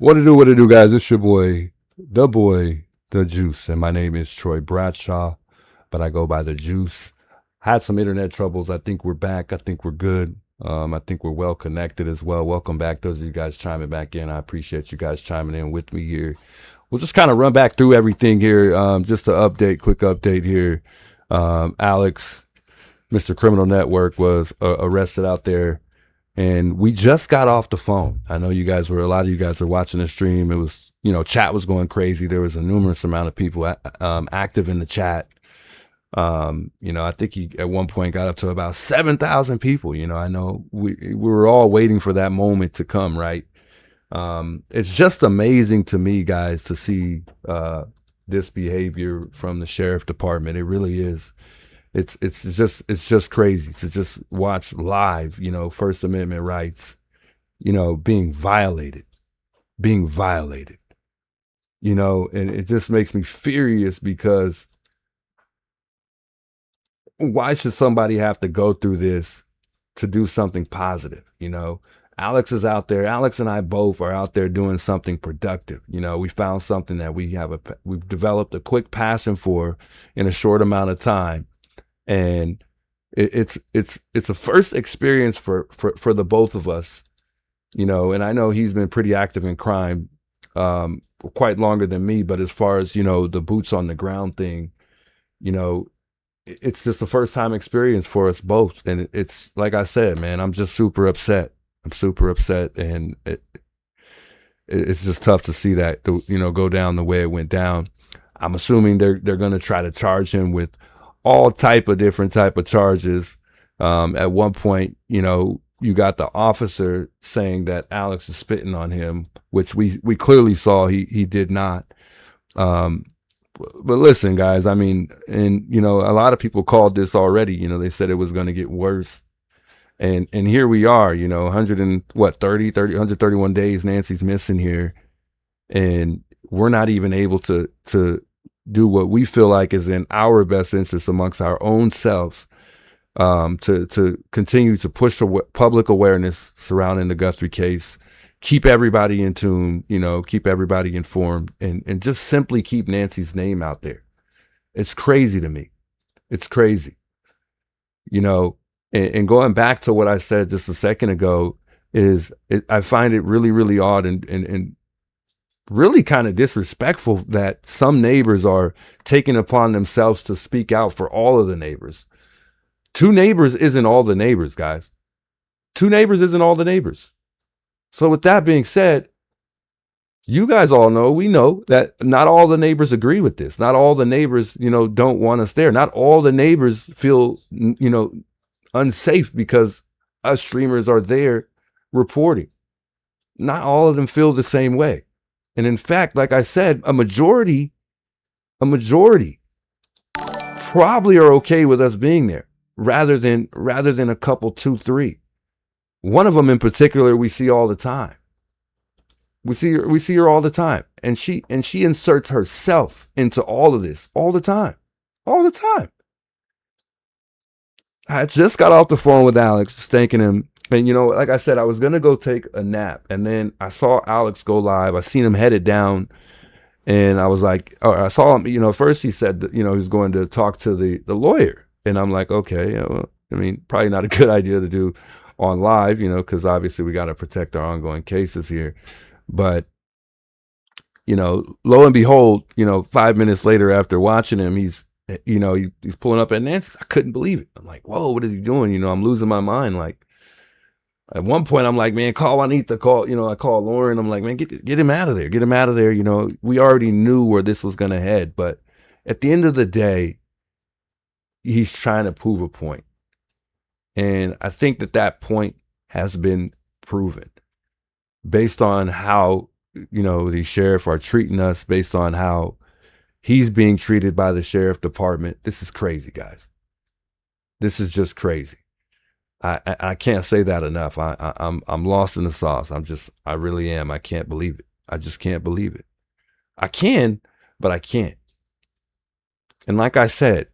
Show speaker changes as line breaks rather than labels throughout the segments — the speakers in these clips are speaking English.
What it do, guys? It's your boy, the Juice, and my name is Troy Bradshaw, but I go by the Juice. Had some internet troubles. I think we're back. I think we're good. I think we're well connected as well. Welcome back, those of you guys chiming back in. I appreciate you guys chiming in with me here. We'll just kind of run back through everything here. Just to quick update here. Alex, Mr. Criminal Network, was arrested out there. And we just got off the phone. I know a lot of you guys are watching the stream. It was, chat was going crazy. There was a numerous amount of people active in the chat. I think he at one point got up to about 7,000 people. I know we were all waiting for that moment to come, right? It's just amazing to me, guys, to see this behavior from the sheriff department. It really is. It's just crazy to just watch live, First Amendment rights, being violated, and it just makes me furious because why should somebody have to go through this to do something positive? Alex is out there. Alex and I both are out there doing something productive. We found something that we've developed a quick passion for in a short amount of time. And it's a first experience for the both of us, and I know he's been pretty active in crime quite longer than me, but as far as, the boots on the ground thing, it's just a first time experience for us both. And it's like I said, man, I'm just super upset. And it's just tough to see that, go down the way it went down. I'm assuming they're going to try to charge him with all different type of charges. At one point, you got the officer saying that Alex is spitting on him, which we clearly saw he did not. But listen, guys, I mean, and a lot of people called this already. They said it was going to get worse, and here we are. 131 days Nancy's missing here, and we're not even able to do what we feel like is in our best interest amongst our own selves, to continue to push public awareness surrounding the Guthrie case, keep everybody in tune, keep everybody informed, and just simply keep Nancy's name out there. It's crazy to me. It's crazy. And going back to what I said just a second ago, I find it really, really odd and really kind of disrespectful that some neighbors are taking upon themselves to speak out for all of the neighbors. Two neighbors isn't all the neighbors, guys. Two neighbors isn't all the neighbors. So with that being said, you guys all know, we know that not all the neighbors agree with this. Not all the neighbors, don't want us there. Not all the neighbors feel, unsafe because us streamers are there reporting. Not all of them feel the same way. And in fact, like I said, a majority probably are okay with us being there rather than a couple, 2, 3. One of them in particular, we see all the time. We see her all the time. And she inserts herself into all of this all the time. I just got off the phone with Alex, thanking him. And, like I said, I was going to go take a nap. And then I saw Alex go live. I seen him headed down. And I was like, I saw him, first he said that, he was going to talk to the lawyer. And I'm like, okay, probably not a good idea to do on live, because obviously we got to protect our ongoing cases here. But, lo and behold, 5 minutes later after watching him, he's pulling up at Nancy's. I couldn't believe it. I'm like, whoa, what is he doing? I'm losing my mind. Like, at one point, I'm like, man, call Juanita, I call Lauren. I'm like, man, get him out of there. Get him out of there. We already knew where this was going to head. But at the end of the day, he's trying to prove a point. And I think that point has been proven based on how, the sheriff are treating us, based on how he's being treated by the sheriff department. This is crazy, guys. This is just crazy. I can't say that enough. I'm lost in the sauce. I really am. I can't believe it. I just can't believe it. I can, but I can't. And like I said,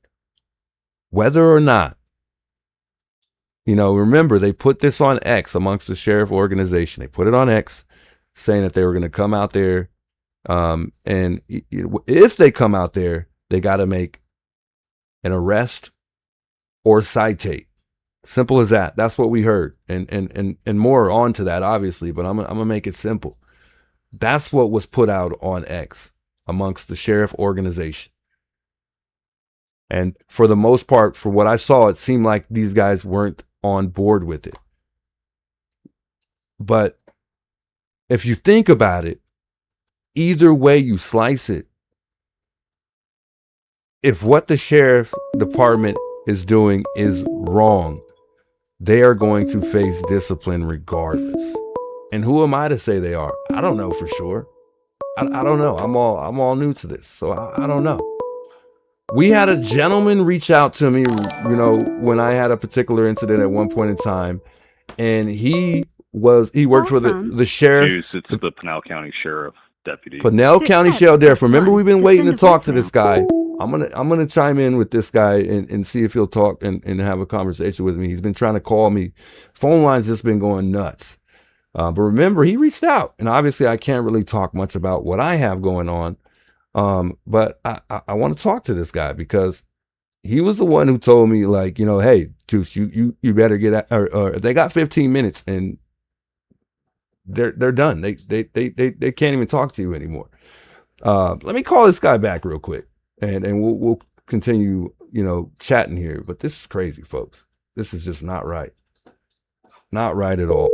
whether or not, remember they put this on X amongst the sheriff organization. They put it on X saying that they were going to come out there. And if they come out there, they got to make an arrest or citate. Simple as that. That's what we heard. And more onto that, obviously, but I'm going to make it simple. That's what was put out on X amongst the sheriff organization. And for the most part, for what I saw, it seemed like these guys weren't on board with it. But if you think about it, either way you slice it, if what the sheriff department is doing is wrong, they are going to face discipline regardless. And who am I to say they are? I don't know for sure. I don't know. I'm all new to this, so I don't know. We had a gentleman reach out to me, when I had a particular incident at one point in time, and he worked for the sheriff.
Juice, it's the Pinal County Sheriff Deputy.
Pinal County Sheriff. Remember, we've been waiting to talk to this guy. I'm gonna chime in with this guy and see if he'll talk and have a conversation with me. He's been trying to call me. Phone line's just been going nuts. But remember, he reached out, and obviously I can't really talk much about what I have going on. But I want to talk to this guy because he was the one who told me, like, hey, Juice, you better get out, or they got 15 minutes and they're done. They can't even talk to you anymore. Let me call this guy back real quick and we'll continue, chatting here. But this is crazy, folks. This is just not right. Not right at all.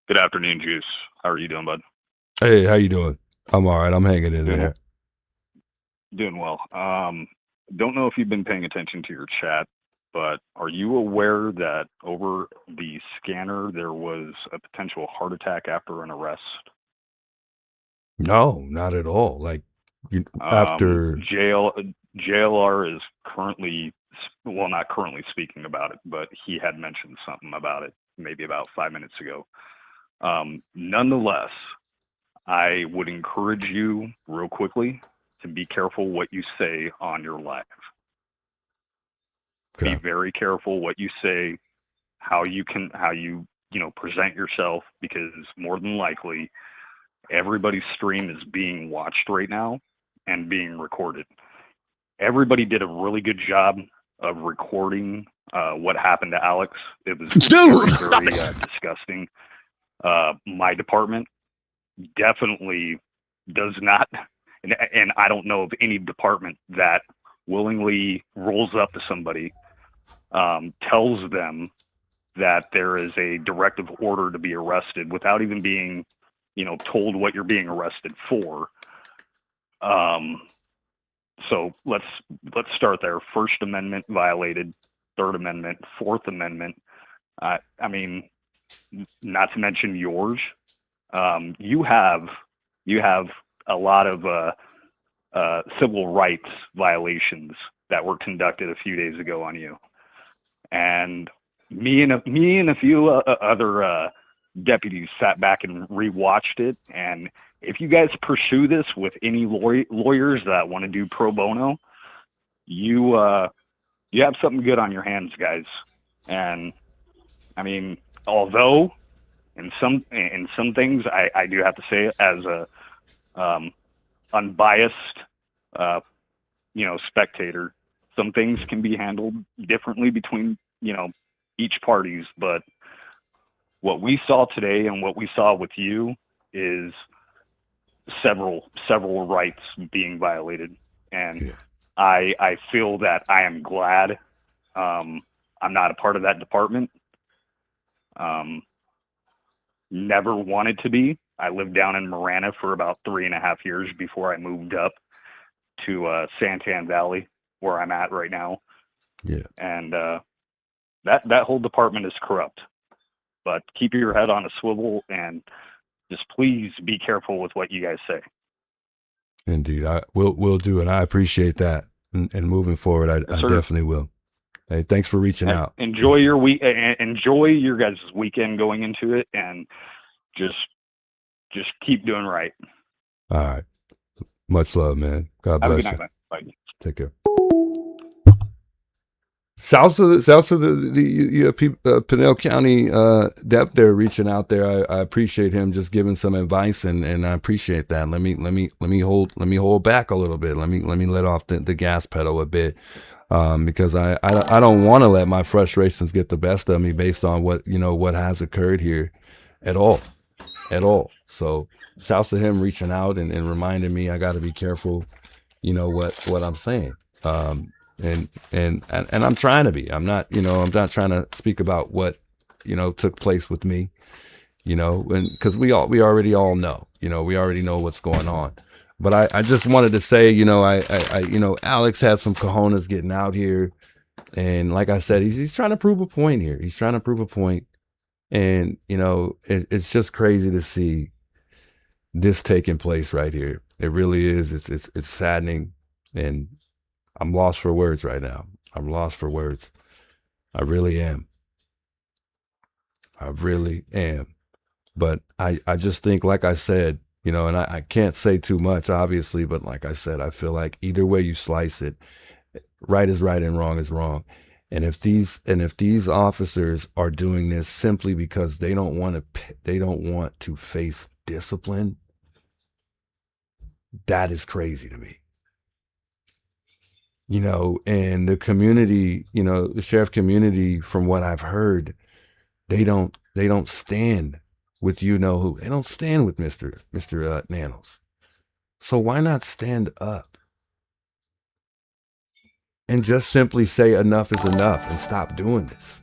Good afternoon, Juice. How are you doing, bud?
Hey, how you doing? I'm all right. I'm hanging in there.
Doing well. Don't know if you've been paying attention to your chat, but are you aware that over the scanner there was a potential heart attack after an arrest?
No, not at all. Like after
JLR is currently, well, not currently speaking about it, but he had mentioned something about it maybe about 5 minutes ago. Nonetheless, I would encourage you real quickly to be careful what you say on your live. Okay. Be very careful what you say, how you present yourself, because more than likely everybody's stream is being watched right now and being recorded. Everybody did a really good job of recording what happened to Alex. It was very disgusting. My department definitely does not, and I don't know of any department that willingly rolls up to somebody, tells them that there is a directive order to be arrested without even being, told what you're being arrested for. So let's start there. First Amendment violated, Third Amendment, Fourth Amendment. I mean, not to mention yours. You have a lot of civil rights violations that were conducted a few days ago on you, and me and a few other deputies sat back and rewatched it. And if you guys pursue this with any lawyers that want to do pro bono, you have something good on your hands, guys. And I mean, although in some things, I do have to say, as a unbiased spectator, some things can be handled differently between each parties. But what we saw today and what we saw with you is several rights being violated, and yeah. I feel that I am glad I'm not a part of that department. Never wanted to be. I lived down in Marana for about 3.5 years before I moved up to Santan Valley, where I'm at right now.
Yeah.
And that whole department is corrupt. But keep your head on a swivel and just please be careful with what you guys say.
Indeed, I will do it. I appreciate that, and moving forward, I definitely will. Hey, thanks for reaching out.
Enjoy your week. Enjoy your guys' weekend going into it, and just keep doing right.
All right. Much love, man. God
Have a good
bless
night,
you.
man. Bye.
Take care. Shouts to the Pinell County dep there reaching out there. I appreciate him just giving some advice, and I appreciate that. Let me hold back a little bit. Let me let off the gas pedal a bit, because I don't want to let my frustrations get the best of me based on what has occurred here, at all. So shouts to him reaching out and reminding me I got to be careful, what I'm saying. And I'm trying to be. I'm not trying to speak about what took place with me, and because we already all know, we already know what's going on. But I just wanted to say, Alex had some cojones getting out here, and like I said, he's trying to prove a point here. He's trying to prove a point, and it's just crazy to see this taking place right here. It really is. It's saddening, and I'm lost for words right now. I'm lost for words. I really am. I really am. But I just think, like I said, and I can't say too much, obviously, but like I said, I feel like either way you slice it, right is right and wrong is wrong. And if these officers are doing this simply because they don't want to face discipline, that is crazy to me. And the community, the sheriff community, from what I've heard, they don't stand with who. They don't stand with Mr. Nanos. So why not stand up and just simply say enough is enough and stop doing this?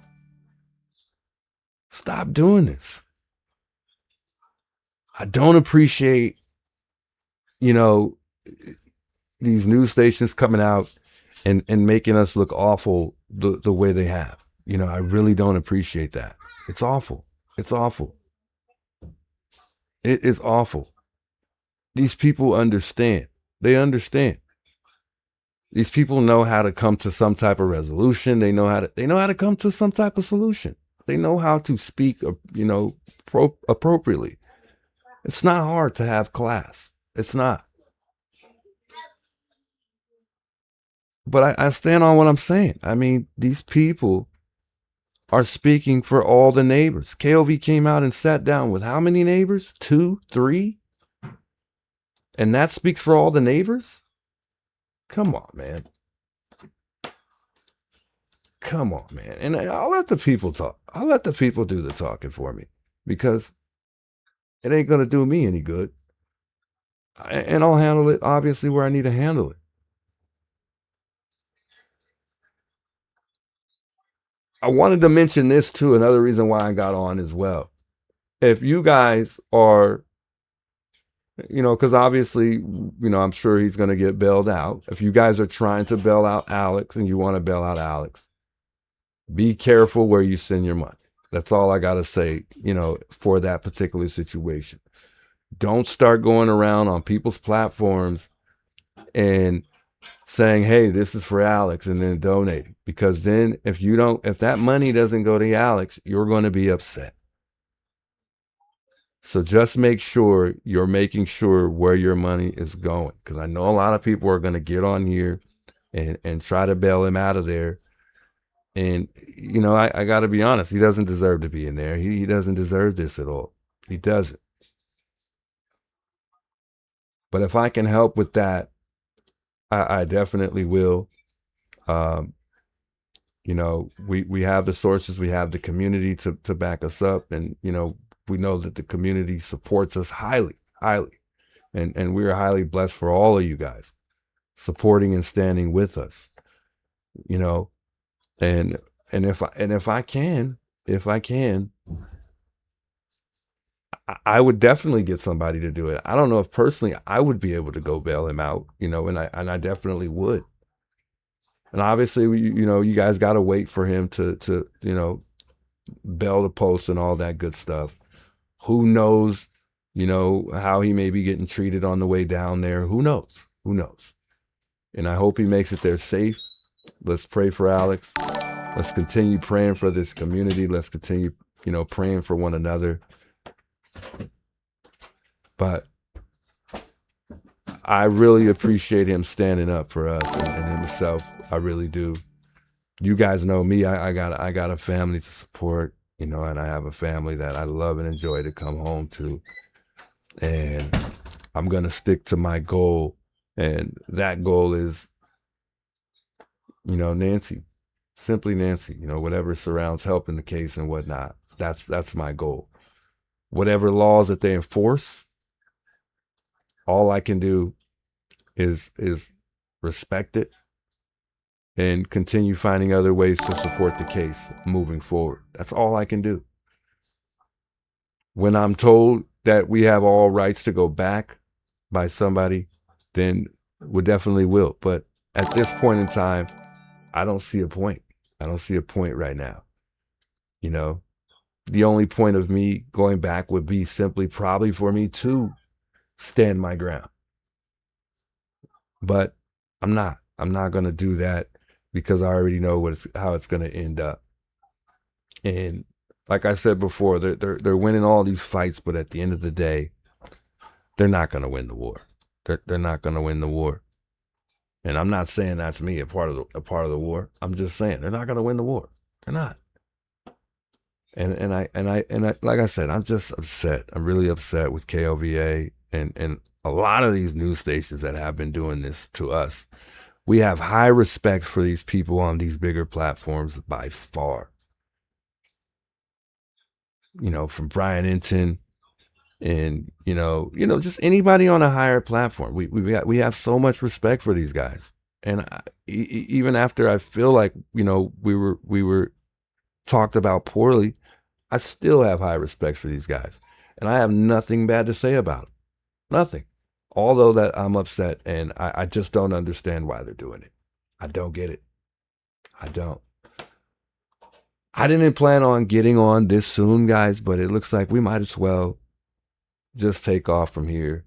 Stop doing this. I don't appreciate, these news stations coming out and making us look awful the way they have. I really don't appreciate that. It's awful. It's awful. It is awful. These people understand. They understand. These people know how to come to some type of resolution. They know how to come to some type of solution. They know how to speak, appropriately. It's not hard to have class. It's not. But I stand on what I'm saying. I mean, these people are speaking for all the neighbors. KOV came out and sat down with how many neighbors? 2, 3? And that speaks for all the neighbors? Come on, man. Come on, man. And I'll let the people talk. I'll let the people do the talking for me, because it ain't going to do me any good. And I'll handle it, obviously, where I need to handle it. I wanted to mention this too, another reason why I got on as well. If you guys are, because obviously, I'm sure he's going to get bailed out. If you guys are trying to bail out Alex and you want to bail out Alex, be careful where you send your money. That's all I got to say, for that particular situation. Don't start going around on people's platforms and saying, hey, this is for Alex, and then donating. Because then if that money doesn't go to Alex, you're going to be upset. So just make sure you're making sure where your money is going. Because I know a lot of people are going to get on here and try to bail him out of there. And, I got to be honest, he doesn't deserve to be in there. He doesn't deserve this at all. He doesn't. But if I can help with that, I definitely will. We have the sources, we have the community to back us up, and we know that the community supports us highly, and we are highly blessed for all of you guys supporting and standing with us. And if I can, I would definitely get somebody to do it. I don't know if personally I would be able to go bail him out, and I definitely would. And obviously, you guys got to wait for him to bail the post and all that good stuff. Who knows, how he may be getting treated on the way down there. Who knows? And I hope he makes it there safe. Let's pray for Alex. Let's continue praying for this community. Let's continue, praying for one another. But I really appreciate him standing up for us and himself. I really do. You guys know me. I got a family to support, you know, and I have a family that I love and enjoy to come home to. And I'm gonna stick to my goal, and that goal is, you know, Nancy, simply Nancy. You know, whatever surrounds helping the case and whatnot. That's my goal. Whatever laws that they enforce, all I can do is respect it and continue finding other ways to support the case moving forward. That's all I can do. When I'm told that we have all rights to go back by somebody, then we definitely will. But at this point in time, I don't see a point. I don't see a point right now. You know, the only point of me going back would be simply probably for me to stand my ground. But I'm not. I'm not going to do that because I already know how it's going to end up. And like I said before, they're winning all these fights, but at the end of the day, they're not going to win the war. They're not going to win the war. And I'm not saying that's me a part of the war. I'm just saying they're not going to win the war. They're not. And I like I said, I'm just upset. I'm really upset with KOVA and a lot of these news stations that have been doing this to us. We have high respect for these people on these bigger platforms by far. You know, from Brian Enton and you know, just anybody on a higher platform. We have so much respect for these guys. And even after I feel like, you know, we were talked about poorly, I still have high respect for these guys. And I have nothing bad to say about them. Nothing. Although that I'm upset and I just don't understand why they're doing it. I don't get it. I don't. I didn't plan on getting on this soon, guys, but it looks like we might as well just take off from here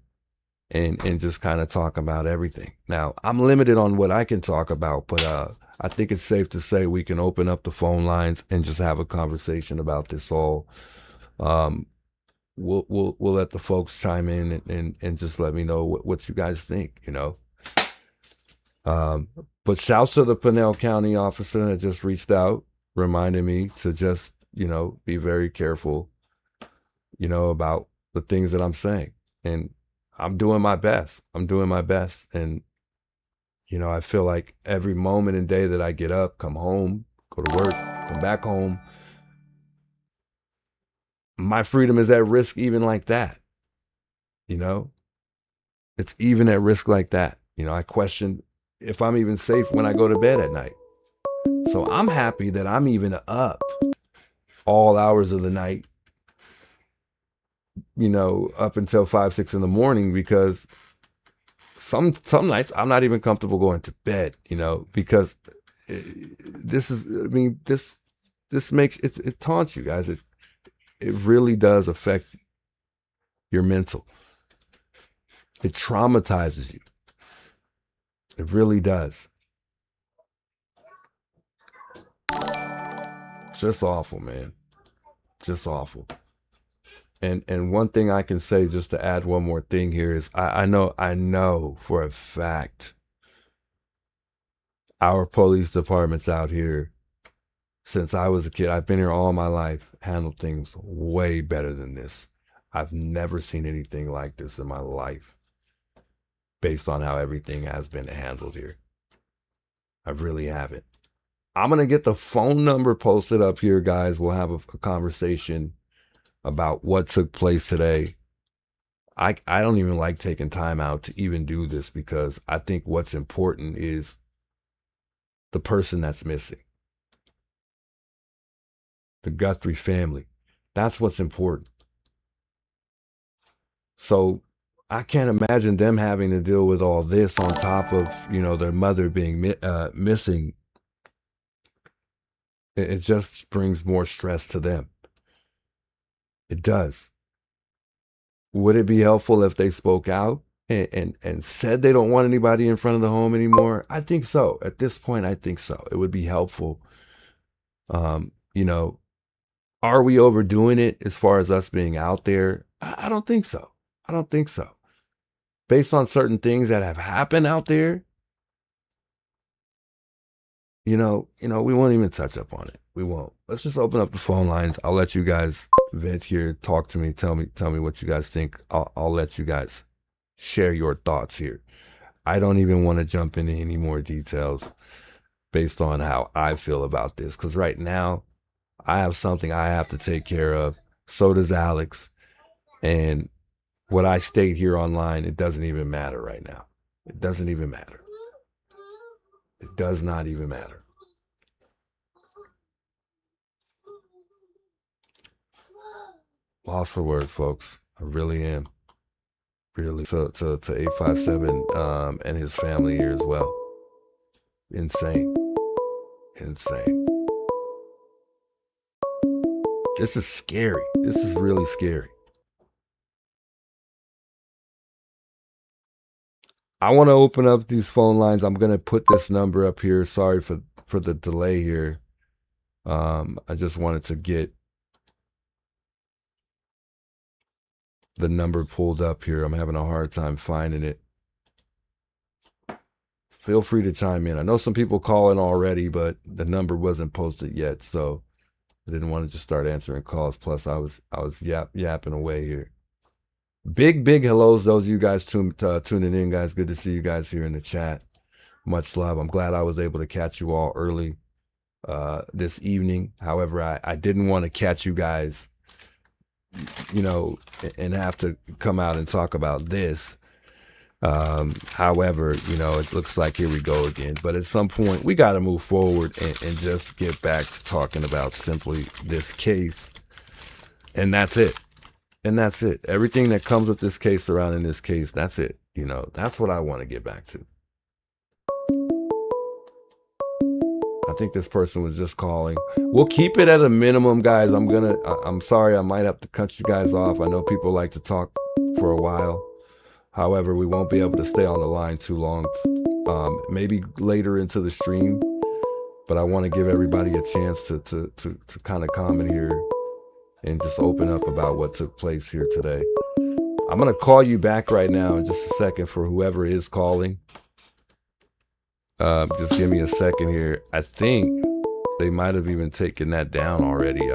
and just kind of talk about everything. Now, I'm limited on what I can talk about, but I think it's safe to say we can open up the phone lines and just have a conversation about this all. We'll let the folks chime in and just let me know what you guys think, you know. But shouts to the Pinell County officer that just reached out, reminding me to just, you know, be very careful, you know, about the things that I'm saying. And I'm doing my best. I'm doing my best. And, you know, I feel like every moment and day that I get up, come home, go to work, come back home, my freedom is at risk even like that. You know, it's even at risk like that. You know, I question if I'm even safe when I go to bed at night. So I'm happy that I'm even up all hours of the night, you know, up until 5, 6 in the morning, because some nights I'm not even comfortable going to bed, you know, because this is, I mean, this makes it taunts you guys. It really does affect your mental. It traumatizes you. It really does. Just awful, man. Just awful. And one thing I can say, just to add one more thing here, is I know for a fact our police departments out here, since I was a kid, I've been here all my life, handled things way better than this. I've never seen anything like this in my life based on how everything has been handled here. I really haven't. I'm going to get the phone number posted up here, guys. We'll have a conversation about what took place today. I don't even like taking time out to even do this, because I think what's important is the person that's missing. The Guthrie family. That's what's important. So I can't imagine them having to deal with all this on top of, you know, their mother being missing. It just brings more stress to them. It does. Would it be helpful if they spoke out and said they don't want anybody in front of the home anymore? I think so. At this point, I think so. It would be helpful. You know, are we overdoing it as far as us being out there? I don't think so. I don't think so. based on certain things that have happened out there, we won't even touch up on it. We won't. Let's just open up the phone lines. I'll let you guys vent here, talk to me, tell me what you guys think. I'll let you guys share your thoughts here. I don't even want to jump into any more details based on how I feel about this, because right now I have something I have to take care of. So does Alex. And what I state here online, it doesn't even matter right now. It doesn't even matter. It does not even matter. Lost for words, folks. I really am. Really. To 857 and his family here as well. Insane. This is scary. This is really scary. I want to open up these phone lines. I'm going to put this number up here. Sorry for the delay here. I just wanted to get the number pulled up here. I'm having a hard time finding it. Feel free to chime in. I know some people calling already, but the number wasn't posted yet, so I didn't want to just start answering calls. Plus, I was yapping away here. Big hellos, those of you guys tuning in, guys. Good to see you guys here in the chat. Much love. I'm glad I was able to catch you all early this evening. However, I didn't want to catch you guys, and have to come out and talk about this. However, it looks like here we go again. But at some point, we got to move forward and just get back to talking about simply this case. And that's it. Everything that comes with this case, surrounding this case, that's it. That's what I want to get back to. I think this person was just calling. We'll keep it at a minimum, guys. I'm sorry, I might have to cut you guys off. I know people like to talk for a while. However, we won't be able to stay on the line too long. Maybe later into the stream, but I want to give everybody a chance to kind of comment here and just open up about what took place here today. I'm going to call you back right now in just a second for whoever is calling. Just give me a second here. I think they might have even taken that down already.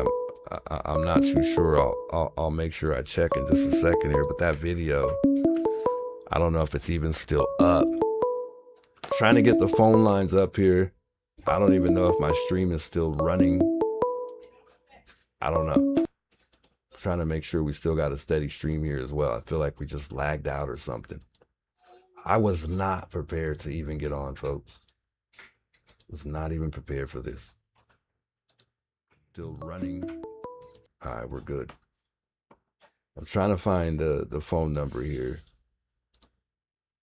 I'm not too sure. I'll make sure I check in just a second here. But that video, I don't know if it's even still up. Trying to get the phone lines up here. I don't even know if my stream is still running. I don't know. Trying to make sure we still got a steady stream here as well. I feel like we just lagged out or something. I was not prepared to even get on, folks. Was not even prepared for this. Still running. All right, we're good. I'm trying to find the phone number here.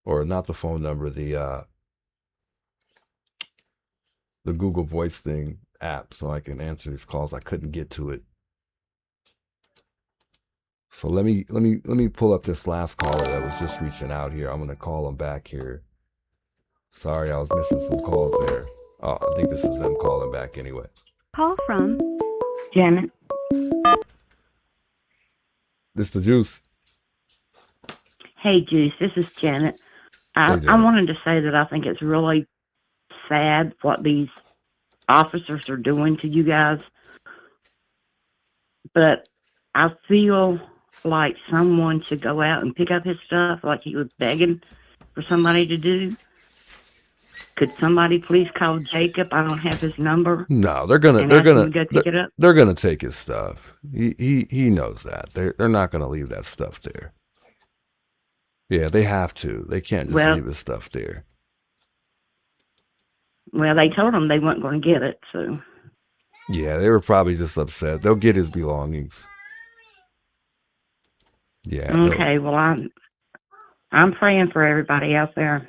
Or not the phone number, the Google Voice thing app, so I can answer these calls. I couldn't get to it. So let me pull up this last caller that was just reaching out here. I'm gonna call him back here. Sorry, I was missing some calls there. Oh, I think this is them calling back anyway.
Call from Janet.
This the Juice.
Hey, Juice, this is Janet. I wanted to say that I think it's really sad what these officers are doing to you guys. But I feel like someone should go out and pick up his stuff like he was begging for somebody to do. Could somebody please call Jacob? I don't have his number.
No, they're gonna
go pick it up.
They're gonna take his stuff. He knows that. They're not gonna leave that stuff there. Yeah, they have to. They can't just leave his stuff there.
Well, they told him they weren't going to get it, so.
Yeah, they were probably just upset. They'll get his belongings. Yeah.
Okay, well, I'm praying for everybody out there.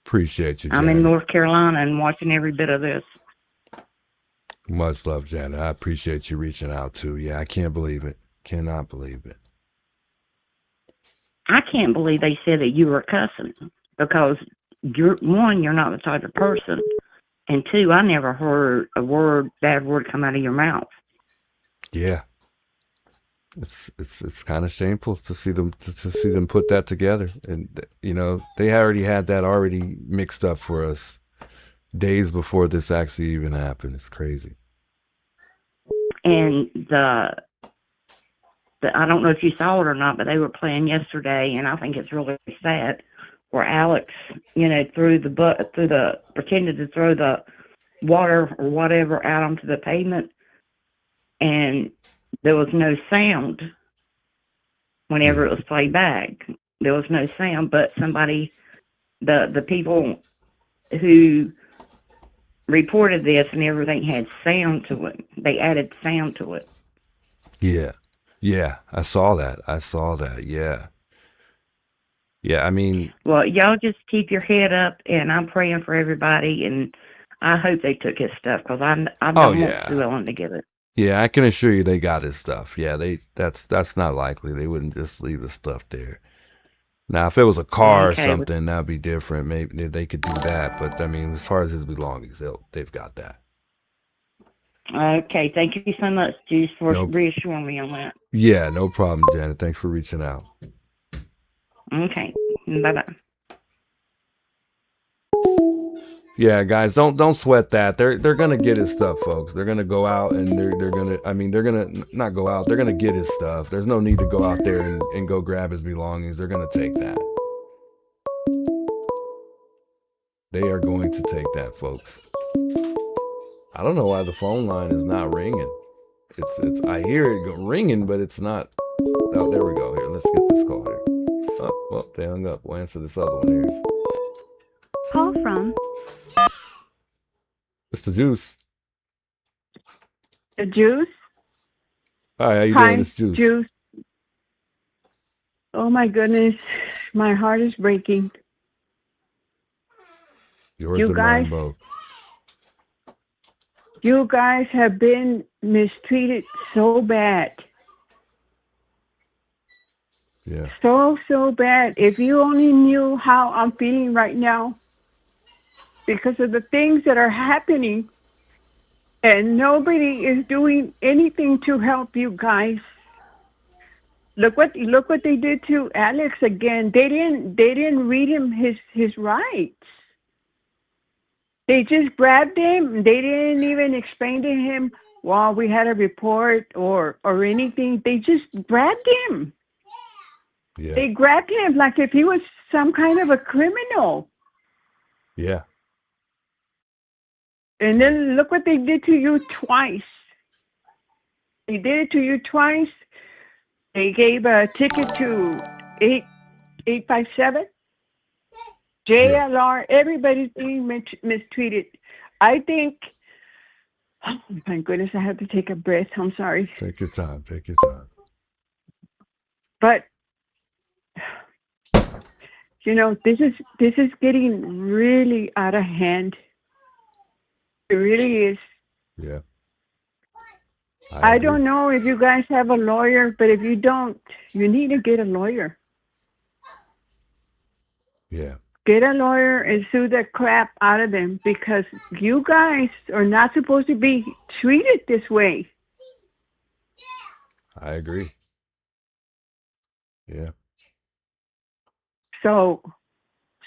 Appreciate you, Janet.
I'm in North Carolina and watching every bit of this.
Much love, Janet. I appreciate you reaching out too. Yeah, I can't believe it. Cannot believe it.
I can't believe they said that you were cussing because you're not the type of person, and two, I never heard a bad word come out of your mouth.
Yeah. It's kind of shameful to see them to see them put that together, and you know they already had that already mixed up for us days before this actually even happened. It's crazy.
And I don't know if you saw it or not, but they were playing yesterday, and I think it's really sad, where Alex, pretended to throw the water or whatever out onto the pavement, and there was no sound whenever it was played back. There was no sound, but the people who reported this and everything had sound to it. They added sound to it.
Yeah, I saw that. Yeah, I mean,
well, y'all just keep your head up, and I'm praying for everybody, and I hope they took his stuff, because I don't want Sue Ellen to get it.
Yeah, I can assure you they got his stuff. Yeah, that's not likely. They wouldn't just leave his stuff there. Now, if it was a car or something, that'd be different. Maybe they could do that, but I mean, as far as his belongings, they've got that.
Okay, thank you so much, Juice, for reassuring me on that.
Yeah, no problem, Janet. Thanks for reaching out.
Okay, bye-bye.
Yeah, guys, don't sweat that. They're gonna get his stuff, folks. They're gonna go out and they're gonna not go out. They're gonna get his stuff. There's no need to go out there and go grab his belongings. They're gonna take that. They are going to take that, folks. I don't know why the phone line is not ringing. It's I hear it ringing, but it's not. Oh, there we go. Here, let's get this call here. Oh, well, they hung up. We'll answer this other one here.
Call from
Mr. Juice.
The Juice.
Hi, how you doing, Miss Juice?
Juice. Oh my goodness, my heart is breaking.
Yours and mine both.
You guys have been mistreated so bad.
Yeah.
So bad. If you only knew how I'm feeling right now, because of the things that are happening, and nobody is doing anything to help you guys. Look what they did to Alex again. They didn't read him his rights. They just grabbed him. They didn't even explain to him, well, we had a report or anything. They just grabbed him.
Yeah.
They grabbed him like if he was some kind of a criminal.
Yeah.
And then look what they did to you twice. They did it to you twice. They gave a ticket to 857. JLR, everybody's being mistreated. I think, oh my goodness, I have to take a breath. I'm sorry.
Take your time.
But, you know, this is getting really out of hand. It really is.
Yeah.
I don't know if you guys have a lawyer, but if you don't, you need to get a lawyer.
Yeah.
Get a lawyer and sue the crap out of them, because you guys are not supposed to be treated this way.
I agree. Yeah.
So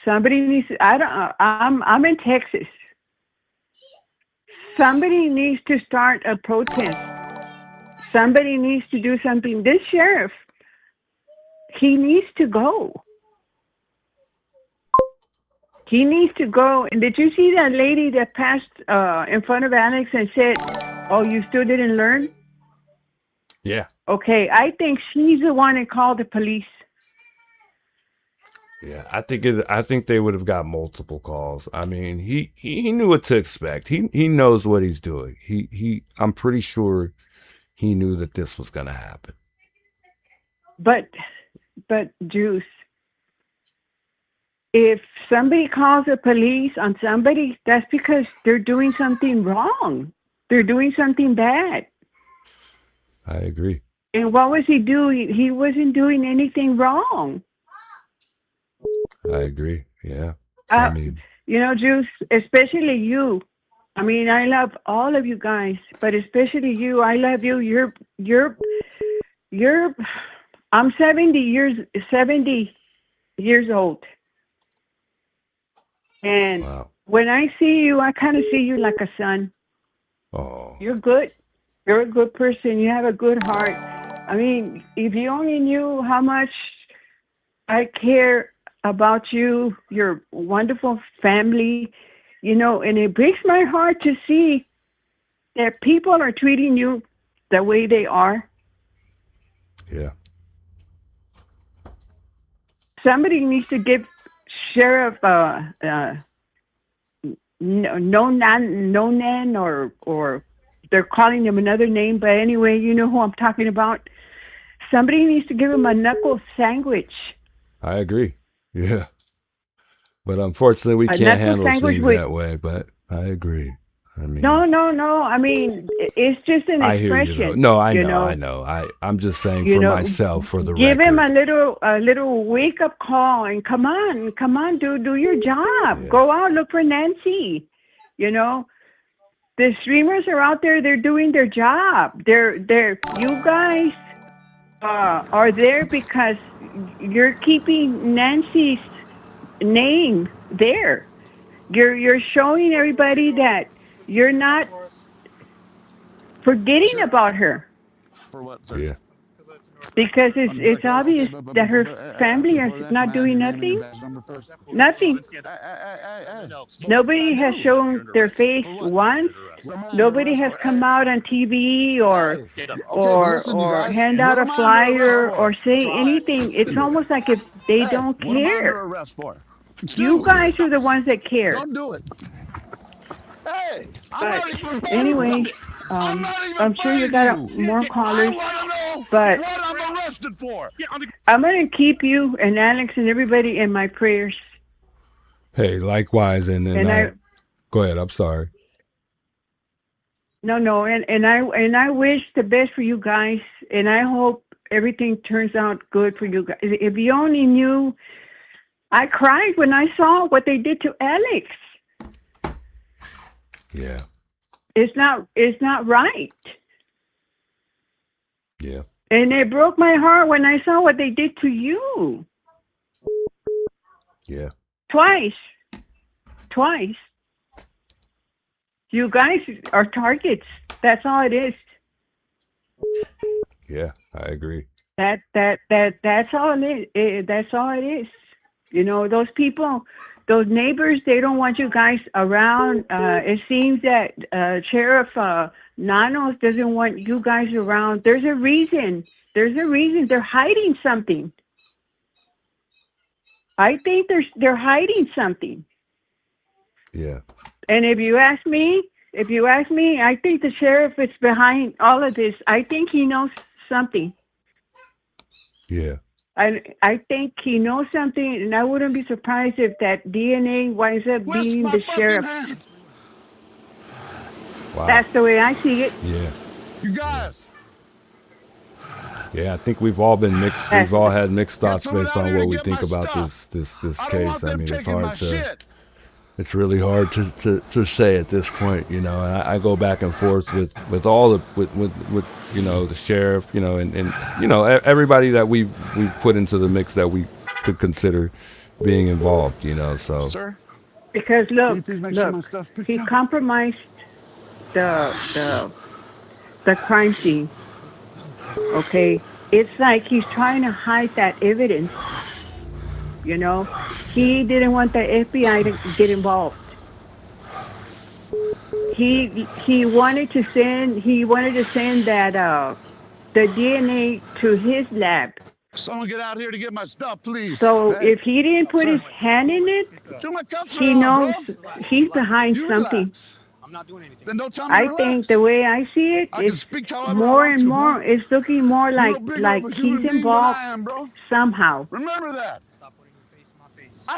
somebody needs. I'm in Texas. Somebody needs to start a protest. Somebody needs to do something. This sheriff, he needs to go. He needs to go. And did you see that lady that passed in front of Alex and said, "Oh, you still didn't learn"?
Yeah.
Okay, I think she's the one that called the police.
Yeah, I think they would have got multiple calls. I mean, he knew what to expect. He knows what he's doing. I'm pretty sure he knew that this was going to happen.
But Juice, if somebody calls the police on somebody, that's because they're doing something wrong. They're doing something bad.
I agree.
And what was he doing? He wasn't doing anything wrong.
I agree. Yeah. I mean,
you know, Juice, especially you. I mean, I love all of you guys, but especially you. I love you. I'm 70 years old. And
Wow.
when I see you, I kind of see you like a son.
Oh,
You're good. You're a good person. You have a good heart. I mean, if you only knew how much I care about you, your wonderful family, and it breaks my heart to see that people are treating you the way they are.
yeah.
Somebody needs to give Sheriff no nan or they're calling him another name, but anyway, you know who I'm talking about. Somebody needs to give him a knuckle sandwich.
I agree. Yeah. But unfortunately, we
A
can't
knuckle
handle
sandwich
things
with
that way. But I agree. I mean,
no. I mean, it's just an
I hear
expression.
you though. No, I
you
know. I'm just saying for myself, for the
give
record.
him a little wake up call and come on, do your job.
Yeah.
Go out, look for Nancy. The streamers are out there. They're doing their job. You guys are there because you're keeping Nancy's name there. You're showing everybody that you're not forgetting about her.
For what, sir?
Yeah.
Because it's obvious that her family is not doing nothing. Nothing. Nobody has shown their face once. Nobody has come out on TV or hand out a flyer or say anything. It's almost like if they don't
What am I under
care.
arrest for?
You guys are the ones that care.
Don't do it. Hey,
But anyway, I'm sure you got more callers. But
what I'm arrested for.
I'm going to keep you and Alex and everybody in my prayers.
Hey, likewise. And go ahead. I'm sorry.
No, and I wish the best for you guys, and I hope everything turns out good for you guys. If you only knew, I cried when I saw what they did to Alex.
Yeah.
It's not right.
Yeah.
And it broke my heart when I saw what they did to you.
Yeah.
Twice. You guys are targets. That's all it is.
Yeah, I agree.
That's all it is. That's all it is. Those people, those neighbors, they don't want you guys around. It seems that Sheriff Nanos doesn't want you guys around. There's a reason. They're hiding something. I think they're hiding something.
Yeah.
And if you ask me, I think the sheriff is behind all of this. I think he knows something.
Yeah.
I think he knows something, and I wouldn't be surprised if that DNA winds up being the sheriff.
Wow.
That's the way I see it.
Yeah.
You guys.
Yeah, I think we've all been mixed. We've all had mixed thoughts based on what we think about this case. I mean, it's hard to. It's really hard to say at this point, And I go back and forth with all the with the sheriff, and everybody that we put into the mix that we could consider being involved, So.
Sir?
Because look,
Sure
he compromised the crime scene. Okay, it's like he's trying to hide that evidence. He didn't want the FBI to get involved. He wanted to send that the DNA to his lab.
Someone get out here to get my stuff, please.
So if he didn't put his hand in it, he knows he's behind something.
I'm not doing anything. Then don't tell me
I think the way I see it, it's more and more. It's looking more like he's involved somehow.
Remember that.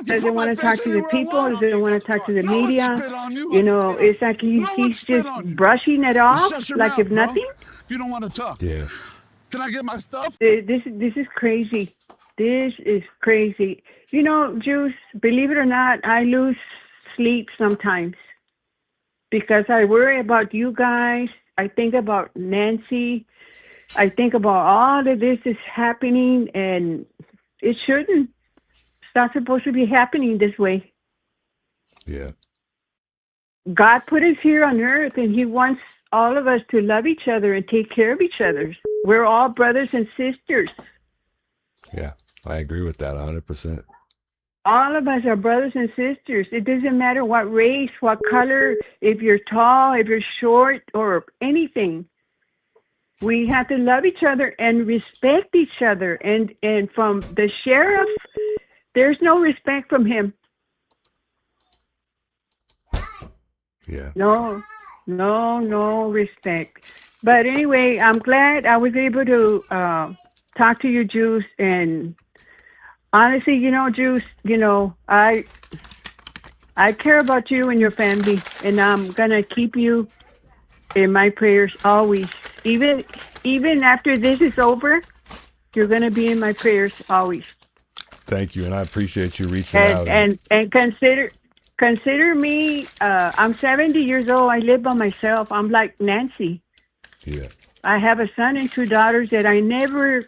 Doesn't want to talk to the people. Doesn't want to talk to the media. It's like he's just brushing it off like if nothing.
You don't want to talk.
Yeah.
Can I get my stuff?
This is crazy. This is crazy. Juice, believe it or not, I lose sleep sometimes because I worry about you guys. I think about Nancy. I think about all of this is happening, and it shouldn't. It's not supposed to be happening this way.
Yeah.
God put us here on earth, and He wants all of us to love each other and take care of each other. We're all brothers and sisters.
Yeah. I agree with that 100%.
All of us are brothers and sisters. It doesn't matter what race, what color, if you're tall, if you're short, or anything. We have to love each other and respect each other. And from the sheriff, there's no respect from him.
Yeah.
No respect. But anyway, I'm glad I was able to talk to you, Juice. And honestly, Juice, I care about you and your family, and I'm gonna keep you in my prayers always. Even after this is over, you're gonna be in my prayers always.
Thank you, and I appreciate you reaching out.
And consider me. I'm 70 years old. I live by myself. I'm like Nancy.
Yeah.
I have a son and 2 daughters that I never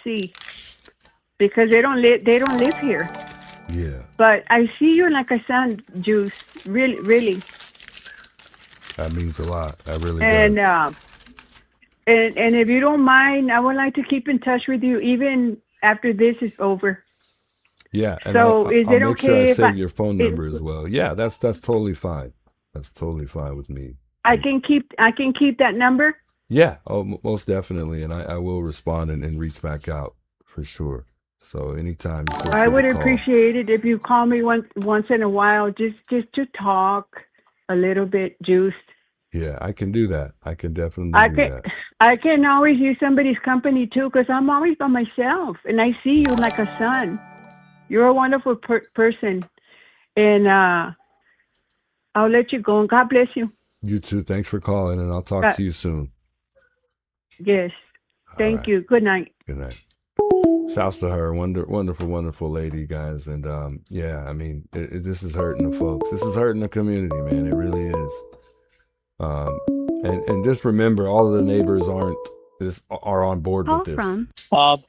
see because they don't live here.
Yeah.
But I see you like a son, Juice. Really.
That means a lot. That really
And
does.
and if you don't mind, I would like to keep in touch with you even after this is over.
Yeah. And
So
I'll
is it
make sure
okay
I
if
save your phone number as well. Yeah, that's totally fine. That's totally fine with me.
I can keep that number?
Yeah. Oh, most definitely. And I will respond and reach back out for sure. So anytime. You feel
I
free
would
to call.
appreciate it if you call me once in a while, just to talk a little bit, Juice.
Yeah, I can do that. I can definitely do that.
I can always use somebody's company too, because I'm always by myself, and I see you like a son. You're a wonderful person, and I'll let you go. And God bless you.
You too. Thanks for calling, and I'll talk to you soon.
Yes. Thank you. Good night.
Good night. Shouts to her. Wonderful, wonderful lady, guys. And yeah, I mean, this is hurting the folks. This is hurting the community, man. It really is. And just remember, all of the neighbors are on board with this.
Bob.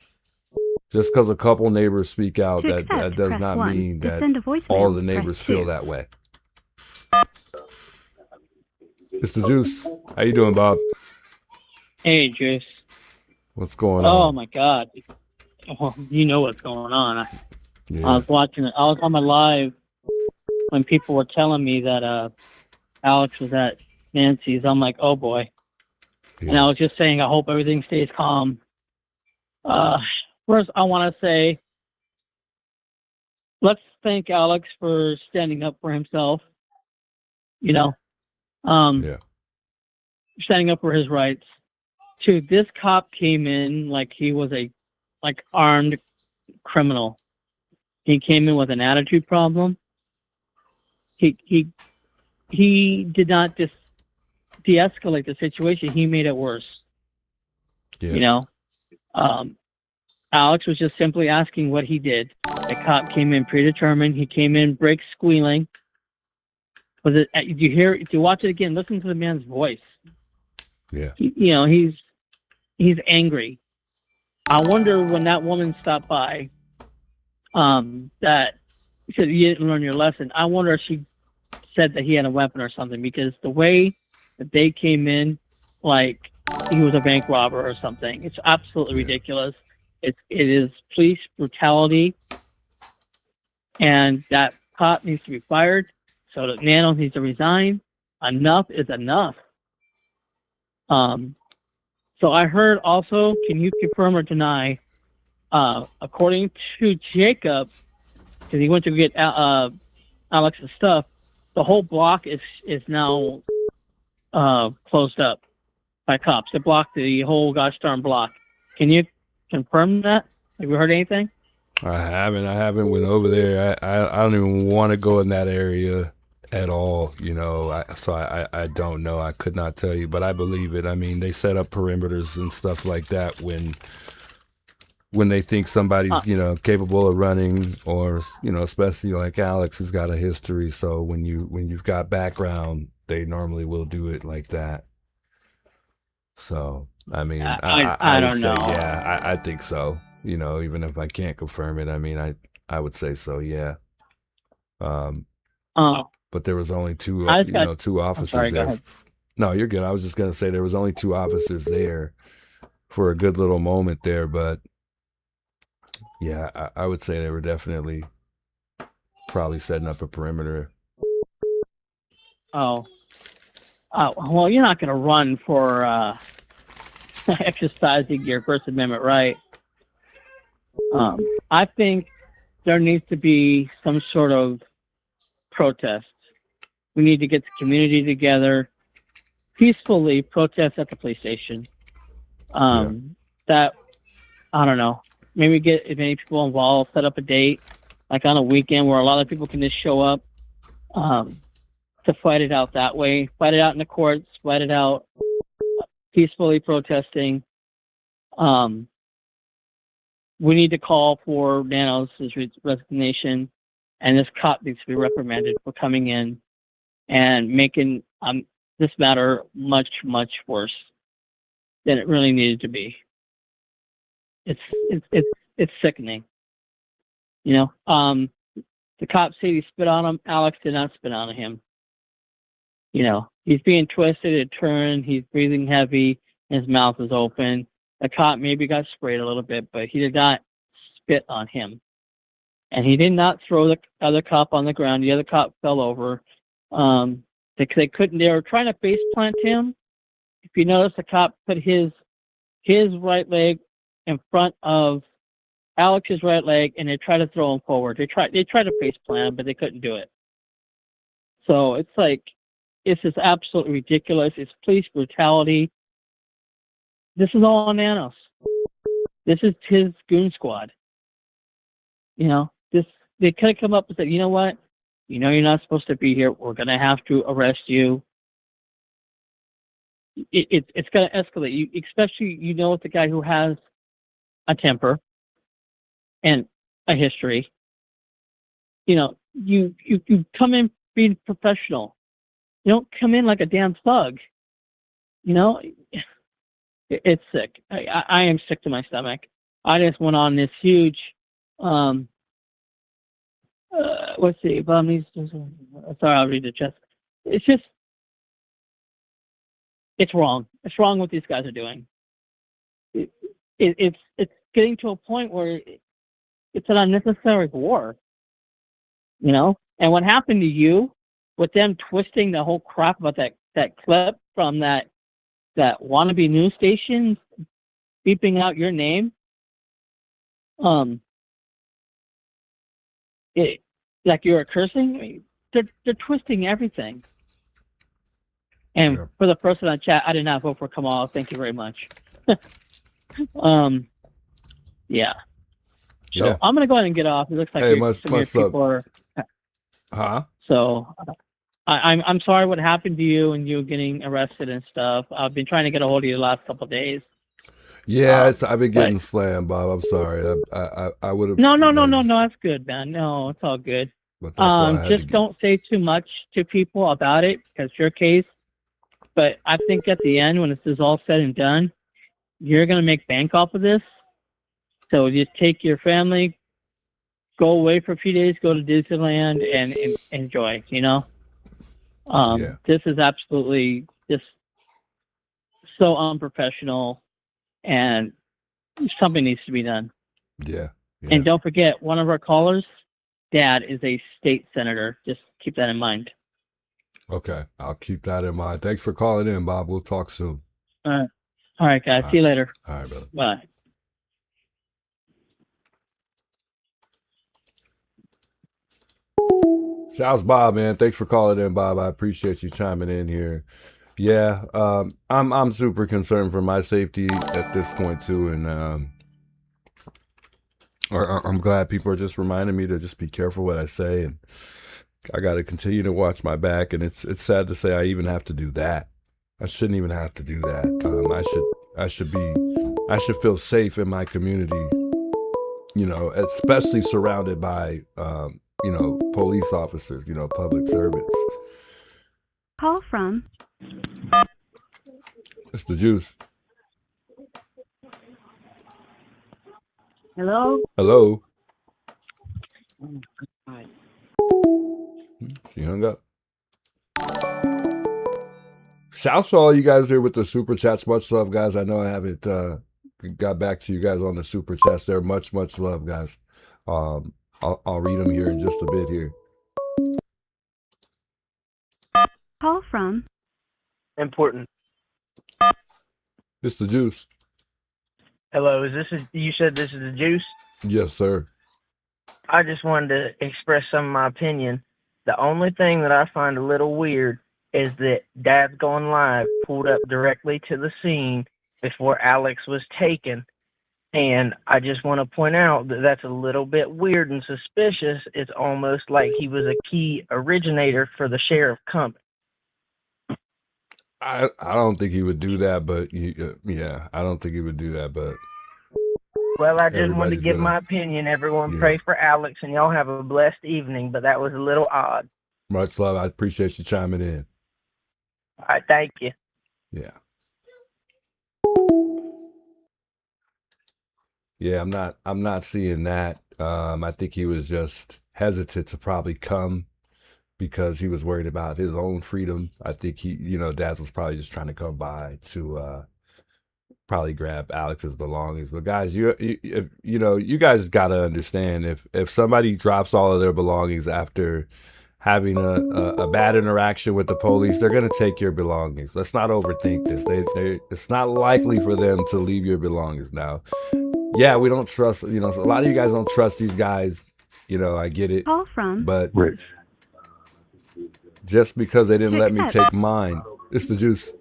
Just because a couple neighbors speak out, that does not mean that all of the neighbors feel that way. It's the Juice. How you doing, Bob?
Hey, Juice.
What's going on?
Oh my God. Well, you know what's going on.
Yeah.
I was watching it. I was on my live when people were telling me that Alex was at Nancy's. I'm like, oh boy.
Yeah.
And I was just saying, I hope everything stays calm. First, I want to say, let's thank Alex for standing up for himself.
Yeah.
Standing up for his rights. This cop came in like he was a armed criminal. He came in with an attitude problem. He did not de-escalate the situation. He made it worse.
Yeah.
Alex was just simply asking what he did. The cop came in predetermined. He came in brake squealing. Was it? Do you watch it again? Listen to the man's voice.
Yeah.
He's angry. I wonder when that woman stopped by, that said you didn't learn your lesson. I wonder if she said that he had a weapon or something, because the way that they came in, like he was a bank robber or something, it's absolutely ridiculous. It is police brutality, and that cop needs to be fired. So that Nano needs to resign. Enough is enough. So I heard also, can you confirm or deny, according to Jacob, because he went to get Alex's stuff, the whole block is now closed up by cops. They blocked the whole gosh darn block. Can you confirm that? Have you heard anything?
I haven't went over there. I don't even want to go in that area at all, so I don't know. I could not tell you, but I believe it. I mean, they set up perimeters and stuff like that when they think somebody's, capable of running, or, especially like Alex has got a history. So when you've got background, they normally will do it like that. So I mean,
I
would
don't
say,
know.
yeah, I think so. You know, even if I can't confirm it, I mean, I would say so, yeah. Um,
Oh,
but there was only two,
I just got.
two
I'm
officers
sorry. Go
there.
ahead.
No, you're good. I was just gonna say there was only two officers there for a good little moment there, but yeah, I would say they were definitely probably setting up a perimeter.
Oh. Well, you're not going to run for exercising your First Amendment right. I think there needs to be some sort of protest. We need to get the community together, peacefully protest at the police station. That, I don't know, maybe get as many people involved, set up a date, like on a weekend where a lot of people can just show up to fight it out that way, fight it out in the courts, fight it out peacefully protesting. We need to call for Nanos' resignation, and this cop needs to be reprimanded for coming in and making this matter much, much worse than it really needed to be. It's sickening. You know, the cops say he spit on him. Alex did not spit on him. You know, he's being twisted and turned. He's breathing heavy. His mouth is open. The cop maybe got sprayed a little bit, but he did not spit on him. And he did not throw the other cop on the ground. The other cop fell over. They couldn't. They were trying to face plant him. If you notice, the cop put his right leg in front of Alex's right leg, and they tried to throw him forward. They tried to face plant him, but they couldn't do it. So it's like, this is absolutely ridiculous. It's police brutality. This is all on Nanos. This is his goon squad. You know, they could have come up and said, you know what? You know you're not supposed to be here. We're going to have to arrest you. It's going to escalate. You, especially, you know, with the guy who has a temper and a history. You know, you come in being professional. You don't come in like a damn thug. You know, it's sick. I am sick to my stomach. I just went on this huge, let's see, sorry, I'll read the chest. It's just, it's wrong. It's wrong what these guys are doing. It's getting to a point where it's an unnecessary war. You know, and what happened to you with them twisting the whole crap about that clip from that wannabe news station beeping out your name, like you were cursing. They're twisting everything. And for the person on chat, I did not vote for Kamal. Thank you very much. Yeah. So I'm gonna go ahead and get off. It looks like some of your people are. So I'm sorry what happened to you and you getting arrested and stuff. I've been trying to get a hold of you the last couple of days.
Yeah, I've been getting slammed, Bob. I'm sorry. I would have.
No. That's good, man. No, it's all good.
But that's
just don't say too much to people about it because it's your case. But I think at the end, when this is all said and done, you're gonna make bank off of this. So just take your family, go away for a few days, go to Disneyland, and enjoy. You know. This is absolutely just so unprofessional, and something needs to be done.
Yeah.
And don't forget, one of our callers, Dad, is a state senator. Just keep that in mind.
Okay, I'll keep that in mind. Thanks for calling in, Bob. We'll talk soon.
All right, guys. See you later.
All right, brother.
Bye.
Shouts, Bob, man. Thanks for calling in, Bob. I appreciate you chiming in here. Yeah, I'm super concerned for my safety at this point too, and I'm glad people are just reminding me to just be careful what I say, and I got to continue to watch my back. And it's sad to say I even have to do that. I shouldn't even have to do that. I should feel safe in my community. You know, especially surrounded by you know, police officers, you know, public servants.
Call from.
It's the juice.
Hello?
Hello.
Right.
She hung up. Shouts to all you guys there with the super chats. Much love, guys. I know I haven't got back to you guys on the super chats there. Much love, guys. I'll read them here in just a bit here.
Call from
Important.
It's the juice.
Hello, you said this is the juice?
Yes, sir.
I just wanted to express some of my opinion. The only thing that I find a little weird is that Dad's Gone Live pulled up directly to the scene before Alex was taken. And I just want to point out that that's a little bit weird and suspicious. It's almost like he was a key originator for the sheriff coming.
I don't think he would do that, but yeah, I don't think he would do that, but
Well, I just wanted to
everybody's
give
gonna-
my opinion. Everyone
Yeah.
pray for Alex, and y'all have a blessed evening, but that was a little odd.
much love. I appreciate you chiming in.
All right, thank you.
Yeah. Yeah, I'm not seeing that. I think he was just hesitant to probably come because he was worried about his own freedom. I think Daz was probably just trying to come by to probably grab Alex's belongings. But guys, you guys got to understand if somebody drops all of their belongings after having a bad interaction with the police, they're going to take your belongings. Let's not overthink this. It's not likely for them to leave your belongings. Now, yeah, we don't trust, a lot of you guys don't trust these guys. I get it.
call from
But
Rich.
just because they didn't let me take mine, it's the juice.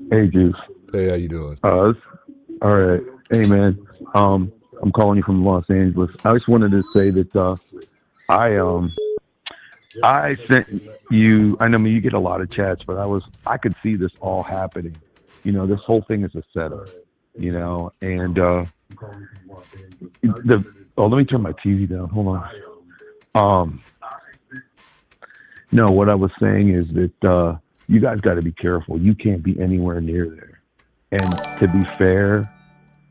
Hey, Juice.
Hey, how you doing?
All right. Hey, man. I'm calling you from Los Angeles. I just wanted to say that I sent you. I know you get a lot of chats, but I could see this all happening. This whole thing is a setup. And let me turn my TV down. Hold on. No, what I was saying is that you guys got to be careful. You can't be anywhere near there. And to be fair,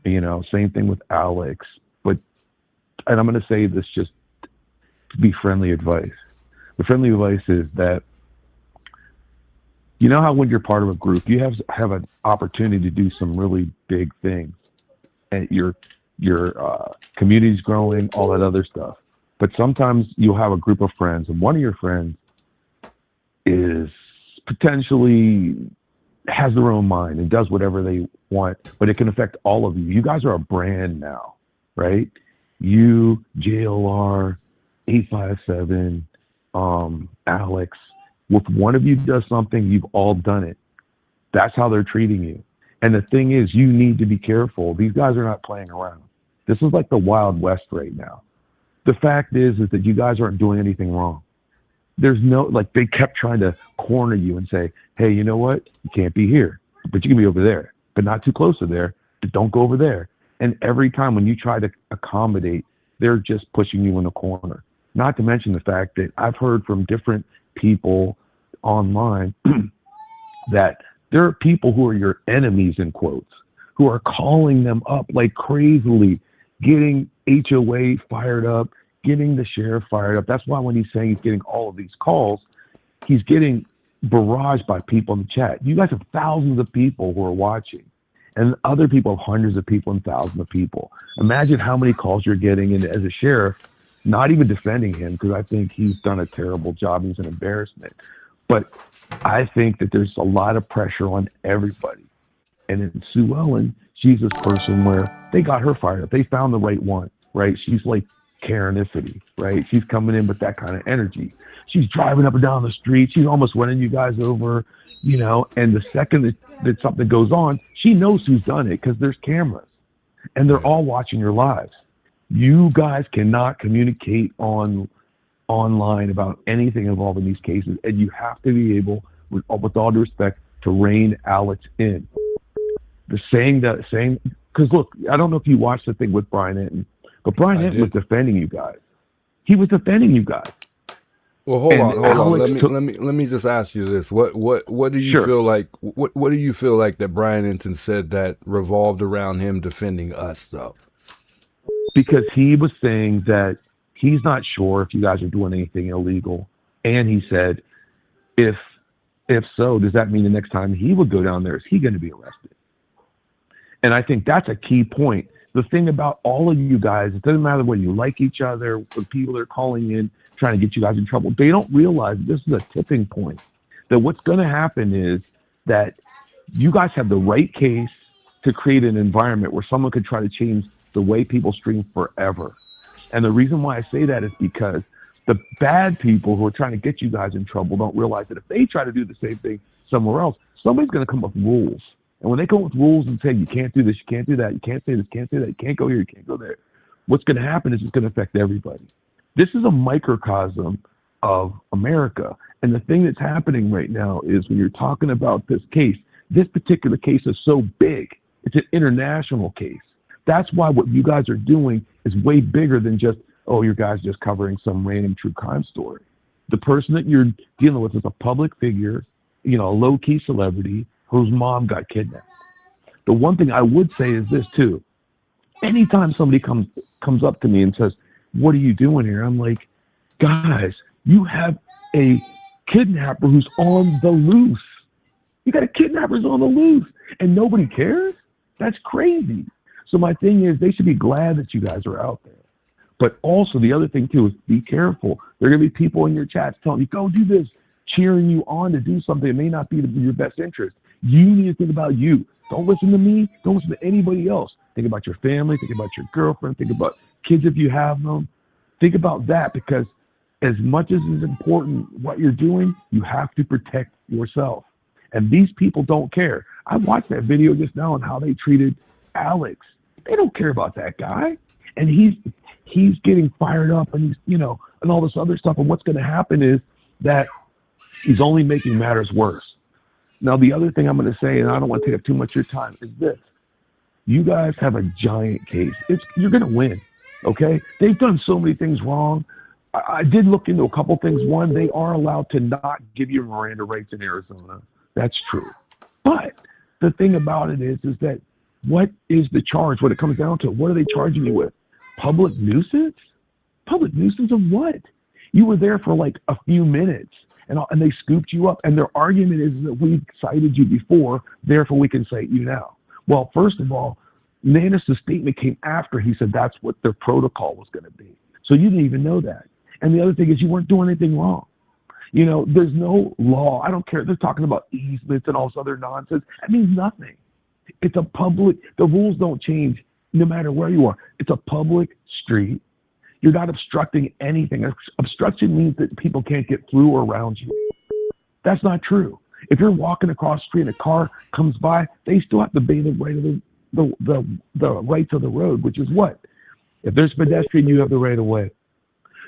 same thing with Alex. And I'm going to say this just to be friendly advice. The friendly advice is that, how when you're part of a group, you have an opportunity to do some really big things, and your community's growing, all that other stuff. But sometimes you'll have a group of friends, and one of your friends is potentially has their own mind and does whatever they want, but it can affect all of you. You guys are a brand now, right? You, JLR, 857, Alex. If one of you does something, you've all done it. That's how they're treating you. And the thing is, you need to be careful. These guys are not playing around. This is like the Wild West right now. The fact is that you guys aren't doing anything wrong. There's they kept trying to corner you and say, hey, you know what? You can't be here, but you can be over there, but not too close to there. Don't go over there. And every time when you try to accommodate, they're just pushing you in the corner. Not to mention the fact that I've heard from different people online that there are people who are your enemies, in quotes, who are calling them up like crazily, getting HOA fired up, getting the sheriff fired up. That's why when he's saying he's getting all of these calls, he's getting barraged by people in the chat. You guys have thousands of people who are watching, and other people have hundreds of people and thousands of people. Imagine how many calls you're getting, and as a sheriff, not even defending him, because I think he's done a terrible job. He's an embarrassment. But I think that there's a lot of pressure on everybody. And in Sue Ellen, she's this person where they got her fired up. They found the right one, right? She's like Karenicity, right? She's coming in with that kind of energy. She's driving up and down the street. She's almost running you guys over, and the second that something goes on, she knows who's done it because there's cameras and they're all watching your lives. You guys cannot communicate online about anything involving these cases, and you have to be able, with all due respect, to rein Alex in. Because look, I don't know if you watched the thing with Brian Hinton, but Brian Hinton was defending you guys. He was defending you guys.
Well, hold on. Let me just ask you this: What do you feel like? What do you feel like that Brian Hinton said that revolved around him defending us, though?
because he was saying that he's not sure if you guys are doing anything illegal. And he said, if so, does that mean the next time he would go down there, is he going to be arrested? And I think that's a key point. The thing about all of you guys, it doesn't matter whether you like each other, when people are calling in, trying to get you guys in trouble, they don't realize this is a tipping point. That what's going to happen is that you guys have the right case to create an environment where someone could try to change the way people stream forever. And the reason why I say that is because the bad people who are trying to get you guys in trouble don't realize that if they try to do the same thing somewhere else, somebody's going to come up with rules. And when they come up with rules and say, you can't do this, you can't do that, you can't say this, you can't say that, you can't go here, you can't go there, what's going to happen is it's going to affect everybody. This is a microcosm of America. And the thing that's happening right now is when you're talking about this case, this particular case is so big. It's an international case. That's why what you guys are doing is way bigger than just, oh, you guys just covering some random true crime story. The person that you're dealing with is a public figure, a low-key celebrity whose mom got kidnapped. The one thing I would say is this too. Anytime somebody comes up to me and says, what are you doing here? I'm like, guys, you have a kidnapper who's on the loose. You got a kidnapper who's on the loose and nobody cares? That's crazy. So my thing is they should be glad that you guys are out there. But also the other thing too is be careful. There are going to be people in your chats telling you, go do this, cheering you on to do something that may not be in your best interest. You need to think about you. Don't listen to me. Don't listen to anybody else. Think about your family. Think about your girlfriend. Think about kids if you have them. Think about that, because as much as it's important what you're doing, you have to protect yourself. And these people don't care. I watched that video just now on how they treated Alex. They don't care about that guy. And he's getting fired up and and all this other stuff. And what's going to happen is that he's only making matters worse. Now, the other thing I'm going to say, and I don't want to take up too much of your time, is this. You guys have a giant case. You're going to win, okay? They've done so many things wrong. I did look into a couple things. One, they are allowed to not give you Miranda rights in Arizona. That's true. But the thing about it is that what is the charge when it comes down to it? What are they charging you with? Public nuisance? Public nuisance of what? You were there for like a few minutes. And they scooped you up. And their argument is that we cited you before, therefore we can cite you now. Well, first of all, Nanus' statement came after he said that's what their protocol was going to be. So you didn't even know that. And the other thing is you weren't doing anything wrong. There's no law. I don't care. They're talking about easements and all this other nonsense. That means nothing. It's a public, the rules don't change no matter where you are. It's a public street. You're not obstructing anything. Obstruction means that people can't get through or around you. That's not true. If you're walking across the street and a car comes by, they still have to obey the right of the rights of the road, which is what? If there's pedestrian, you have the right of way.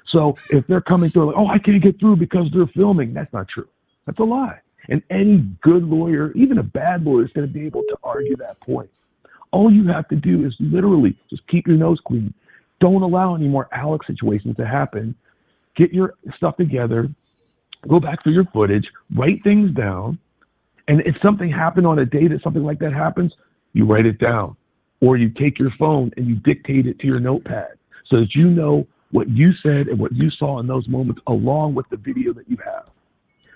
So if they're coming through, like, oh, I can't get through because they're filming, that's not true. That's a lie. And any good lawyer, even a bad lawyer, is going to be able to argue that point. All you have to do is literally just keep your nose clean. Don't allow any more Alex situations to happen. Get your stuff together. Go back through your footage. Write things down. And if something happened on a day that something like that happens, you write it down. Or you take your phone and you dictate it to your notepad so that you know what you said and what you saw in those moments along with the video that you have.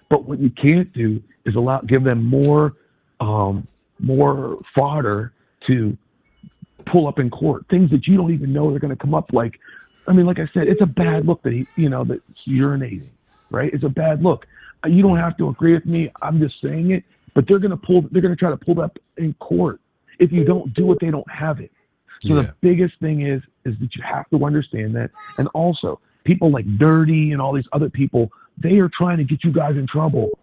But what you can't do is give them more fodder to pull up in court, things that you don't even know they're going to come up. Like I said, it's a bad look that that's urinating, right? It's a bad look. You don't have to agree with me. I'm just saying it, but they're going to try to pull that up in court. If you don't do it, they don't have it. So The biggest thing is that you have to understand that. And also people like Dirty and all these other people, they are trying to get you guys in trouble.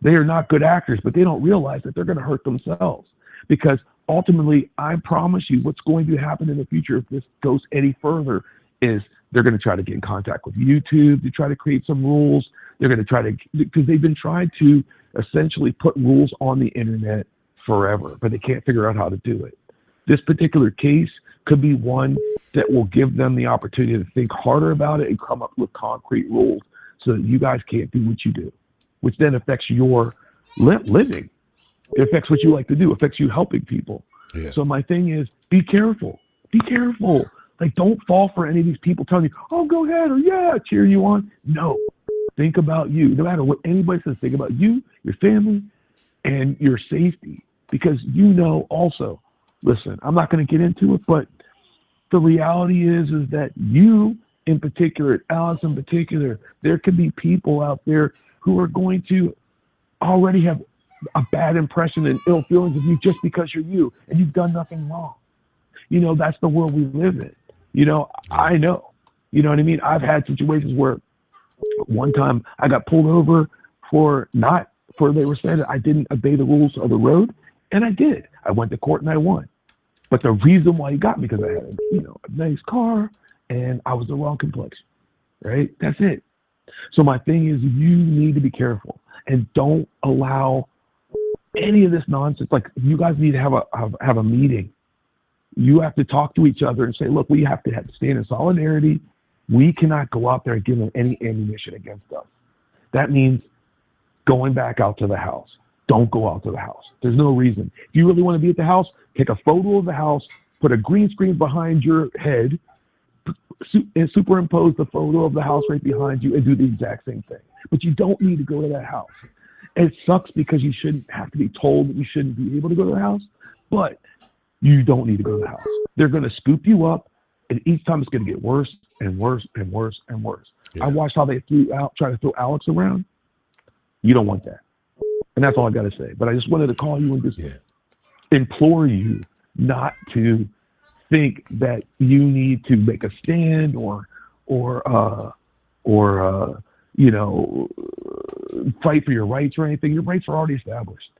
They are not good actors, but they don't realize that they're going to hurt themselves, because ultimately, I promise you what's going to happen in the future if this goes any further is they're going to try to get in contact with YouTube to try to create some rules. They're going to try to, because they've been trying to essentially put rules on the internet forever, but they can't figure out how to do it. This particular case could be one that will give them the opportunity to think harder about it and come up with concrete rules so that you guys can't do what you do, which then affects your living. It affects what you like to do. It affects you helping people. Yeah. So my thing is, be careful. Be careful. Like, don't fall for any of these people telling you, oh, go ahead, or yeah, cheer you on. No, think about you. No matter what anybody says, think about you, your family, and your safety. Because also, listen, I'm not going to get into it, but the reality is that you in particular, Alex in particular, there could be people out there who are going to already have a bad impression and ill feelings of you just because you're you and you've done nothing wrong. That's the world we live in. I know. You know what I mean? I've had situations where one time I got pulled over they were saying that I didn't obey the rules of the road, and I did. I went to court and I won. But the reason why he got me because I had a nice car and I was the wrong complexion, right? That's it. So my thing is, you need to be careful and don't allow any of this nonsense. Like, you guys need to have a meeting. You have to talk to each other and say, look, we have to stand in solidarity. We cannot go out there and give them any ammunition against us. That means going back out to the house. Don't go out to the house. There's no reason. If you really want to be at the house, take a photo of the house, put a green screen behind your head, and superimpose the photo of the house right behind you and do the exact same thing. But you don't need to go to that house. And it sucks because you shouldn't have to be told that you shouldn't be able to go to the house, but you don't need to go to the house. They're going to scoop you up, and each time it's going to get worse and worse and worse and worse. Yeah. I watched how they try to throw Alex around. You don't want that. And that's all I got to say. But I just wanted to call you and just implore you not to think that you need to make a stand or fight for your rights or anything. Your rights are already established.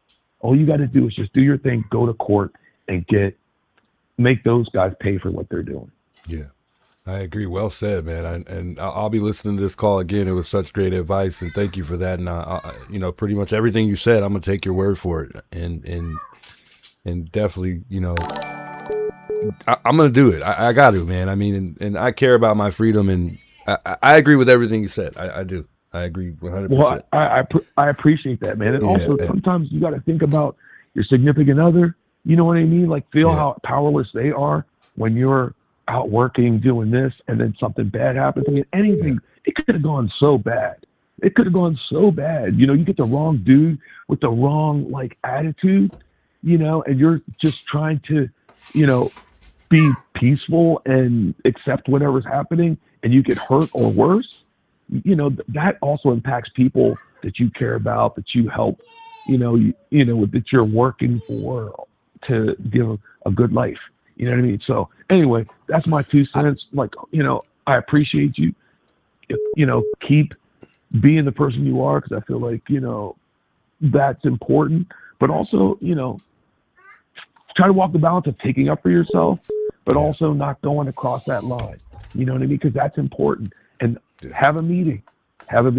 All you got to do is just do your thing, go to court, and make those guys pay for what they're doing.
Yeah, I agree. Well said, man. And I'll be listening to this call again. It was such great advice, and thank you for that. And pretty much everything you said, I'm gonna take your word for it, and definitely, I'm gonna do it. I got to, man. I mean, and I care about my freedom, and I agree with everything you said. I do. I agree 100%.
Well, I appreciate that, man. And also, sometimes you got to think about your significant other. You know what I mean? Like, feel how powerless they are when you're out working, doing this, and then something bad happens. I mean, anything, it could have gone so bad. It could have gone so bad. You get the wrong dude with the wrong, attitude, and you're just trying to, be peaceful and accept whatever's happening, and you get hurt or worse. That also impacts people that you care about, that you help, that you're working for to give a good life. You know what I mean? So anyway, that's my 2 cents. I appreciate you. Keep being the person you are, because I feel like, that's important. But also, try to walk the balance of taking up for yourself, but also not going across that line. You know what I mean? Because that's important. And have a meeting. Talk to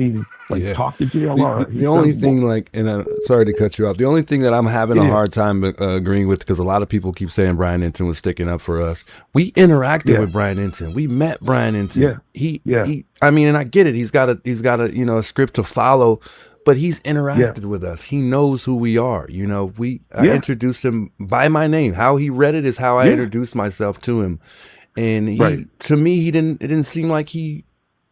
JLR.
The only thing, and sorry to cut you off, the only thing that I'm having a hard time agreeing with, because a lot of people keep saying Brian Enton was sticking up for us. We interacted with Brian Enton. We met Brian Enton. He I mean, and I get it. He's got a script to follow, but he's interacted with us. He knows who we are. I introduced him by my name. How he read it is how I introduced myself to him. And to me, it didn't seem like he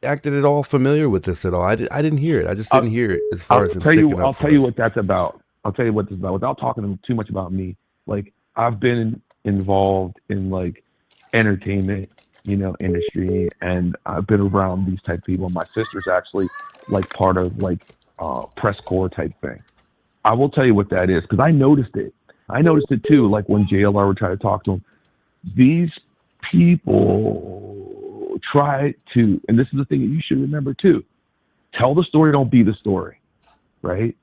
acted at all familiar with this at all. I didn't hear it. I just didn't hear it as far as him sticking up.
I'll tell you what that's about. I'll tell you what this is about without talking too much about me. I've been involved in entertainment, industry, and I've been around these type of people. My sister's actually part of press corps type thing. I will tell you what that is, because I noticed it. I noticed it too. When JLR would try to talk to him, these people try to, and this is the thing that you should remember too, tell the story, don't be the story, right?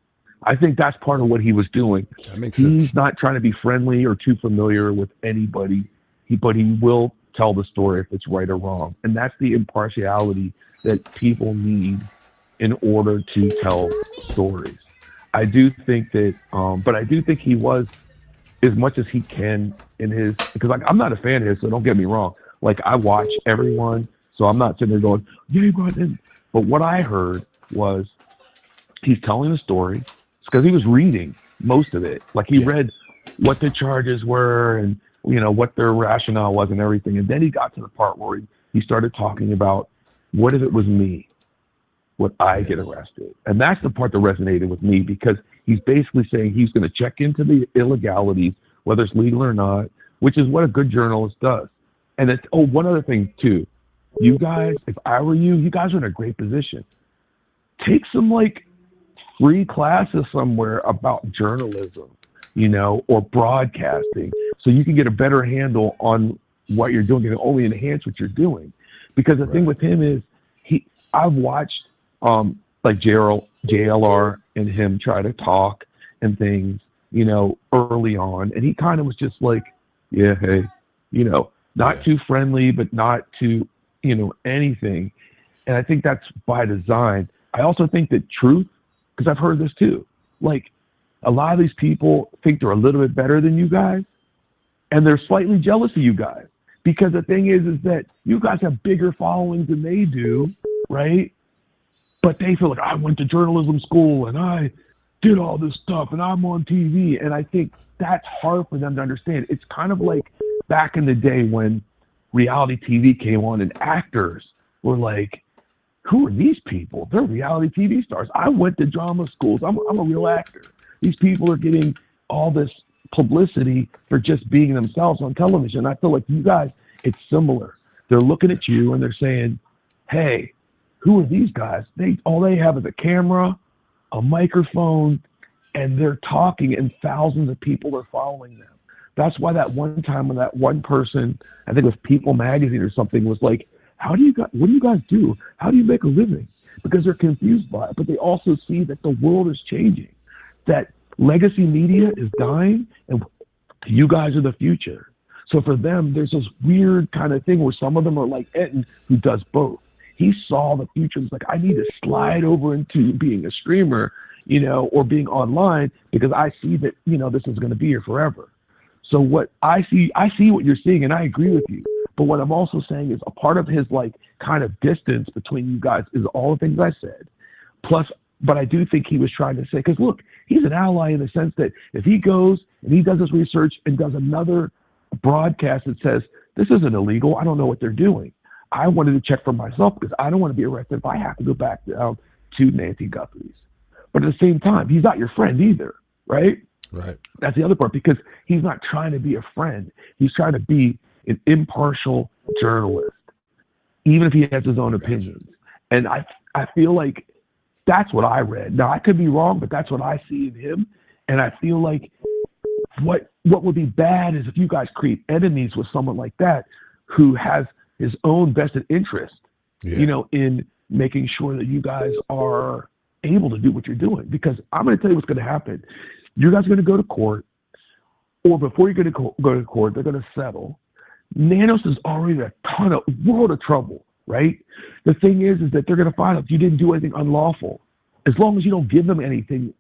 I think that's part of what he was doing.
That makes sense.
He's not trying to be friendly or too familiar with anybody, but he will tell the story if it's right or wrong. And that's the impartiality that people need in order to tell stories. I do think that, but I do think he was, as much as he can in his, because I'm not a fan of his, so don't get me wrong. I watch everyone, so I'm not sitting there going, yeah, but what I heard was he's telling a story. It's because he was reading most of it. He read what the charges were and what their rationale was and everything. And then he got to the part where he started talking about, what if it was me? Would I get arrested? And that's the part that resonated with me, because he's basically saying he's going to check into the illegalities, whether it's legal or not, which is what a good journalist does. And it's, one other thing too, you guys, if I were you guys are in a great position. Take some free classes somewhere about journalism, or broadcasting, so you can get a better handle on what you're doing and only enhance what you're doing. Because the thing with him is, I've watched JLR and him try to talk and things, early on, and he kind of was just yeah, hey, not too friendly, but not too, anything. And I think that's by design. I also think that truth, because I've heard this too, a lot of these people think they're a little bit better than you guys, and they're slightly jealous of you guys, because the thing is that you guys have bigger followings than they do, right? But they feel like, I went to journalism school and I did all this stuff and I'm on TV. And I think that's hard for them to understand. It's kind of like back in the day when reality TV came on and actors were like, who are these people? They're reality TV stars. I went to drama schools. I'm a real actor. These people are getting all this publicity for just being themselves on television. I feel like you guys, it's similar. They're looking at you and they're saying, hey, who are these guys? All they have is a camera, a microphone, and they're talking, and thousands of people are following them. That's why that one time when that one person, I think it was People Magazine or something, was like, what do you guys do? How do you make a living? Because they're confused by it, but they also see that the world is changing, that legacy media is dying, and you guys are the future. So for them, there's this weird kind of thing where some of them are like Etten, who does both. He saw the future. He's like, I need to slide over into being a streamer, or being online, because I see that, this is going to be here forever. So what I see what you're seeing, and I agree with you. But what I'm also saying is, a part of his kind of distance between you guys is all the things I said. Plus, but I do think he was trying to say, because look, he's an ally in the sense that if he goes and he does his research and does another broadcast that says, this isn't illegal, I don't know what they're doing. I wanted to check for myself, because I don't want to be arrested if I have to go back down to Nancy Guthrie's. But at the same time, he's not your friend either, right?
Right.
That's the other part, because he's not trying to be a friend. He's trying to be an impartial journalist, even if he has his own opinions. And I feel like that's what I read. Now, I could be wrong, but that's what I see in him. And I feel like what would be bad is if you guys create enemies with someone like that, who has his own vested interest, in making sure that you guys are able to do what you're doing. Because I'm going to tell you what's going to happen. You guys are going to go to court, or before you're going to go to court, they're going to settle. Nanos is already in a world of trouble, right? The thing is that they're going to find out if you didn't do anything unlawful. As long as you don't give them anything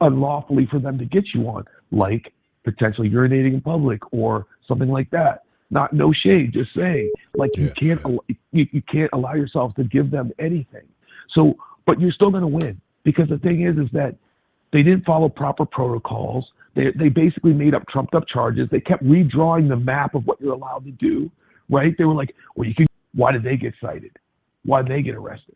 unlawfully for them to get you on, like potentially urinating in public or something like that. No shade, just saying, you can't allow yourself to give them anything. So, but you're still going to win, because the thing is that they didn't follow proper protocols. They basically made up trumped up charges. They kept redrawing the map of what you're allowed to do, right? They were like, well, why did they get cited? Why did they get arrested?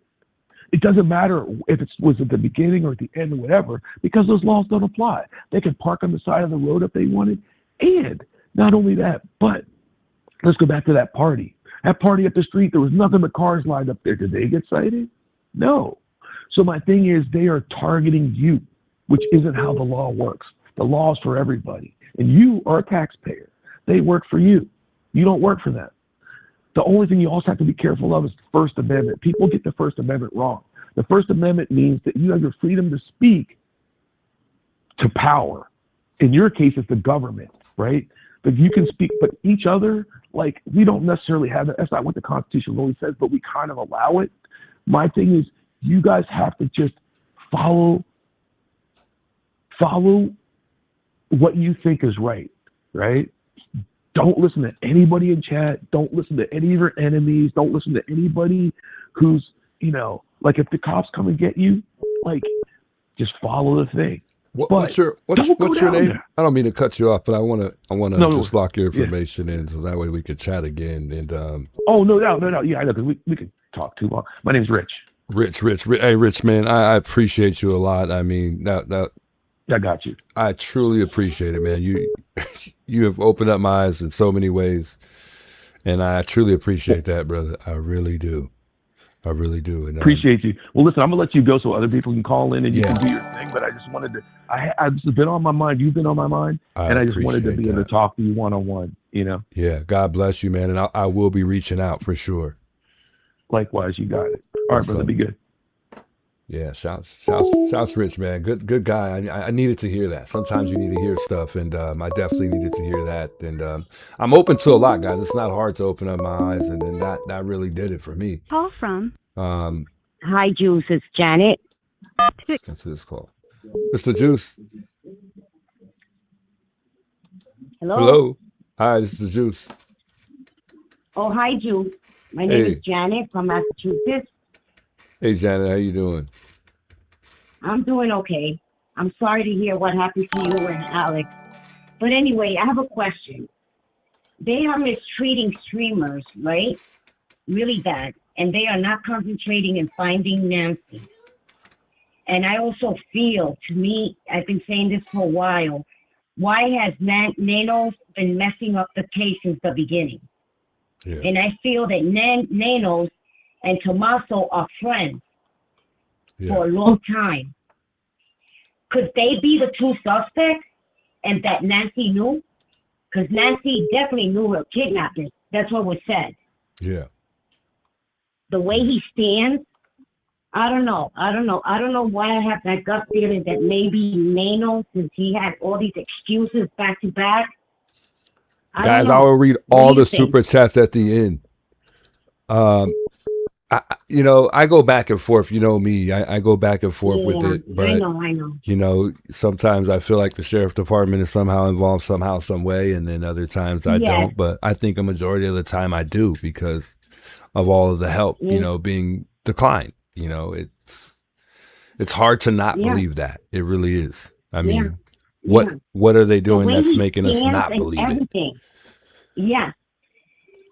It doesn't matter if it was at the beginning or at the end or whatever, because those laws don't apply. They can park on the side of the road if they wanted. And not only that, but let's go back to that party. That party up the street, there was nothing but cars lined up there. Did they get cited? No. So my thing is, they are targeting you, which isn't how the law works. The law is for everybody. And you are a taxpayer. They work for you. You don't work for them. The only thing you also have to be careful of is the First Amendment. People get the First Amendment wrong. The First Amendment means that you have your freedom to speak to power. In your case, it's the government, right? But you can speak, but each other, we don't necessarily have that. That's not what the Constitution really says, but we kind of allow it. My thing is, you guys have to just follow what you think is right? Don't listen to anybody in chat. Don't listen to any of your enemies. Don't listen to anybody who's, if the cops come and get you, just follow the thing.
What's your name?
There.
I don't mean to cut you off, but I wanna
No,
just lock your information in so that way we could chat again. And
Oh, no. Yeah, I know, because we could talk too long. My name's Rich.
Rich. Hey, Rich, man, I appreciate you a lot. I mean,
I got you.
I truly appreciate it, man. You have opened up my eyes in so many ways, and I truly appreciate that, brother. I really do. And,
Appreciate you. Well, listen, I'm going to let you go so other people can call in and you can do your thing, but I just wanted to, this has been on my mind. You've been on my mind, and I just wanted to be able to talk to you one-on-one, you know?
Yeah, God bless you, man, and I will be reaching out for sure.
Likewise, you got it. All right, brother, be good.
Yeah, shouts, Rich, man. Good guy. I needed to hear that. Sometimes you need to hear stuff, and I definitely needed to hear that. And I'm open to a lot, guys. It's not hard to open up my eyes, and then that really did it for me.
Call from.
Hi, Juice. It's Janet.
That's this call, Mr. Juice. Hello. Hi, this is the Juice.
Oh, hi, Juice. My name is Janet from Massachusetts.
Hey, Janet, how you doing?
I'm doing okay. I'm sorry to hear what happened to you and Alex. But anyway, I have a question. They are mistreating streamers, right? Really bad. And they are not concentrating in finding Nancy. And I also feel, to me, I've been saying this for a while, why has Nanos been messing up the case since the beginning? Yeah. And I feel that Nanos and Tommaso are friends for a long time. Could they be the two suspects and that Nancy knew? Because Nancy definitely knew her kidnappers. That's what was said.
Yeah.
The way he stands, I don't know why I have that gut feeling that maybe Nanos, since he had all these excuses back to back.
Guys, I will read all the super chats at the end. I go back and forth. You know me. I go back and forth with it. But
I know.
Sometimes I feel like the sheriff department is somehow involved somehow, some way, and then other times I don't. But I think a majority of the time I do because of all of the help, being declined. It's hard to not believe that. It really is. I mean, what are they doing that's making us not believe it?
Yeah.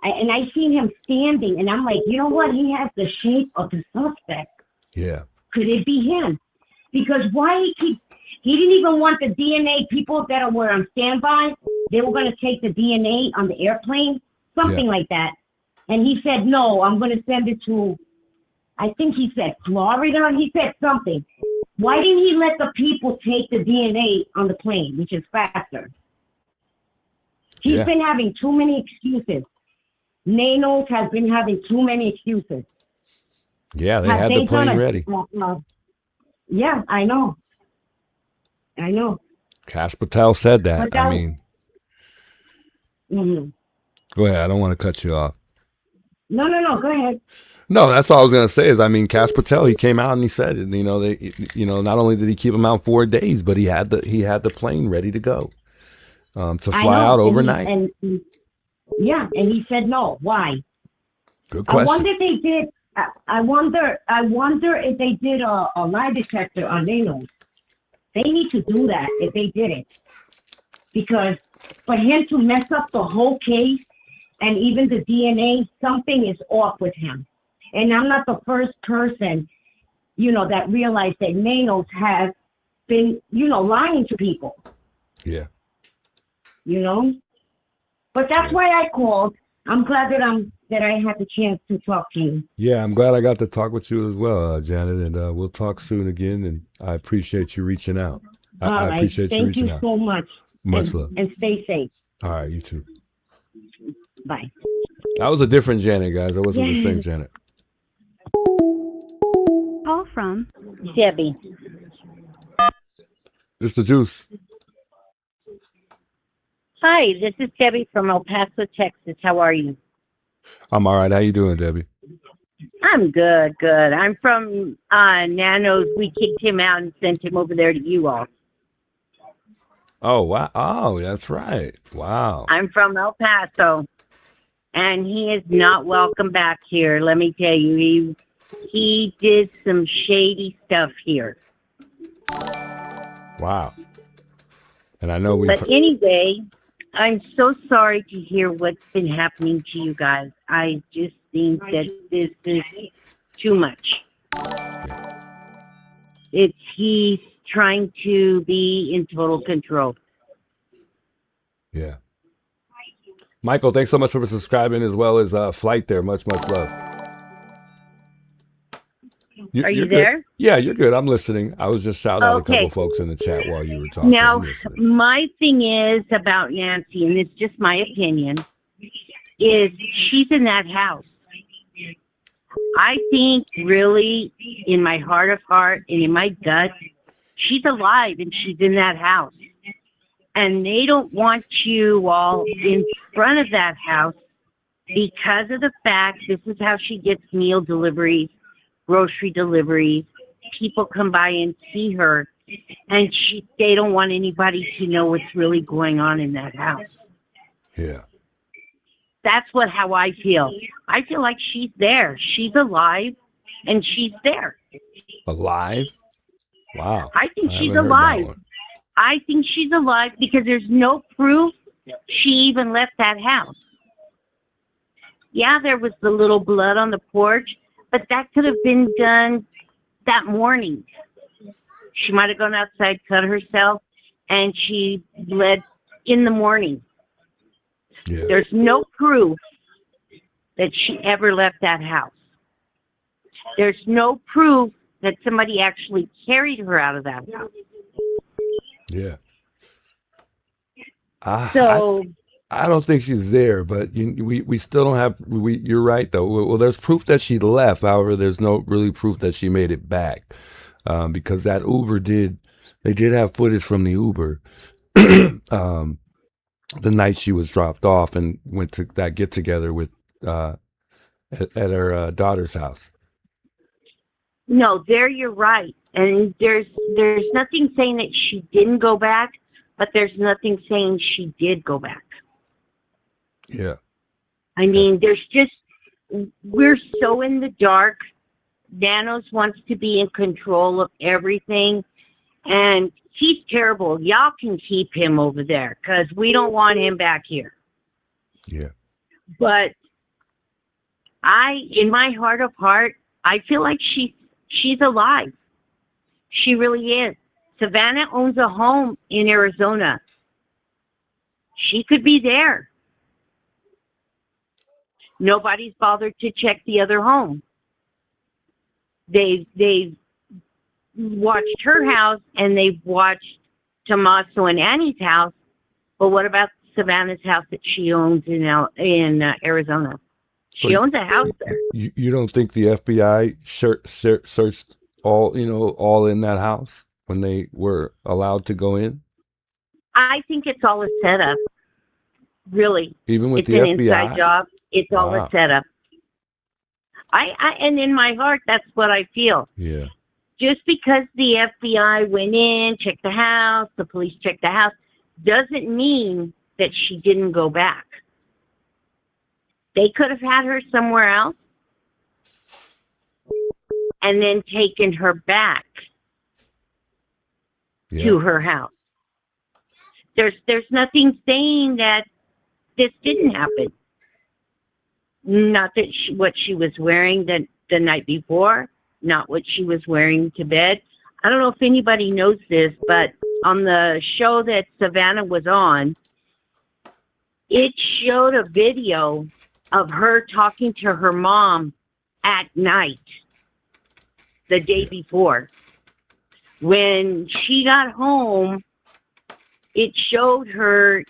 And I seen him standing, and I'm like, you know what? He has the shape of the suspect.
Yeah.
Could it be him? Because he didn't even want the DNA people that were on standby. They were going to take the DNA on the airplane, something like that. And he said, no, I'm going to send it to, I think he said Florida. He said something. Why didn't he let the people take the DNA on the plane, which is faster? He's been having too many excuses. Nanos has been having too many excuses.
Yeah, they had the plane ready.
Yeah, I know.
Cash Patel said that. I mean, go ahead. I don't want to cut you off.
No, go ahead.
No, that's all I was gonna say. Is Cash Patel. He came out and he said it. Not only did he keep him out 4 days, but he had the plane ready to go to fly out overnight.
And he said no. Why?
Good question.
I wonder if they did. I wonder if they did a lie detector on Nanos. They need to do that if they did it, because for him to mess up the whole case and even the DNA, something is off with him. And I'm not the first person, that realized that Nanos has been, lying to people.
Yeah.
But that's why I called. I'm glad that I had the chance to talk to you.
Yeah, I'm glad I got to talk with you as well, Janet, and we'll talk soon again. And I appreciate you reaching out. I appreciate you reaching out.
Thank you so much.
Much love.
And stay safe.
All right, you too.
Bye.
That was a different Janet, guys. That wasn't the same Janet.
Call from
Debbie.
This the Juice.
Hi, this is Debbie from El Paso, Texas. How are you?
I'm all right. How you doing, Debbie?
I'm good. I'm from Nanos. We kicked him out and sent him over there to you all.
Oh, wow. Oh, that's right. Wow.
I'm from El Paso, and he is not welcome back here. Let me tell you, he did some shady stuff here.
Wow. And I know we've.
But anyway, I'm so sorry to hear what's been happening to you guys. I just think that this is too much. He's trying to be in total control.
Yeah. Michael, thanks so much for subscribing, as well as Flight there. Much love.
Are you
you're
there?
Good. Yeah, you're good. I'm listening. I was just shouting out a couple
Okay.
folks in the chat while you were talking.
Now,
I'm listening.
my thing is about Nancy, and it's just my opinion, is she's in that house. I think really, in my heart of heart and in my gut, she's alive and she's in that house. And they don't want you all in front of that house because of the fact this is how she gets meal deliveries, grocery deliveries. People come by and see her, and they don't want anybody to know what's really going on in that house.
Yeah.
That's how I feel. I feel like she's there. She's alive, and she's there.
Alive? Wow.
I think she's alive. I think she's alive because there's no proof she even left that house. Yeah, there was the little blood on the porch, but that could have been done that morning. She might have gone outside, cut herself, and she bled in the morning.
Yeah.
There's no proof that she ever left that house. There's no proof that somebody actually carried her out of that house.
Yeah.
So
I don't think she's there, but we still don't have. You're right though. Well, there's proof that she left. However, there's no really proof that she made it back, because that Uber they did have footage from the Uber, the night she was dropped off and went to that get together with at her daughter's house.
no, there you're right. And there's nothing saying that she didn't go back, but there's nothing saying she did go back.
Yeah.
I mean, we're so in the dark. Nanos wants to be in control of everything, and he's terrible. Y'all can keep him over there because we don't want him back here.
Yeah.
But in my heart of heart, I feel like she's alive. She really is. Savannah owns a home in Arizona. She could be there. Nobody's bothered to check the other home. They've watched her house and they've watched Tommaso and Annie's house. But what about Savannah's house that she owns in Arizona? She owns a house there.
You don't think the FBI searched all in that house when they were allowed to go in?
I think it's all a setup. Really.
Even with
it's
the
an
FBI?
inside job. It's all a setup. And in my heart, that's what I feel.
Yeah.
Just because the FBI went in, checked the house, the police checked the house, doesn't mean that she didn't go back. They could have had her somewhere else and then taken her back to her house. There's nothing saying that this didn't happen. Not that what she was wearing the night before, not what she was wearing to bed. I don't know if anybody knows this, but on the show that Savannah was on, it showed a video of her talking to her mom at night the day before. When she got home, it showed her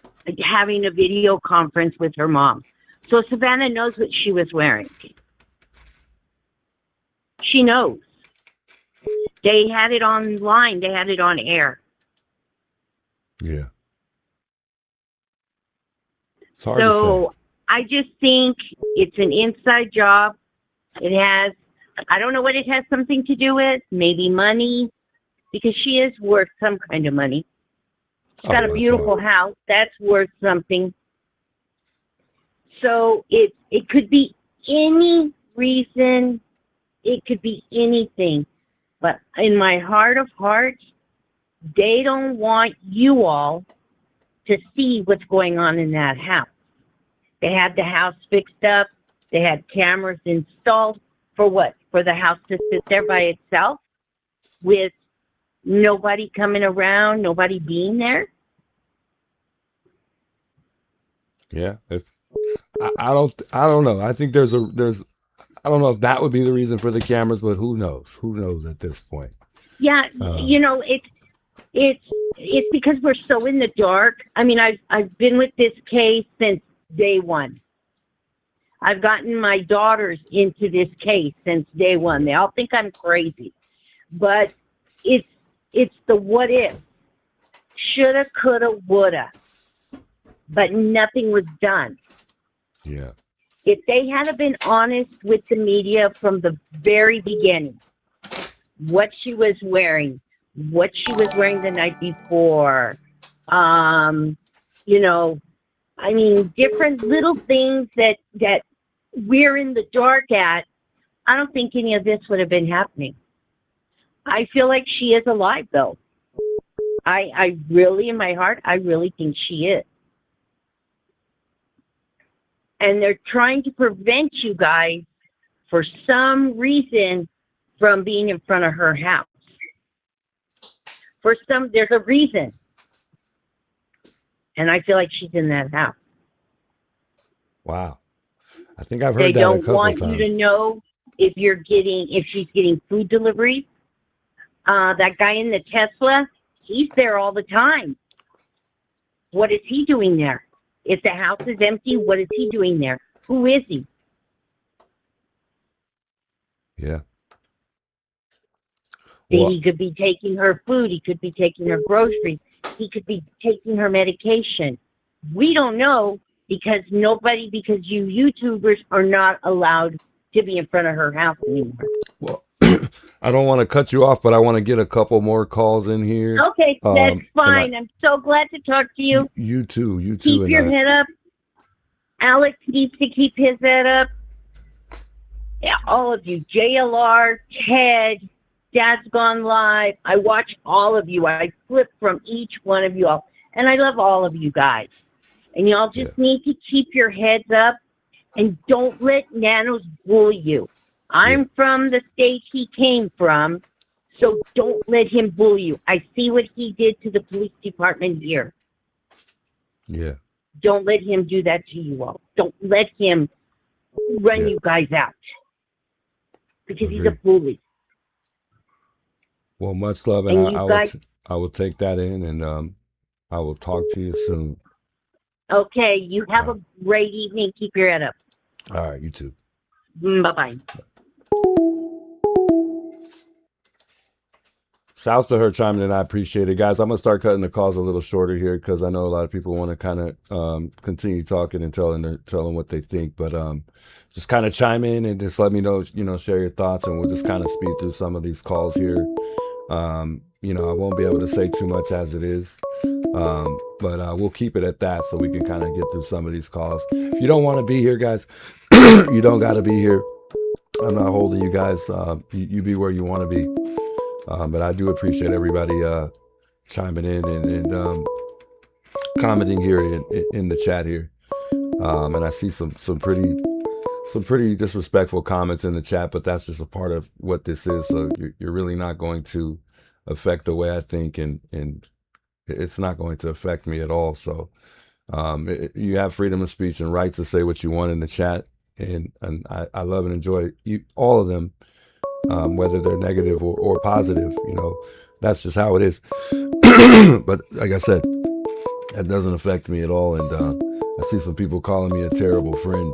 having a video conference with her mom. So Savannah knows what she was wearing. She knows. They had it online. They had it on air.
Yeah. It's hard
So
to say.
I just think it's an inside job. It has, I don't know what it has something to do with. Maybe money, because she is worth some kind of money. She's got a beautiful house. That's worth something. So it could be any reason. It could be anything. But in my heart of hearts, They don't want you all to see what's going on in that house. They had the house fixed up. They had cameras installed for what? For the house to sit there by itself with nobody coming around, nobody being there?
Yeah, I don't know. I think there's I don't know if that would be the reason for the cameras, but who knows? Who knows at this point?
Yeah, you know, it's because we're so in the dark. I mean, I've been with this case since day one. I've gotten my daughters into this case since day one. They all think I'm crazy, but it's the what if, shoulda, coulda, woulda, but nothing was done.
Yeah.
If they had been honest with the media from the very beginning, what she was wearing the night before, you know, I mean, different little things that we're in the dark at, I don't think any of this would have been happening. I feel like she is alive, though. I really, in my heart, I really think she is. And they're trying to prevent you guys, for some reason, from being in front of her house. There's a reason. And I feel like she's in that house.
Wow. I think I've heard that a couple times. They don't want
you to know if she's getting food deliveries. That guy in the Tesla, he's there all the time. What is he doing there? If the house is empty, what is he doing there? Who is he?
Yeah.
Well, he could be taking her food. He could be taking her groceries. He could be taking her medication. We don't know because you YouTubers are not allowed to be in front of her house anymore.
Well, I don't want to cut you off, but I want to get a couple more calls in here.
Okay, that's fine. I'm so glad to talk to you.
You too.
Keep your head up. Alex needs to keep his head up. Yeah, all of you. JLR, Ted, Dad's Gone Live. I watch all of you. I flip from each one of you all. And I love all of you guys. And y'all just need to keep your heads up and don't let nanos bully you. I'm from the state he came from, so don't let him bully you. I see what he did to the police department here.
Yeah.
Don't let him do that to you all. Don't let him run you guys out. Because he's a bully.
Well, much love, and I will take that in, and I will talk to you soon.
Okay, you have a great evening. Keep your head up.
All right, you too.
Bye-bye.
Shouts to her chiming in. I appreciate it. Guys, I'm going to start cutting the calls a little shorter here because I know a lot of people want to kind of continue talking and telling what they think. But just kind of chime in and just let me know, share your thoughts, and we'll just kind of speed through some of these calls here. I won't be able to say too much as it is, but we'll keep it at that so we can kind of get through some of these calls. If you don't want to be here, guys, you don't got to be here. I'm not holding you guys. You be where you want to be. But I do appreciate everybody chiming in and commenting here in the chat here. And I see some pretty disrespectful comments in the chat, but that's just a part of what this is. So you're really not going to affect the way I think, and it's not going to affect me at all. So you have freedom of speech and right to say what you want in the chat, and I love and enjoy all of them. Whether they're negative or positive, that's just how it is. But like I said, that doesn't affect me at all. And I see some people calling me a terrible friend,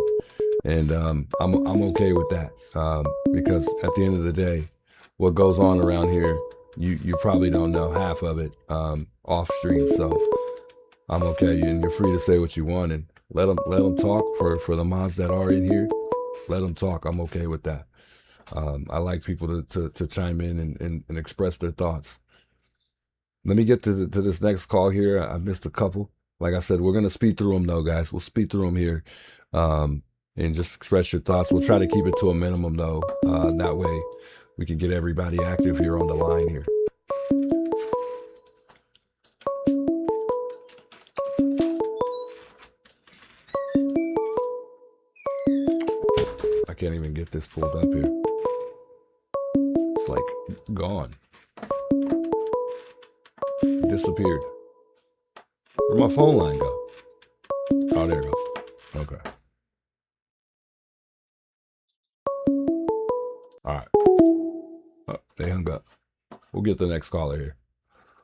and I'm okay with that because at the end of the day, what goes on around here, you probably don't know half of it off stream. So I'm okay, and you're free to say what you want and let them talk. For the mods that are in here, let them talk. I'm okay with that. I like people to chime in and express their thoughts. Let me get to this next call here. I missed a couple. Like I said, we're going to speed through them though, guys. We'll speed through them here and just express your thoughts. We'll try to keep it to a minimum though. That way we can get everybody active here on the line here. can't even get this pulled up here. It's like gone. It disappeared. Where'd my phone line go? Oh, there it goes. Okay. All right. Oh, they hung up. We'll get the next caller here.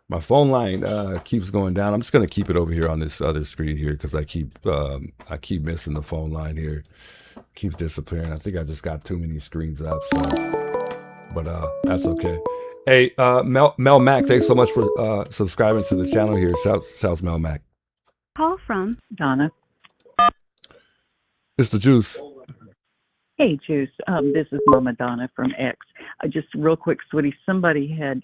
My phone line keeps going down. I'm just gonna keep it over here on this other screen here because I keep missing the phone line here. Keeps disappearing. I think I just got too many screens up. So, but that's okay. Hey, Mel Mac, thanks so much for subscribing to the channel here. Shouts Mel Mac.
Call from
Donna.
It's the Juice.
Hey, Juice. This is Mama Donna from X. Just real quick, sweetie, somebody had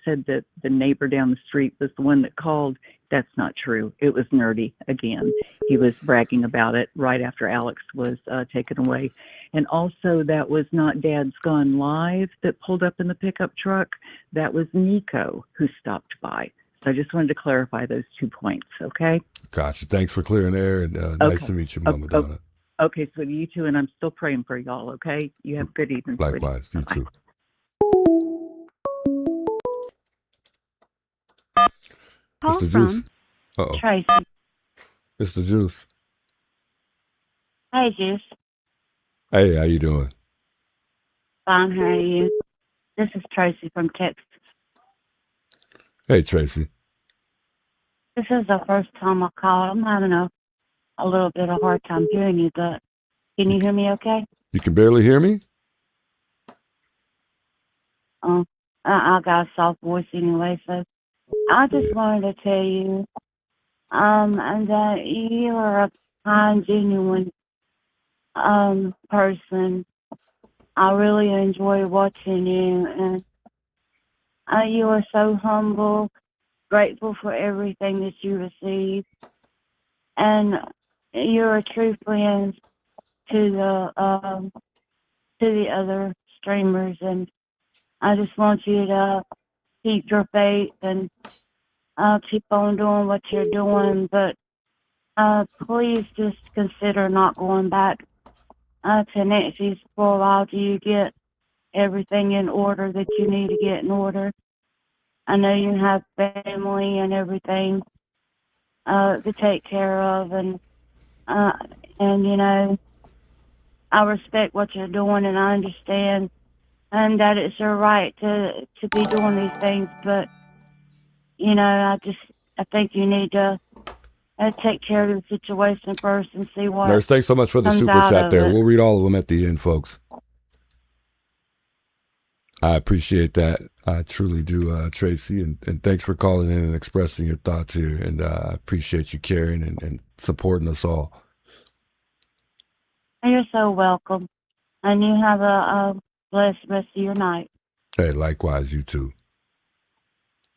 said that the neighbor down the street was the one that called. That's not true. It was Nerdy again. He was bragging about it right after Alex was taken away. And also, that was not Dad's Gone Live that pulled up in the pickup truck. That was Nico who stopped by. So I just wanted to clarify those 2 points, okay?
Gotcha. Thanks for clearing the air, and nice to meet you, Mama Donna.
Okay, sweetie, you too, and I'm still praying for y'all, okay? You have a good evening, sweetie.
Likewise, you too.
Call
It's the
from
Juice. Uh-oh.
Tracy.
It's the Juice.
Hey, Juice.
Hey, how you doing?
Fine, how are you? This is Tracy from Texas.
Hey, Tracy.
This is the first time I called. I'm having a little bit of hard time hearing you, but can you hear me okay?
You can barely hear me?
I got a soft voice anyway, so I just wanted to tell you that you are a kind, genuine person. I really enjoy watching you, and you are so humble, grateful for everything that you receive, and you're a true friend to the other streamers, and I just want you to keep your faith and keep on doing what you're doing, but please just consider not going back to Nancy's for a while till you get everything in order that you need to get in order. I know you have family and everything to take care of, and you know, I respect what you're doing, and I understand, and that it's your right to be doing these things, but you know, I think you need to take care of the situation first and see what.
Nurse, thanks so much for the
comes
super
out
chat
of
there.
it.
We'll read all of them at the end, folks. I appreciate that. I truly do, Tracy, and thanks for calling in and expressing your thoughts here. And I appreciate you caring and supporting us all.
You're so welcome, and you have a blessed rest of your night.
Hey, likewise, you too.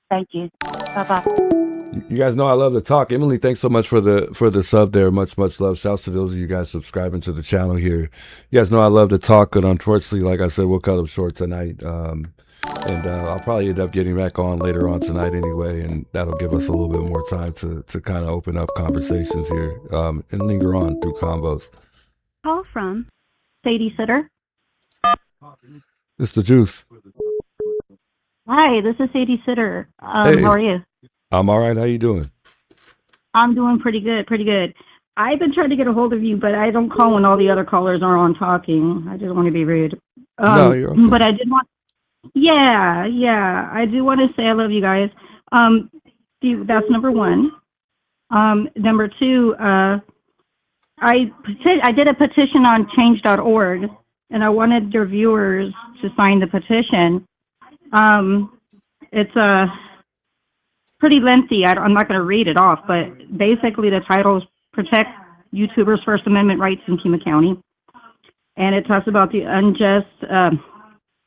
Thank you. Bye-bye.
You guys know I love to talk. Emily, thanks so much for the sub there. Much love. Shouts to those of you guys subscribing to the channel here. You guys know I love to talk, but unfortunately, like I said, we'll cut them short tonight. And I'll probably end up getting back on later on tonight anyway, and that'll give us a little bit more time to kind of open up conversations here and linger on through combos.
Call from Sadie Sitter.
It's the Juice.
Hi, this is Sadie Sitter.
Hey.
How are you?
I'm all right. How you doing?
I'm doing pretty good. I've been trying to get a hold of you, but I don't call when all the other callers are on talking. I just want to be rude.
No, you're okay.
But I did want, I do want to say I love you guys. That's number one. Number two, I did a petition on change.org, and I wanted your viewers to sign the petition. It's pretty lengthy. I'm not going to read it off, but basically the title is Protect YouTubers' First Amendment Rights in Pima County. And it talks about the unjust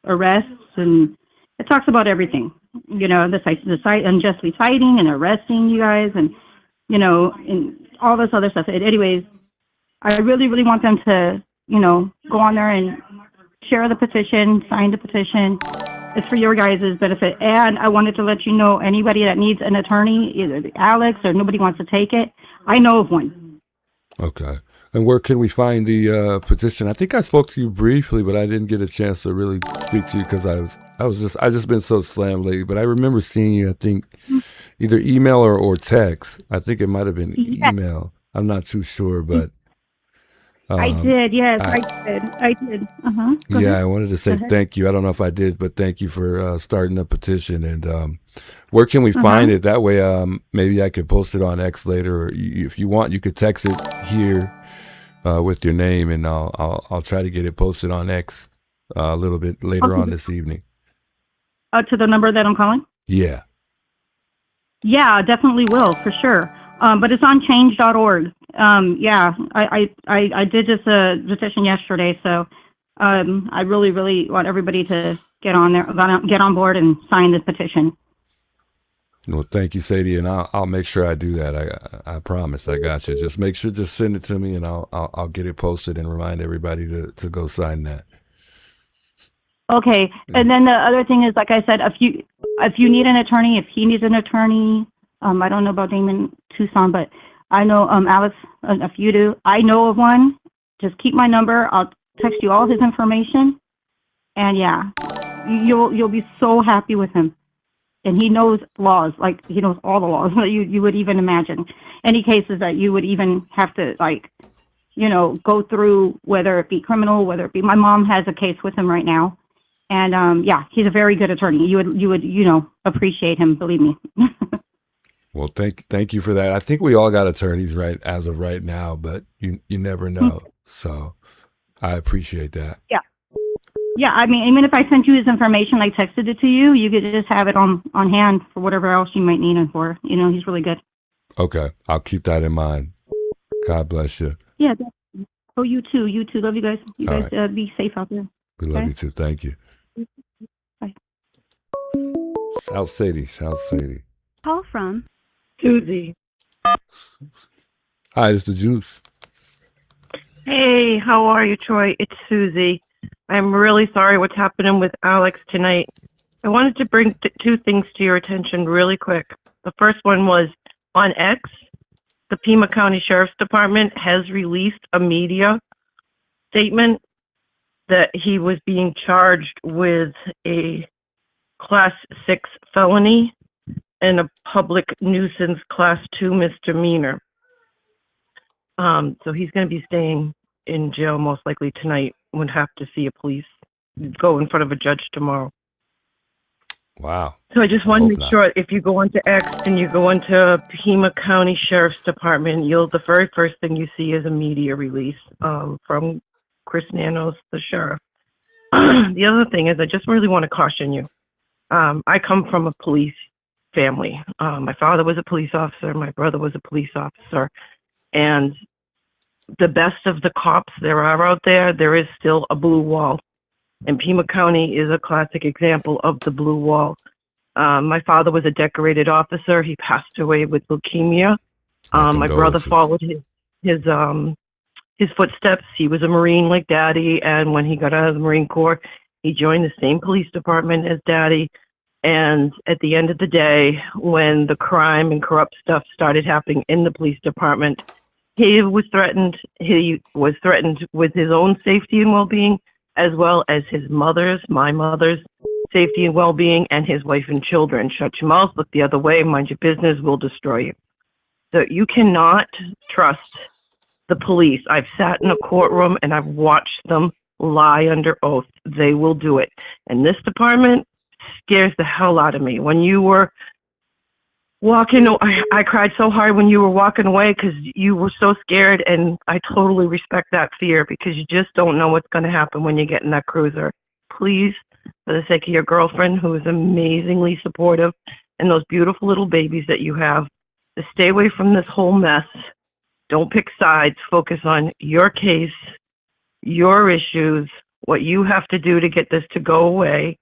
arrests, and it talks about everything. You know, the site unjustly citing and arresting you guys, and, you know, and all this other stuff. Anyways, I really want them to, you know, go on there and share the petition, sign the petition. It's for your guys' benefit. And I wanted to let you know, anybody that needs an attorney, either Alex or nobody wants to take it, I know of one.
Okay. And where can we find the petition? I think I spoke to you briefly, but I didn't get a chance to really speak to you because I just been so slammed lately. But I remember seeing you, I think, either email or text. I think it might have been email. I'm not too sure, but
I did. Yes, I did. Go ahead.
I wanted to say thank you. I don't know if I did, but thank you for starting the petition. And where can we find it? That way, maybe I could post it on X later, or if you want, you could text it here with your name, and I'll try to get it posted on X a little bit later on this evening.
To the number that I'm calling?
Yeah.
Yeah, definitely will, for sure. But it's on change.org. I did this petition yesterday, so I really, really want everybody to get on there, get on board and sign this petition.
Well, thank you, Sadie, and I'll make sure I do that. I promise. I got you. Just make sure, just send it to me, and I'll get it posted and remind everybody to go sign that.
Okay, and then the other thing is, like I said, if you need an attorney, if he needs an attorney, I don't know about Damon Tucson, but I know Alex, if you do, I know of one. Just keep my number. I'll text you all his information, and yeah, you'll be so happy with him. And he knows laws, like he knows all the laws that you would even imagine. Any cases that you would even have to, like, go through, whether it be criminal, whether it be. My mom has a case with him right now, and he's a very good attorney. You would appreciate him, believe me.
Well, thank you for that. I think we all got attorneys right as of right now, but you never know. So I appreciate that.
Yeah. Yeah, I mean, even if I sent you his information, I texted it to you, you could just have it on hand for whatever else you might need him for. He's really good.
Okay, I'll keep that in mind. God bless you.
Yeah. Definitely. Oh, you too. You too. Love you guys. You
all
guys
right.
Be safe out there.
We love you too. Thank you.
Bye.
South Sadie.
Call from
Susie.
Hi, it's the Juice.
Hey, how are you, Troy? It's Susie. I'm really sorry what's happening with Alex tonight. I wanted to bring two things to your attention really quick. The first one was on X, the Pima County Sheriff's Department has released a media statement that he was being charged with a Class 6 felony and a public nuisance Class 2 misdemeanor. So he's going to be staying in jail most likely tonight. Would have to see a police go in front of a judge tomorrow.
Wow.
So I just want to make sure if you go onto X and you go into Pima County Sheriff's Department, the very first thing you see is a media release from Chris Nanos, the sheriff. The other thing is I just really want to caution you. I come from a police family. My father was a police officer. My brother was a police officer. And the best of the cops there are out there, there is still a blue wall. And Pima County is a classic example of the blue wall. My father was a decorated officer. He passed away with leukemia. My brother followed his footsteps. He was a Marine like Daddy, and when he got out of the Marine Corps, he joined the same police department as Daddy. And at the end of the day, when the crime and corrupt stuff started happening in the police department, he was threatened. He was threatened with his own safety and well-being, as well as his my mother's safety and well-being, and his wife and children. Shut your mouth, look the other way, mind your business, we'll destroy you. So you cannot trust the police. I've sat in a courtroom and I've watched them lie under oath. They will do it. And this department scares the hell out of me. When you were walking, I cried so hard when you were walking away because you were so scared, and I totally respect that fear because you just don't know what's going to happen when you get in that cruiser. Please, for the sake of your girlfriend, who is amazingly supportive, and those beautiful little babies that you have, to stay away from this whole mess. Don't pick sides. Focus on your case, your issues, what you have to do to get this to go away,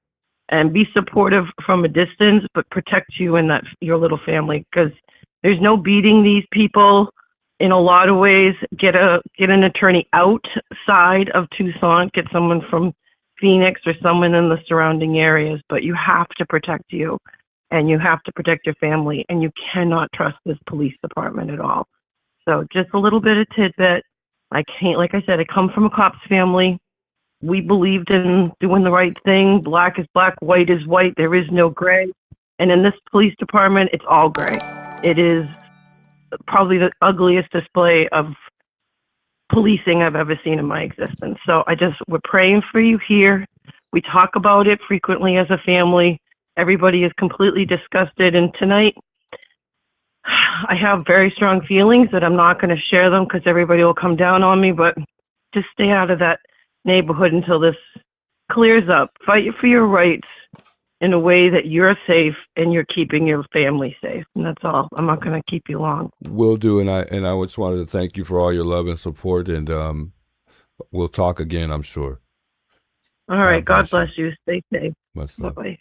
and be supportive from a distance, but protect you and your little family, because there's no beating these people. In a lot of ways, get an attorney outside of Tucson, get someone from Phoenix or someone in the surrounding areas, but you have to protect you and you have to protect your family, and you cannot trust this police department at all. So just a little bit of tidbit.
I can't, like I said, I come from a cops family. We believed in doing the right thing. Black is black, white is white. There is no gray. And in this police department, it's all gray. It is probably the ugliest display of policing I've ever seen in my existence. So we're praying for you here. We talk about it frequently as a family. Everybody is completely disgusted. And tonight, I have very strong feelings that I'm not going to share them because everybody will come down on me, but just stay out of that neighborhood until this clears up. Fight for your rights in a way that you're safe and you're keeping your family safe. And that's all. I'm not going to keep you long.
Will do. And I just wanted to thank you for all your love and support. And we'll talk again, I'm sure.
All right. God bless you. Stay safe.
Bye-bye.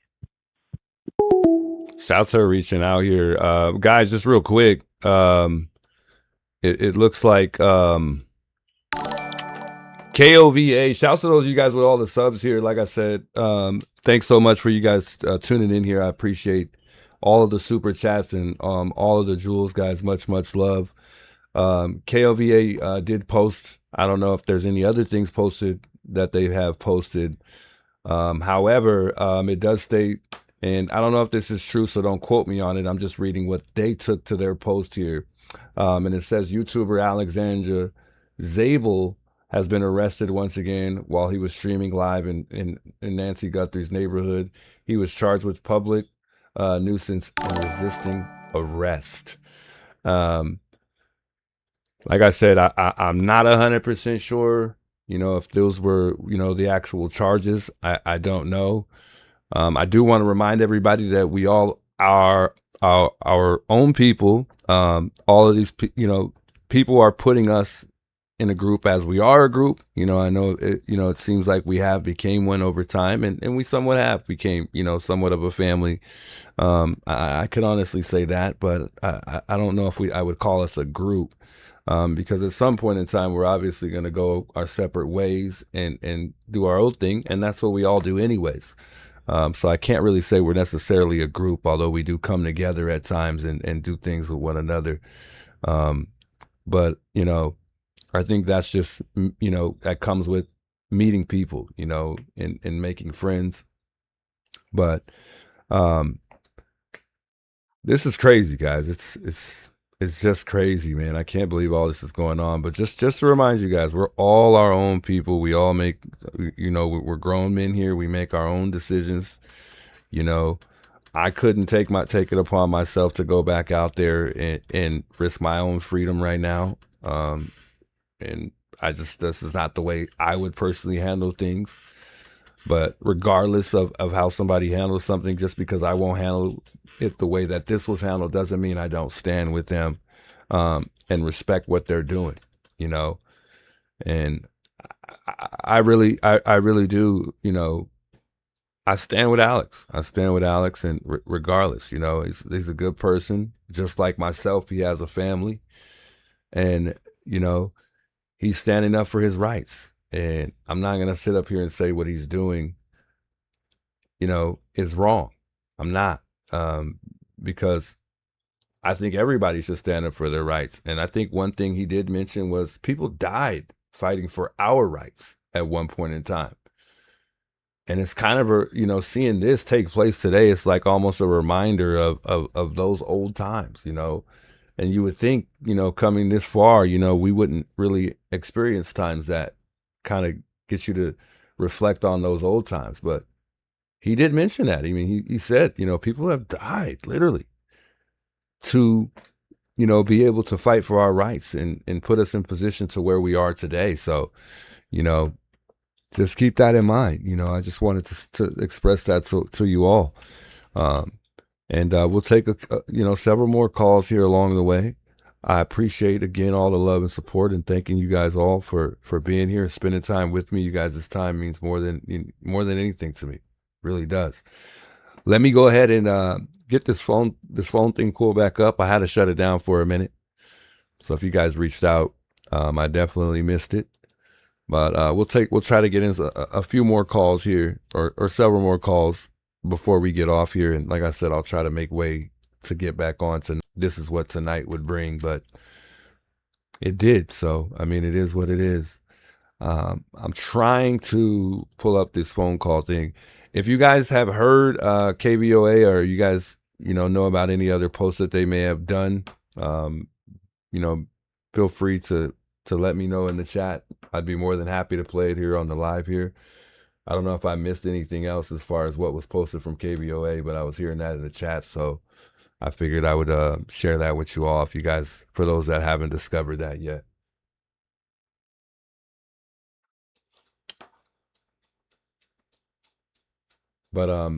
Shouts are reaching out here. Guys, just real quick. It looks like KOVA. Shouts to those of you guys with all the subs here. Like I said, thanks so much for you guys tuning in here. I appreciate all of the super chats and all of the jewels, guys. Much love. KOVA did post. I don't know if there's any other things posted that they have posted. However, it does state, and I don't know if this is true, so don't quote me on it. I'm just reading what they took to their post here. And it says YouTuber Alexandra Zabel has been arrested once again while he was streaming live in Nancy Guthrie's neighborhood. He was charged with public nuisance and resisting arrest. Like I said, I'm not 100% sure, if those were, the actual charges. I don't know. I do want to remind everybody that we all are our own people. All of these, people are putting us in a group as we are a group. I know it seems like we have became one over time, and we somewhat have became, somewhat of a family. I could honestly say that, but I don't know if I would call us a group, because at some point in time, we're obviously going to go our separate ways and do our own thing. And that's what we all do anyways. So I can't really say we're necessarily a group, although we do come together at times and do things with one another. But, I think that's just, that comes with meeting people, and making friends. But this is crazy, guys. It's just crazy, man. I can't believe all this is going on. But just to remind you guys, we're all our own people. We all make, we're grown men here. We make our own decisions. I couldn't take it upon myself to go back out there and risk my own freedom right now. And this is not the way I would personally handle things. But regardless of how somebody handles something, just because I won't handle it the way that this was handled doesn't mean I don't stand with them and respect what they're doing, And I really do, I stand with Alex. And regardless, he's a good person. Just like myself, he has a family. And, he's standing up for his rights. And I'm not going to sit up here and say what he's doing, is wrong. I'm not, because I think everybody should stand up for their rights. And I think one thing he did mention was people died fighting for our rights at one point in time. And it's kind of seeing this take place today, it's like almost a reminder of those old times, And you would think, coming this far, we wouldn't really experience times that kind of get you to reflect on those old times. But he did mention that. I mean, he said, people have died literally to, be able to fight for our rights and put us in position to where we are today. So, just keep that in mind. I just wanted to express that to you all. And we'll take several more calls here along the way. I appreciate again all the love and support, and thanking you guys all for being here and spending time with me. You guys, this time means more than anything to me. It really does. Let me go ahead and get this phone thing pulled back up. I had to shut it down for a minute. So if you guys reached out, I definitely missed it. But we'll try to get in a few more calls here, or several more calls before we get off here. And like I said, I'll try to make way to get back on to This Is What Tonight would bring. But it did. So, I mean, it is what it is. I'm trying to pull up this phone call thing. If you guys have heard KBOA, or you guys, know about any other posts that they may have done, feel free to let me know in the chat. I'd be more than happy to play it here on the live here. I don't know if I missed anything else as far as what was posted from KBOA, but I was hearing that in the chat, so I figured I would share that with you all, if you guys, for those that haven't discovered that yet. But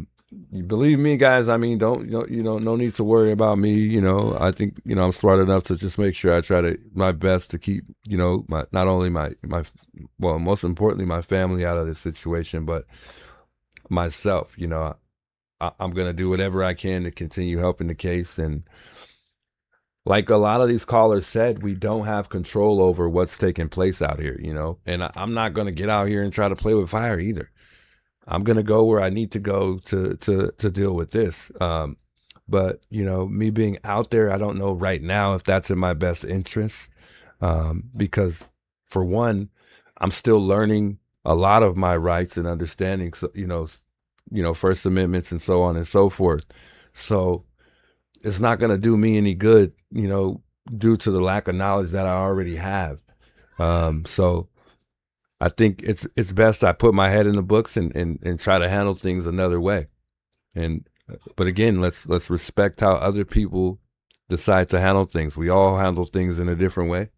you believe me, guys. I mean, no need to worry about me. I think I'm smart enough to just make sure I try my best to keep not only my well, most importantly, my family out of this situation, but myself. I'm gonna do whatever I can to continue helping the case. And like a lot of these callers said, we don't have control over what's taking place out here. And I'm not gonna get out here and try to play with fire either. I'm going to go where I need to go to deal with this. But, me being out there, I don't know right now if that's in my best interest. Because for one, I'm still learning a lot of my rights and understanding, First Amendments and so on and so forth. So it's not going to do me any good, due to the lack of knowledge that I already have. So I think it's best I put my head in the books and try to handle things another way. But again, let's respect how other people decide to handle things. We all handle things in a different way.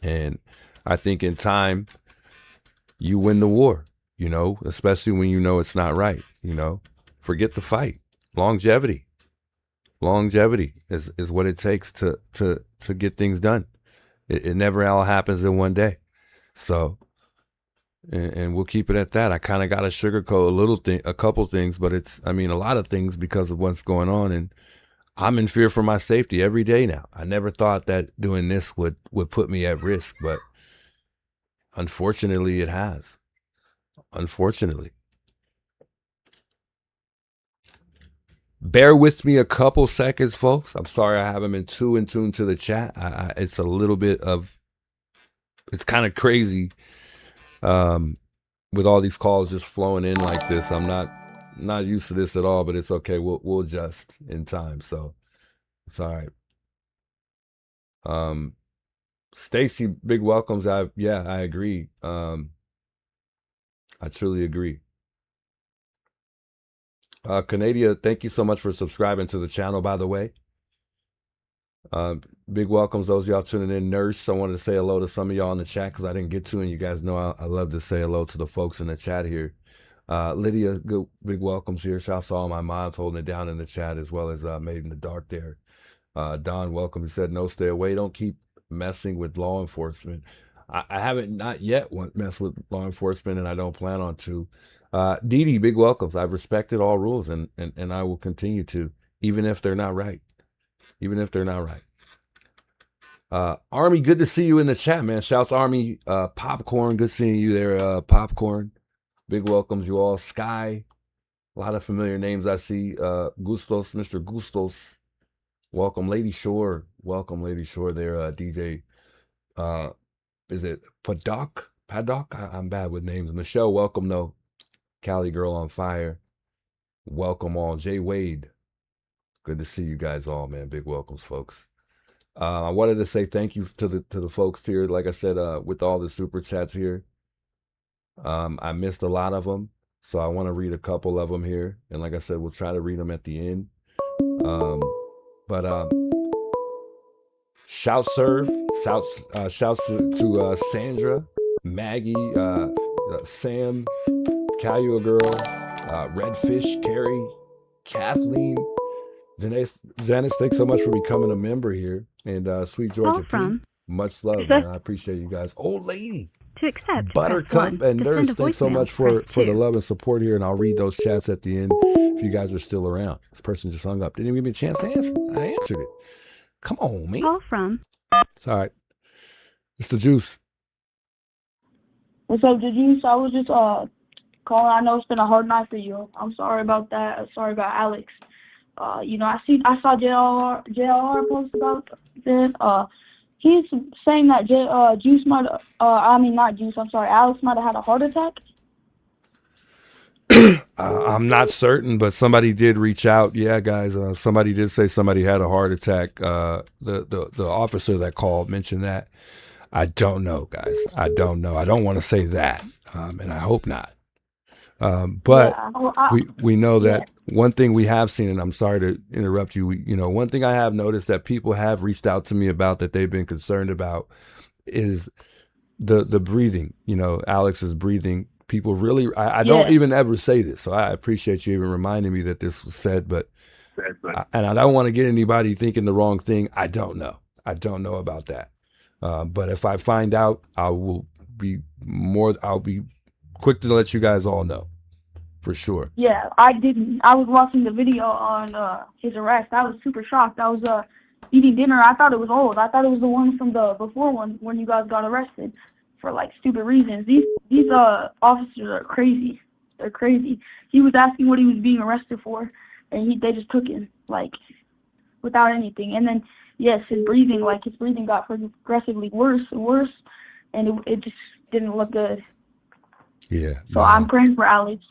And I think in time, you win the war, especially when it's not right, Forget the fight. Longevity is what it takes to get things done. It never all happens in one day. So, and we'll keep it at that. I kind of got to sugarcoat a couple things, but a lot of things because of what's going on. And I'm in fear for my safety every day now. I never thought that doing this would put me at risk, but unfortunately it has. Unfortunately. Bear with me a couple seconds, folks. I'm sorry I haven't been too in tune to the chat. It's a little bit of, it's kind of crazy with all these calls just flowing in like this. I'm not used to this at all, but it's okay. We'll adjust in time. So it's all right. Stacy, big welcomes. I agree. I truly agree. Canadia, thank you so much for subscribing to the channel, by the way. Big welcomes those of y'all tuning in. Nurse, I wanted to say hello to some of y'all in the chat because I didn't get to, and you guys know I love to say hello to the folks in the chat here. Lydia, good big welcomes here. Shouts to all my moms holding it down in the chat, as well as Made in the Dark there. Don, welcome. He said, no, stay away. Don't keep messing with law enforcement. I haven't not yet messed with law enforcement, and I don't plan on to. Dee Dee, big welcomes. I've respected all rules, and I will continue to, even if they're not right. Even if they're not right. Army, good to see you in the chat, man. Shouts Army. Popcorn, good seeing you there, Popcorn. Big welcomes you all. Sky, a lot of familiar names I see. Gustos, Mr. Gustos. Welcome, Lady Shore. Welcome, Lady Shore there, DJ. Is it Paddock? I'm bad with names. Michelle, welcome, though. Cali Girl on Fire. Welcome all. Jay Wade. Good to see you guys all, man. Big welcomes, folks. I wanted to say thank you to the folks here. Like I said, with all the super chats here, I missed a lot of them, so I want to read a couple of them here. And like I said, we'll try to read them at the end. Shouts to Sandra, Maggie, Sam, Calua Girl, Redfish, Carrie, Kathleen. Janice, thanks so much for becoming a member here. And Sweet Georgia P, much love, man. I appreciate you guys. Old lady.
To accept,
Buttercup and Nurse, thanks so much for the love and support here. And I'll read those chats at the end if you guys are still around. This person just hung up. Didn't even give me a chance to answer. I answered it. Come on, man.
Call from.
It's all right. It's the juice.
What's up, the juice? I was just calling. I know it's been a hard night for you. I'm sorry about that. I'm sorry about Alex. I saw JLR post about that. he's saying that Juice might, I mean not Juice, I'm sorry, Alex might have had a heart attack.
I'm not certain, but somebody did reach out. Yeah, guys, somebody did say somebody had a heart attack. The officer that called mentioned that. I don't know, guys. I don't know. I don't want to say that, and I hope not. But we know that one thing we have seen, and I'm sorry to interrupt you. One thing I have noticed that people have reached out to me about that they've been concerned about is the breathing. Alex's breathing. People really, I don't even ever say this, so I appreciate you even reminding me that this was said, and I don't want to get anybody thinking the wrong thing. I don't know. I don't know about that. But if I find out, I'll be quick to let you guys all know, for sure.
Yeah, I didn't. I was watching the video on his arrest. I was super shocked. I was eating dinner. I thought it was old. I thought it was the one from the before one when you guys got arrested for like stupid reasons. These officers are crazy. They're crazy. He was asking what he was being arrested for, and they just took him like without anything. And then yes, his breathing got progressively worse and worse, and it just didn't look good.
Yeah.
So I'm praying for Alex.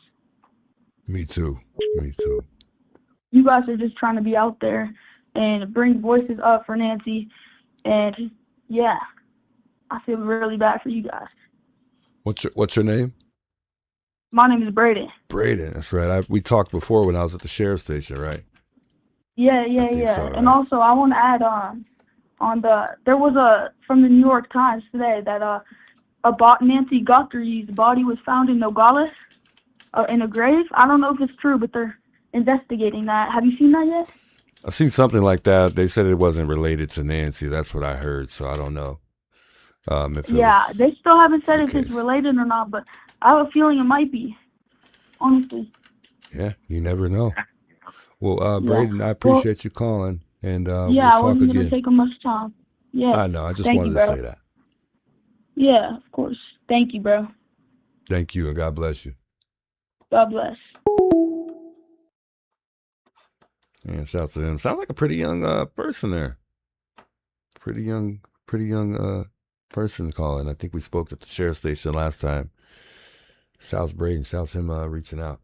Me too. Me too.
You guys are just trying to be out there and bring voices up for Nancy, and yeah, I feel really bad for you guys.
What's your name?
My name is Braden.
Braden, that's right. We talked before when I was at the sheriff's station, right?
Yeah.
So, right.
And also, I want to add there was from the New York Times today that Nancy Guthrie's body was found in Nogales, in a grave. I don't know if it's true, but they're investigating that. Have you seen that yet?
I've seen something like that. They said it wasn't related to Nancy. That's what I heard, so I don't know.
They still haven't said if it's related or not, but I have a feeling it might be, honestly.
Yeah, you never know. Well, Braden, I appreciate you calling, and we'll
I
talk
wasn't going
again.
to take up much time. Yeah.
I know. I just
Thank
wanted
you,
to
bro.
say that.
Yeah, of course. Thank you, bro.
Thank you, and God bless you.
God bless.
Yeah, shout out to them. Sounds like a pretty young person there. Pretty young person calling. I think we spoke at the sheriff's station last time. Shouts Braden. Shouts him reaching out.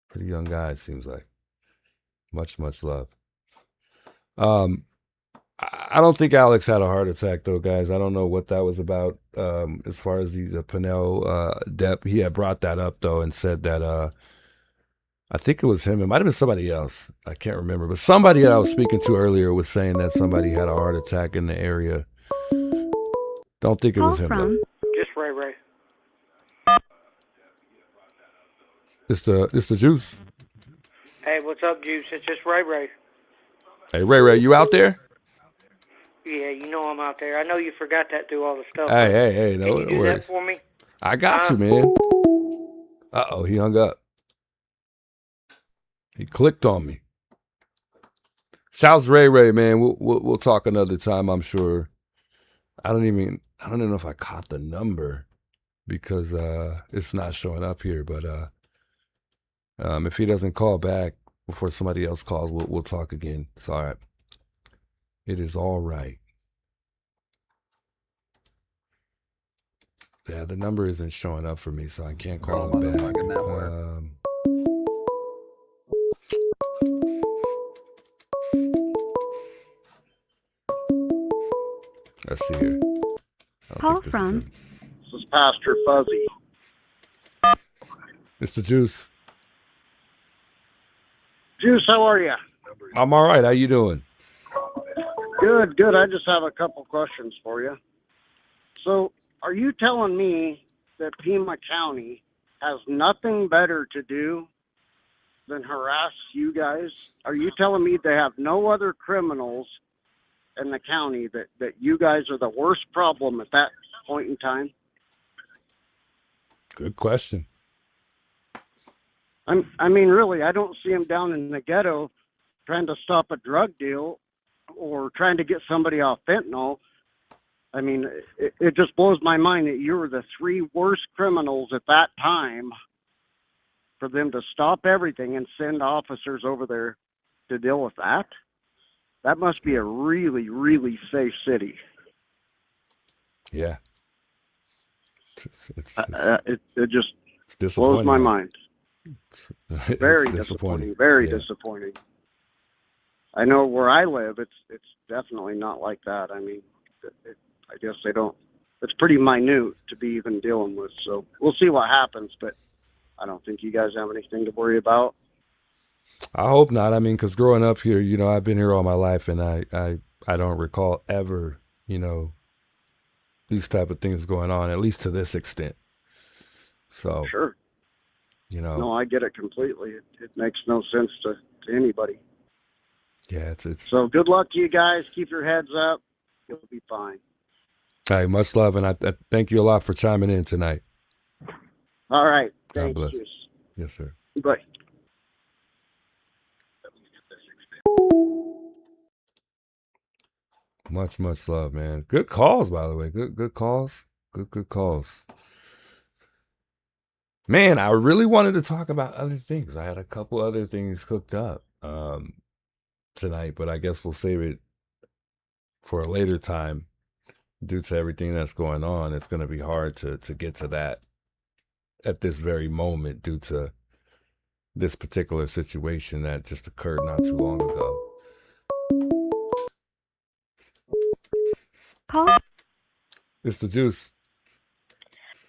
Pretty young guy, it seems like. Much love. I don't think Alex had a heart attack, though, guys. I don't know what that was about. As far as the Pinnell Depp, he had brought that up, though, and said that I think it was him. It might have been somebody else. I can't remember. But somebody that I was speaking to earlier was saying that somebody had a heart attack in the area. Don't think it was him, though.
Just Ray.
It's the Juice.
Hey, what's up, Juice? It's just Ray.
Hey, Ray, you out there?
Yeah, you know I'm out there. I know you forgot that through all the stuff.
Hey,
Can you do that for me?
I got you, man. Uh-oh, he hung up. He clicked on me. Shouts Ray, man. We'll talk another time, I'm sure. I don't even know if I caught the number because it's not showing up here. But if he doesn't call back before somebody else calls, we'll talk again. It's all right. It is all right. Yeah, the number isn't showing up for me, so I can't call him back. Let's see here.
Call from.
This is Pastor Fuzzy.
It's the Juice.
Juice, how are you?
I'm all right. How you doing?
Good. I just have a couple questions for you. So, are you telling me that Pima County has nothing better to do than harass you guys? Are you telling me they have no other criminals in the county, that you guys are the worst problem at that point in time?
Good question.
I mean, really, I don't see them down in the ghetto trying to stop a drug deal or trying to get somebody off fentanyl. I mean, it just blows my mind that you were the three worst criminals at that time for them to stop everything and send officers over there to deal with that. That must be a really, really safe city.
Yeah.
It just
it's
blows my
disappointing.
mind.
It's
Very
disappointing.
Very
Yeah.
disappointing. I know where I live, it's definitely not like that. I mean, I guess they don't. It's pretty minute to be even dealing with. So we'll see what happens, but I don't think you guys have anything to worry about.
I hope not. I mean, because growing up here, I've been here all my life, and I don't recall ever, these type of things going on, at least to this extent. So,
Sure. No, I get it completely. It makes no sense to anybody.
Yeah, it's.
So good luck to you guys. Keep your heads up. You'll be fine.
Hey, much love, and I thank you a lot for chiming in tonight.
All right.
God
Thank
bless.
you.
Yes, sir.
Bye.
Much love, man. Good calls, by the way. Good calls. Good calls. Man, I really wanted to talk about other things. I had a couple other things cooked up tonight, but I guess we'll save it for a later time. Due to everything that's going on, it's going to be hard to get to that at this very moment due to this particular situation that just occurred not too long ago.
Call?
It's the Juice.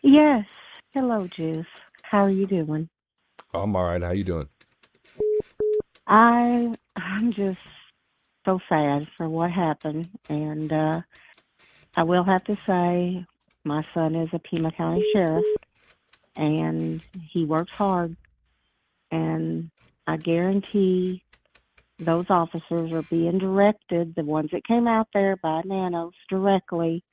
Yes. Hello, Juice. How are you doing?
I'm all right. How you doing?
I'm just so sad for what happened, and I will have to say my son is a Pima County sheriff, and he works hard, and I guarantee those officers are being directed, the ones that came out there by Nanos directly,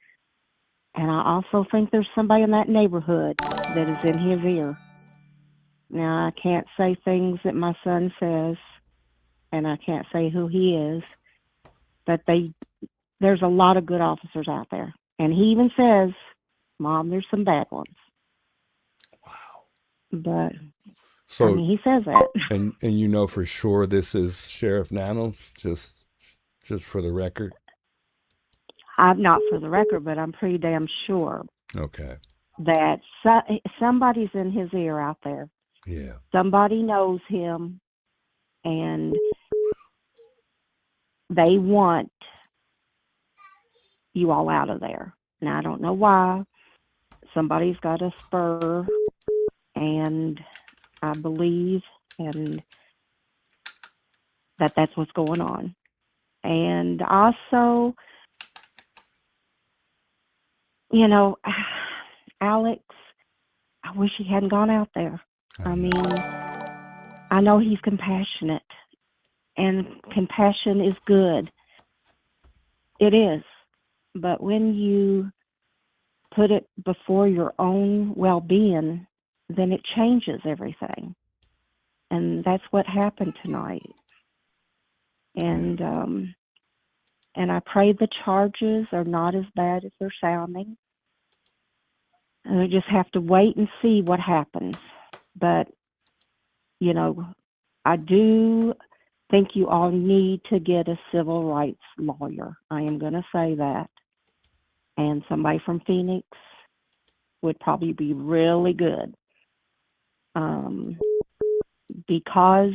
and I also think there's somebody in that neighborhood that is in his ear. Now, I can't say things that my son says, and I can't say who he is, but there's a lot of good officers out there. And he even says, Mom, there's some bad ones.
Wow.
But,
So,
I mean, he says that.
And you know for sure this is Sheriff Nanos, just for the record?
I'm not for the record, but I'm pretty damn sure
Okay.
that somebody's in his ear out there.
Yeah.
Somebody knows him, and they want you all out of there. Now, I don't know why. Somebody's got a spur, and I believe and that's what's going on. And also, Alex, I wish he hadn't gone out there. I mean, I know he's compassionate, and compassion is good. It is. But when you put it before your own well-being, then it changes everything. And that's what happened tonight. And I pray the charges are not as bad as they're sounding. And we just have to wait and see what happens. But, I do think you all need to get a civil rights lawyer. I am going to say that. And somebody from Phoenix would probably be really good. Because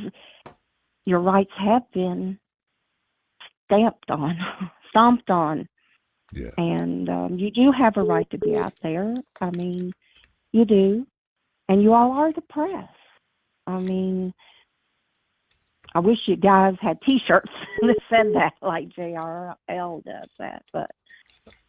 your rights have been stomped on.
Yeah.
And you do have a right to be out there. I mean, you do. And you all are the press. I mean, I wish you guys had T-shirts that said that, like JRL does that. But,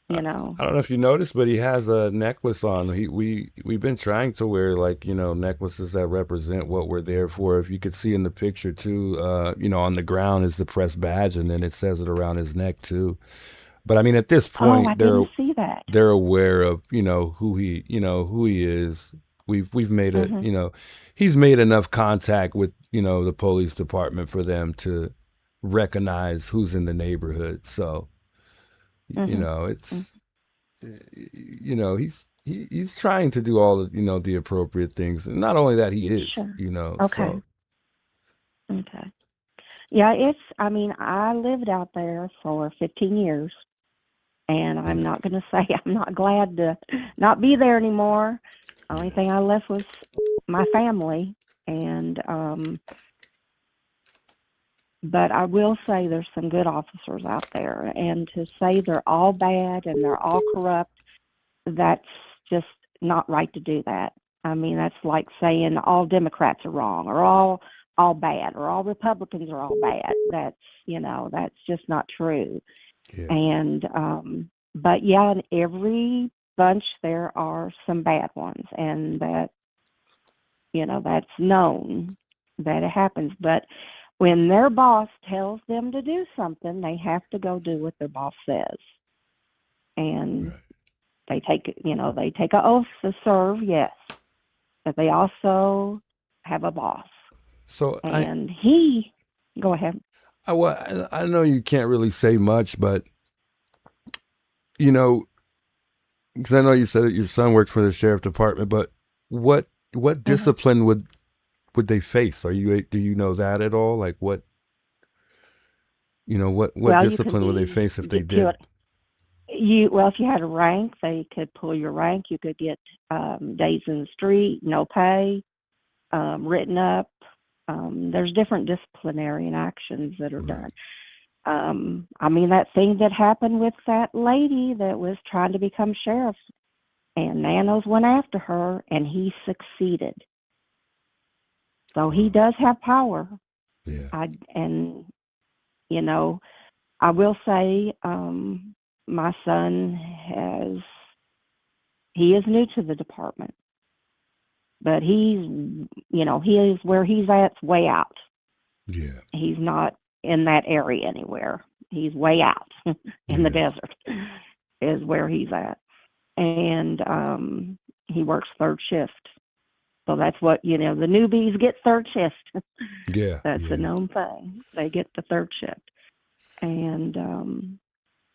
I don't know if you noticed, but he has a necklace on. We've been trying to wear necklaces that represent what we're there for. If you could see in the picture too, on the ground is the press badge, and then it says it around his neck too. But I mean, at this point,
I didn't see that.
They're aware of who he is. We've made he's made enough contact with the police department for them to recognize who's in the neighborhood. So it's he's trying to do all the the appropriate things, and not only that, he is
Sure.
Okay.
So. Yeah, I lived out there for 15 years, And I'm not going to say I'm not glad to not be there anymore. Only thing I left was my family. And, but I will say there's some good officers out there. And to say they're all bad and they're all corrupt, that's just not right to do that. I mean, that's like saying all Democrats are wrong or all bad or all Republicans are all bad. That's, that's just not true.
Yeah.
And, but yeah, in every bunch there are some bad ones, and that, that's known that it happens. But when their boss tells them to do something, they have to go do what their boss says. And they take an oath to serve, yes, but they also have a boss.
So
Go ahead.
I know you can't really say much, but because I know you said that your son works for the sheriff department, but what discipline would they face? Do you know that at all? Like what discipline would they face if they did?
If you had a rank, they could pull your rank. You could get days in the street, no pay, written up. There's different disciplinary actions that are done. I mean, that thing that happened with that lady that was trying to become sheriff, and Nanos went after her, and he succeeded. So he does have power.
Yeah.
I will say, my son he is new to the department, but he is where he's at's way out.
Yeah.
He's not in that area anywhere. He's way out in the desert is where he's at. And he works third shift. So that's what, the newbies get third shift.
Yeah.
That's a known thing. They get the third shift. And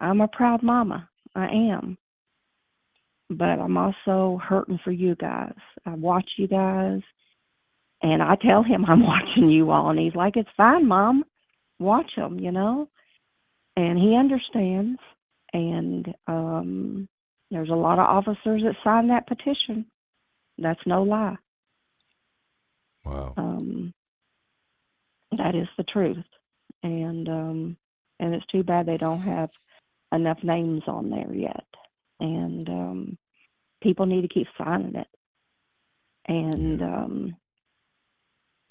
I'm a proud mama. I am. But I'm also hurting for you guys. I watch you guys, and I tell him I'm watching you all, and he's like, it's fine, Mom. Watch them, And he understands. And there's a lot of officers that signed that petition. That's no lie.
Wow.
That is the truth. And it's too bad they don't have enough names on there yet. And people need to keep signing it. And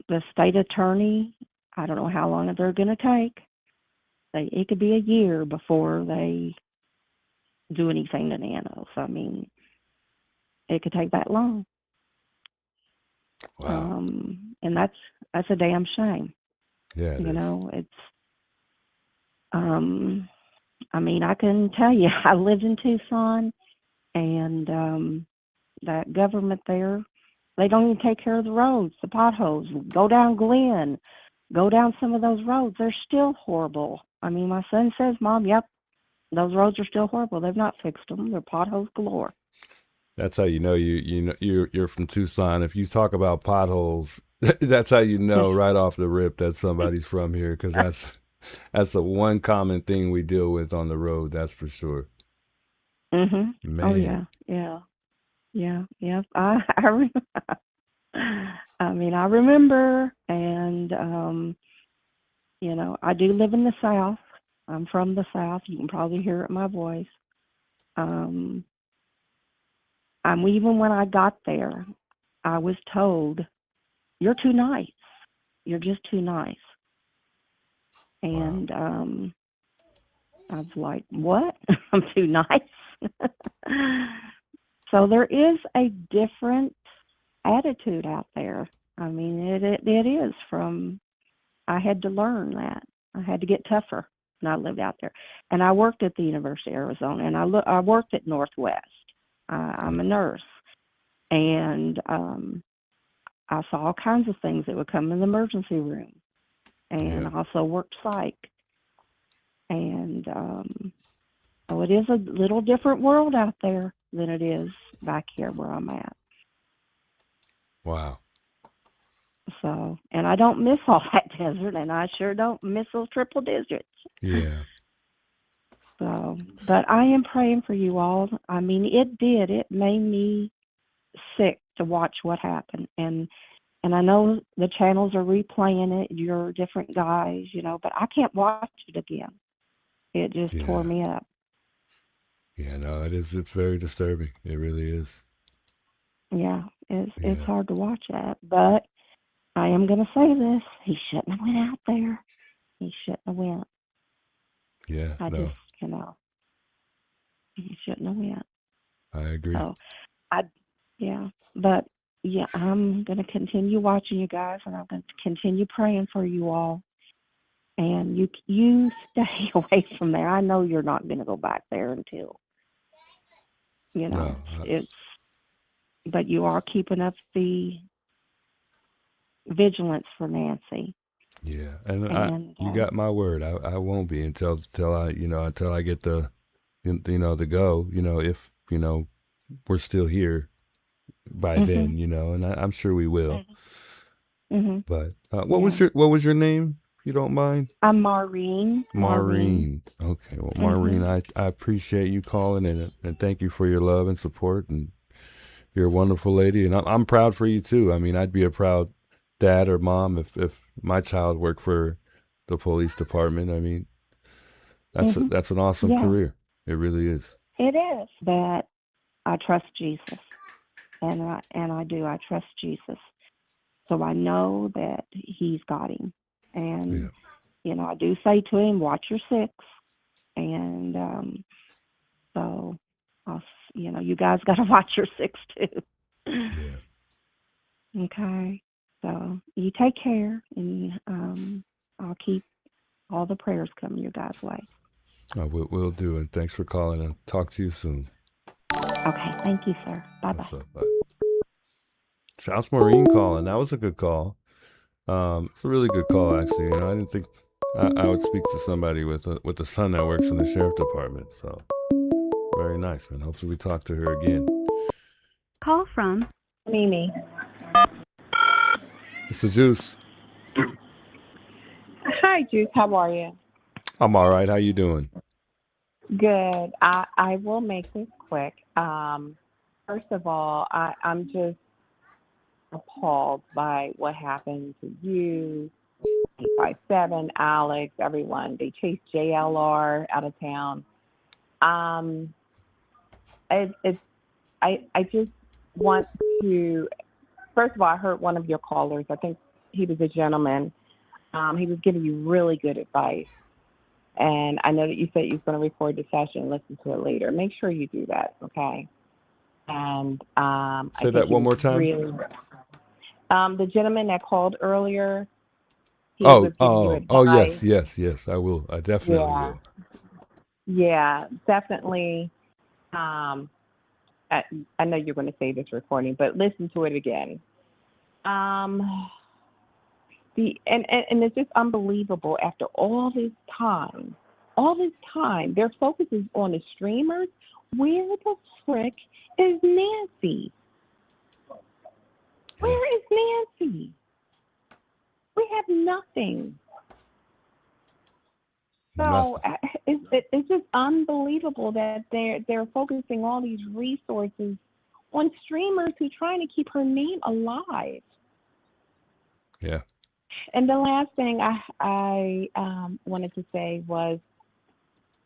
the state attorney, I don't know how long they're going to take. It could be a year before they do anything to Nanos. I mean, it could take that long.
Wow.
And that's a damn shame.
Yeah,
it's. I mean, I can tell you, I lived in Tucson, and that government there, they don't even take care of the roads, the potholes. Go down Glen, go down some of those roads. They're still horrible. I mean, my son says, Mom, yep, those roads are still horrible. They've not fixed them. They're potholes galore. That's
how you know you're from Tucson. If you talk about potholes, that's how you know right off the rip that somebody's from here, because that's the one common thing we deal with on the road. That's for sure.
Man. Oh yeah. I remember, and I do live in the South. I'm from the South. You can probably hear it in my voice. Even when I got there, I was told, "You're too nice. You're just too nice." And I was like, "What? I'm too nice?" So there is a different attitude out there. I mean, it is from. I had to learn that. I had to get tougher when I lived out there, and I worked at the University of Arizona, and I worked at Northwest. I'm a nurse, and I saw all kinds of things that would come in the emergency room, and I also worked psych. And it is a little different world out there than it is back here where I'm at.
Wow.
So, and I don't miss all that desert, and I sure don't miss those triple digits.
Yeah.
So, but I am praying for you all. I mean, it made me sick to watch what happened. And I know the channels are replaying it, you're different guys, but I can't watch it again. It just tore me up.
Yeah, no, it's very disturbing. It really is.
Yeah, it's hard to watch that. But I am going to say this. He shouldn't have went out there. He shouldn't have went.
Yeah,
I just, he shouldn't have went.
I agree.
So, but I'm going to continue watching you guys, and I'm going to continue praying for you all. And you stay away from there. I know you're not going to go back there until, but you are keeping up the vigilance for Nancy.
Yeah, and you got my word. I won't be until I get the go. If we're still here by then. And I'm sure we will.
Mm-hmm.
But what was your name? If you don't mind.
I'm Maureen.
Okay, well, Maureen, I appreciate you calling in, and thank you for your love and support, and you're a wonderful lady, and I'm proud for you too. I mean, I'd be a proud dad or mom if my child worked for the police department. I mean, that's an awesome career. It really is.
It is. But I trust Jesus, and I do. I trust Jesus, so I know that He's got him. And I do say to him, "Watch your six," and so you guys got to watch your six too.
Yeah.
Okay. So you take care, and I'll keep all the prayers coming your guys' way.
We'll do it. Thanks for calling, and talk to you soon.
Okay. Thank you, sir. Bye-bye.
What's up? Bye. Shouts Maureen calling. That was a good call. It's a really good call, actually. I didn't think I would speak to somebody with a son that works in the sheriff department. So very nice, man. Hopefully we talk to her again.
Call from
Mimi.
Mr. Juice.
Hi, Juice. How are you?
I'm all right. How you doing?
Good. I will make this quick. First of all, I'm just appalled by what happened to you, 857, Alex, everyone. They chased JLR out of town. I just want to, first of all, I heard one of your callers, I think he was a gentleman. He was giving you really good advice. And I know that you said you was going to record the session and listen to it later. Make sure you do that, okay? And
say that one more time.
Really, the gentleman that called earlier. Yes,
I will. I definitely will.
Yeah, definitely. I know you're going to say this recording, but listen to it again. And it's just unbelievable. After all this time, their focus is on the streamers. Where the frick is Nancy? Where is Nancy? We have nothing. So it's just unbelievable that they're focusing all these resources on streamers who are trying to keep her name alive.
Yeah.
And the last thing I wanted to say was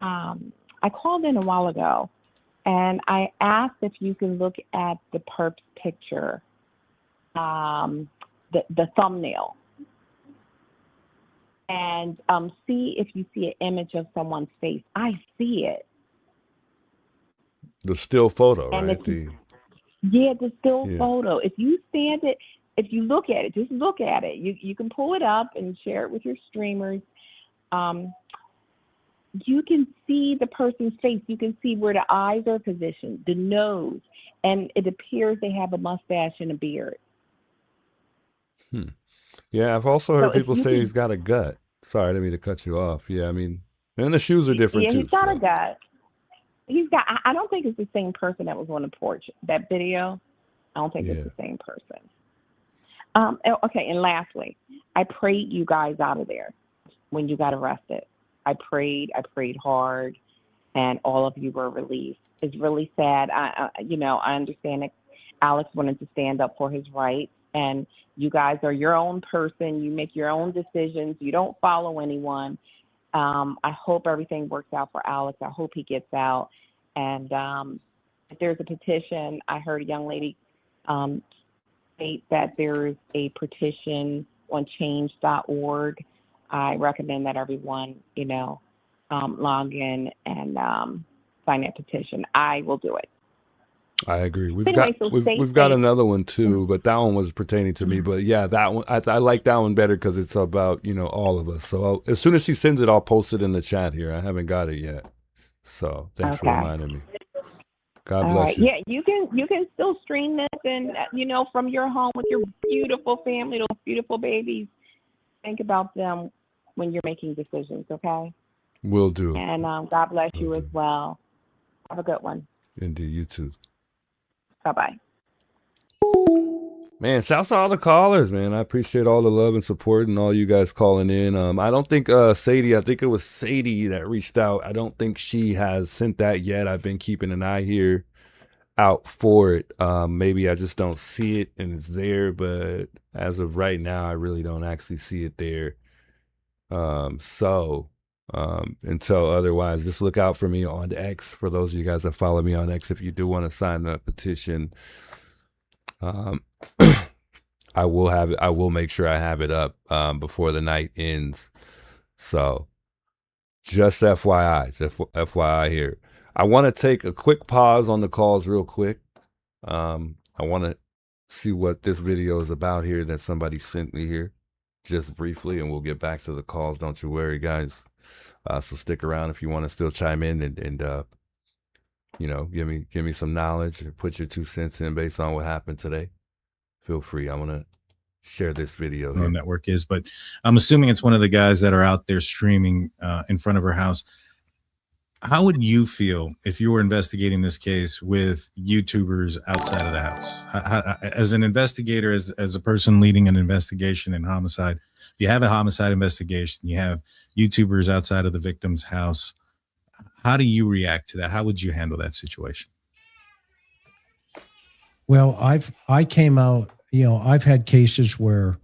I called in a while ago and I asked if you can look at the perp's picture, the thumbnail, and see if you see an image of someone's face. I see it.
The still photo,
And
right?
the still photo. If you stand it, if you look at it, just look at it. You can pull it up and share it with your streamers. You can see the person's face. You can see where the eyes are positioned, the nose, and it appears they have a mustache and a beard.
Yeah, I've also heard people say he's got a gut. Sorry, I didn't mean to cut you off. Yeah, I mean, and the shoes are different too.
Yeah, he's got a gut. I don't think it's the same person that was on the porch. That video, I don't think it's the same person. Okay, and lastly, I prayed you guys out of there when you got arrested. I prayed hard, and all of you were released. It's really sad. I understand that Alex wanted to stand up for his rights, and you guys are your own person. You make your own decisions. You don't follow anyone. I hope everything works out for Alex. I hope he gets out. And if there's a petition, I heard a young lady state that there's a petition on change.org. I recommend that everyone, log in and sign that petition. I will do it.
I agree.
Anyway, so stay
We've got
safe.
another one too, but that one was pertaining to me. But yeah, that one I like that one better because it's about all of us. So as soon as she sends it, I'll post it in the chat here. I haven't got it yet, so thanks for
Okay.
reminding me. God
All
bless
right.
you.
Yeah, you can still stream this and from your home with your beautiful family, those beautiful babies. Think about them when you're making decisions, okay?
Will do.
And God bless you as well. Have a good one.
Indeed, you too.
Bye-bye.
Man, shouts to all the callers, man. I appreciate all the love and support and all you guys calling in. I don't think Sadie, I think it was Sadie that reached out. I don't think she has sent that yet. I've been keeping an eye here out for it. Maybe I just don't see it and it's there, but as of right now, I really don't actually see it there. Until otherwise, just look out for me on X. For those of you guys that follow me on X, if you do want to sign the petition, I will have it. I will make sure I have it up before the night ends. So just FYI here. I want to take a quick pause on the calls real quick. I want to see what this video is about here that somebody sent me here just briefly, and we'll get back to the calls. Don't you worry, guys. So stick around if you want to still chime in and give me some knowledge or put your 2 cents in based on what happened today. Feel free. I want to share this video here.
Network is, but I'm assuming it's one of the guys that are out there streaming in front of her house. How would you feel if you were investigating this case with YouTubers outside of the house? As an investigator, as a person leading an investigation in homicide, if you have a homicide investigation, you have YouTubers outside of the victim's house, how do you react to that? How would you handle that situation?
Well, I came out, I've had cases where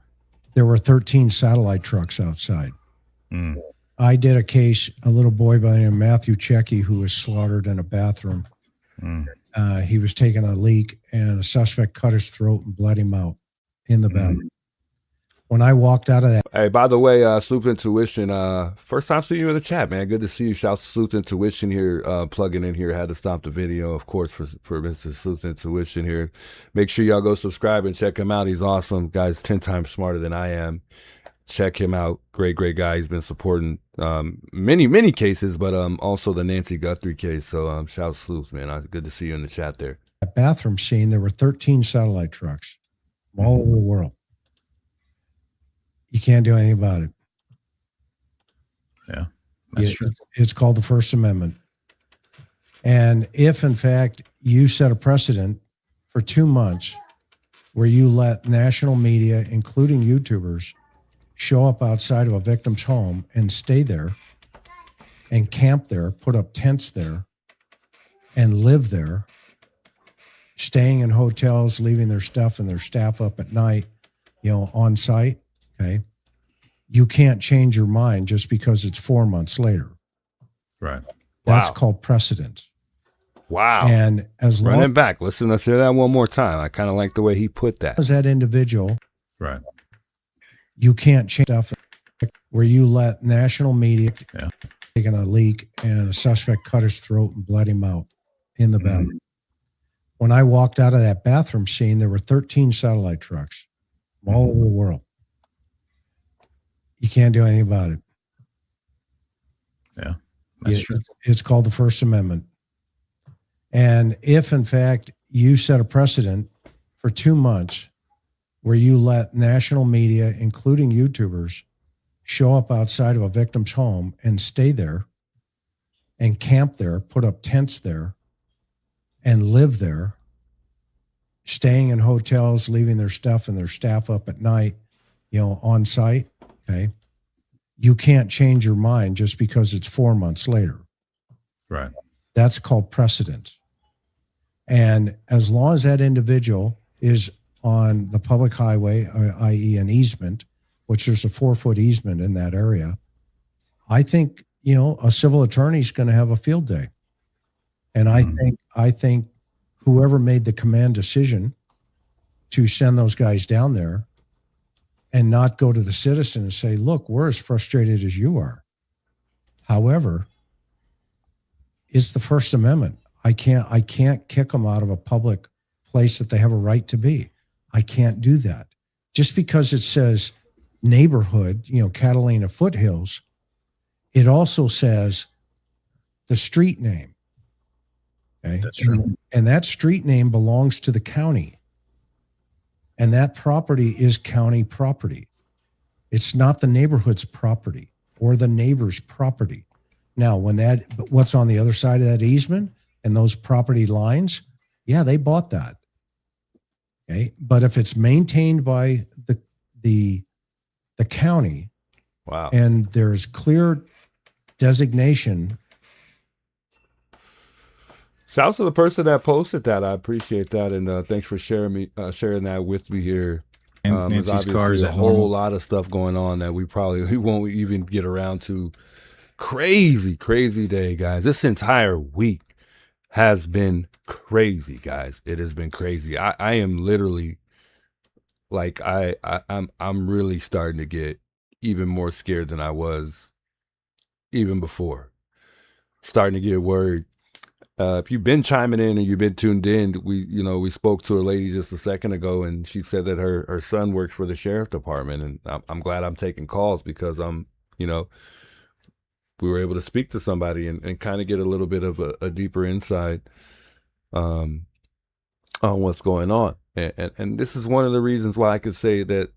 there were 13 satellite trucks outside. I did a case, a little boy by the name of Matthew Checky, who was slaughtered in a bathroom. He was taking a leak and a suspect cut his throat and bled him out in the bathroom. When I walked out of that.
Hey, by the way, Sleuth Intuition, first time seeing you in the chat, man. Good to see you. Shouts to Sleuth Intuition here, plugging in here. Had to stop the video, of course, for Mr. Sleuth Intuition here. Make sure y'all go subscribe and check him out. He's awesome. Guy's 10 times smarter than I am. Check him out. Great guy. He's been supporting many cases, but also the Nancy Guthrie case. So shouts Sleuth, man. Good to see you in the chat there.
That bathroom scene, there were 13 satellite trucks from all over the world. You can't do anything about it.
Yeah, that's true.
It's called the First Amendment. And if, in fact, you set a precedent for 2 months where you let national media, including YouTubers, show up outside of a victim's home and stay there and camp there, put up tents there, and live there, staying in hotels, leaving their stuff and their staff up at night, on site, okay? You can't change your mind just because it's 4 months later.
Right.
That's called precedent.
Wow.
And as long
running back, listen, let's hear that one more time. I kind of like the way he put that.
as that individual,
Right.
you can't change stuff where you let national media taking a leak and a suspect cut his throat and bled him out in the bathroom. When I walked out of that bathroom scene, there were 13 satellite trucks from all over the world. You can't do anything about it.
Yeah, that's true.
It's called the First Amendment. And if, in fact, you set a precedent for 2 months where you let national media, including YouTubers, show up outside of a victim's home and stay there and camp there, put up tents there, and live there, staying in hotels, leaving their stuff and their staff up at night, on site, okay? You can't change your mind just because it's 4 months later.
Right.
That's called precedent. And as long as that individual is on the public highway, i.e. an easement, which there's a 4-foot easement in that area, I think, you know, a civil attorney is going to have a field day. And I think whoever made the command decision to send those guys down there and not go to the citizen and say, look, we're as frustrated as you are. However, it's the First Amendment. I can't kick them out of a public place that they have a right to be. I can't do that. Just because it says neighborhood, you know, Catalina Foothills, it also says the street name. Okay.
That's true.
And that street name belongs to the county. And that property is county property. It's not the neighborhood's property or the neighbor's property. Now, but what's on the other side of that easement and those property lines? Yeah, they bought that. Okay. But if it's maintained by the county,
wow,
and there's clear designation.
Shouts to the person that posted that. I appreciate that, and thanks for sharing that with me here.
And
There's
Nancy's car is
obviously a
at
whole
normal.
lot of stuff going on that we won't even get around to. Crazy day, guys. This entire week has been crazy, guys. It has been crazy. I am literally like I'm really starting to get even more scared than I was even before. Starting to get worried. If you've been chiming in and you've been tuned in, we spoke to a lady just a second ago, and she said that her son works for the sheriff department, and I'm glad I'm taking calls because we were able to speak to somebody and kind of get a little bit of a deeper insight on what's going on. And this is one of the reasons why I could say that,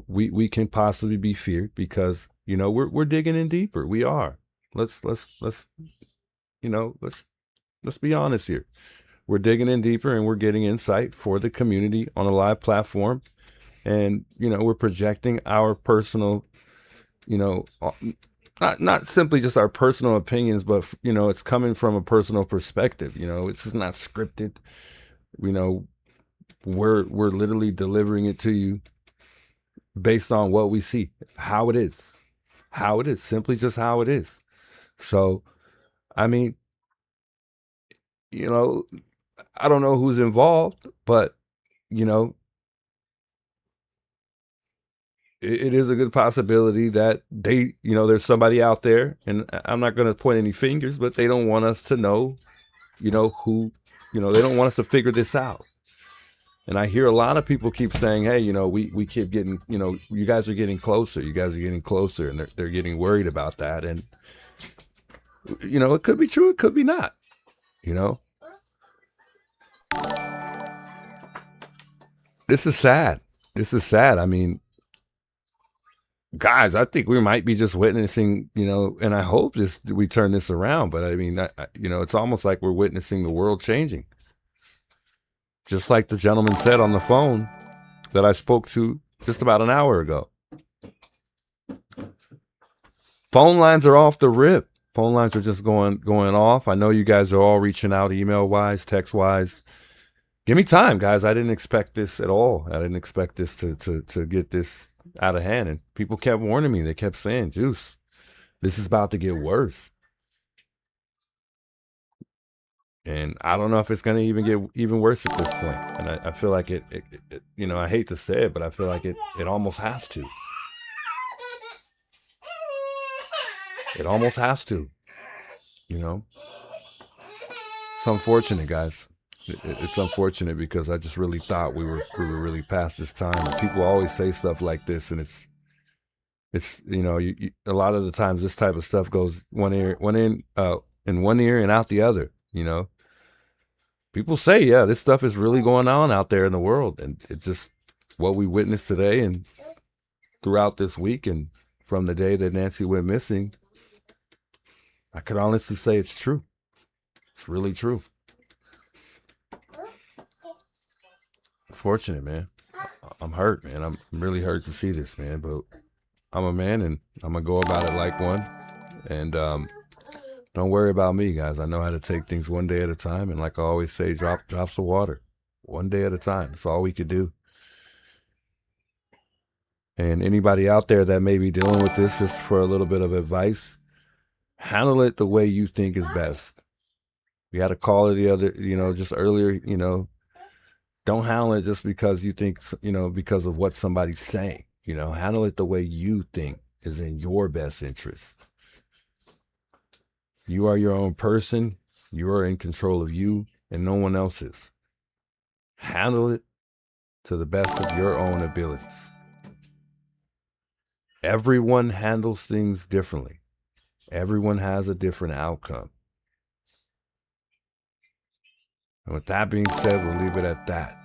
we can possibly be feared because, we're digging in deeper. We are. Let's be honest here. We're digging in deeper and we're getting insight for the community on a live platform. And, we're projecting our personal, not simply just our personal opinions, but, it's coming from a personal perspective. It's just not scripted. We're literally delivering it to you based on what we see, how it is, simply just how it is. So, I mean, I don't know who's involved, but, it is a good possibility that there's somebody out there, and I'm not going to point any fingers, but they don't want us to know, who, they don't want us to figure this out. And I hear a lot of people keep saying, hey, we keep getting, you guys are getting closer, and they're getting worried about that. And, it could be true, it could be not, This is sad. I mean, guys, I think we might be just witnessing, and I hope we turn this around. But I mean, it's almost like we're witnessing the world changing. Just like the gentleman said on the phone that I spoke to just about an hour ago. Phone lines are off the rip. Phone lines are just going off. I know you guys are all reaching out email-wise, text-wise. Give me time, guys. I didn't expect this at all. I didn't expect this to get this out of hand. And people kept warning me. They kept saying, Juice, this is about to get worse. And I don't know if it's going to even get even worse at this point. And I feel like it, I hate to say it, but I feel like it almost has to. It almost has to, It's unfortunate, guys. It's unfortunate because I just really thought we were really past this time. And people always say stuff like this, and it's a lot of the times this type of stuff goes in one ear and out the other. People say, yeah, this stuff is really going on out there in the world, and it's just what we witnessed today and throughout this week, and from the day that Nancy went missing. I could honestly say it's true. It's really true. Unfortunate, man. I'm hurt, man. I'm really hurt to see this, man. But I'm a man, and I'm gonna go about it like one. And Don't worry about me, guys. I know how to take things one day at a time. And like I always say, drops of water, one day at a time. That's all we could do. And anybody out there that may be dealing with this, just for a little bit of advice, handle it the way you think is best. We had a caller the other, just earlier, don't handle it just because you think, because of what somebody's saying. Handle it the way you think is in your best interest. You are your own person. You are in control of you and no one else is. Handle it to the best of your own abilities. Everyone handles things differently. Everyone has a different outcome. And with that being said, we'll leave it at that.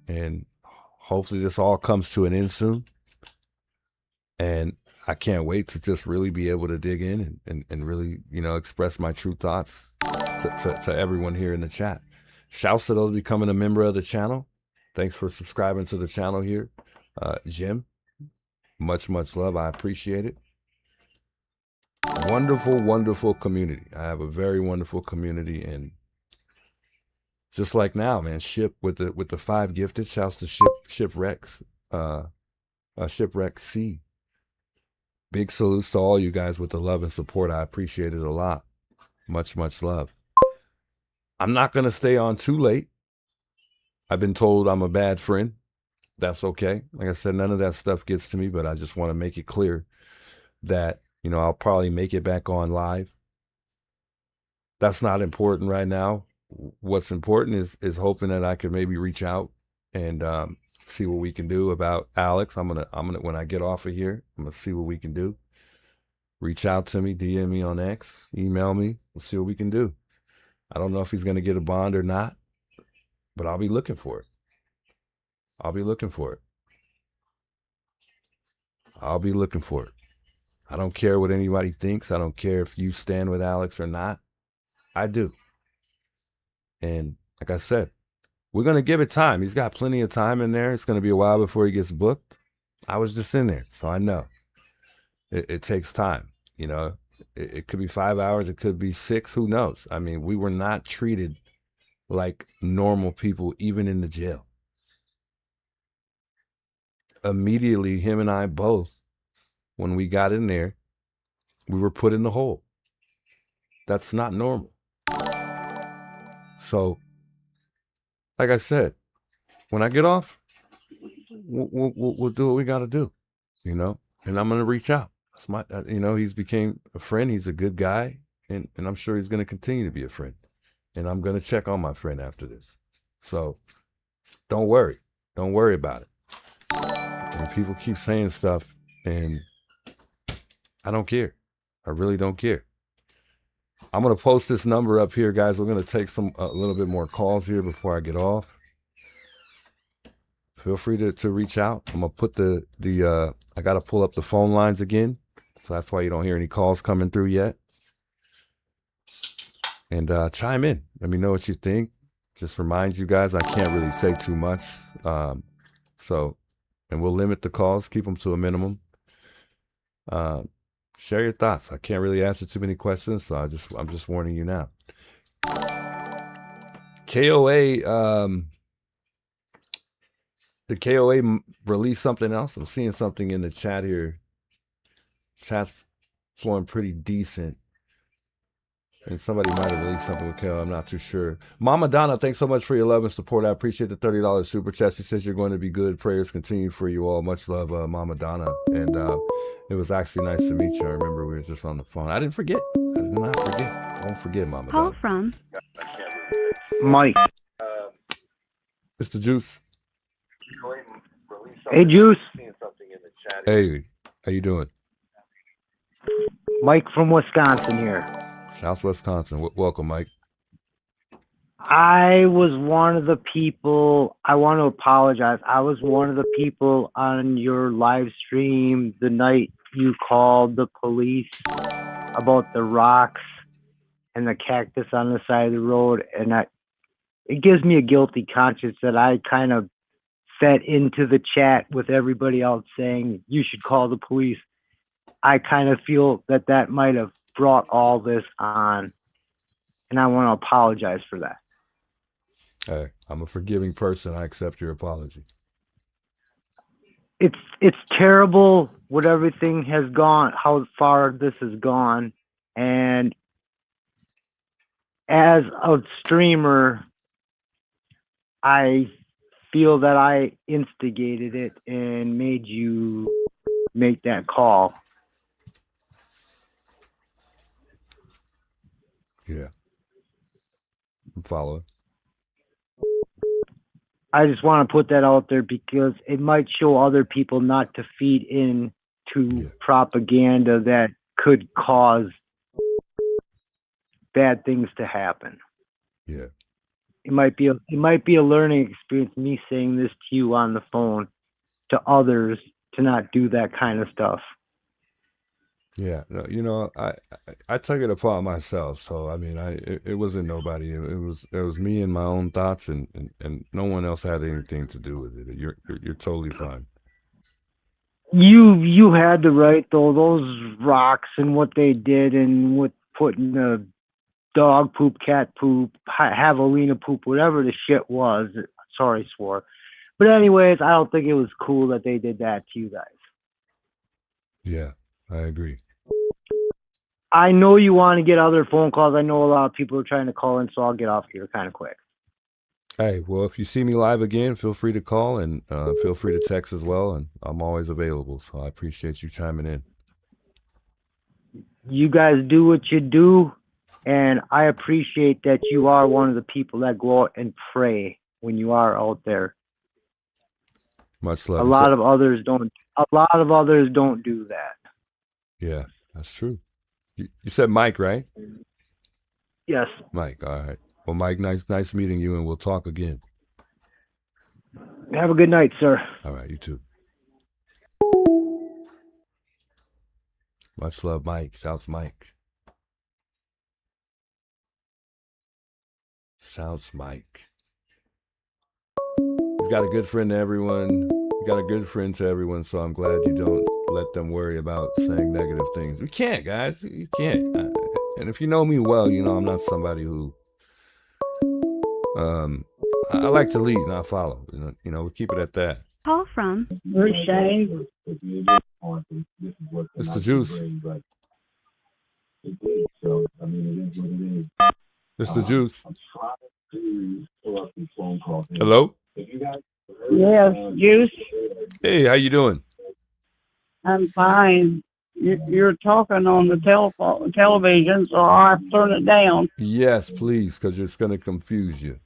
And hopefully this all comes to an end soon. And I can't wait to just really be able to dig in and really, express my true thoughts to everyone here in the chat. Shouts to those becoming a member of the channel. Thanks for subscribing to the channel here. Jim, much love. I appreciate it. Wonderful, wonderful community. I have a very wonderful community, and just like now, man, Ship with the 5 gifted. Shouts to Shipwrecks, Shipwreck C. Big salutes to all you guys with the love and support. I appreciate it a lot. Much love. I'm not going to stay on too late. I've been told I'm a bad friend. That's okay. Like I said, none of that stuff gets to me, but I just want to make it clear that, I'll probably make it back on live. That's not important right now. What's important is hoping that I could maybe reach out and see what we can do about Alex. I'm gonna when I get off of here, I'm gonna see what we can do. Reach out to me, DM me on X, email me. We'll see what we can do. I don't know if he's gonna get a bond or not, but I'll be looking for it. I'll be looking for it. I'll be looking for it. I don't care what anybody thinks. I don't care if you stand with Alex or not. I do. And like I said, we're going to give it time. He's got plenty of time in there. It's going to be a while before he gets booked. I was just in there, so I know. It takes time. It could be 5 hours. It could be 6. Who knows? I mean, we were not treated like normal people, even in the jail. Immediately, him and I both, when we got in there, we were put in the hole. That's not normal. So, like I said, when I get off, we'll do what we got to do, and I'm going to reach out. That's my, he's became a friend. He's a good guy, and I'm sure he's going to continue to be a friend. And I'm going to check on my friend after this. So, don't worry. Don't worry about it. And people keep saying stuff, and I don't care. I really don't care. I'm going to post this number up here, guys. We're going to take a little bit more calls here before I get off. Feel free to reach out. I'm going to put I got to pull up the phone lines again. So that's why you don't hear any calls coming through yet. And chime in. Let me know what you think. Just remind you guys, I can't really say too much. And we'll limit the calls, keep them to a minimum. Share your thoughts. I can't really answer too many questions, so I'm just warning you now. KOA, did KOA release something else? I'm seeing something in the chat here. Chat's flowing pretty decent. And somebody might have released something with KOA. I'm not too sure. Mama Donna, thanks so much for your love and support. I appreciate the $30 super chat. She says you're going to be good. Prayers continue for you all. Much love, Mama Donna. And it was actually nice to meet you. I remember we were just on the phone. I didn't forget. I did not forget. Don't forget, Mama
Call
Donna.
from
Mike.
Mr. Juice.
Hey, Juice.
Hey, how you doing?
Mike from Wisconsin here.
South Wisconsin. Welcome, Mike.
I was one of the people, I want to apologize. I was one of the people on your live stream the night you called the police about the rocks and the cactus on the side of the road. And it gives me a guilty conscience that I kind of fed into the chat with everybody else saying you should call the police. I kind of feel that might have brought all this on, and I want to apologize for that.
Hey, I'm a forgiving person. I accept your apology.
It's terrible what everything has gone, how far this has gone, and as a streamer, I feel that I instigated it and made you make that call.
Yeah. I'm following.
I just want to put that out there because it might show other people not to feed into propaganda that could cause bad things to happen.
Yeah.
It might be a learning experience, me saying this to you on the phone, to others to not do that kind of stuff.
Yeah, no, you know, I took it upon myself. So I mean, it wasn't nobody. It was me and my own thoughts, and no one else had anything to do with it. You're totally fine.
You had the right though. Those rocks and what they did, and with putting the dog poop, cat poop, javelina poop, whatever the shit was. Sorry, swore. But anyways, I don't think it was cool that they did that to you guys.
Yeah, I agree.
I know you want to get other phone calls. I know a lot of people are trying to call in, so I'll get off here kind of quick.
Hey, well, if you see me live again, feel free to call and feel free to text as well. And I'm always available. So I appreciate you chiming in.
You guys do what you do, and I appreciate that you are one of the people that go out and pray when you are out there.
Much love.
A lot of others don't do that.
Yeah, that's true. You said Mike, right?
Yes.
Mike, all right. Well, Mike, nice meeting you, and we'll talk again.
Have a good night, sir.
All right, you too. Much love, Mike. Shouts Mike. Shouts Mike. You've got a good friend to everyone. You got a good friend to everyone, so I'm glad you don't let them worry about saying negative things. We can't, guys. You can't. And if you know me well, you know I'm not somebody who I like to lead, not follow. You know, we keep it at that.
Call from
Shane.
Mr. Juice. Mr. Juice. Hello?
Yes, Juice.
Hey, how you doing?
I'm fine. You're talking on the television, so I have to turn it down.
Yes, please, because it's going to confuse you.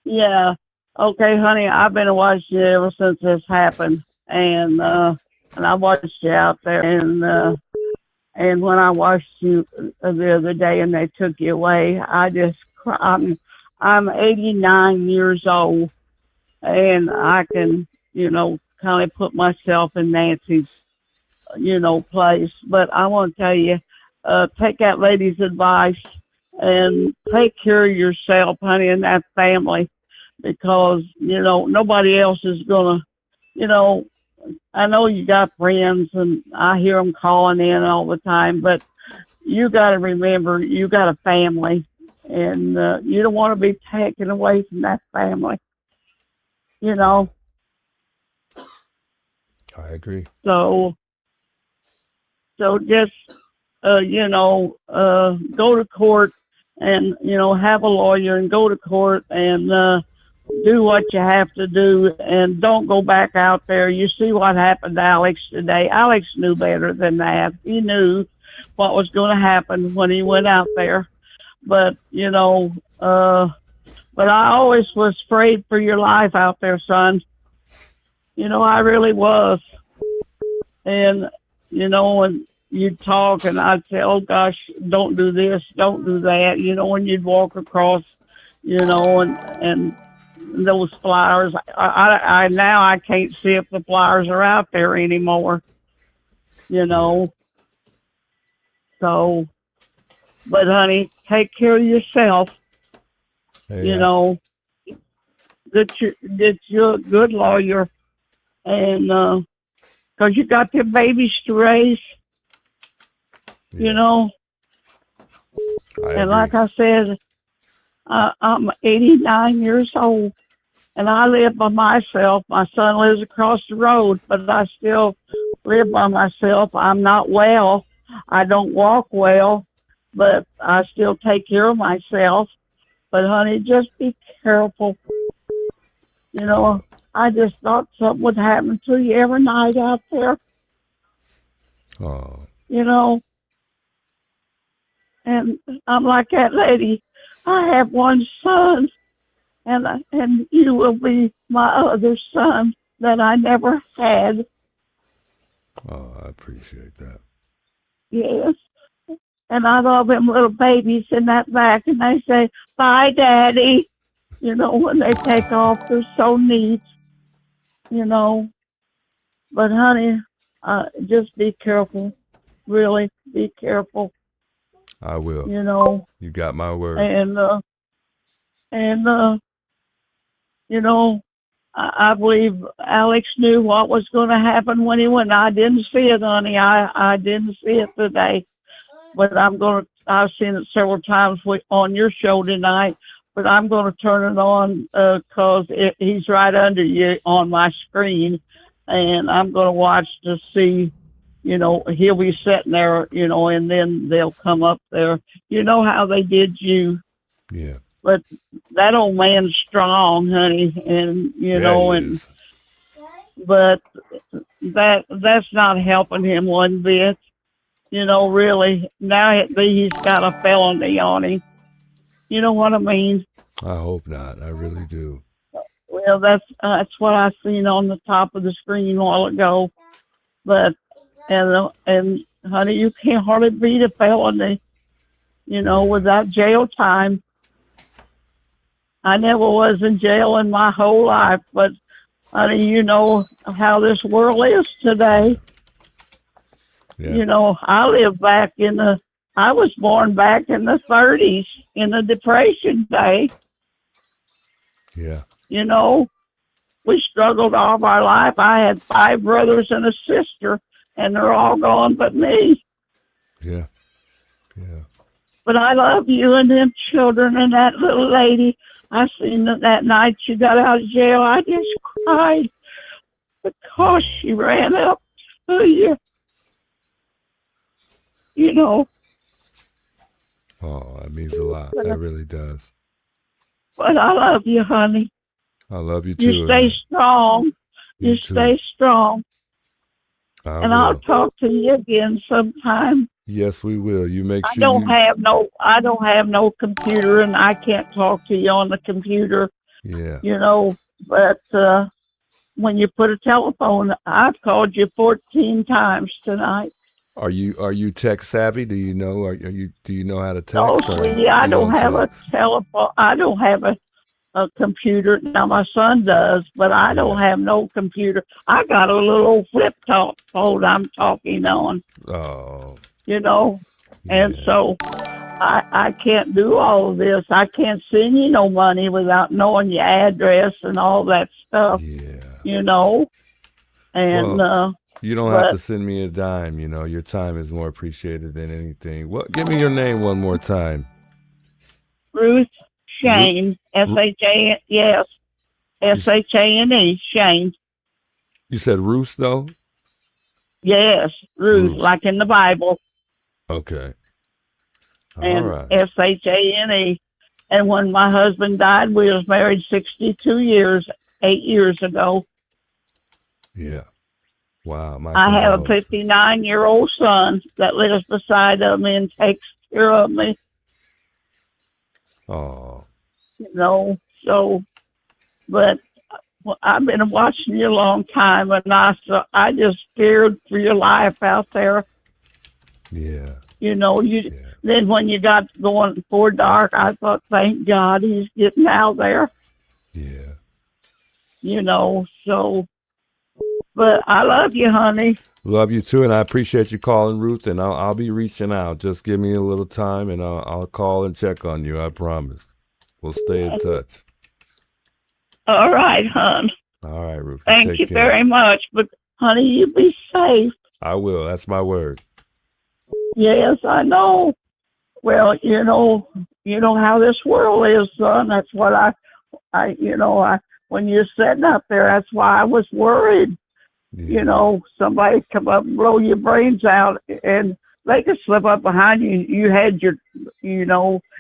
Yeah. Okay, honey, I've been watching you ever since this happened, and I watched you out there, and when I watched you the other day and they took you away, I just I'm 89 years old, and I can kind of put myself in Nancy's place. But I want to tell you, take that lady's advice and take care of yourself, honey, and that family, because nobody else is gonna. I know you got friends, and I hear them calling in all the time, but you got to remember you got a family, and you don't want to be taken away from that family.
I agree.
So just go to court and have a lawyer and go to court and do what you have to do, and don't go back out there. You see what happened to Alex today. Alex knew better than that. He knew what was going to happen when he went out there. But but I always was afraid for your life out there, son. I really was. And when you'd talk and I'd say, oh gosh, don't do this, don't do that, when you'd walk across, and those flowers, I now I can't see if the flowers are out there anymore, So, but honey, take care of yourself.
Hey,
Get you a good lawyer, and because you got the babies to raise,
I
And
agree.
like I said, I'm 89 years old, and I live by myself. My son lives across the road, but I still live by myself. I'm not well. I don't walk well, but I still take care of myself. But honey, just be careful. You know, I just thought something would happen to you every night out there,
Oh,
you know. And I'm like that lady. I have one son, and you will be my other son that I never had.
oh, I appreciate that.
Yes. And I love them little babies in that back, and they say, "Bye, Daddy." You know, when they take off, they're so neat, you know. But honey, just be careful. Really, be careful.
I will.
You know,
You got my word.
and you know, I believe Alex knew what was going to happen when he went. I didn't see it, honey. I didn't see it today, but I've seen it several times on your show tonight. But I'm going to turn it on because he's right under you on my screen, and I'm going to watch to see. You know, he'll be sitting there, you know, and then they'll come up there. You know how they did you.
Yeah.
But that old man's strong, honey, and you know,
he
and
is.
but that's not helping him one bit. You know, really. Now he's got a felony on him. You know what I mean?
I hope not. I really do.
Well, that's what I seen on the top of the screen a while ago. But and honey, you can't hardly beat a felony. You know, without jail time. I never was in jail in my whole life, but honey, you know how this world is today.
Yeah.
You know, I was born back in the 30s in the Depression day.
Yeah.
You know, we struggled all of our life. I had 5 brothers and a sister, and they're all gone but me.
Yeah. Yeah.
But I love you and them children and that little lady. I seen that night she got out of jail. I just cried because she ran up to you. You know.
Oh, that means a lot. That really does.
But I love you, honey.
I love you too.
You stay strong. You
too.
stay strong.
I
And
will.
I'll talk to you again sometime.
Yes, we will. You make
I
sure
don't have no computer, and I can't talk to you on the computer.
Yeah.
You know, but when you put a telephone, I've called you 14 times tonight.
Are you tech savvy? Do you know? Do you know how to text?
Oh, sweetie, I
you
don't have
text?
a telephone. I don't have a computer. Now my son does, but I don't have no computer. I got a little old flip top phone I'm talking on.
Oh.
You know, and so I can't do all of this. I can't send you no money without knowing your address and all that stuff.
Yeah.
You know, and
Well, you don't have to send me a dime. You know, your time is more appreciated than anything. What? Give me your name one more time.
Ruth Shane, S-H-A-N, yes, S-H-A-N-E, Shane.
You said Ruth, though?
Yes, Ruth, like in the Bible.
Okay. All
And
right.
S-H-A-N-E. And when my husband died, we was married 62 years, 8 years ago.
Yeah. Wow.
I have a 59-year-old son that lives beside of me and takes care of me.
Oh.
You know, so, but I've been watching you a long time, and I just scared for your life out there.
Yeah.
You know, then when you got going before dark, I thought, thank God he's getting out there.
Yeah.
You know, so, but I love you, honey.
Love you too, and I appreciate you calling, Ruth. And I'll be reaching out. Just give me a little time, and I'll call and check on you. I promise. We'll stay in touch.
All right, hon.
All right, Ruth.
Thank
Take
you
care.
very much. But, honey, you be safe.
I will. That's my word.
Yes, I know. Well, you know how this world is, son. That's what when you're sitting up there, that's why I was worried. Somebody come up and blow your brains out, and they could slip up behind you. You had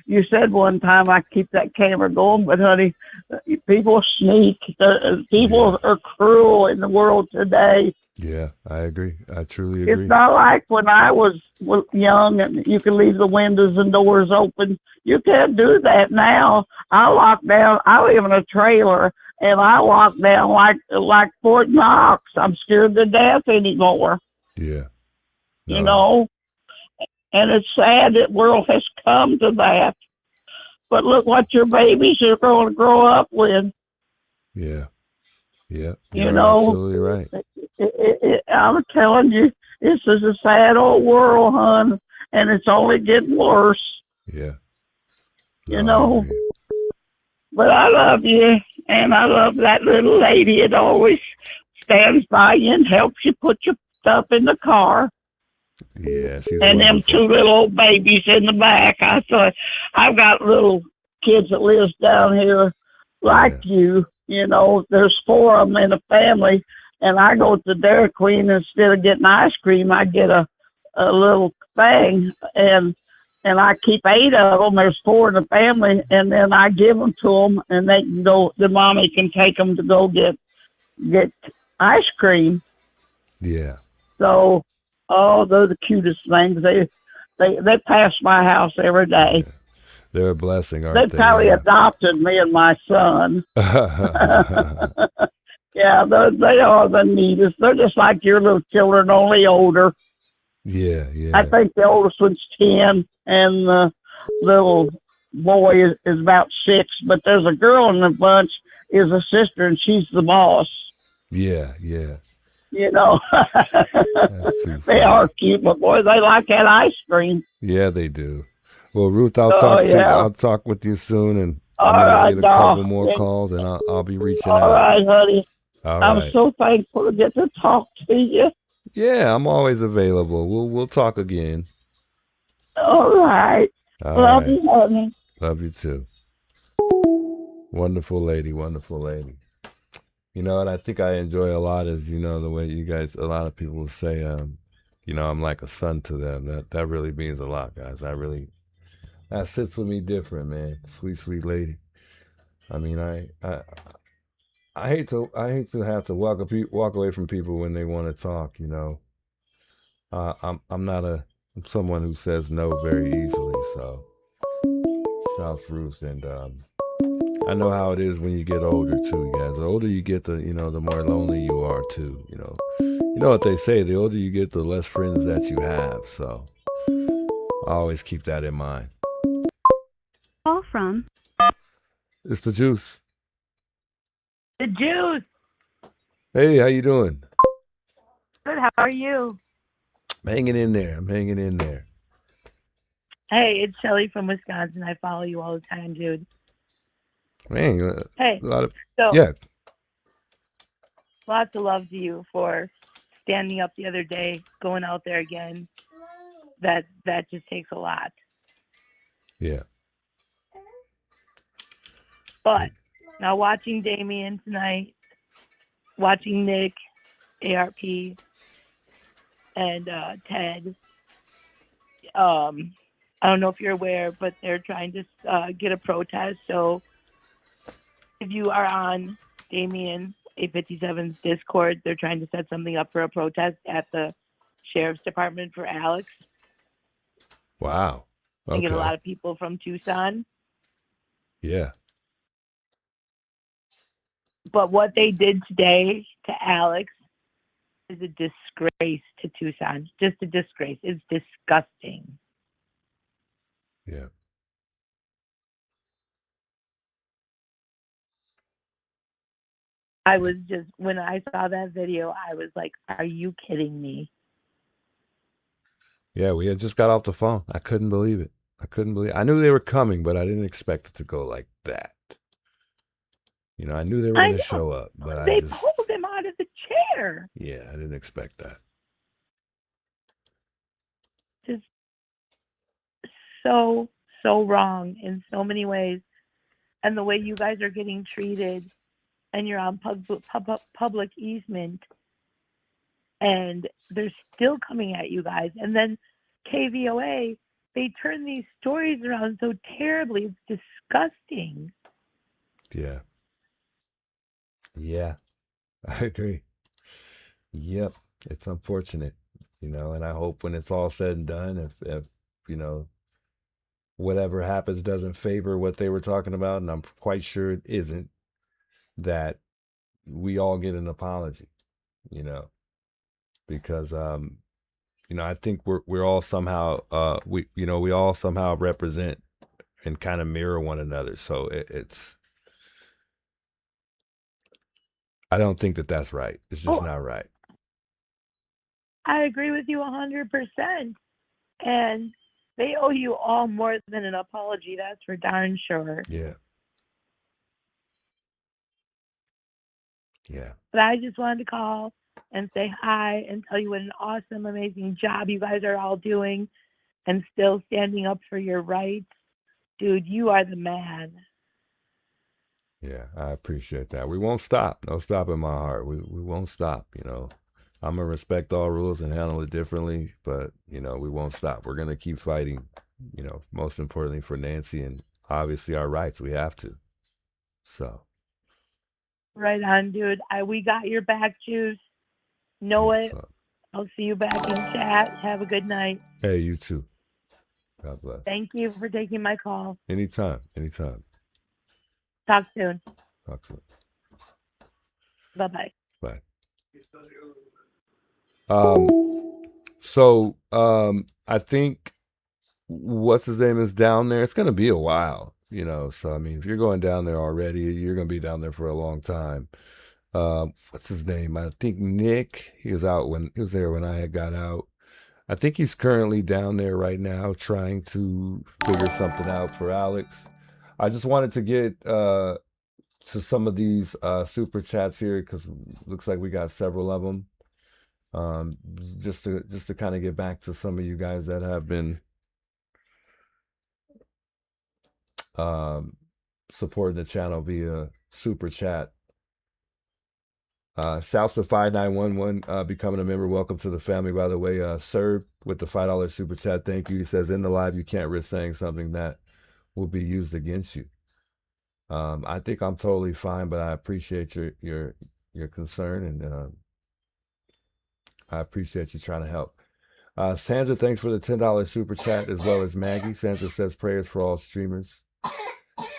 you said one time I keep that camera going, but honey, people sneak. People are cruel in the world today.
Yeah, I agree. I truly agree.
It's not like when I was young and you could leave the windows and doors open. You can't do that now. I lock down. I live in a trailer and I lock down like Fort Knox. I'm scared to death anymore.
Yeah.
And it's sad that world has come to that. But look what your babies are going to grow up with.
Yeah. Yeah.
You're
absolutely right.
I'm telling you, this is a sad old world, hon, and it's only getting worse.
Yeah.
But I love you, and I love that little lady that always stands by you and helps you put your stuff in the car.
Yeah, she's
and
wonderful.
them two little old babies in the back. I thought, I've got little kids that lives down here like you. There's 4 of them in a family, and I go to Dairy Queen. Instead of getting ice cream, I get a little thing, and I keep 8 of them. There's 4 in the family, and then I give them to them, and they can go. The mommy can take them to go get ice cream.
Yeah.
So, they're the cutest things. They pass my house every day.
They're a blessing, aren't
They probably
Yeah.
adopted me and my son. Yeah, they are the neatest. They're just like your little children, only older.
Yeah.
I think the oldest one's 10, and the little boy is about 6. But there's a girl in the bunch, is a sister, and she's the boss.
Yeah.
They are cute, but boy, they like that ice cream.
Yeah, they do. Well, Ruth, I'll
yeah.
talk with you soon, and
All
I'm gonna
right,
get a couple
doll.
more
Yeah.
calls, and I'll be reaching
All
out.
right, honey.
All
I'm
right.
so thankful to get to talk to you.
Yeah, I'm always available. We'll talk again.
All right.
All
Love
right.
you, honey.
Love you too. Wonderful lady, wonderful lady. What I think I enjoy a lot is, the way you guys, a lot of people will say, I'm like a son to them. That really means a lot, guys. That sits with me different, man. Sweet, sweet lady. I mean, I hate to have to walk away from people when they want to talk. I'm not someone who says no very easily. So, shouts Ruth, and I know how it is when you get older too, guys. The older you get, the more lonely you are too. You know what they say: the older you get, the less friends that you have. So, I always keep that in mind.
Call from
It's the juice.
The juice.
Hey, how you doing?
Good. How are you?
I'm hanging in there.
Hey, it's Shelly from Wisconsin. I follow you all the time, dude.
Man,
Hey,
a lot of
so lots of love to you for standing up the other day, going out there again. That just takes a lot.
Yeah.
But now watching Damien tonight, watching Nick, ARP, and Ted. I don't know if you're aware, but they're trying to get a protest. So if you are on Damien 857's Discord, they're trying to set something up for a protest at the Sheriff's Department for Alex.
Wow.
They get a
Okay.
lot of people from Tucson.
Yeah.
But what they did today to Alex is a disgrace to Tucson. Just a disgrace. It's disgusting.
Yeah.
I was just, when I saw that video, I was like, are you kidding me?
Yeah, we had just got off the phone. I couldn't believe it. I knew they were coming, but I didn't expect it to go like that. I knew they were going to show up, but
They pulled him out of the chair.
yeah, I didn't expect that.
Just so, so wrong in so many ways. And the way you guys are getting treated, and you're on public easement, and they're still coming at you guys. And then KVOA, they turn these stories around so terribly. It's disgusting.
Yeah. Yeah. I agree. Yep. It's unfortunate, you know, and I hope when it's all said and done, if you know, whatever happens doesn't favor what they were talking about, and I'm quite sure it isn't, that we all get an apology, you know, because you know, I think we're all somehow we all somehow represent and kind of mirror one another. So it's I don't think that that's right. It's just not right.
I agree with you 100%. And they owe you all more than an apology. That's for darn sure.
Yeah. Yeah.
But I just wanted to call and say hi and tell you what an awesome, amazing job you guys are all doing and still standing up for your rights. Dude, you are the man.
Yeah, I appreciate that. We won't stop. No stop in my heart. We won't stop, you know. I'm going to respect all rules and handle it differently, but, you know, we won't stop. We're going to keep fighting, you know, most importantly for Nancy and obviously our rights. We have to. So.
Right on, dude. We got your back, Juice. Know it. I'll see you back in chat. Have a good night.
Hey, you too. God bless.
Thank you for taking my call.
Anytime. Anytime.
Talk soon.
Talk soon.
Bye-bye.
Bye. So I think what's his name is down there. It's gonna be a while, you know. So I mean, if you're going down there already, you're gonna be down there for a long time. What's his name? I think Nick. He was there when I had got out. I think he's currently down there right now trying to figure something out for Alex. I just wanted to get to some of these super chats here because looks like we got several of them. Just to kind of get back to some of you guys that have been supporting the channel via super chat. Shouts to 5911 becoming a member. Welcome to the family, by the way. Sir with the $5 super chat. Thank you. He says, in the live, you can't risk saying something that will be used against you. I think I'm totally fine, but I appreciate your concern, and I appreciate you trying to help. Sandra, thanks for the $10 super chat, as well as Maggie. Sandra says prayers for all streamers.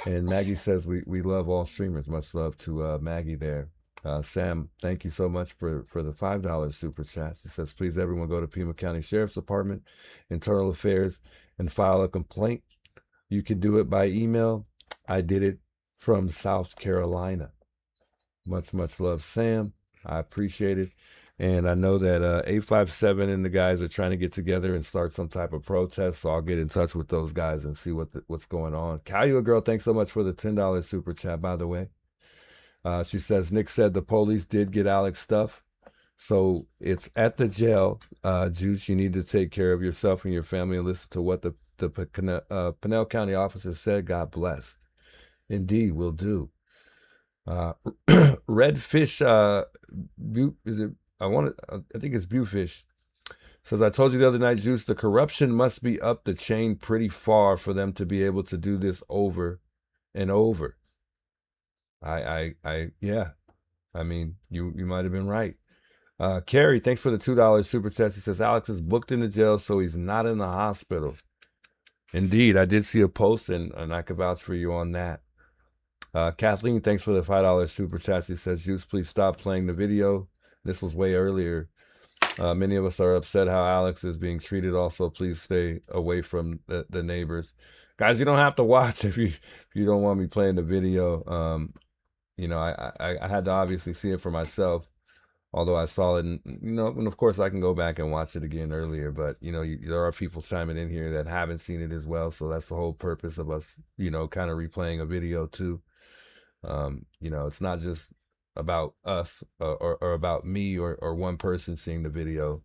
And Maggie says we love all streamers. Much love to Maggie there. Sam, thank you so much for the $5 super chat. She says, please everyone go to Pima County Sheriff's Department, Internal Affairs, and file a complaint. You can do it by email. I did it from South Carolina. Much love, Sam. I appreciate it. And I know that 857 and the guys are trying to get together and start some type of protest. So I'll get in touch with those guys and see what's going on. Calua Girl, thanks so much for the $10 super chat, by the way. She says, Nick said the police did get Alex stuff. So it's at the jail. Juice, you need to take care of yourself and your family and listen to what the Pinell County officer said. God bless. Indeed, will do. Redfish, I think it's Bufish. Says, I told you the other night, Juice, the corruption must be up the chain pretty far for them to be able to do this over and over. Yeah. I mean, you might have been right. Carrie, thanks for the $2 super chat. He says, Alex is booked in the jail, so he's not in the hospital. Indeed, I did see a post, and I could vouch for you on that. Kathleen, thanks for the $5 super chat. She says, Juice, please stop playing the video. This was way earlier. Many of us are upset how Alex is being treated. Also, please stay away from the neighbors. Guys, you don't have to watch if you don't want me playing the video. You know, I had to obviously see it for myself, although I saw it, and, you know, and of course I can go back and watch it again earlier, but, you know, there are people chiming in here that haven't seen it as well, so that's the whole purpose of us, you know, kind of replaying a video too. You know, it's not just about us or about me or one person seeing the video.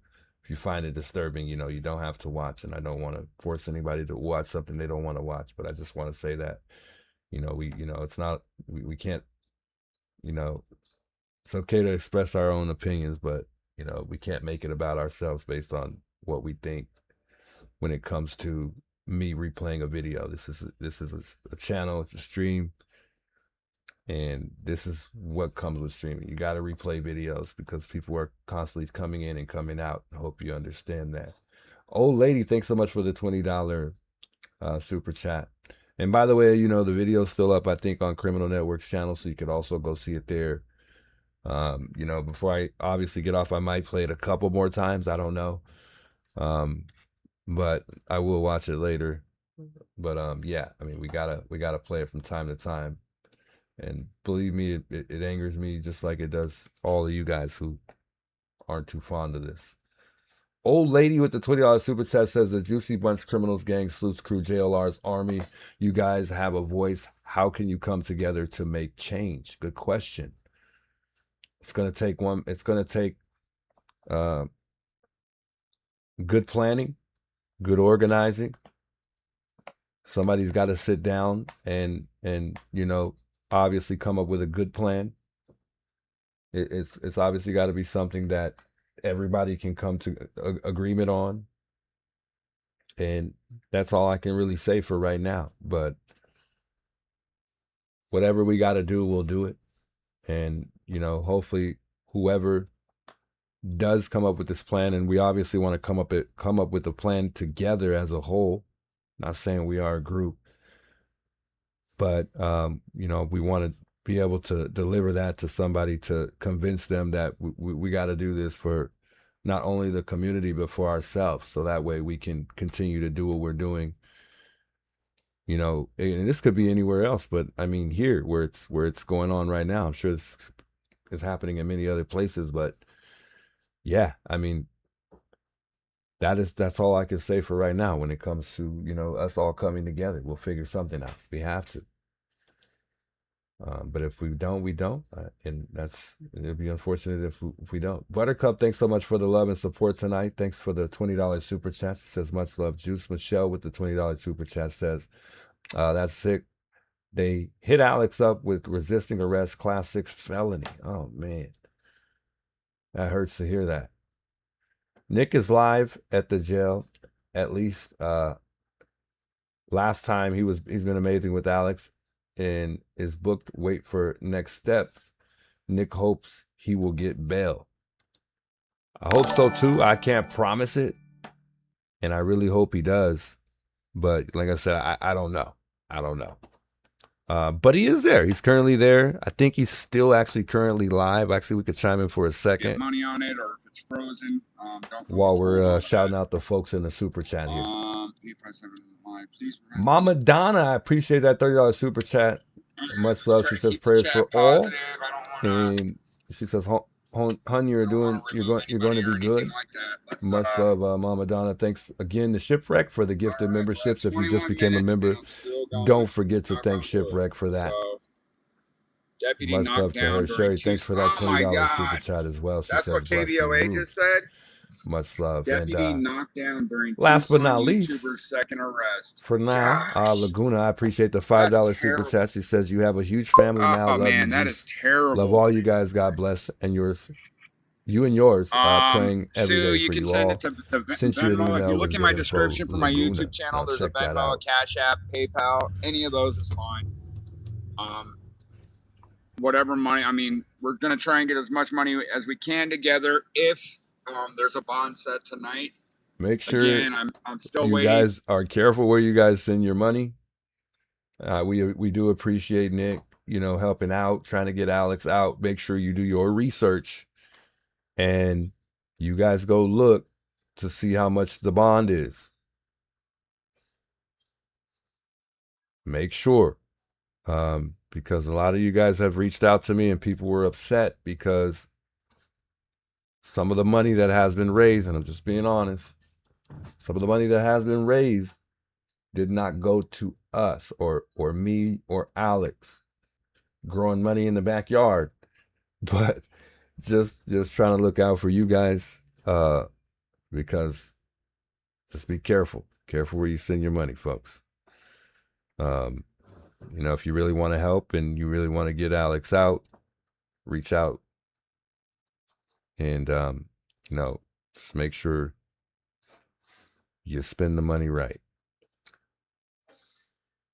if you find it disturbing, you know, you don't have to watch, and I don't want to force anybody to watch something they don't want to watch. But I just want to say that, you know, it's not, we can't, you know, it's okay to express our own opinions, but, you know, we can't make it about ourselves based on what we think when it comes to me replaying a video. This is a channel, it's a stream, and this is what comes with streaming. You got to replay videos because people are constantly coming in and coming out. I hope you understand that. Old lady, thanks so much for the $20 super chat. And by the way, you know, the video's still up, I think, on Criminal Network's channel, so you could also go see it there. You know, before I obviously get off, I might play it a couple more times. I don't know. But I will watch it later. But yeah, I mean, we gotta play it from time to time. And believe me, it angers me just like it does all of you guys who aren't too fond of this. Old lady with the $20 super chat says, the Juicy Bunch Criminals Gang, Sleuths Crew, JLR's Army, you guys have a voice. How can you come together to make change? Good question. It's going to take good planning, good organizing. Somebody's got to sit down and you know, obviously come up with a good plan. It's obviously got to be something that everybody can come to agreement on. And that's all I can really say for right now. But whatever we got to do, we'll do it. And, you know, hopefully whoever does come up with this plan, and we obviously want to come up with a plan together as a whole. Not saying we are a group, but you know, we want to be able to deliver that to somebody to convince them that we got to do this for not only the community but for ourselves, so that way we can continue to do what we're doing. You know, and this could be anywhere else, but I mean here where it's going on right now. I'm sure it's happening in many other places, but yeah, I mean, that's all I can say for right now when it comes to, you know, us all coming together. We'll figure something out. We have to. But if we don't, we don't. And it'd be unfortunate if we don't. Buttercup, thanks so much for the love and support tonight. Thanks for the $20 super chat. She says, much love, Juice. Michelle with the $20 super chat says, that's sick. They hit Alex up with resisting arrest, class 6 felony. Oh, man. That hurts to hear that. Nick is live at the jail. At least last time he's been amazing with Alex and is booked. Wait for next step. Nick hopes he will get bail. I hope so too. I can't promise it, and I really hope he does. But like I said, I don't know. I don't know. But he is there. He's currently there. I think he's still actually currently live. Actually, we could chime in for a second.
Get money on it, or if it's frozen, don't.
While we're shouting out the folks in the super chat here. Mama Donna, I appreciate that $30 super chat. Much love. She says prayers for all. And she says, "Hun, you're going to be good." Much love, Mama Donna. Thanks again to Shipwreck for the gifted memberships. If you just became a member, don't forget to thank Shipwreck for that. Much love to her. Sherry, thanks for that $20 super chat as well. She
That's
says,
what KVOA just said.
Much love.
Deputy
And
knocked down during
last but
Tucson
not least,
YouTuber's second arrest.
for now, Laguna, I appreciate the $5 super chat. She says, you have a huge family now.
Oh
Love
man,
you,
that
Juice.
is terrible.
Love all you guys. God bless. And yours. You and yours are praying every
Sue,
day
you
for
can
you
send
all.
it to the
Sent you an
Venmo. If
email
you look
with
in my
good info,
description for my
Laguna.
YouTube channel,
Now
there's a
check that
Venmo, a
out.
Cash App, PayPal. Any of those is fine. Whatever money. I mean, we're gonna try and get as much money as we can together. If there's a bond set tonight.
Make sure
Again, I'm still
you
waiting.
guys are careful where you guys send your money. We do appreciate Nick, you know, helping out, trying to get Alex out. Make sure you do your research and you guys go look to see how much the bond is. Make sure, because a lot of you guys have reached out to me and people were upset because some of the money that has been raised, and I'm just being honest, some of the money that has been raised did not go to us or me or Alex growing money in the backyard, but just trying to look out for you guys. because just be careful. Careful where you send your money, folks. You know, if you really want to help and you really want to get Alex out, reach out and, you know, just make sure you spend the money right.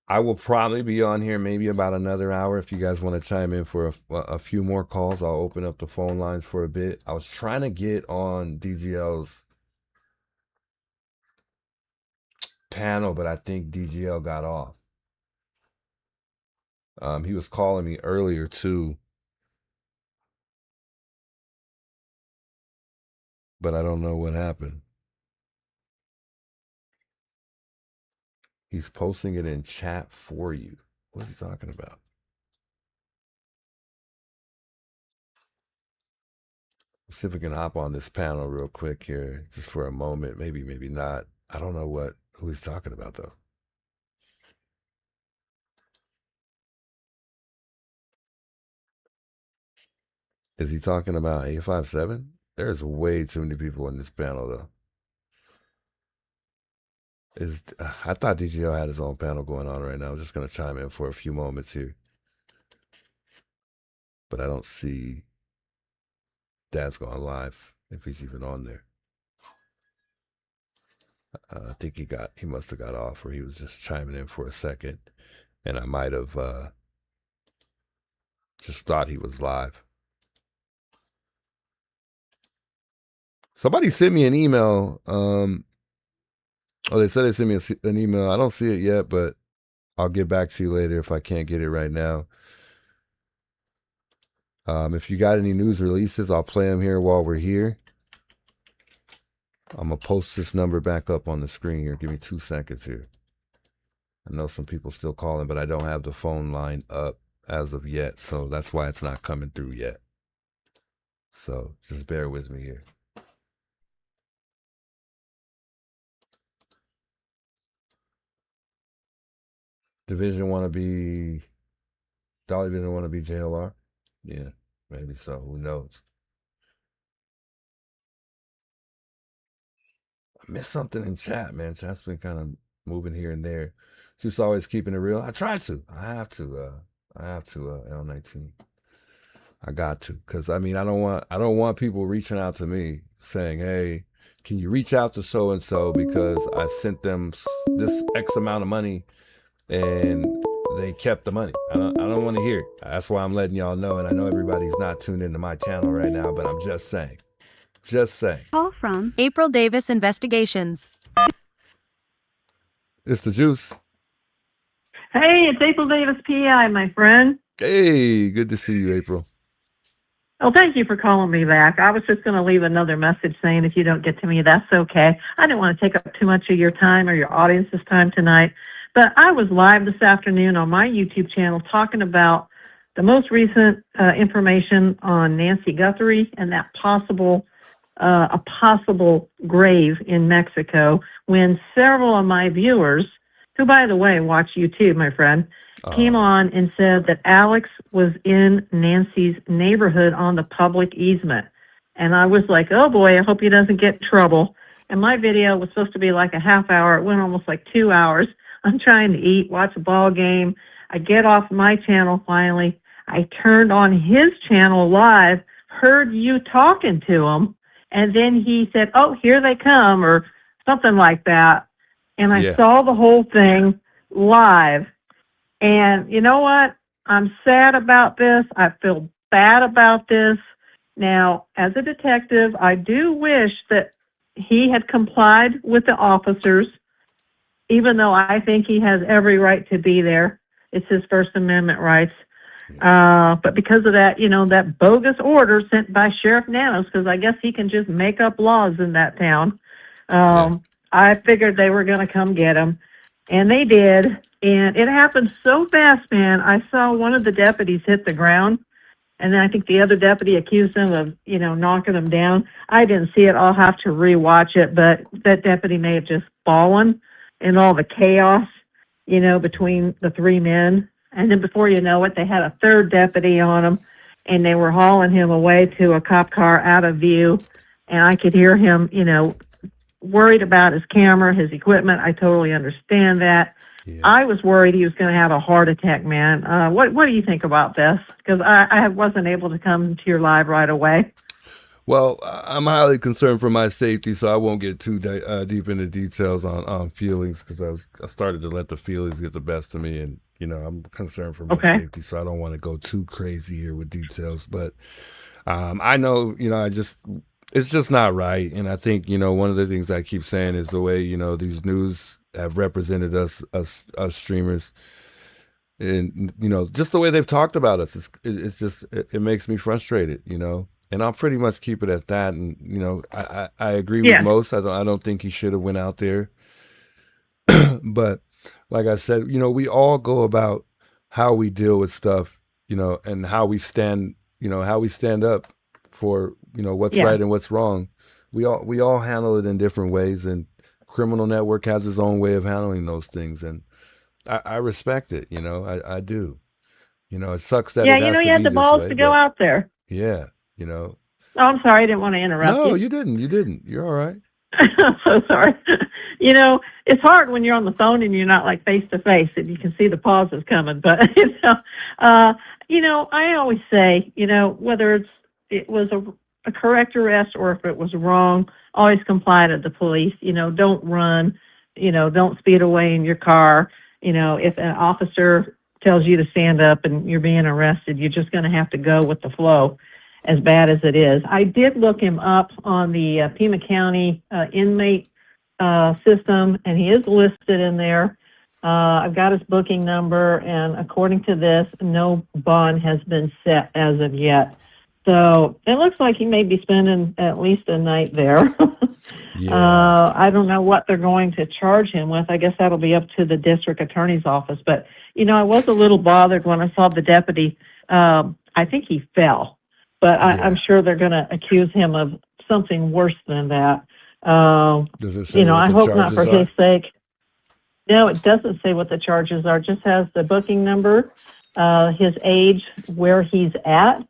I will probably be on here maybe about another hour. If you guys want to chime in for a few more calls, I'll open up the phone lines for a bit. I was trying to get on DGL's panel, but I think DGL got off. He was calling me earlier too, but I don't know what happened. He's posting it in chat for you. What's he talking about? Let's see if we can hop on this panel real quick here, just for a moment. Maybe, maybe not. I don't know who he's talking about though. Is he talking about 857? There's way too many people in this panel though. I thought DGL had his own panel going on right now. I'm just gonna chime in for a few moments here, but I don't see Dad's going live if he's even on there. I think he must have got off, or he was just chiming in for a second, and I might have just thought he was live. Somebody sent me an email. Oh, they said they sent me an email. I don't see it yet, but I'll get back to you later if I can't get it right now. If you got any news releases, I'll play them here while we're here. I'm going to post this number back up on the screen here. Give me 2 seconds here. I know some people still calling, but I don't have the phone line up as of yet, so that's why it's not coming through yet. So just bear with me here. Division want to be Dolly Division want to be JLR? Yeah, maybe so. Who knows? I missed something in chat, man. Chat's been kind of moving here and there. Just always keeping it real. I try to. I have to. L19. I got to, because I mean, I don't want people reaching out to me saying, "Hey, can you reach out to so and so because I sent them this X amount of money and they kept the money." I don't want to hear it. That's why I'm letting y'all know, and I know everybody's not tuned into my channel right now, but I'm just saying. Just saying.
Call from April Davis Investigations.
It's the juice.
Hey, it's April Davis, PI, my friend.
Hey, good to see you, April.
Oh, thank you for calling me back. I was just going to leave another message saying if you don't get to me, that's okay. I didn't want to take up too much of your time or your audience's time tonight, but I was live this afternoon on my YouTube channel talking about the most recent information on Nancy Guthrie and that a possible grave in Mexico, when several of my viewers, who, by the way, watch YouTube, my friend, came on and said that Alex was in Nancy's neighborhood on the public easement. And I was like, oh boy, I hope he doesn't get in trouble. And my video was supposed to be like a half hour. It went almost like 2 hours. I'm trying to eat, watch a ball game. I get off my channel finally. I turned on his channel live, heard you talking to him, and then he said, oh, here they come, or something like that. And I saw the whole thing live. And you know what? I'm sad about this. I feel bad about this. Now, as a detective, I do wish that he had complied with the officers, even though I think he has every right to be there. It's his First Amendment rights. But because of that, you know, that bogus order sent by Sheriff Nanos, because I guess he can just make up laws in that town. I figured they were going to come get him, and they did. And it happened so fast, man. I saw one of the deputies hit the ground, and then I think the other deputy accused him of, you know, knocking him down. I didn't see it. I'll have to rewatch it, but that deputy may have just fallen in all the chaos, you know, between the three men. And then before you know it, they had a third deputy on him, and they were hauling him away to a cop car out of view. And I could hear him, you know, worried about his camera, his equipment. I totally understand that. I was worried he was going to have a heart attack, man. What do you think about this? Because I wasn't able to come to your live right away.
Well, I'm highly concerned for my safety, so I won't get too deep into details on feelings, because I started to let the feelings get the best of me, and I'm concerned for my safety, so I don't want to go too crazy here with details. But I know, it's just not right, and I think one of the things I keep saying is the way these news have represented us streamers, and just the way they've talked about us. It's just it makes me frustrated, And I'll pretty much keep it at that. And I agree with most. I don't think he should have went out there. But like I said, we all go about how we deal with stuff, and how we stand up for what's right and what's wrong. We all handle it in different ways, and Criminal Network has its own way of handling those things, and I respect it. I do. It sucks that it has to
you had
be
the
this
balls
way,
to go
but
out there.
yeah,
Oh, I'm sorry, I didn't want to interrupt you.
No, you didn't. You're all right.
I'm so sorry. It's hard when you're on the phone and you're not like face to face and you can see the pauses coming. But I always say, whether it was a correct arrest or if it was wrong, always comply to the police. Don't run. Don't speed away in your car. If an officer tells you to stand up and you're being arrested, you're just going to have to go with the flow, as bad as it is. I did look him up on the Pima County inmate system, and he is listed in there. I've got his booking number, and according to this, no bond has been set as of yet. So it looks like he may be spending at least a night there. I don't know what they're going to charge him with. I guess that'll be up to the district attorney's office. But, I was a little bothered when I saw the deputy. I think he fell. But I'm sure they're going to accuse him of something worse than that.
Does it say what
I
the
hope not for
charges
his sake. No, it doesn't say what the charges are. It just has the booking number, his age, where he's at,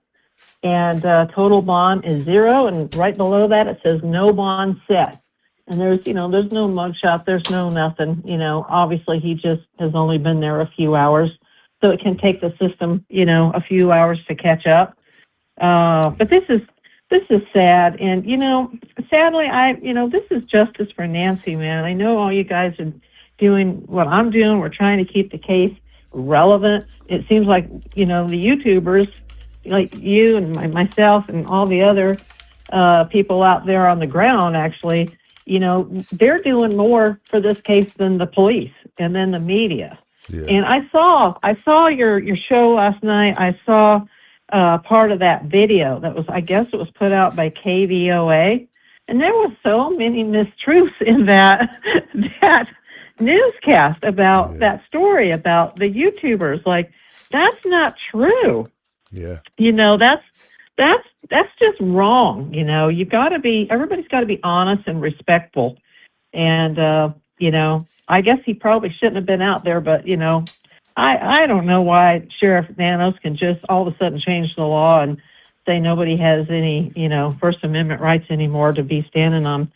and total bond is 0. And right below that, it says no bond set. And there's no mugshot. There's no nothing. Obviously he just has only been there a few hours. So it can take the system, a few hours to catch up. But this is sad, and sadly, this is justice for Nancy, man. I know all you guys are doing what I'm doing. We're trying to keep the case relevant. It seems like the YouTubers, like you and myself and all the other people out there on the ground, actually, they're doing more for this case than the police and then the media. Yeah. And I saw your show last night. I saw part of that video that was, I guess it was put out by KVOA, and there was so many mistruths in that newscast about that story about the YouTubers. Like, that's not true.
Yeah.
That's just wrong. Everybody's got to be honest and respectful. And I guess he probably shouldn't have been out there, but I don't know why Sheriff Nanos can just all of a sudden change the law and say nobody has any, First Amendment rights anymore to be standing on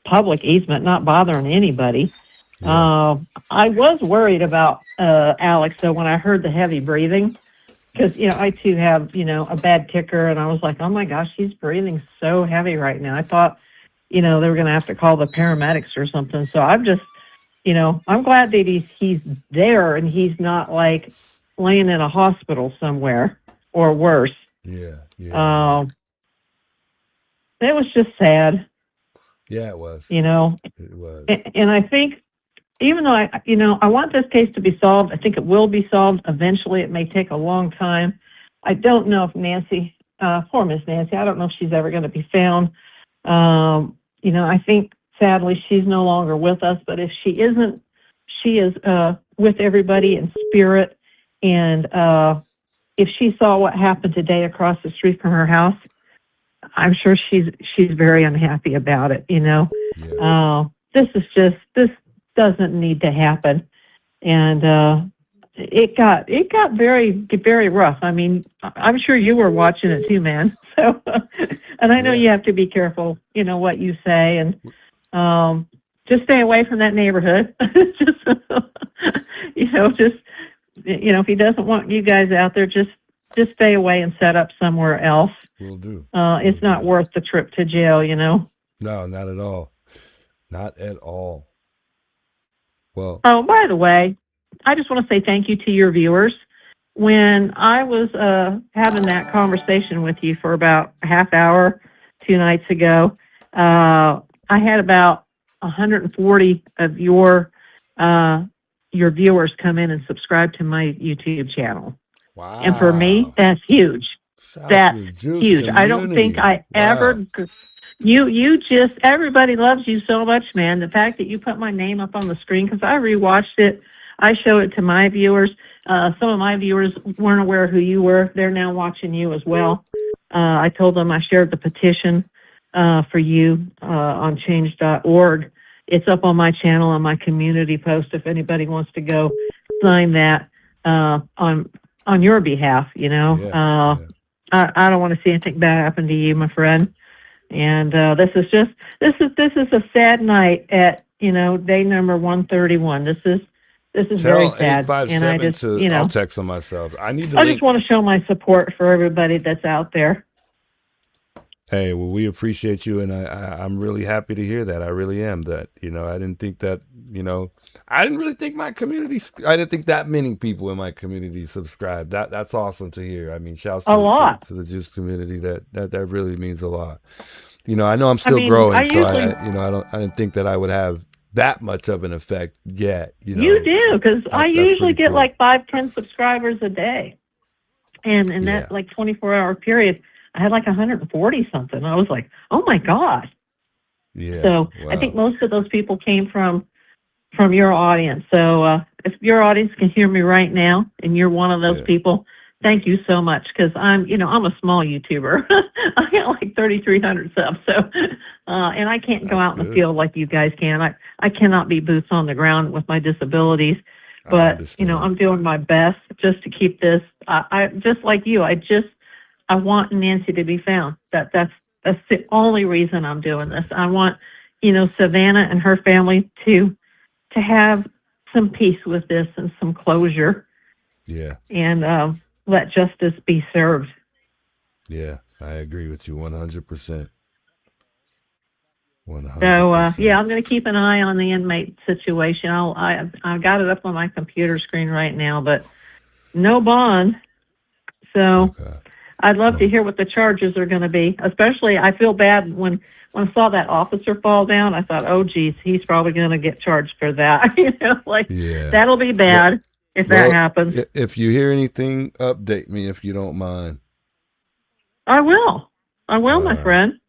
public easement, not bothering anybody. Yeah. I was worried about Alex, though, when I heard the heavy breathing, because, I too have, a bad ticker, and I was like, oh my gosh, he's breathing so heavy right now. I thought, they were going to have to call the paramedics or something. So I'm just, I'm glad that he's there and he's not like laying in a hospital somewhere or worse.
Yeah.
It was just sad.
Yeah, it was.
It
was.
And I think, even though I want this case to be solved, I think it will be solved eventually. It may take a long time. I don't know if Nancy, poor Miss Nancy, I don't know if she's ever going to be found. I think, sadly, she's no longer with us, but if she isn't, she is with everybody in spirit. And if she saw what happened today across the street from her house, I'm sure she's very unhappy about it. This doesn't need to happen. And it got very, very rough. I mean, I'm sure you were watching it too, man. So, and I know you have to be careful, what you say. And just stay away from that neighborhood. Just, if he doesn't want you guys out there, just stay away and set up somewhere else.
Will do.
It's not worth the trip to jail,
No, not at all. Not at all. Well.
Oh, by the way, I just want to say thank you to your viewers. When I was having that conversation with you for about a half hour 2 nights ago, I had about 140 of your viewers come in and subscribe to my YouTube channel.
Wow.
And for me, that's huge. That's huge. I don't think I ever. You just, everybody loves you so much, man. The fact that you put my name up on the screen, because I rewatched it, I show it to my viewers. Some of my viewers weren't aware who you were. They're now watching you as well. I told them I shared the petition for you on change.org. It's up on my channel, on my community post, if anybody wants to go sign that on your behalf, I don't want to see anything bad happen to you, my friend. And this is a sad night at day number 131. This is very sad. And I just
I'll text them myself. I
just want to show my support for everybody that's out there.
Hey, well, we appreciate you, and I'm really happy to hear that. I really am. That I didn't think that I didn't really think my community. I didn't think that many people in my community subscribed. That's awesome to hear. I mean, shouts to the Juice community. That really means a lot. I know I'm still growing, I didn't think that I would have that much of an effect yet.
You do, because I usually get cool. Like 5-10 subscribers a day, and in that like 24-hour period, I had like 140 something. I was like, oh my God.
Yeah.
So wow. I think most of those people came from your audience. So if your audience can hear me right now, and you're one of those people, thank you so much. Because I'm a small YouTuber. I got like 3,300 subs. So, and I can't go out in the field like you guys can. I cannot be boots on the ground with my disabilities. But I'm doing my best just to keep this. I just like you. I want Nancy to be found. That's the only reason I'm doing this. I want, Savannah and her family to have some peace with this and some closure.
Yeah.
And let justice be served.
Yeah, I agree with you 100%. 100%.
So I'm going to keep an eye on the inmate situation. I got it up on my computer screen right now, but no bond. So. Okay. I'd love to hear what the charges are going to be. Especially, I feel bad when I saw that officer fall down. I thought, oh, geez, he's probably going to get charged for that. That'll be bad if that happens.
If you hear anything, update me if you don't mind.
I will. My friend.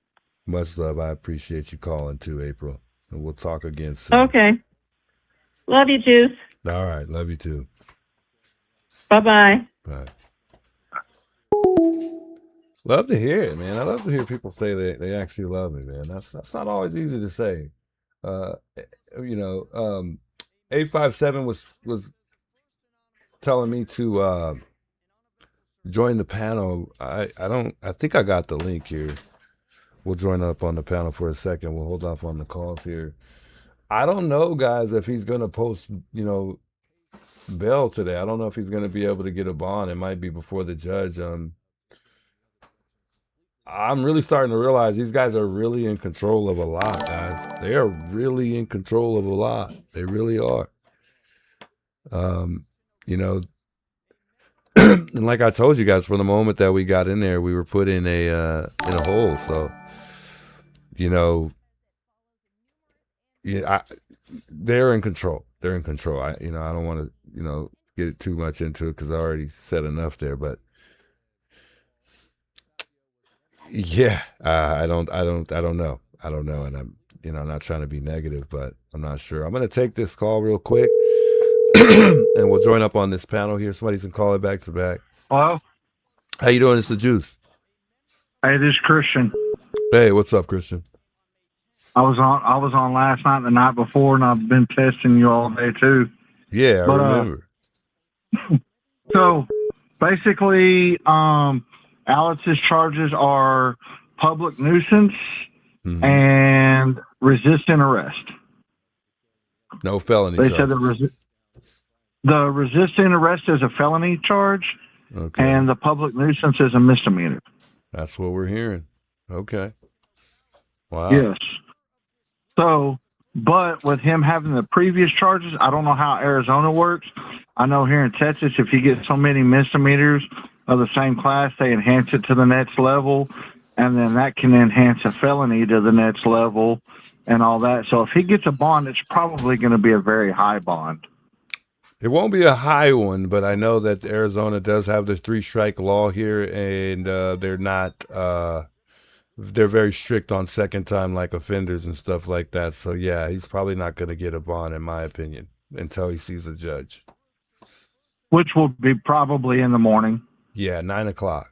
Much love. I appreciate you calling too, April. And we'll talk again soon.
Okay. Love you, Juice.
All right. Love you too.
Bye-bye.
Bye. Love to hear it, man. I love to hear people say they actually love me, man. That's not always easy to say. 857 was telling me to join the panel. I think I got the link here. We'll join up on the panel for a second. We'll hold off on the calls here. I don't know, guys, if he's gonna post, bail today. I don't know if he's gonna be able to get a bond. It might be before the judge. I'm really starting to realize these guys are really in control of a lot, guys. They are really in control of a lot. They really are. And like I told you guys, from the moment that we got in there, we were put in a hole. So, they're in control. They're in control. I don't want to, get too much into it because I already said enough there, but. Yeah, I don't know. And I'm, not trying to be negative, but I'm not sure. I'm going to take this call real quick and we'll join up on this panel here. Somebody's going to call it back to back.
Hello?
How you doing? It's the Juice.
Hey, this is Christian.
Hey, what's up, Christian?
I was on last night and the night before, and I've been testing you all day too.
Yeah, I remember.
So basically, Alex's charges are public nuisance and resisting arrest.
No felony
They
charges.
said the resisting arrest is a felony charge, and the public nuisance is a misdemeanor.
That's what we're hearing. Okay. Wow.
Yes. So, but with him having the previous charges, I don't know how Arizona works. I know here in Texas, if you get so many misdemeanors of the same class, they enhance it to the next level, and then that can enhance a felony to the next level and all that. So if he gets a bond, it's probably going to be a very high bond.
It won't be a high one, but I know that Arizona does have this 3-strike law here, and they're not, they're very strict on second-time like offenders and stuff like that. So yeah, he's probably not going to get a bond, in my opinion, until he sees a judge.
Which will be probably in the morning.
Yeah, 9 o'clock.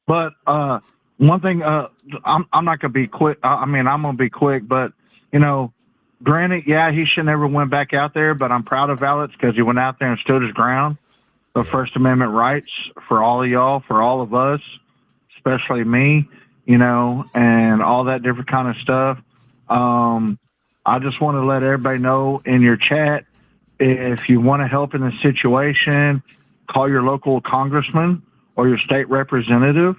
But one thing, I'm not going to be quick. I'm going to be quick, but, you know, granted, yeah, he should never went back out there, but I'm proud of Alex because he went out there and stood his ground. The First Amendment rights for all of y'all, for all of us, especially me, you know, and all that different kind of stuff. I just want to let everybody know in your chat, if you want to help in the situation, call your local congressman or your state representative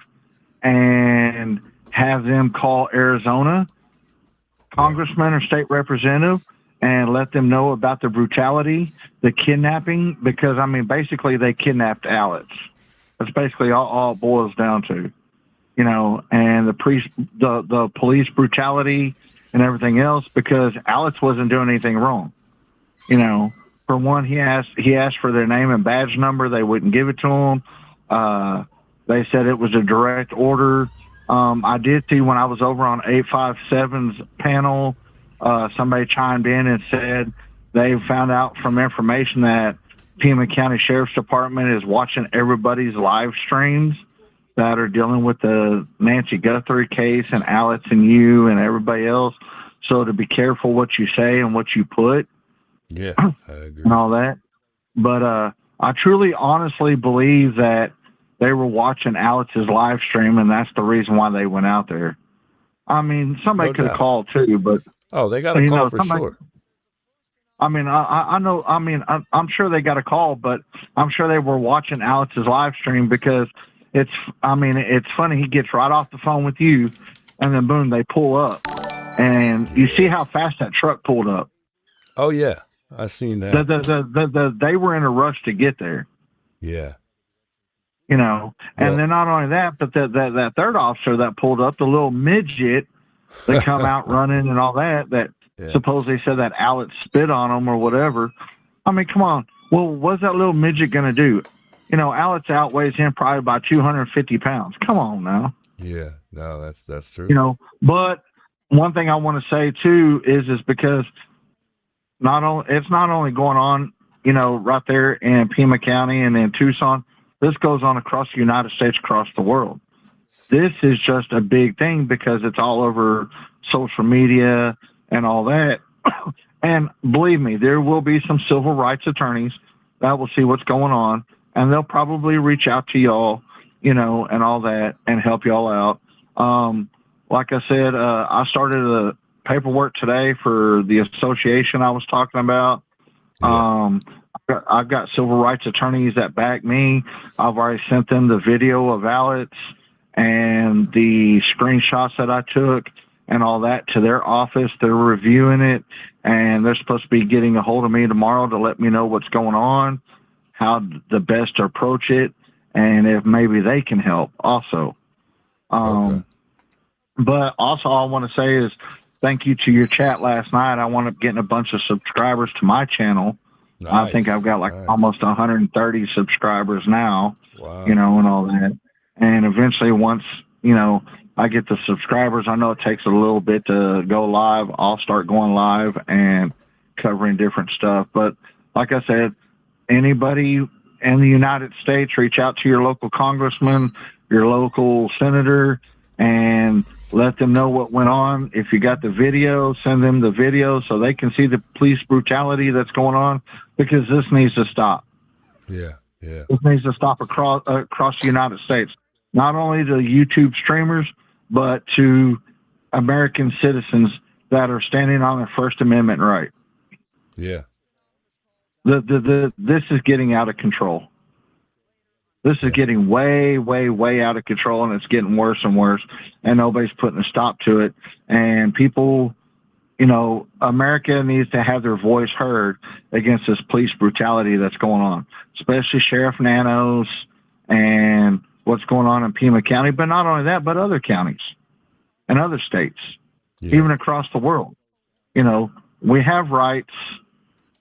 and have them call Arizona congressman or state representative and let them know about the brutality, the kidnapping, because, I mean, basically they kidnapped Alex. That's basically all it boils down to, you know, and the police brutality and everything else, because Alex wasn't doing anything wrong. You know, for one, he asked for their name and badge number. They wouldn't give it to him. They said it was a direct order. I did see when I was over on 857's panel, somebody chimed in and said they found out from information that Pima County Sheriff's Department is watching everybody's live streams that are dealing with the Nancy Guthrie case and Alex and you and everybody else. So to be careful what you say and what you put.
Yeah, I agree.
And all that. But I truly, honestly believe that they were watching Alex's live stream, and that's the reason why they went out there. I mean, somebody
No
could have
doubt.
called too, but
They got a call for sure.
I mean, I know. I mean, I'm sure they got a call, but I'm sure they were watching Alex's live stream because it's funny. He gets right off the phone with you, and then boom, they pull up, and you see how fast that truck pulled up.
Oh yeah, I seen that.
They were in a rush to get there.
Yeah.
You know, and then not only that, but that third officer that pulled up, the little midget that come out running and all that supposedly said that Alex spit on him or whatever. I mean, come on. Well, what's that little midget going to do? You know, Alex outweighs him probably by 250 pounds. Come on now.
Yeah, no, that's true.
You know, but one thing I want to say too is because it's not only going on, you know, right there in Pima County and in Tucson. This goes on across the United States, across the world. This is just a big thing because it's all over social media and all that. And believe me, there will be some civil rights attorneys that will see what's going on, and they'll probably reach out to y'all, you know, and all that, and help y'all out. Like I said, I started a paperwork today for the association I was talking about. I've got civil rights attorneys that back me. I've already sent them the video of Alex and the screenshots that I took and all that to their office. They're reviewing it, and they're supposed to be getting a hold of me tomorrow to let me know what's going on, how the best to approach it, and if maybe they can help also. But also all I want to say is thank you to your chat last night. I wound up getting a bunch of subscribers to my channel. Nice. I think I've got almost 130 subscribers now, you know, and all that. And eventually once, you know, I get the subscribers, I know it takes a little bit to go live. I'll start going live and covering different stuff. But like I said, anybody in the United States, reach out to your local congressman, your local senator, and let them know what went on. If you got the video, send them the video so they can see the police brutality that's going on, because this needs to stop.
Yeah, yeah.
This needs to stop across the United States. Not only the YouTube streamers, but to American citizens that are standing on their First Amendment right.
Yeah.
This is getting out of control. This is getting way, way, way out of control, and it's getting worse and worse, and nobody's putting a stop to it. And people, you know, America needs to have their voice heard against this police brutality that's going on, especially Sheriff Nanos and what's going on in Pima County, but not only that, but other counties and other states, even across the world. You know, we have rights.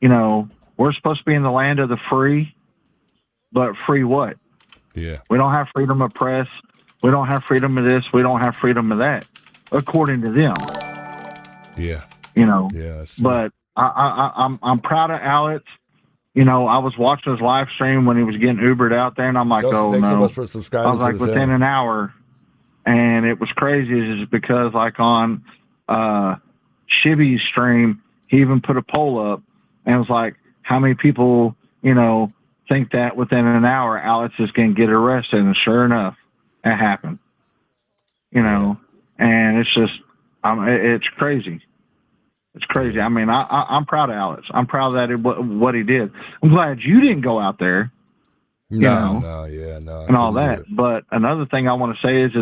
You know, we're supposed to be in the land of the free, but free what?
Yeah.
We don't have freedom of press. We don't have freedom of this. We don't have freedom of that, according to them.
Yeah.
You know.
Yeah.
But I'm proud of Alex. You know, I was watching his live stream when he was getting Ubered out there, and I'm like,
Joseph,
oh
thanks so
no.
much for subscribing
I was like
to the
within
channel.
an hour, and it was crazy. Is because like on Shibby's stream, he even put a poll up, and it was like, how many people, you know, think that within an hour Alex is going to get arrested? And sure enough, it happened. You know, and it's just, it's crazy. It's crazy. I mean, I'm proud of Alex. I'm proud of what he did. I'm glad you didn't go out there.
No.
And all that. But another thing I want to say is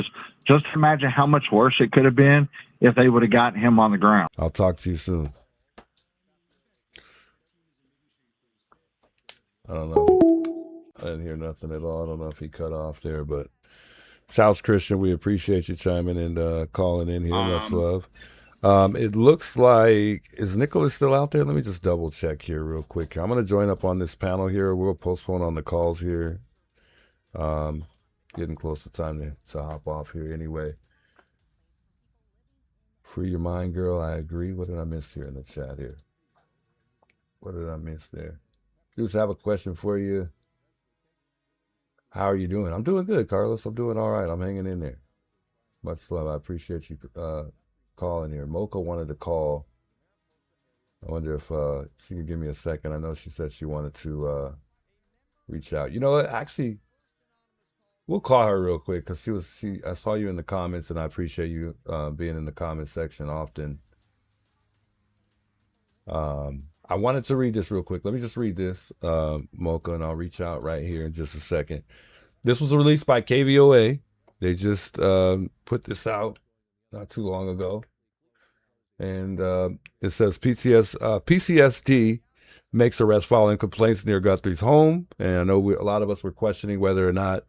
just imagine how much worse it could have been if they would have gotten him on the ground.
I'll talk to you soon. I don't know. I didn't hear nothing at all. I don't know if he cut off there, but Shouts Christian, we appreciate you chiming and calling in here. Much love. It looks like, is Nicholas still out there? Let me just double check here real quick. I'm going to join up on this panel here. We'll postpone on the calls here. Getting close to time to hop off here anyway. Free your mind, girl. I agree. What did I miss here in the chat here? What did I miss there? Just have a question for you. How are you doing? I'm doing good, Carlos. I'm doing all right. I'm hanging in there. Much love. I appreciate you calling here. Mocha wanted to call. I wonder if she could give me a second. I know she said she wanted to reach out. You know what? Actually, we'll call her real quick because I saw you in the comments, and I appreciate you being in the comment section often. I wanted to read this real quick. Let me just read this, Mocha, and I'll reach out right here in just a second. This was released by KVOA. They just put this out not too long ago. And it says PCSD makes arrest following complaints near Guthrie's home. And I know a lot of us were questioning whether or not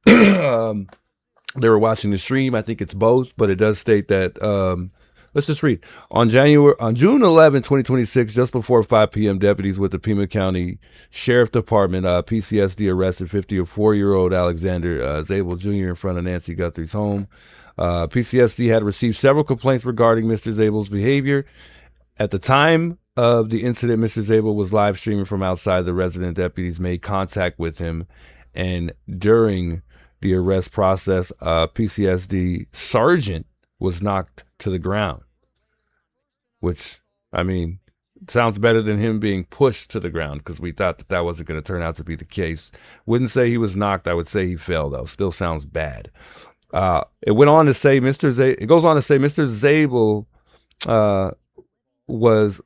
they were watching the stream. I think it's both, but it does state that let's just read. On June 11, 2026, just before 5 p.m., deputies with the Pima County Sheriff Department, PCSD, arrested 54-year-old Alexander Zabel Jr. in front of Nancy Guthrie's home. PCSD had received several complaints regarding Mr. Zabel's behavior. At the time of the incident, Mr. Zabel was live streaming from outside. The resident deputies made contact with him, and during the arrest process, PCSD sergeant was knocked to the ground, which, I mean, sounds better than him being pushed to the ground, because we thought that wasn't going to turn out to be the case. Wouldn't say he was knocked. I would say he fell, though. Still sounds bad. It went on to say it goes on to say Mr. Zabel was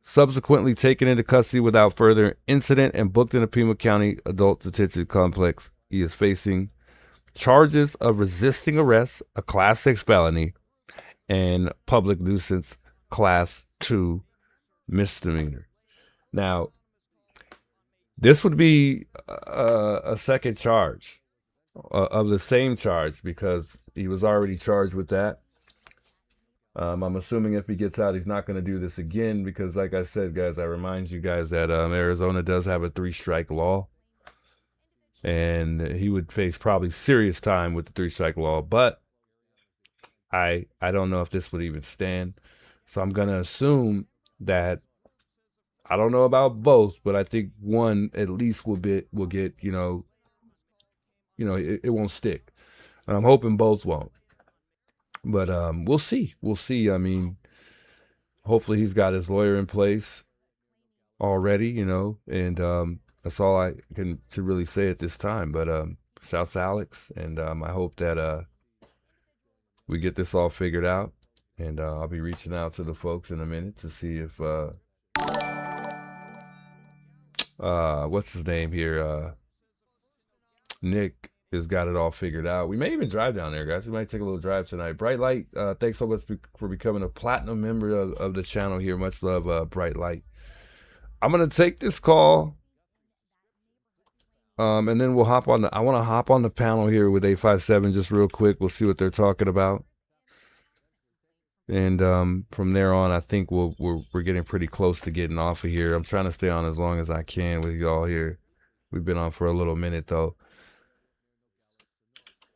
subsequently taken into custody without further incident and booked in a Pima County Adult Detention Complex. He is facing charges of resisting arrest, a Class 6 felony, and public nuisance Class 2 misdemeanor. Now, this would be a second charge of the same charge, because he was already charged with that. I'm assuming if he gets out, he's not going to do this again, because like I said, guys, I remind you guys that Arizona does have a 3-strike law, and he would face probably serious time with the 3-strike law, but I don't know if this would even stand. So I'm going to assume that, I don't know about both, but I think one at least will get, it won't stick. And I'm hoping both won't. But we'll see. We'll see. I mean, hopefully he's got his lawyer in place already, and that's all I can to really say at this time. But shouts to Alex, and I hope that we get this all figured out, and I'll be reaching out to the folks in a minute to see if what's his name here, Nick has got it all figured out. We may even drive down there, guys. We might take a little drive tonight. Bright Light, thanks so much for becoming a platinum member of the channel here. Much love, Bright Light. I'm gonna take this call, and then we'll hop on. I want to hop on the panel here with 857 just real quick. We'll see what they're talking about, and from there on, I think we're getting pretty close to getting off of here. I'm trying to stay on as long as I can with y'all here. We've been on for a little minute though.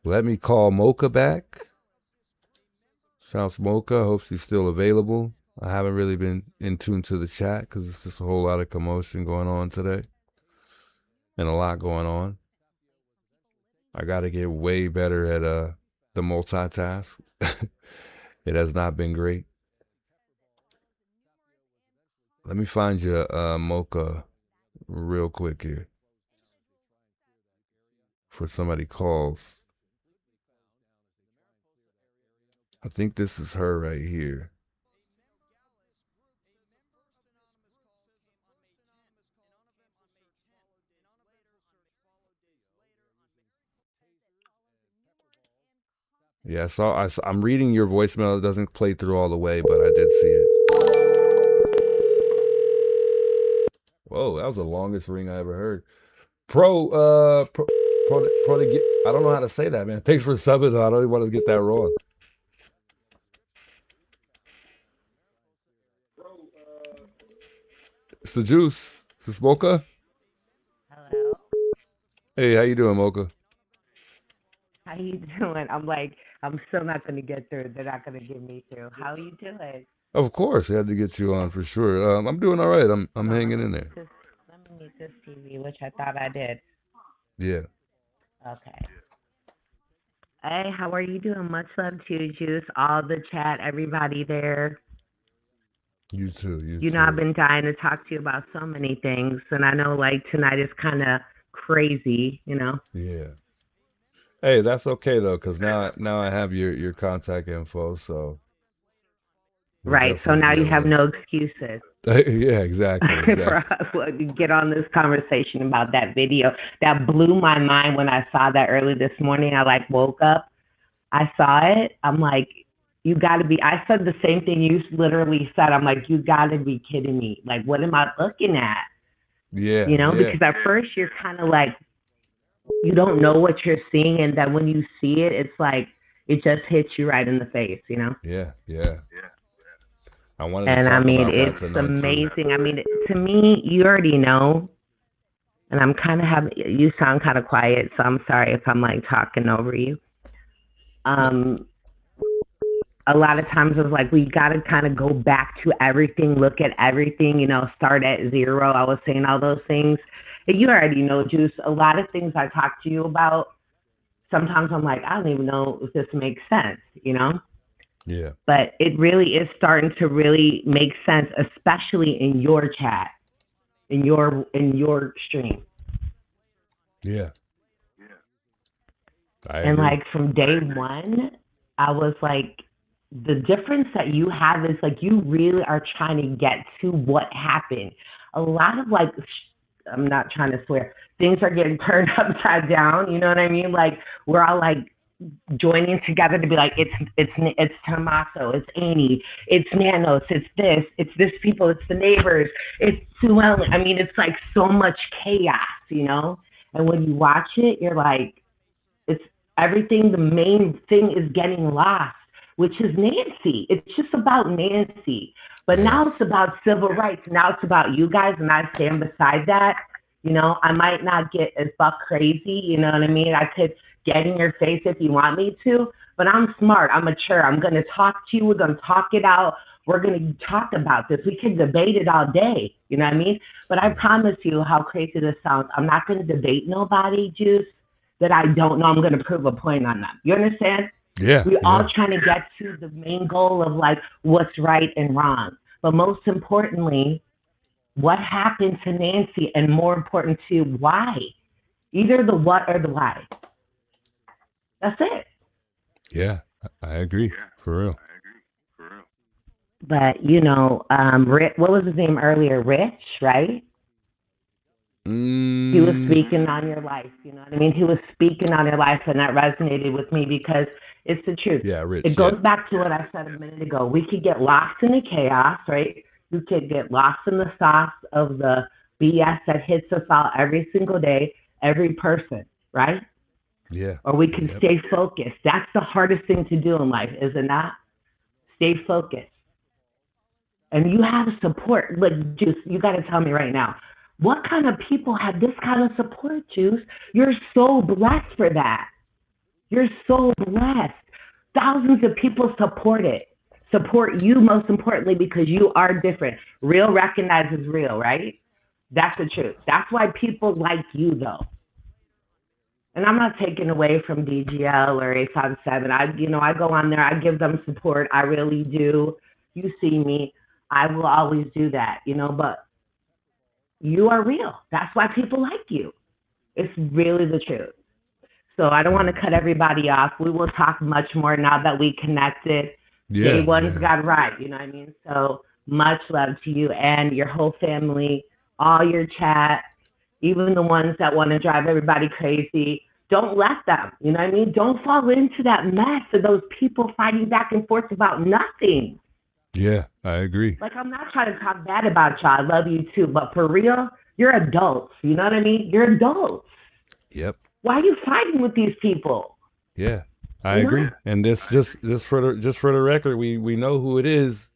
Let me call Mocha back. Shouts Mocha. Hope she's still available. I haven't really been in tune to the chat because it's just a whole lot of commotion going on today. And a lot going on. I got to get way better at the multitask. It has not been great. Let me find you Mocha real quick here. For somebody calls. I think this is her right here. Yeah, I'm reading your voicemail. It doesn't play through all the way, but I did see it. Whoa, that was the longest ring I ever heard. I don't know how to say that, man. Thanks for subbing. I don't even want to get that wrong. It's the juice. Is this Mocha?
Hello.
Hey, how you doing, Mocha?
How you doing? I'm still not going to get through. They're not going to get me through. How are you doing?
Of course, I had to get you on for sure. I'm doing all right. I'm hanging in there.
Let me mute this TV, which I thought I did.
Yeah.
Okay. Hey, how are you doing? Much love to you, Juice, all the chat, everybody there.
You too.
You know, I've been dying to talk to you about so many things, and I know like tonight is kind of crazy, you know.
Yeah. Hey, that's okay though, because now I have your contact info, so. We'll
Right. So now
definitely
you
be
have
able
no excuses.
Yeah, exactly.
For us to get on this conversation about that video. That blew my mind when I saw that early this morning. I like woke up, I saw it. I'm like, you got to be. I said the same thing you literally said. I'm like, you got to be kidding me. Like, what am I looking at?
Yeah.
You know,
yeah.
because at first you're kind of like, you don't know what you're seeing, and then when you see it, it's like it just hits you right in the face. You know.
Yeah. I wanted
And
to talk
I mean,
about that
it's
tonight,
amazing.
too.
I mean, to me, you already know. And I'm kind of having, you sound kind of quiet, so I'm sorry if I'm like talking over you. A lot of times it's like, we got to kind of go back to everything, look at everything, you know, start at zero. I was saying all those things. And you already know, Juice, a lot of things I talk to you about, sometimes I'm like, I don't even know if this makes sense, you know?
Yeah.
But it really is starting to really make sense, especially in your chat, in your stream.
Yeah. I
And
agree.
like from day one, I was like, the difference that you have is like you really are trying to get to what happened. A lot of like, I'm not trying to swear, things are getting turned upside down. You know what I mean? Like we're all like joining together to be like, it's Tommaso, it's Amy, it's Nanos, it's this people, it's the neighbors, it's Sue Ellen. I mean, it's like so much chaos, you know? And when you watch it, you're like, it's everything, the main thing is getting lost, which is Nancy. It's just about Nancy. But now it's about civil rights. Now it's about you guys, and I stand beside that. You know, I might not get as buck crazy, you know what I mean? I could get in your face if you want me to, but I'm smart, I'm mature. I'm going to talk to you. We're going to talk it out. We're going to talk about this. We can debate it all day, you know what I mean? But I promise you, how crazy this sounds, I'm not going to debate nobody, Juice, that I don't know I'm going to prove a point on them. You understand?
Yeah.
We're all trying to get to the main goal of like what's right and wrong. But most importantly, what happened to Nancy, and more important to why? Either the what or the why. That's it.
Yeah. I agree. For real.
But what was his name earlier? Rich, right? He was speaking on your life. You know what I mean? He was speaking on your life, and that resonated with me because it's the truth.
Yeah, Rich.
It goes back to what I said a minute ago. We could get lost in the chaos, right? You could get lost in the sauce of the BS that hits us all every single day, every person, right?
Yeah.
Or we can stay focused. That's the hardest thing to do in life, is it not? Stay focused. And you have support. Like, Juice, you got to tell me right now, what kind of people have this kind of support, Juice? You're so blessed for that. You're so blessed. Thousands of people support you, most importantly, because you are different. Real recognizes real, right? That's the truth. That's why people like you, though. And I'm not taking away from DGL or 857. I go on there. I give them support. I really do. You see me. I will always do that, but you are real. That's why people like you. It's really the truth. So I don't want to cut everybody off. We will talk much more now that we connected. Day one's got right, you know what I mean? So much love to you and your whole family, all your chat, even the ones that want to drive everybody crazy. Don't let them, you know what I mean? Don't fall into that mess of those people fighting back and forth about nothing.
Yeah, I agree.
Like, I'm not trying to talk bad about y'all. I love you too. But for real, you're adults. You know what I mean? You're adults.
Yep.
Why are you fighting with these people?
Yeah, I agree. And just for the record, we know who it is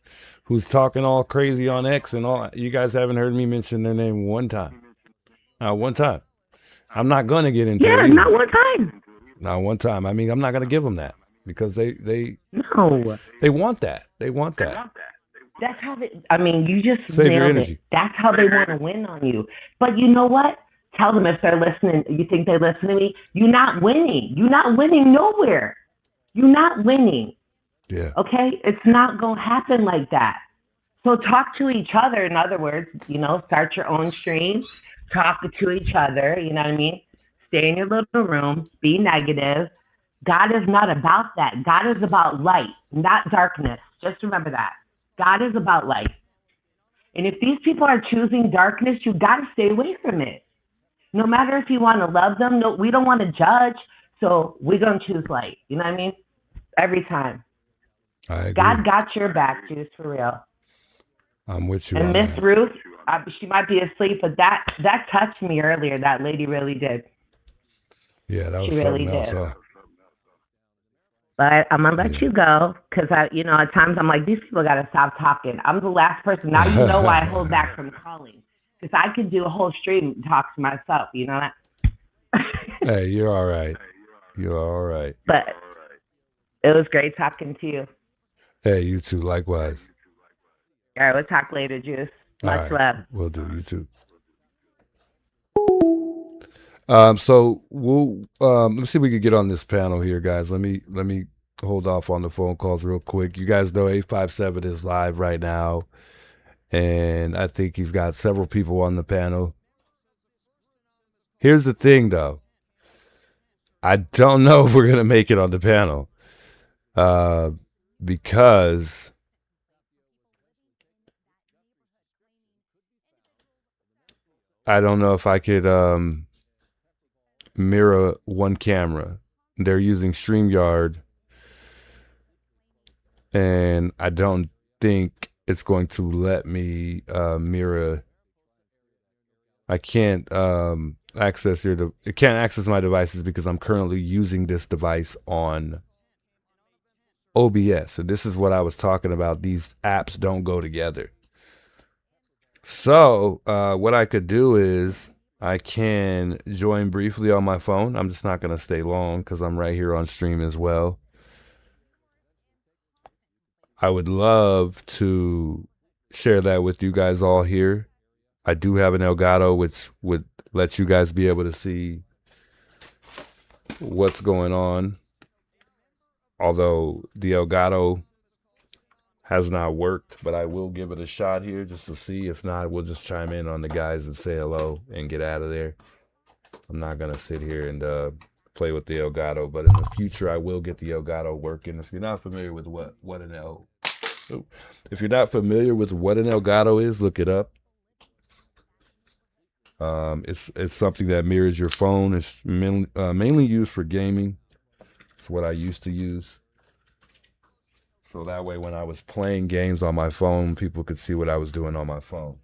who's talking all crazy on X and all. You guys haven't heard me mention their name one time. Not one time. I'm not gonna get into it.
Yeah, not one time.
Not one time. I mean, I'm not gonna give them that because they
No.
they want that. They want that.
That's how you just
Save your
nailed
energy.
it. That's how they want to win on you. But you know what? Tell them if they're listening. You think they listen to me? You're not winning. You're not winning nowhere. You're not winning.
Yeah.
Okay? It's not going to happen like that. So talk to each other. In other words, start your own stream. Talk to each other. You know what I mean? Stay in your little room. Be negative. God is not about that. God is about light, not darkness. Just remember that. God is about light. And if these people are choosing darkness, you got to stay away from it. No matter if you want to love them, no, we don't want to judge. So we're going to choose light. You know what I mean? Every time.
I agree.
God got your back, Juice, for real.
I'm with you.
And
on
Miss
that.
Ruth, she might be asleep, but that touched me earlier. That lady really did.
Yeah, that was
She really
something else.
did.
Huh?
But I'm going to let you go because, at times I'm like, these people got to stop talking. I'm the last person. Now you know why I hold back from calling. Because I could do a whole stream and talk to myself, you know that?
Hey, you're all right. You're all right.
But it was great talking to you.
Hey, you too. Likewise.
All right, we'll talk later, Juice. Much
All right.
love.
We'll do. You too. So we'll let's see if we can get on this panel here, guys. Let me hold off on the phone calls real quick. You guys know 857 is live right now, and I think he's got several people on the panel. Here's the thing, though. I don't know if we're gonna make it on the panel, because I don't know if I could mirror one camera. They're using StreamYard, and I don't think it's going to let me mirror. I can't access it can't access my devices because I'm currently using this device on OBS. So this is what I was talking about. These apps don't go together. So what I could do is I can join briefly on my phone. I'm just not going to stay long because I'm right here on stream as well. I would love to share that with you guys all here. I do have an Elgato, which would let you guys be able to see what's going on. Although the Elgato has not worked, but I will give it a shot here just to see. If not, we'll just chime in on the guys and say hello and get out of there. I'm not going to sit here and play with the Elgato, but in the future I will get the Elgato working. If you're not familiar with what an if you're not familiar with what an Elgato is, look it up. It's something that mirrors your phone. It's mainly used for gaming. It's what I used to use. So that way when I was playing games on my phone, people could see what I was doing on my phone.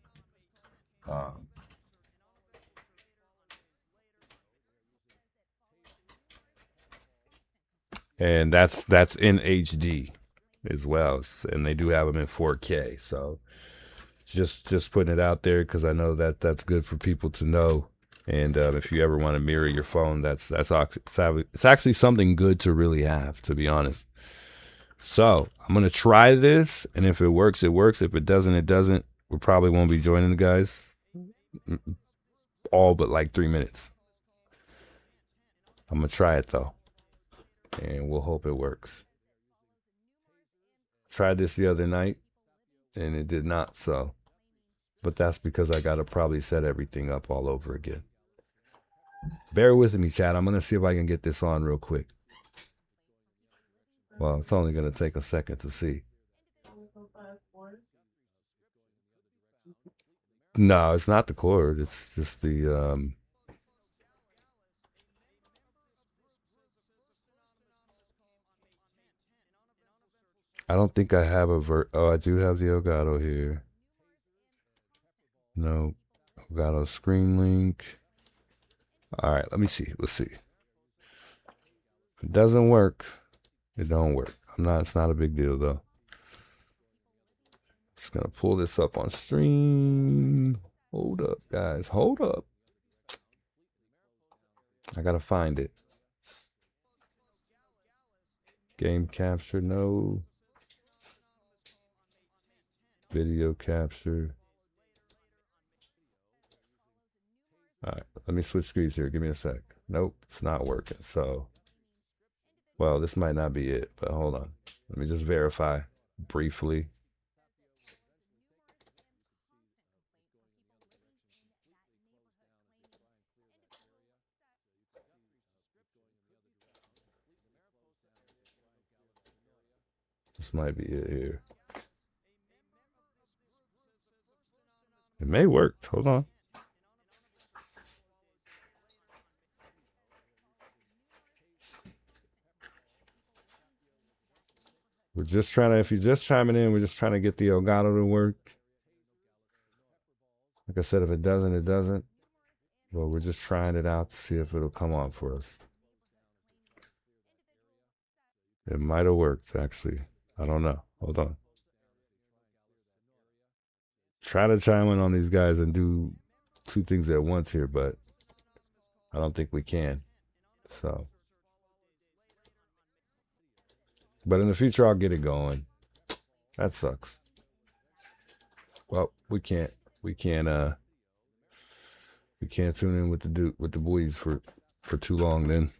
And that's in HD as well. And they do have them in 4K. So just putting it out there because I know that that's good for people to know. And if you ever want to mirror your phone, it's actually something good to really have, to be honest. So I'm going to try this, and if it works, it works. If it doesn't, it doesn't. We probably won't be joining the guys all but like 3 minutes. I'm going to try it, though, and we'll hope it works. Tried this the other night, and it did not, so. But that's because I got to probably set everything up all over again. Bear with me, chat. I'm going to see if I can get this on real quick. Well, it's only going to take a second to see. No, it's not the cord. It's just the... I don't think I have a Oh, I do have the Elgato here. No. Elgato screen link. All right, let me see. Let's see. If it doesn't work, it don't work. It's not a big deal though. Just gonna pull this up on stream. Hold up, guys. Hold up. I gotta find it. Game capture, no. Video capture. All right, let me switch screens here. Give me a sec. Nope, it's not working. So, well, this might not be it, but hold on. Let me just verify briefly. This might be it here. It may work. Hold on. We're just trying to, if you're just chiming in, we're just trying to get the Elgato to work. Like I said, if it doesn't, it doesn't. But we're just trying it out to see if it'll come on for us. It might have worked, actually. I don't know. Hold on. Try to chime in on these guys and do 2 things at once here, but I don't think we can. So. But in the future, I'll get it going. That sucks. Well, we can't tune in with the boys for too long then.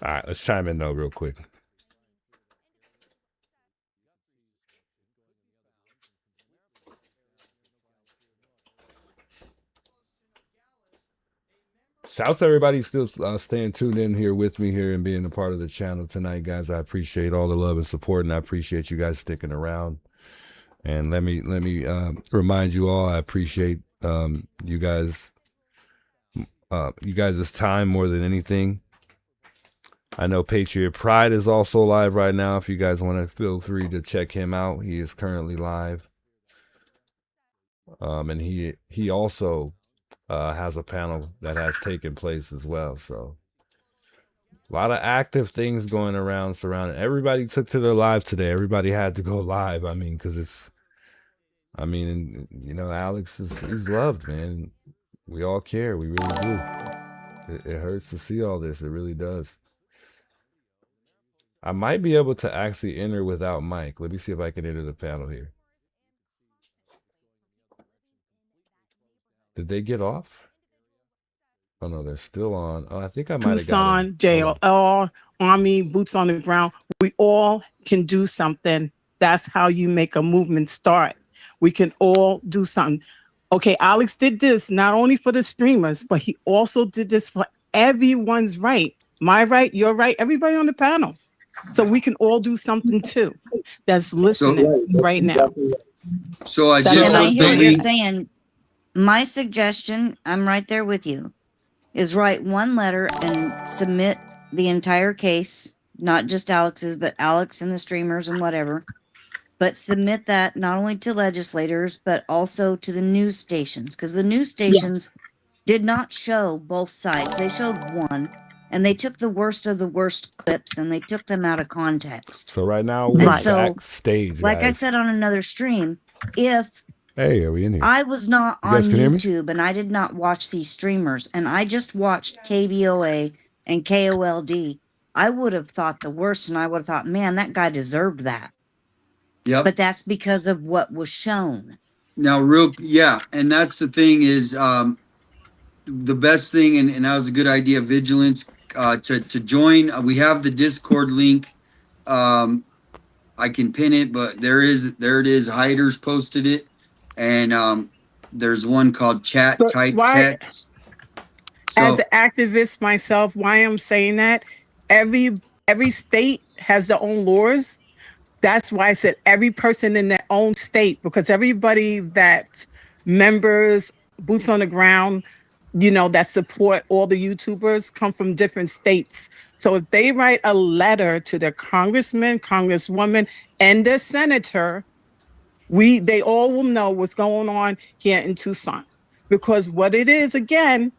All right, let's chime in though real quick. Shout out to everybody still staying tuned in here with me here and being a part of the channel tonight, guys. I appreciate all the love and support, and I appreciate you guys sticking around. And let me remind you all, I appreciate you guys' time more than anything. I know Patriot Pride is also live right now. If you guys want to, feel free to check him out. He is currently live. And he also has a panel that has taken place as well. So a lot of active things going around surrounding. Everybody took to their live today. Everybody had to go live. I mean, because you know, Alex he's loved, man. We all care. We really do. It hurts to see all this. It really does. I might be able to actually enter without mic. Let me see if I can enter the panel here. Did they get off? Oh no, they're still on. Oh, I think I might have got
Tucson, JLR, Army, boots on the ground. We all can do something. That's how you make a movement start. We can all do something. Okay, Alex did this not only for the streamers, but he also did this for everyone's right. My right, your right, everybody on the panel. So we can all do something too. That's listening right now.
So I
That's
did
all
And I
put
I'm
hear
the
what
doing.
you're
link.
saying. My suggestion, I'm right there with you, is write one letter and submit the entire case, not just Alex's, but Alex and the streamers and whatever. But submit that not only to legislators, but also to the news stations, because the news stations did not show both sides. They showed one, and they took the worst of the worst clips and they took them out of context.
So right now
And
we're
so,
backstage,
like I
guys.
said on another stream, if
Hey, are we in here?
I was not
You guys
on
can hear me?
YouTube and I did not watch these streamers and I just watched KVOA and KOLD, I would have thought the worst and I would have thought, man, that guy deserved that.
Yep.
But that's because of what was shown.
Now, and that's the thing is the best thing, and that was a good idea, vigilance, to join. We have the Discord link. I can pin it, but there it is. Hiders posted it, and there's one called Chat
But
Type
why-
Text.
As
So
an activist myself, why I'm saying that, every state has their own laws. That's why I said every person in their own state, because everybody that members, boots on the ground, that support all the YouTubers come from different states. So if they write a letter to their congressman, congresswoman, and their senator, they all will know what's going on here in Tucson. Because what it is, again,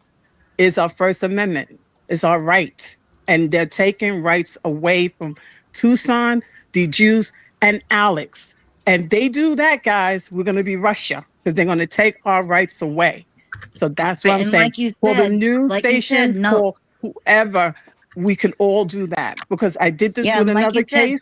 is our First Amendment. It's our right. And they're taking rights away from Tucson, the Jews, and Alex. And they do that, guys, we're going to be Russia, because they're going to take our rights away. So that's what I'm
And
saying.
like you
For the
said-
news
like you
station,
said, no-
for whoever, we can all do that. Because I did this
Yeah,
with
and like
another
you said,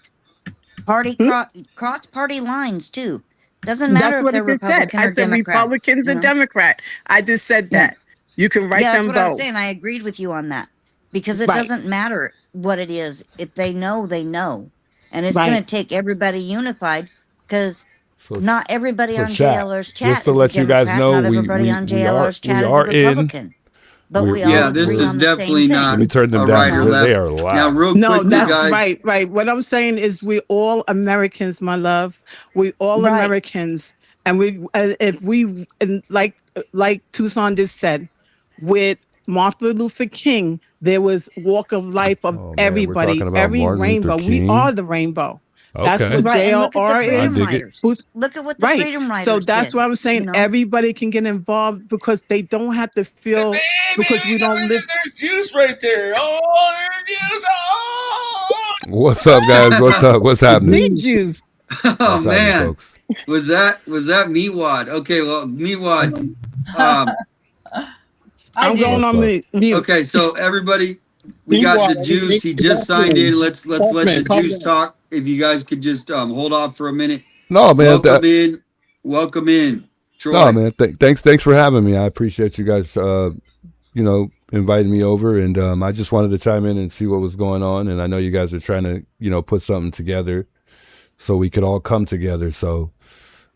case.
cross party lines too. Doesn't matter
That's
if
what
they're
I just said.
Republican
I
or
said
Democrat.
Republicans
you
and
know?
Democrat. I just said that. You can write
Yeah,
them
that's what I was
both.
saying. I agreed with you on that because it
Right.
doesn't matter what it is. If they know, they know, and it's going
Right.
to take everybody unified because
So-
not everybody
so
on
chat,
JLR's
just
chat
to
is a
let you guys
Democrat.
know,
not
we-
everybody
we-
on
we are-
JLR's chat
we
is
are
a
in.
Republican. But
We're-
we all
yeah,
agree
this is
on the
definitely
same thing.
not
Let me turn them
a
down,
right or
'cause
left.
they are loud.
Now, real
No,
quickly,
that's
guys.
right. What I'm saying is we all Americans, my love. We all
Right.
Americans. And if we, and like Tucson just said, with Martin Luther King, there was walk of life of
Oh, man, we're
everybody,
talking about
every
Martin Luther
rainbow. We
King?
are the rainbow. That's
Okay.
what
Right, and look at the
JLR
Freedom
is.
I dig it.
Riders. Look at what the
Right.
Freedom Riders
So that's
did,
what I'm saying.
you know?
Everybody can get involved because they don't have to feel because we don't live.
There's juice right there. Oh, there's juice. Oh!
What's up, guys? What's up? What's happening?
Big juice.
Oh
What's happening,
man,
folks?
was that Meatwad? Okay, well, Meatwad.
I'm going on
What's
mute.
Okay, so everybody, we got the juice. He just signed in. Let's let the juice talk. If you guys could just hold off for a minute.
No, man.
Welcome in, Troy.
No, man. Thanks for having me. I appreciate you guys, inviting me over, and I just wanted to chime in and see what was going on. And I know you guys are trying to, put something together so we could all come together. So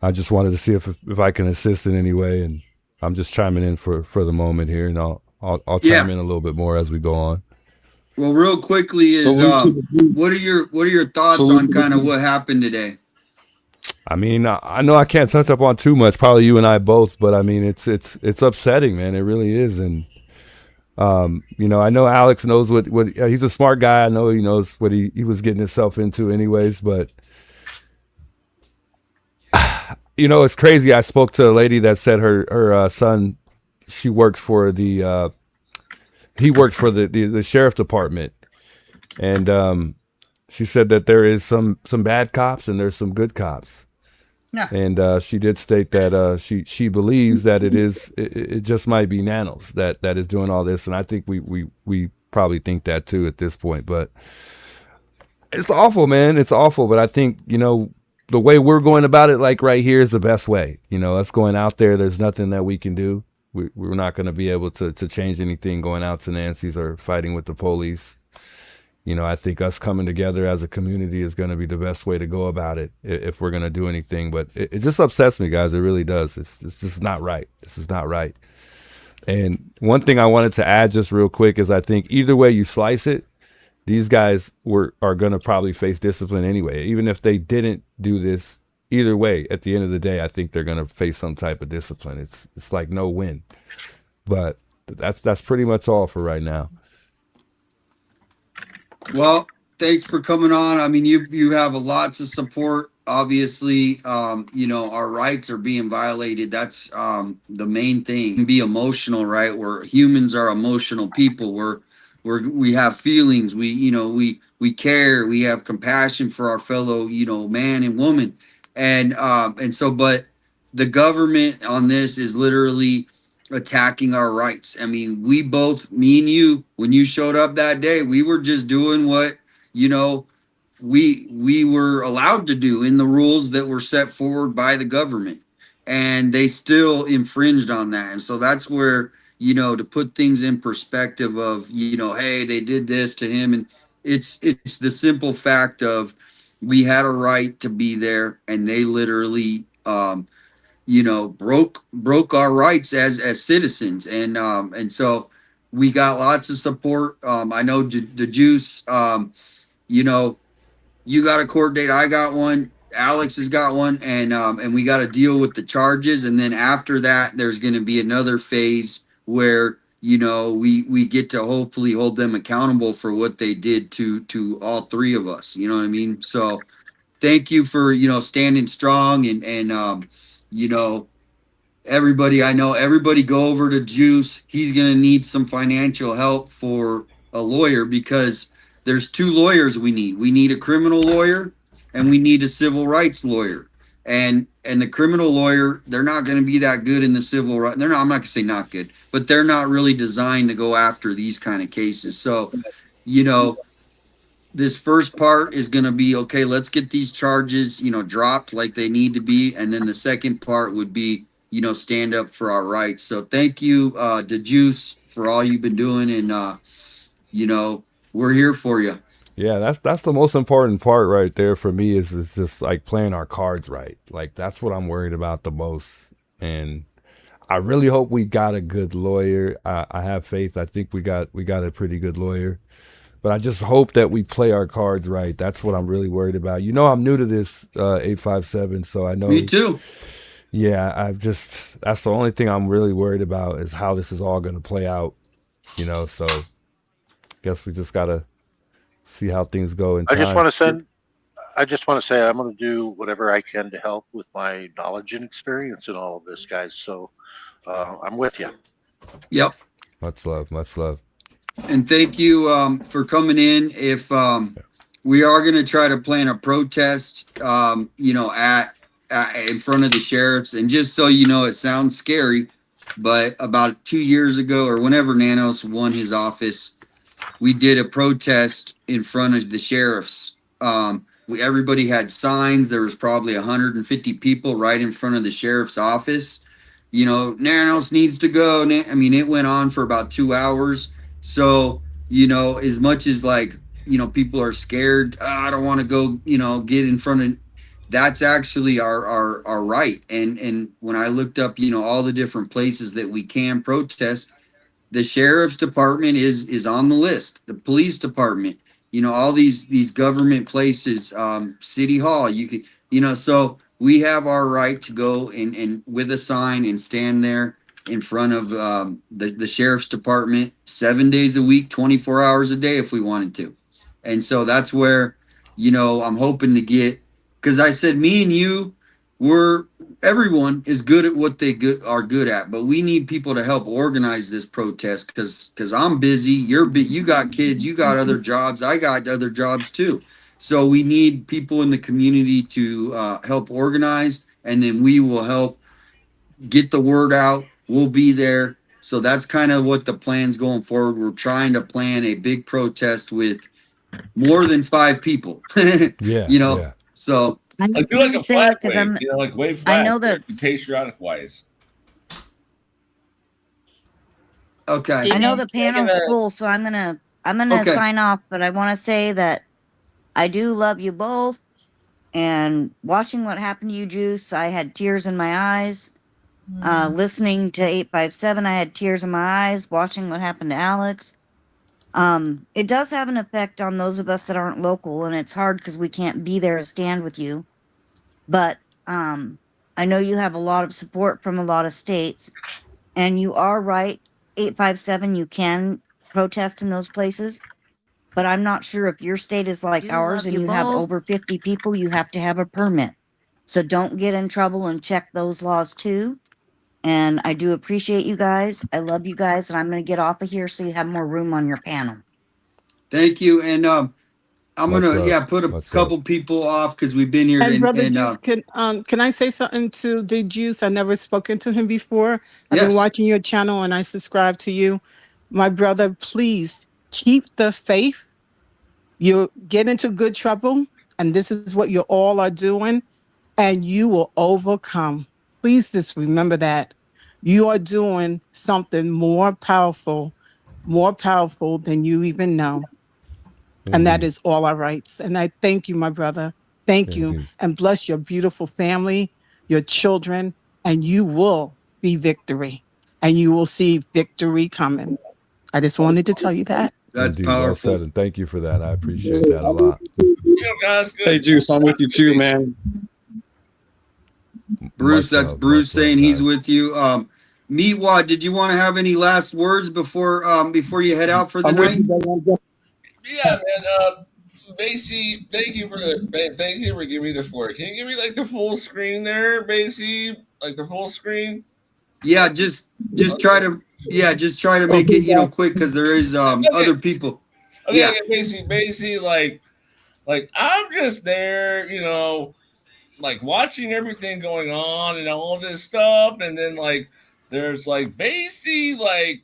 I just wanted to see if I can assist in any way, and I'm just chiming in for the moment here, and I'll chime in a little bit more as we go on.
Well, real quickly is what are your thoughts on kind of what happened today?
I mean, I know I can't touch up on too much, probably you and I both, but I mean, it's upsetting, man. It really is. And, I know Alex knows what he's a smart guy. I know he knows what he was getting himself into anyways, but it's crazy. I spoke to a lady that said her son, he worked for the sheriff department. And, she said that there is some bad cops and there's some good cops.
Yeah.
And she did state that she believes that it just might be Nanos that is doing all this, and I think we probably think that too at this point. But it's awful, man. It's awful. But I think the way we're going about it, like right here, is the best way. Us going out there. There's nothing that we can do. We're not going to be able to change anything going out to Nancy's or fighting with the police. I think us coming together as a community is going to be the best way to go about it if we're going to do anything. But it just upsets me, guys. It really does. It's just not right. This is not right. And one thing I wanted to add just real quick is I think either way you slice it, these guys are going to probably face discipline anyway. Even if they didn't do this, either way, at the end of the day, I think they're going to face some type of discipline. It's like no win. But that's pretty much all for right now.
Well, thanks for coming on. I mean, you have lots of support. Obviously, you know, our rights are being violated. That's the main thing. Be emotional, right? We're humans are emotional people. We have feelings. We care. We have compassion for our fellow, you know, man and woman. And so, but the government on this is literally attacking our rights. I mean, we both, me and you, when you showed up that day, we were just doing what, you know, we were allowed to do in the rules that were set forward by the government, and they still infringed on that. And so that's where, you know, to put things in perspective of, you know, hey, they did this to him, and it's the simple fact of we had a right to be there, and they literally you know, broke our rights as citizens. And so we got lots of support. I know the Juice, you know, you got a court date, I got one, Alex has got one, and we got to deal with the charges. And then after that, there's going to be another phase where, you know, we get to hopefully hold them accountable for what they did to all three of us. You know what I mean? So thank you for, you know, standing strong, and you know, everybody, I know everybody go over to Juice. He's going to need some financial help for a lawyer, because there's two lawyers we need. We need a criminal lawyer, and we need a civil rights lawyer. And the criminal lawyer, they're not going to be that good in the civil right. They're not, I'm not going to say not good, but they're not really designed to go after these kind of cases. So, you know, this first part is going to be, okay, let's get these charges, you know, dropped like they need to be. And then the second part would be, you know, stand up for our rights. So thank you, to Juice, for all you've been doing. And, you know, we're here for you.
Yeah, that's the most important part right there for me is just like playing our cards right. Like that's what I'm worried about the most. And I really hope we got a good lawyer. I have faith. I think we got a pretty good lawyer. But I just hope that we play our cards right. That's what I'm really worried about. You know, I'm new to this 857, so I know.
Me too.
Yeah, that's the only thing I'm really worried about is how this is all going to play out. You know, so guess we just gotta see how things go in
I
time.
just want to say I'm going to do whatever I can to help with my knowledge and experience in all of this, guys. So I'm with you.
Yep.
Much love, much love.
And thank you for coming in. If we are going to try to plan a protest, you know, at in front of the sheriffs, and just so you know, it sounds scary, but about 2 years ago, or whenever Nanos won his office, we did a protest in front of the sheriffs. Everybody had signs. There was probably 150 people right in front of the sheriff's office. You know, Nanos needs to go. I mean, it went on for about 2 hours. So, you know, as much as like, you know, people are scared, I don't want to go, you know, get in front of, that's actually our right. And when I looked up, you know, all the different places that we can protest, the sheriff's department is on the list, the police department, you know, all these government places, city hall, you could, you know, so we have our right to go and with a sign and stand there in front of the sheriff's department 7 days a week, 24 hours a day if we wanted to. And so that's where, you know, I'm hoping to get, because I said me and you, everyone is good at what they are good at, but we need people to help organize this protest, because I'm busy, you got kids, you got other jobs, I got other jobs too. So we need people in the community to help organize, and then we will help get the word out. We'll be there. So that's kind of what the plan's going forward. We're trying to plan a big protest with more than 5 people.
Yeah,
you know,
yeah.
so
Like do like a
Say
flag
it, 'cause
wave,
I'm-
you know, like wave
I
flag
know that-
patriotic-wise.
okay.
I know the panel's full, so I'm gonna
Okay.
sign off, but I want to say that I do love you both. And watching what happened to you, Juice, I had tears in my eyes. Listening to 857, I had tears in my eyes watching what happened to Alex. It does have an effect on those of us that aren't local, and it's hard because we can't be there to stand with you. But I know you have a lot of support from a lot of states, and you are right. 857, you can protest in those places, but I'm not sure if your state is like ours and you have over 50 people, you have to have a permit. So don't get in trouble and check those laws too. And I do appreciate you guys. I love you guys, and I'm going to get off of here so you have more room on your panel.
Thank you. And I'm
What's
gonna
up?
put a
What's
couple people off because we've been here.
And Brother
and
Juice, can I say something to the Juice? I never spoken to him before. I've
Yes.
been watching your channel and I subscribe to you. My brother, please keep the faith. You get into good trouble, and this is what you all are doing, and you will overcome. Please just remember that. You are doing something more powerful than you even know. And that is all our rights. And I thank you, my brother. Thank you.
Indeed.
And bless your beautiful family, your children, and you will be victory. And you will see victory coming. I just wanted to tell you that.
That's
Indeed. Well
powerful.
said, and thank you for that. I appreciate that a lot.
Hey, Juice, I'm with you too, man.
Bruce,
Much
that's
love,
Bruce
much love,
saying he's
guys.
with you. Meatwad, did you want to have any last words before you head out for the night?
Yeah, man. Basie, thank you for giving me the floor. Can you give me like the full screen there, Basie? Like the full screen?
Yeah, just try to make it quick because there is other people.
Okay,
Yeah.
Basie, like I'm just there, like watching everything going on and all this stuff, and then like there's like Basie, like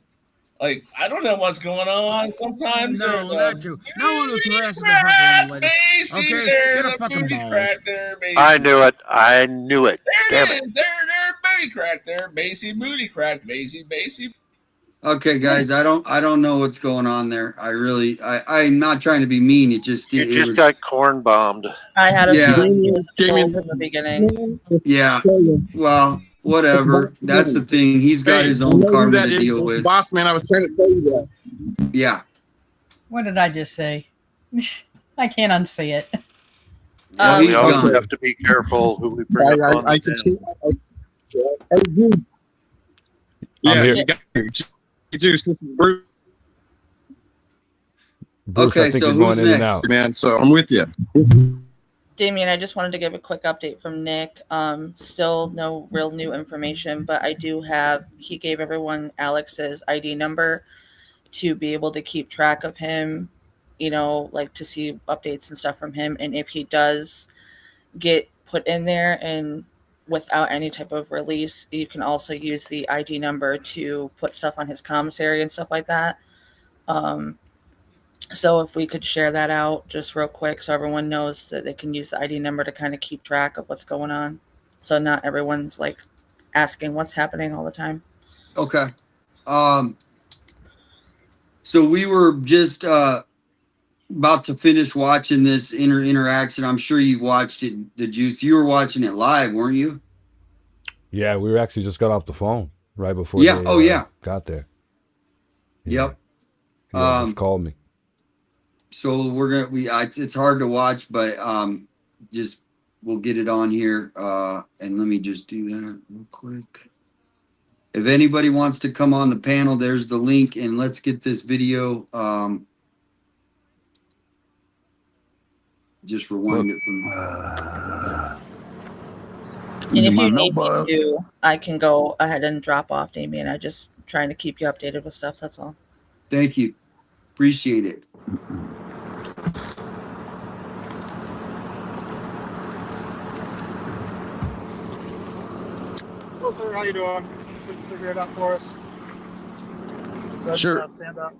I don't know what's going on. Sometimes
No,
there's
not you. No one was harassing the fucking young lady.
Basie,
Okay,
there's
get a
a
fucking
booty
balls.
crack there, Basie.
I knew it. I knew it.
There
Damn
it
it.
is. There, booty crack there, Basie, booty crack, Basie.
Okay, guys, I don't know what's going on there. I'm not trying to be mean. It just
You
it
just
was
got corn bombed.
I had a
Yeah.
feeling he was a troll from the beginning.
Yeah. Well, whatever. That's the thing. He's got his own karma to deal with.
Boss man, I was trying to tell you that.
Yeah.
What did I just say? I can't unsay it.
Yeah, we
he's
always
gone.
have to be careful who we bring up on
I
the
can
panel.
see. Hey, Juice. Yeah,
here.
you got Juice. This is Bruce.
Bruce,
Okay,
I think
so
you're going
who's
in and
next?
out.
Man, so I'm with you.
Damien, I just wanted to give a quick update from Nick. Still no real new information, but I do have, he gave everyone Alex's ID number to be able to keep track of him, like to see updates and stuff from him. And if he does get put in there and without any type of release, you can also use the ID number to put stuff on his commissary and stuff like that. So if we could share that out just real quick so everyone knows that they can use the ID number to kind of keep track of what's going on. So not everyone's like asking what's happening all the time.
Okay. So we were just about to finish watching this interaction. I'm sure you've watched it, the Juice. You were watching it live, weren't you?
Yeah, we were actually just got off the phone right before
Yeah.
they got there.
Yep.
He just called me.
So it's hard to watch, but just we'll get it on here. And let me just do that real quick. If anybody wants to come on the panel, there's the link, and let's get this video. Just rewind it from.
And if you need me to, I can go ahead and drop off, Damien. I just trying to keep you updated with stuff. That's all.
Thank you. Appreciate it.
Hello, sir. How you doing? Put the cigarette out for us.
Sure.
Stand up.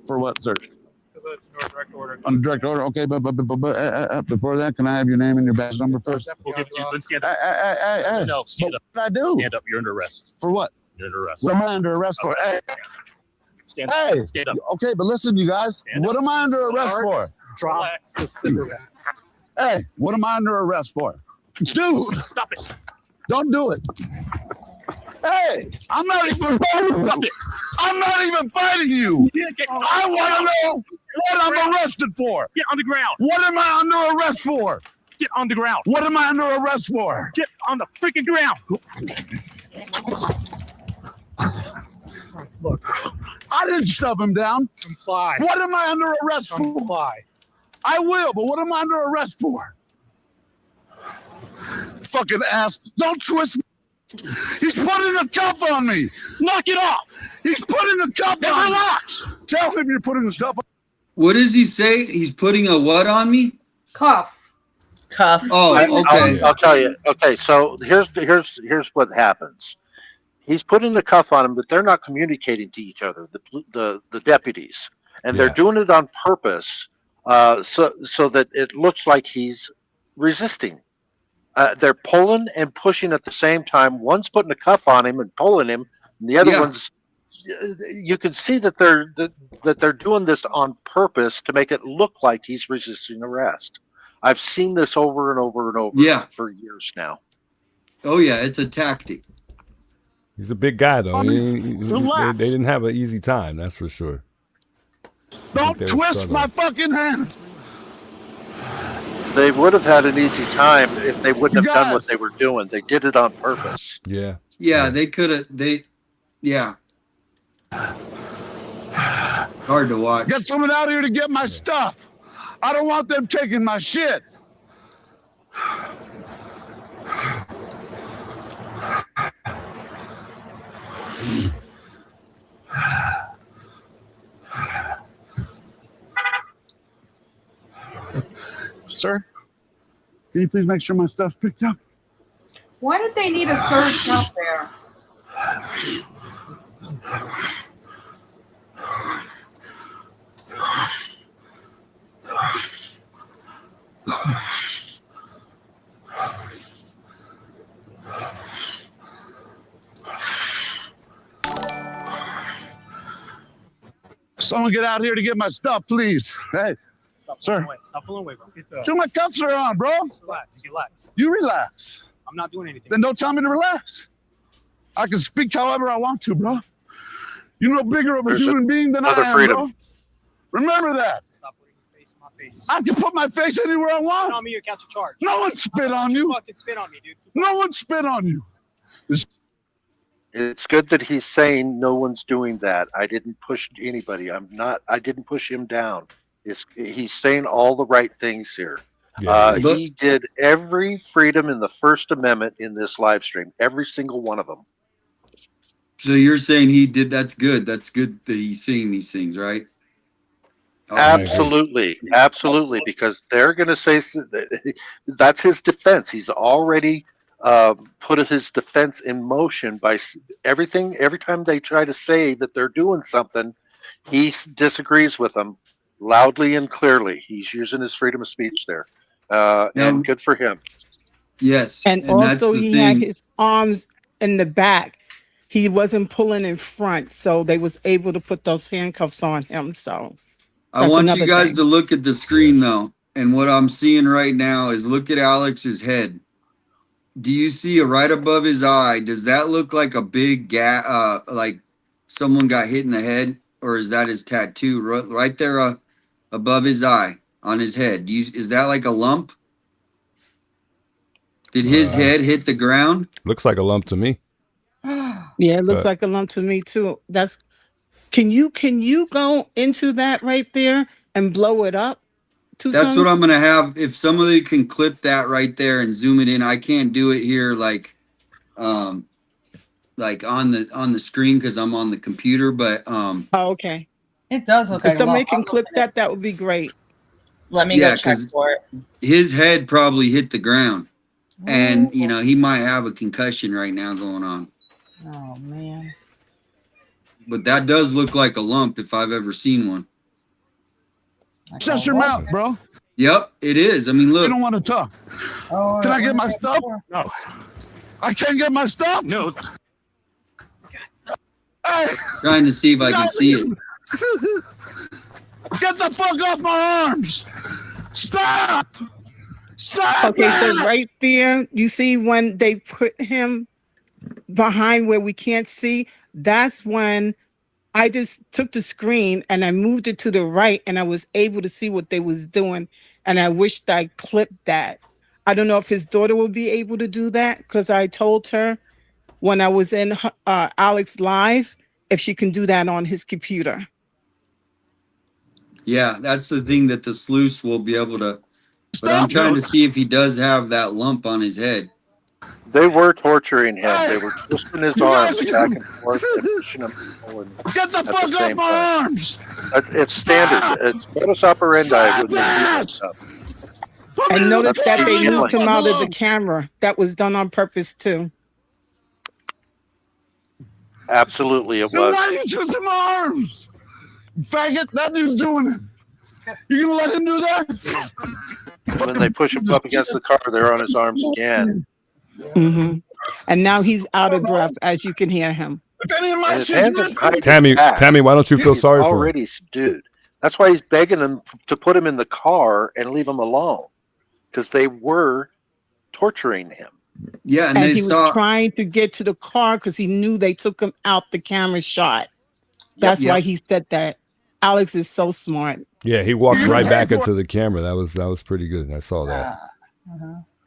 For what, sir?
Because it's a direct order.
On direct order, okay, but before that, can I have your name and your badge number first?
We'll give you.
Hey,
No, stand
up. What did I do?
Stand up. You're under arrest.
For what?
You're under arrest.
What am I under arrest for? Hey,
Stand
hey,
up. Stand up.
okay, but listen, you guys, what am I under arrest for?
Drop the cigarette.
Hey, what am I under arrest for? Dude,
Stop it.
don't do it. Hey, I'm not even fighting you. I want to know what I'm arrested for.
Get on the ground.
What am I under arrest for?
Get on the ground.
What am I under arrest for?
Get on the freaking ground.
Look, I didn't shove him down.
Comply.
What am I under arrest for?
Comply.
I will, but what am I under arrest for? Fucking ass. Don't twist me. He's putting a cuff on me.
Knock it off.
He's putting a cuff on me.
Relax.
Tell him you're putting a cuff on.
What does he say? He's putting a what on me?
Cuff.
Oh, okay.
I'll tell you. Okay, so here's what happens. He's putting the cuff on him, but they're not communicating to each other. The deputies, and they're doing it on purpose, so that it looks like he's resisting. They're pulling and pushing at the same time. One's putting a cuff on him and pulling him, and the other one's. You can see that they're doing this on purpose to make it look like he's resisting arrest. I've seen this over and over and over for years now.
Oh yeah, it's a tactic.
He's a big guy though. They didn't have an easy time, that's for sure.
Don't twist my fucking hand.
They would have had an easy time if they wouldn't have done what they were doing. They did it on purpose.
Yeah.
Yeah, they could have. Yeah. Hard to watch.
Get someone out here to get my stuff. I don't want them taking my shit. Sir, can you please make sure my stuff's picked up?
Why did they need a third cup there?
Someone get out here to get my stuff, please. Hey, sir.
Stop pulling away, bro.
Dude, my cuffs are on, bro.
Relax.
You relax.
I'm not doing anything.
Then don't tell me to relax. I can speak however I want to, bro. You're no bigger of a human being than I am, bro. Remember that.
Stop putting your face in my face.
I can put my face anywhere I want.
Spit on me or catch a charge.
No one spit on you.
Fucking spit on me, dude.
No one spit on you.
It's good that he's saying no one's doing that. I didn't push anybody. I didn't push him down. He's saying all the right things here. He did every freedom in the First Amendment in this live stream, every single one of them.
So you're saying he did? That's good. That's good that he's seeing these things, right?
Absolutely, because they're going to say that's his defense. He's already put his defense in motion by every time they try to say that they're doing something, he disagrees with them loudly and clearly. He's using his freedom of speech there, and good for him.
Yes,
and also he had his arms in the back. He wasn't pulling in front, so they was able to put those handcuffs on him. So
I want you guys to look at the screen though, and what I'm seeing right now is look at Alex's head. Do you see right above his eye? Does that look like a big like someone got hit in the head, or is that his tattoo right there above his eye on his head? Is that like a lump? Did his head hit the ground?
Looks like a lump to me.
Yeah, it looks like a lump to me too. Can you go into that right there and blow it up?
That's what I'm gonna have. If somebody can clip that right there and zoom it in, I can't do it here like on the screen because I'm on the computer. But
oh, okay.
It does look
if
like
somebody can clip that, that would be great.
Let me go check for it.
His head probably hit the ground, and he might have a concussion right now going on.
Oh man!
But that does look like a lump if I've ever seen one.
Shut your mouth, bro.
Yep, it is. I mean, look.
You don't want to talk. Can I get my stuff?
No.
I can't get my stuff?
No.
Hey.
Trying to see if I can see it.
Get the fuck off my arms. Stop. Stop.
Okay, so right there, you see when they put him behind where we can't see, that's when I just took the screen and I moved it to the right and I was able to see what they was doing. And I wished I clipped that. I don't know if his daughter will be able to do that because I told her when I was in Alex Live if she can do that on his computer.
Yeah, that's the thing that the sleuths will be able to. But I'm trying to see if he does have that lump on his head.
They were torturing him. They were twisting his arms back and forth and pushing him forward.
Get the fuck off my arms!
It's standard. It's modus operandi when they do that stuff.
And notice
That's
that
what
they
he's
moved
doing.
him out of the camera. That was done on purpose too.
Absolutely, it
Then why
was.
are you twisting my arms? Faggot, that dude's doing it. You gonna let him do that?
When they push him up against the car, they're on his arms again.
And now he's out of breath, as you can hear him.
If any of my
And his
shit's
hands are
missing,
behind his
Tammy,
back.
Tammy, why don't you feel
He's
sorry for him?
already subdued. That's why he's begging them to put him in the car and leave him alone, because they were torturing him.
Yeah,
And he was trying to get to the car because he knew they took him out the camera shot. That's why he said that. Alex is so smart.
Yeah, he walked right back into the camera. That was pretty good. I saw that.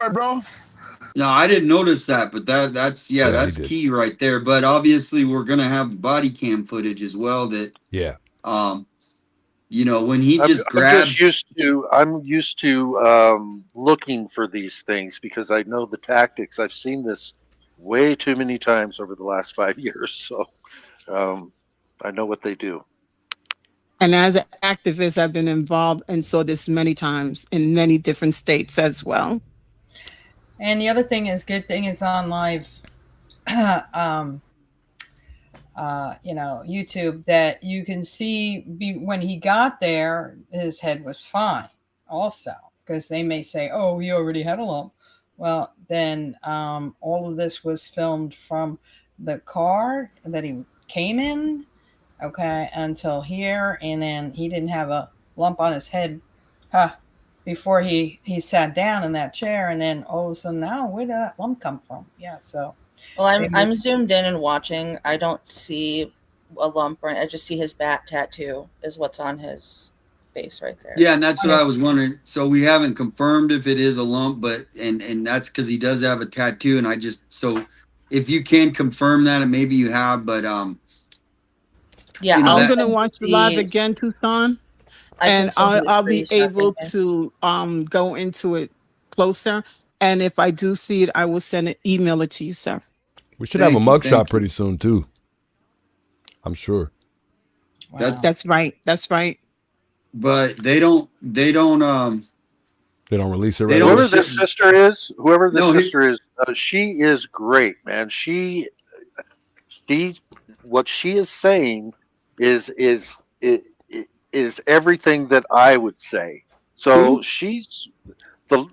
Hey, bro.
No, I didn't notice that, but that's
Yeah, he
that's
did.
key right there. But obviously, we're gonna have body cam footage as well. That
Yeah.
You know, when he just
I'm
grabs.
I'm used to looking for these things because I know the tactics. I've seen this way too many times over the last 5 years, so I know what they do.
And as an activist, I've been involved and saw this many times in many different states as well.
And the other thing is, good thing it's on live, YouTube, that you can see when he got there, his head was fine also, because they may say, oh, he already had a lump. Well, then all of this was filmed from the car that he came in, okay, until here, and then he didn't have a lump on his head before he sat down in that chair, and then all of a sudden now, where did that lump come from? Yeah, so
Well, I'm zoomed in and watching. I don't see a lump, or I just see his bat tattoo is what's on his face right there.
Yeah, and that's what I was wondering. So we haven't confirmed if it is a lump, but and that's because he does have a tattoo. And I just if you can confirm that, and maybe you have, but
yeah,
you know,
I'm gonna watch the live again, Tucson, and I'll be able to go into it closer. And if I do see it, I will email it to you, sir.
We should have a mugshot pretty soon too. I'm sure.
That's right. That's right.
But they don't
They don't release it right
Whoever
away.
this sister is, she is great, man. She what she is saying is everything that I would say. So she's the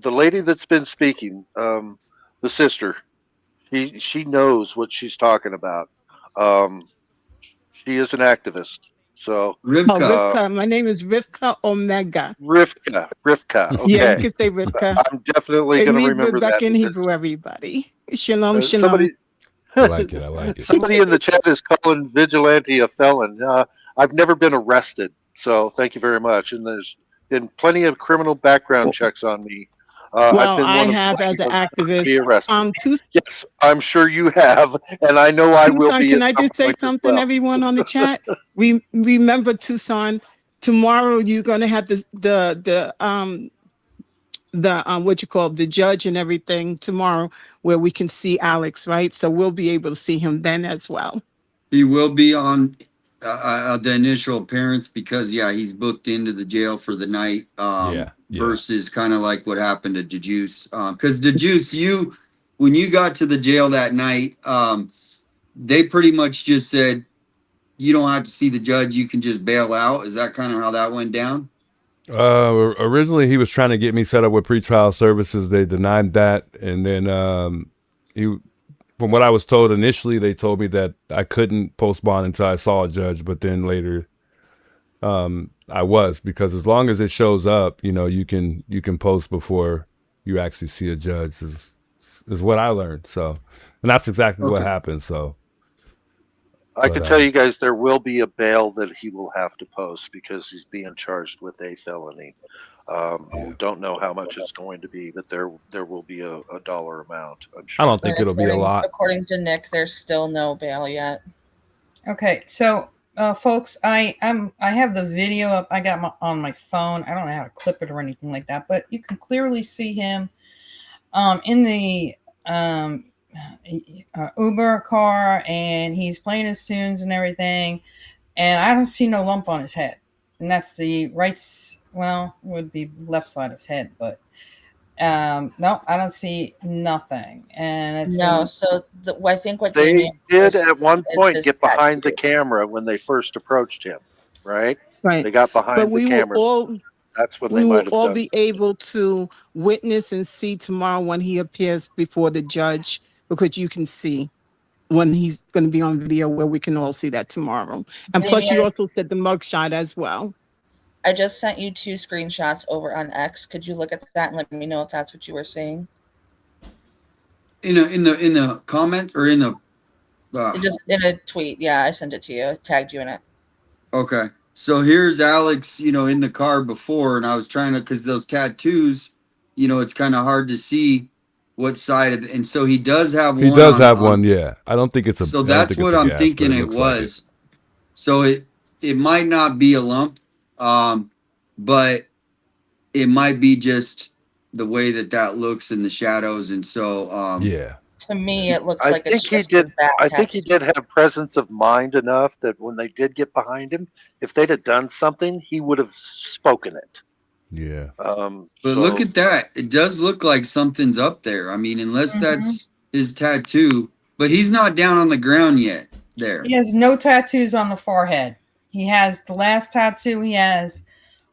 lady that's been speaking, the sister. She knows what she's talking about. She is an activist. So
Rivka. My name is Rivka Omega.
Rivka. Okay.
Yeah, you can say Rivka.
I'm definitely going to remember
back
that.
in Hebrew, everybody. Shalom, shalom.
Somebody,
I like it. I like it.
Somebody in the chat is calling vigilante a felon. I've never been arrested, so thank you very much. And there's been plenty of criminal background checks on me.
Well, I have as an activist.
Be arrested. Yes, I'm sure you have, and I know I will be.
Can I just say something, everyone on the chat? Remember, Tucson, tomorrow you're going to have the what you call the judge and everything tomorrow, where we can see Alex, right? So we'll be able to see him then as well.
He will be on the initial appearance because he's booked into the jail for the night. Versus kind of like what happened to DeJuice. Because DeJuice, when you got to the jail that night, they pretty much just said you don't have to see the judge, you can just bail out. Is that kind of how that went down?
Originally he was trying to get me set up with pretrial services. They denied that, and then from what I was told initially, they told me that I couldn't post bond until I saw a judge, but then later I was, because as long as it shows up, you can post before you actually see a judge is what I learned. So, and And that's exactly what
Okay.
happened. So
I can tell you guys there will be a bail that he will have to post because he's being charged with a felony. We don't know how much it's going to be, but there will be a dollar amount. I'm sure.
I don't think it'll be a lot.
According to Nick, there's still no bail yet.
Okay, so folks, I have the video up. I got on my phone. I don't know how to clip it or anything like that, but you can clearly see him in the Uber car, and he's playing his tunes and everything. And I don't see no lump on his head, and that's the would be left side of his head, but no, I don't see nothing. And it's
I think what
they
Damien
did
was-
at one
is
point
his
get behind the
tattoo.
camera when they first approached him, right?
Right.
They got behind
But
the
we will
camera.
all
That's when
we
they
will
might have
all
done.
be able to witness and see tomorrow when he appears before the judge, because you can see when he's going to be on video, where we can all see that tomorrow. And plus, you
Damien,
also said the mugshot as well.
I just sent you 2 screenshots over on X. Could you look at that and let me know if that's what you were seeing?
In the comment or in the
Just in a tweet. Yeah, I sent it to you. I tagged you in it.
Okay. So here's Alex, in the car before, and I was trying to, because those tattoos, it's kind of hard to see what side of and so he does have
he
one.
does have one. Yeah, I don't think it's a.
So
I don't
that's
think it's
what
a
I'm
gas,
thinking
but
it
looks like
was. So it might not be a lump, but it might be just the way that looks in the shadows, and so
yeah.
To me, it looks
I
like
think
it's
he
just
did.
his back
I think he
tattoo.
did have presence of mind enough that when they did get behind him, if they'd have done something, he would have spoken it.
Yeah.
But look at that. It does look like something's up there. I mean, unless that's his tattoo, but he's not down on the ground yet there.
He has no tattoos on the forehead. He has the last tattoo he has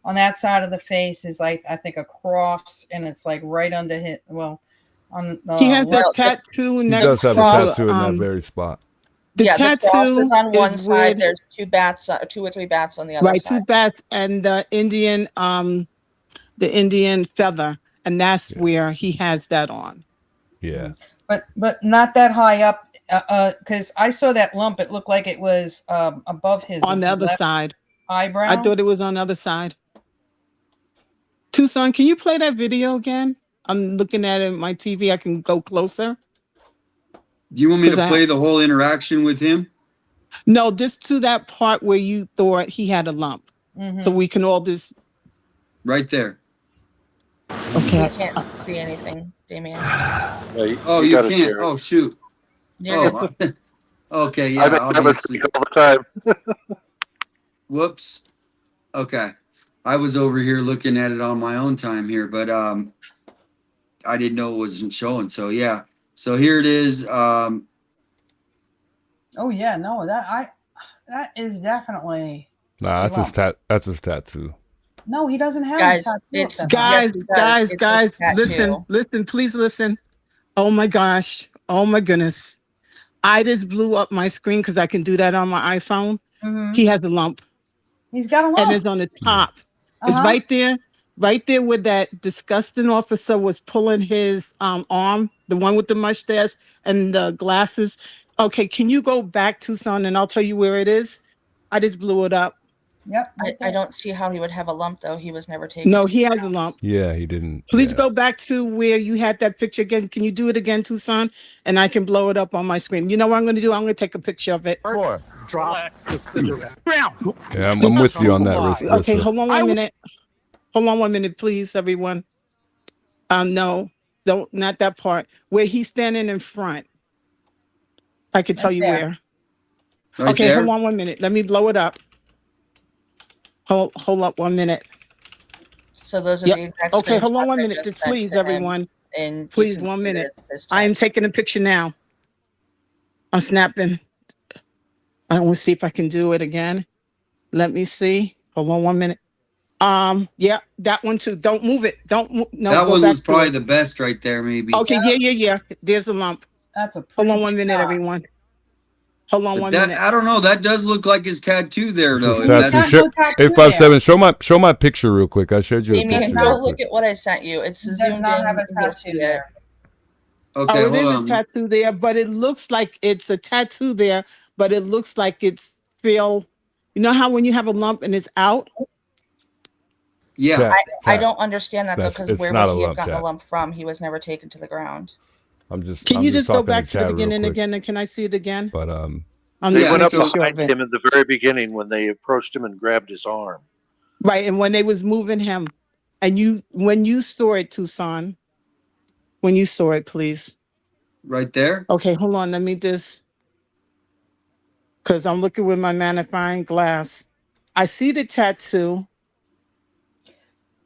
on that side of the face is like, I think, a cross, and it's like right under his, on the
He has that
left.
tattoo
He
next
does have
to
a tattoo in that very spot.
the
The
tattoo
cross is on one
is
side.
where-
There's 2 bats, 2 or 3 bats on the other
right,
side.
2 bats and the Indian feather, and that's where he has that on.
Yeah.
But not that high up, because I saw that lump. It looked like it was above his
On the other
left
side.
eyebrow.
I thought it was on the other side. Tucson, can you play that video again? I'm looking at it on my TV. I can go closer.
Do you want me to
'Cause
play the whole interaction with him?
No, just to that part where you thought he had a lump. So we can all just
right there.
Okay.
I can't see anything, Damien.
Oh, you can't. Oh, shoot.
You're
good. Okay, yeah.
I make that
obviously.
mistake all the time.
Whoops. Okay. I was over here looking at it on my own time here, but I didn't know it wasn't showing. So yeah. So here it is.
Oh yeah, no, that is definitely.
Nah, that's that's his tattoo.
No, he doesn't have
Guys,
a tattoo.
it's-
of that.
guys,
Yes, he does.
guys,
It's
guys,
his tattoo.
listen, please listen. Oh my gosh. Oh my goodness. I just blew up my screen because I can do that on my iPhone. He has a lump.
He's got a lump.
And it's on the top. It's right there where that disgusting officer was pulling his arm, the one with the mustache and the glasses. Okay, can you go back, Tucson, and I'll tell you where it is? I just blew it up.
Yep.
I don't see how he would have a lump though. He was never taken.
No, he has a lump.
Yeah, he didn't.
Please
yeah.
go back to where you had that picture again. Can you do it again, Tucson? And I can blow it up on my screen. You know what I'm going to do? I'm going to take a picture of it.
Drop the cigarette.
Yeah, I'm with you on that, Rissa.
Okay, hold on 1 minute. Hold on 1 minute, please, everyone. No, not that part. Where he's standing in front. I can tell you where.
Right
Okay,
there?
hold on 1 minute. Let me blow it up. Hold up 1 minute.
So those are
Yep.
the exact.
Okay, hold on
screenshots
1
I
minute.
just
Just
sent
please,
to him,
everyone.
and you
Please,
can
1
see
minute.
it this
I am
time.
taking a picture now. I'm snapping. I want to see if I can do it again. Let me see. Hold on 1 minute. Yeah, that one too. Don't move it. Don't move. No,
that
go
one
back
was
to
probably
it.
the best right there, maybe.
Okay, yeah. There's a lump.
That's a.
Hold on 1 minute, everyone. Hold on
But
1
that,
minute.
I don't know. That does look like his tattoo there,
This
though.
is
If
tattoo.
that's-
857. Show my picture real quick. I showed you a
Damien,
picture.
go
real
look
quick.
at what I sent you. It's
He does
zoomed
not
in.
have a
and you'll see
tattoo
it.
there.
Okay,
Oh, it
hold
is a
on.
tattoo there, but it looks like it's a tattoo there, but it looks like it's feel. You know how when you have a lump and it's out?
Yeah.
I don't understand that though,
That's
because
it's
where
not
would
a
he have
lump,
gotten the
chat.
lump from? He was never taken to the ground.
Can you just go
talking
back to the
chat real
beginning
quick.
again, and can I see it again?
But
I'm
They
just
went up
making sure
behind
of it.
him in the very beginning when they approached him and grabbed his arm.
Right, and when they was moving him, and when you saw it, Tucson, when you saw it, please.
Right there.
Okay, hold on. Let me just, because I'm looking with my magnifying glass. I see the tattoo,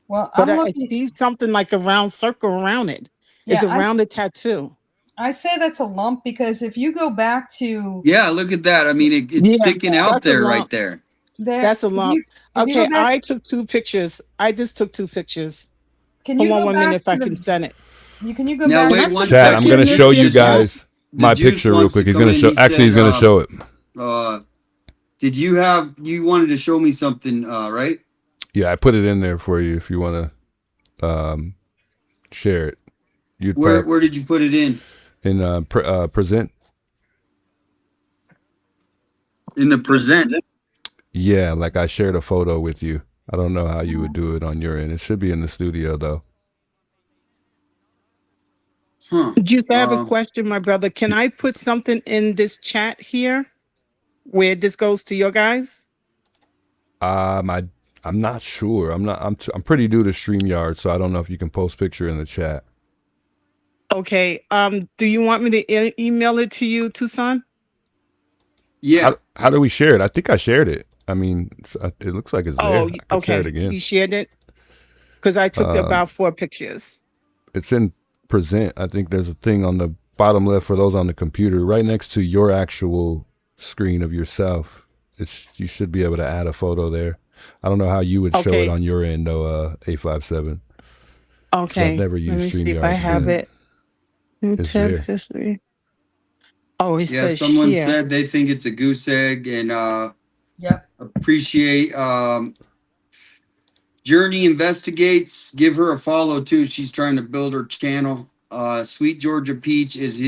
Well,
but
I'm
I
looking.
see something like a round circle around it. It's
Yeah,
around the tattoo.
I say that's a lump because if you go back to
Yeah, look at that. I mean, it's sticking out
that's a
there right
lump.
there.
That's a
if
lump.
if you go
Okay,
back,
I took 2 pictures. I just took 2 pictures.
can
Hold
you
on
go
1
back
minute if
to
I can send it.
Can you go
Now
back?
wait one
Chat,
second.
I'm gonna
Here,
show you
the
guys
juice-
my
the juice
picture real
wants
quick.
to
He's
come
gonna
in.
show.
He
Actually, he's
said,
gonna show it.
Did you wanted to show me something, right?
Yeah, I put it in there for you if you want to share it. You'd
Where did you put it in?
In present.
In the present.
Yeah, like I shared a photo with you. I don't know how you would do it on your end. It should be in the studio though.
Huh.
Juice, I have a question, my brother. Can I put something in this chat here where this goes to your guys?
I'm not sure. I'm pretty new to StreamYard, so I don't know if you can post picture in the chat.
Okay. Do you want me to email it to you, Tucson?
Yeah.
How do we share it? I think I shared it. I mean, it looks like it's there.
Oh,
I could share it
okay.
again.
You shared it? Because I took about 4 pictures.
It's in present. I think there's a thing on the bottom left for those on the computer, right next to your actual screen of yourself. You should be able to add a photo there. I don't know how you would show it on your end though, 857.
Okay.
I've never
Let
used
me see if
StreamYard.
I have it.
It's there.
History. Oh, it
Yeah,
says
someone
share.
said they think it's a goose egg, and
Yep.
appreciate Journey Investigates. Give her a follow too. She's trying to build her channel. Sweet Georgia Peach is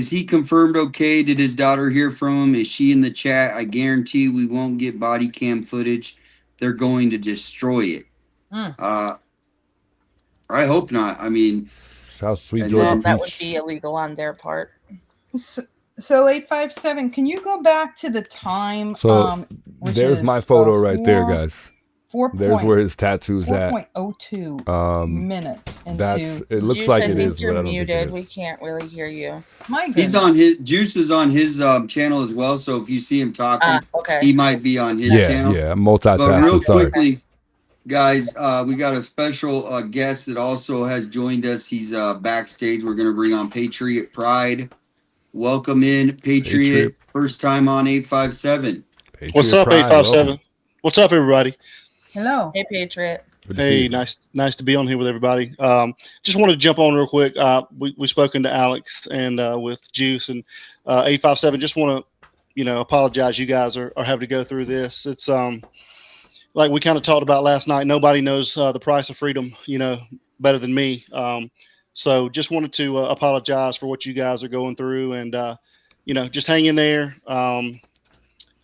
he confirmed okay? Did his daughter hear from him? Is she in the chat? I guarantee we won't get body cam footage. They're going to destroy it. I hope not. I mean,
South Sweet
and
Georgia
then-
That would be illegal on their part.
So 857. Can you go back to the time?
So
which
there's my
is,
photo right there,
4
guys.
4
There's where his tattoo's at.
4.02 minutes into.
It looks
Juice,
like
I
it
think
is,
you're
but I don't think it
muted.
is.
We can't really hear you.
My
He's on his Juice is on his channel as well. So if you see him talking,
okay.
he might be on his
Yeah,
channel.
yeah, I'm multitasking,
But real
sorry.
quickly, guys, we got a special guest that also has joined us. He's backstage. We're gonna bring on Patriot Pride. Welcome in, Patriot. First time on 857.
What's up, 857? What's up, everybody?
Hello.
Hey, Patriot.
Hey, nice to be on here with everybody. Just wanted to jump on real quick. We spoken to Alex and with Juice and 857. Just want to, apologize. You guys are having to go through this. It's like we kind of talked about last night. Nobody knows the price of freedom, better than me. So just wanted to apologize for what you guys are going through, and just hang in there.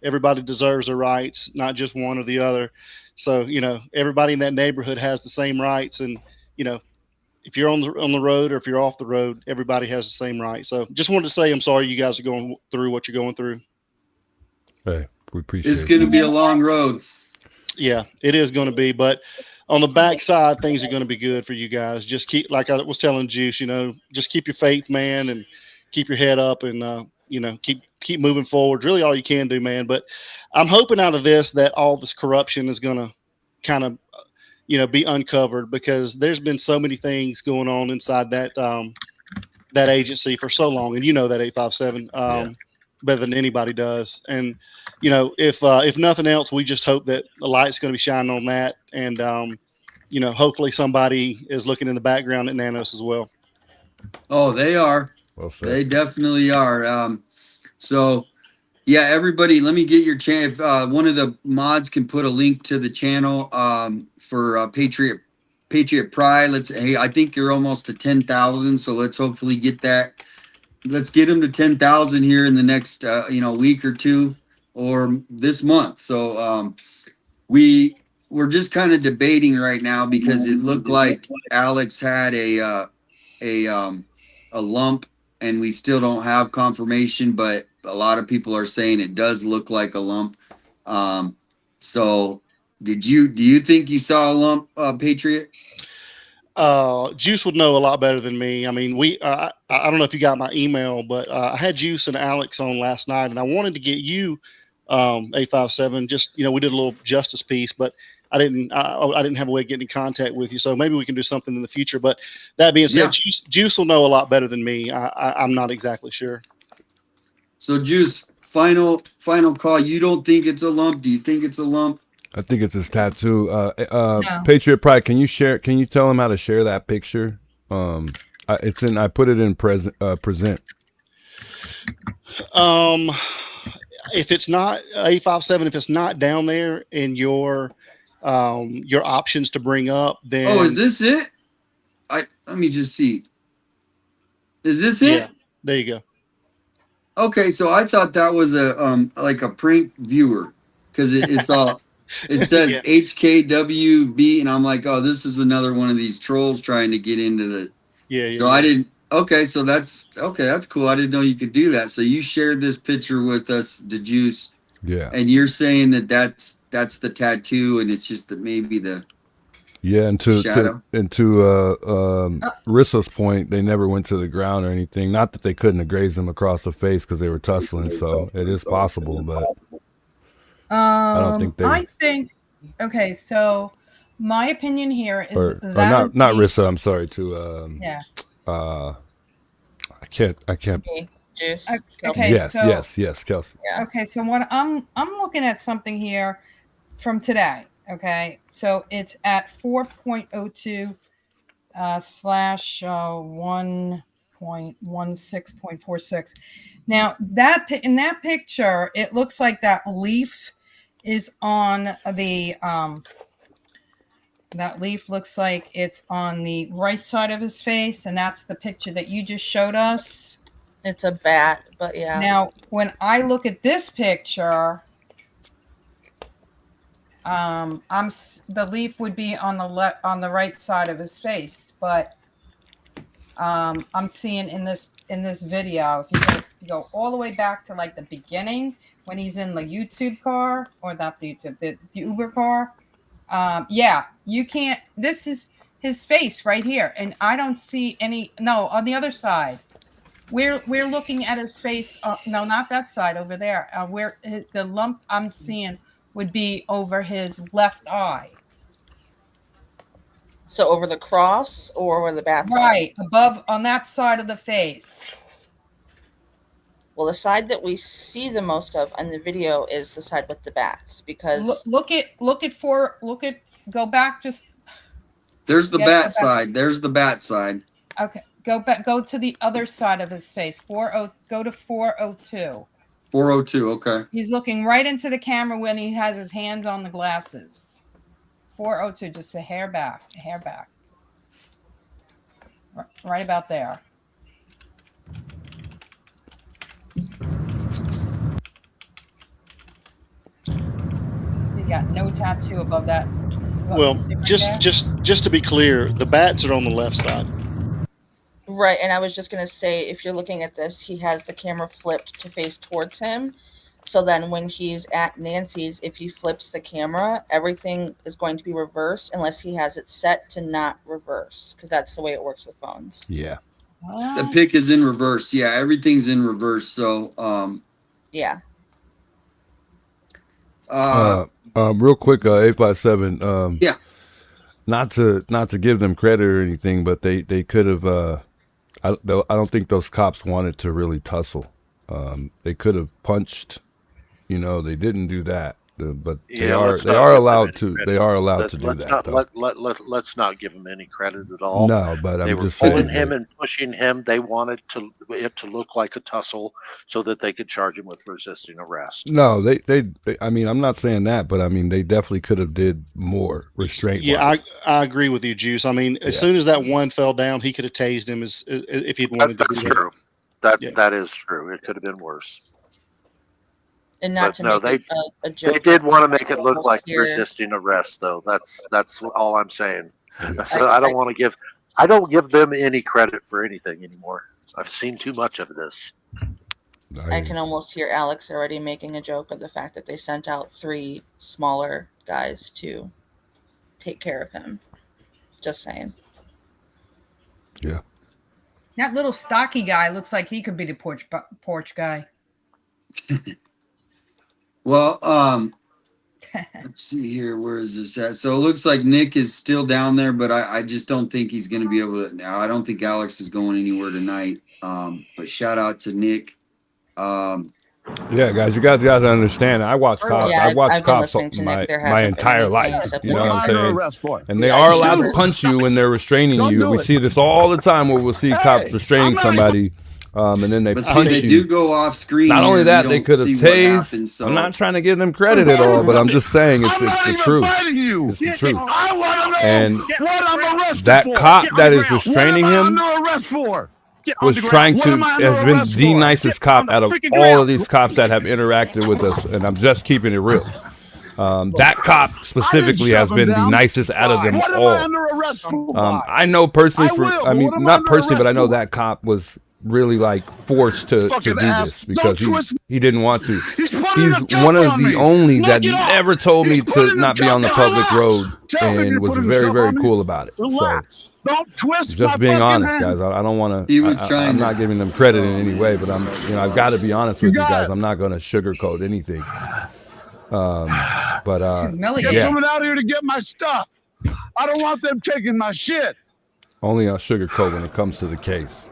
Everybody deserves their rights, not just one or the other. So, everybody in that neighborhood has the same rights. And, if you're on the road or if you're off the road, everybody has the same right. So just wanted to say, I'm sorry you guys are going through what you're going through.
Hey, we appreciate
It's going to be a long road.
Yeah, it is going to be. But on the backside, things are going to be good for you guys. Just keep, like I was telling Juice, just keep your faith, man, and keep your head up and, keep moving forward. Really all you can do, man. But I'm hoping out of this that all this corruption is going to kind of, be uncovered, because there's been so many things going on inside that that agency for so long. And that 857 better than anybody does. And, if nothing else, we just hope that the light's going to be shining on that. And, hopefully somebody is looking in the background at Nanos as well.
Oh, they are.
Well said.
They definitely are. So, yeah, everybody, let me get your channel. If one of the mods can put a link to the channel for Patriot Patriot Pride. Hey, I think you're almost to 10,000. So let's hopefully get that. Let's get them to 10,000 here in the next, week or two or this month. So, we're just kind of debating right now because it looked like Alex had a lump, and we still don't have confirmation, but a lot of people are saying it does look like a lump. So do you think you saw a lump, Patriot?
Juice would know a lot better than me. I mean, I don't know if you got my email, but I had Juice and Alex on last night, and I wanted to get you, 857. Just, we did a little justice piece, but I didn't have a way of getting in contact with you. So maybe we can do something in the future. But that being said, Juice will know a lot better than me. I'm not exactly sure.
So Juice, final call. You don't think it's a lump? Do you think it's a lump?
I think it's his tattoo. Patriot Pride, can you tell him how to share that picture? I put it in present.
If it's not 857, if it's not down there in your options to bring up, then
is this it? Let me just see. Is this it?
Yeah, there you go.
Okay, so I thought that was like a prank viewer because it's all it says HKWB, and I'm like, oh, this is another one of these trolls trying to get into the. So I didn't. Okay, so that's cool. I didn't know you could do that. So you shared this picture with us, the Juice.
Yeah.
And you're saying that's the tattoo, and it's just that maybe the.
Yeah, and to
shadow.
Rissa's point, they never went to the ground or anything. Not that they couldn't have grazed him across the face because they were tussling. So it is possible, but I don't think they.
Okay, so my opinion here is
or not Rissa. I'm sorry to. I can't.
Juice.
Okay.
Yes, Kelsey.
Yeah. Okay, so what I'm looking at something here from today. Okay, so it's at 4.02 slash 1.16.46. Now in that picture, it looks like that leaf is on the that leaf looks like it's on the right side of his face, and that's the picture that you just showed us.
It's a bat, but yeah.
Now, when I look at this picture, the leaf would be on the right side of his face, but I'm seeing in this video, if you go all the way back to like the beginning when he's in the YouTube car, or not the YouTube, the Uber car. You can't. This is his face right here, and I don't see any. No, on the other side. We're looking at his face. No, not that side over there. Where the lump I'm seeing would be over his left eye.
So over the cross or over the bat side?
Right, above on that side of the face.
Well, the side that we see the most of on the video is the side with the bats, because
go back just.
There's the bat side. There's the bat side.
Okay, go to the other side of his face. Go to 402.
402, okay.
He's looking right into the camera when he has his hands on the glasses. 402, just a hair back. Right about there. He's got no tattoo above that.
Well, just to be clear, the bats are on the left side.
Right, and I was just going to say, if you're looking at this, he has the camera flipped to face towards him. So then when he's at Nancy's, if he flips the camera, everything is going to be reversed unless he has it set to not reverse, because that's the way it works with phones.
Yeah.
The pic is in reverse. Yeah, everything's in reverse. So,
yeah.
Real quick, 857.
Yeah.
Not to give them credit or anything, but they could have. I don't think those cops wanted to really tussle. They could have punched. They didn't do that. But
Yeah,
they are
let's not give them
allowed
any
to
credit.
do
Let's
that
not
though.
let's not give them any credit at all.
No, but
They
I'm
were
just
pulling
saying
him
that.
and pushing him. They wanted it to look like a tussle so that they could charge him with resisting arrest.
No, they I mean, I'm not saying that, but I mean, they definitely could have did more restraint
Yeah,
wise.
I agree with you, Juice. I mean, as
Yeah.
soon as that one fell down, he could have tased him if he'd wanted to do
That's
that.
true. That is true. It could have been worse.
And not
But
to
no,
make a joke.
they did want to make it look
almost
like
hear-
resisting arrest, though. That's all I'm saying.
Yeah.
So I don't give them any credit for anything anymore. I've seen too much of this.
I can almost hear Alex already making a joke of the fact that they sent out 3 smaller guys to take care of him. Just saying.
Yeah.
That little stocky guy looks like he could be the porch guy.
Well, let's see here. Where is this at? So it looks like Nick is still down there, but I just don't think he's going to be able to. Now, I don't think Alex is going anywhere tonight. But shout out to Nick.
Yeah, guys, you guys got to understand. I watch cops.
Yeah,
I've watched
I've been
cops
listening to Nick. There
my
hasn't been
entire
anything
life.
except
You know
for
what I'm
this.
saying? And they are allowed to punch you when they're restraining you. We see this all the time where we'll see cops restraining somebody, and then they
But
punch
they
you.
do go off screen.
Not only
here.
that,
We
they
don't
could have
see what
tased.
happens, so.
I'm not trying to give them credit at all, but I'm just saying it's the truth.
Fighting you.
It's the truth.
I want to know
And
what I'm arrested
that
for.
cop that is restraining
what am
him
I under arrest for?
was trying to has been the nicest cop out of all of these cops that have interacted with us, and I'm just keeping it real. That cop specifically has been the nicest out of them
What am
all.
I under arrest for?
I know personally
what am I
not
under
personally, but I
arrest
know
for?
that cop was really like forced to
Fucking
do
ass.
this because
Don't twist
he didn't want to.
He's putting a
He's
cuff
one of
on
the
me.
only
Look
that
it up.
never told me
He's
to
putting
not
a
be on the
cuff-
public
Relax.
road
Tell him
and
you're
was
putting a
very,
cuff
very
on me.
cool about it. So
Relax. Don't twist
just
my
being
fucking
honest,
hand.
guys. I don't want
He
to.
was trying
I'm
to-
not giving them credit in any way, but I've got to be honest with you
got
guys.
it.
I'm not going to sugarcoat anything.
Humiliating.
Get
yeah,
someone out here to get my stuff. I don't want them taking my shit.
only on sugarcoat when it comes to the case.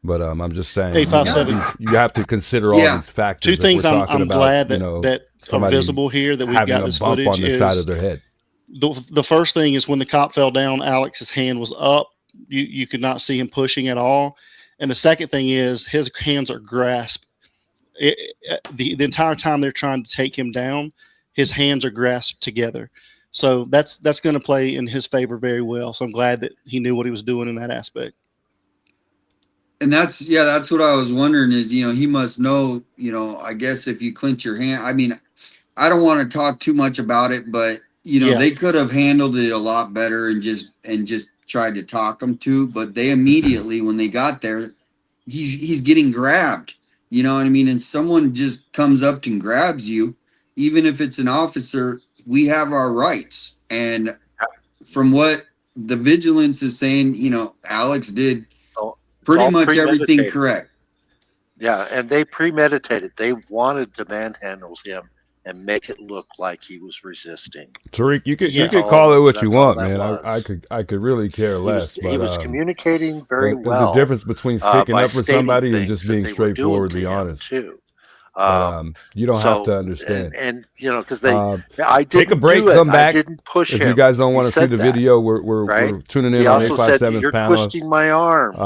But I'm just saying,
857.
you have to consider all
Yeah.
these factors.
Two things
If we're
I'm
talking about,
glad that,
you know,
that are
somebody
visible here that we've
having
got
a
this
bump
footage
on the
is
side of their head.
the first thing is when the cop fell down, Alex's hand was up. You could not see him pushing at all. And the second thing is his hands are grasped. The entire time they're trying to take him down, his hands are grasped together. So that's going to play in his favor very well. So I'm glad that he knew what he was doing in that aspect.
And that's what I was wondering is, he must know, I guess if you clench your hand, I mean, I don't want to talk too much about it, but
Yeah.
they could have handled it a lot better and just tried to talk him to, but they immediately, when they got there, he's getting grabbed, you know what I mean? And someone just comes up and grabs you, even if it's an officer, we have our rights. And from what the vigilance is saying, Alex did pretty
all
much everything
premeditated.
correct.
Yeah, and they premeditated. They wanted to manhandle him and make it look like he was resisting.
Tariq, you could
Yeah.
call it what you
That's all
want,
that
man.
was.
I could really care less.
He was
but
communicating very well.
There's a difference between sticking
by
up for
stating
somebody and
things
just
that
being
they were doing
straightforwardly
to him,
honest.
too.
You don't have to understand.
And because they,
take
I
a
didn't
break,
do it.
come back.
I didn't push
If
him.
you guys don't want
He
to see
said
the
that,
video, we're
right?
tuning in
He
on
also said,
857's
"You're
panel.
twisting my arms.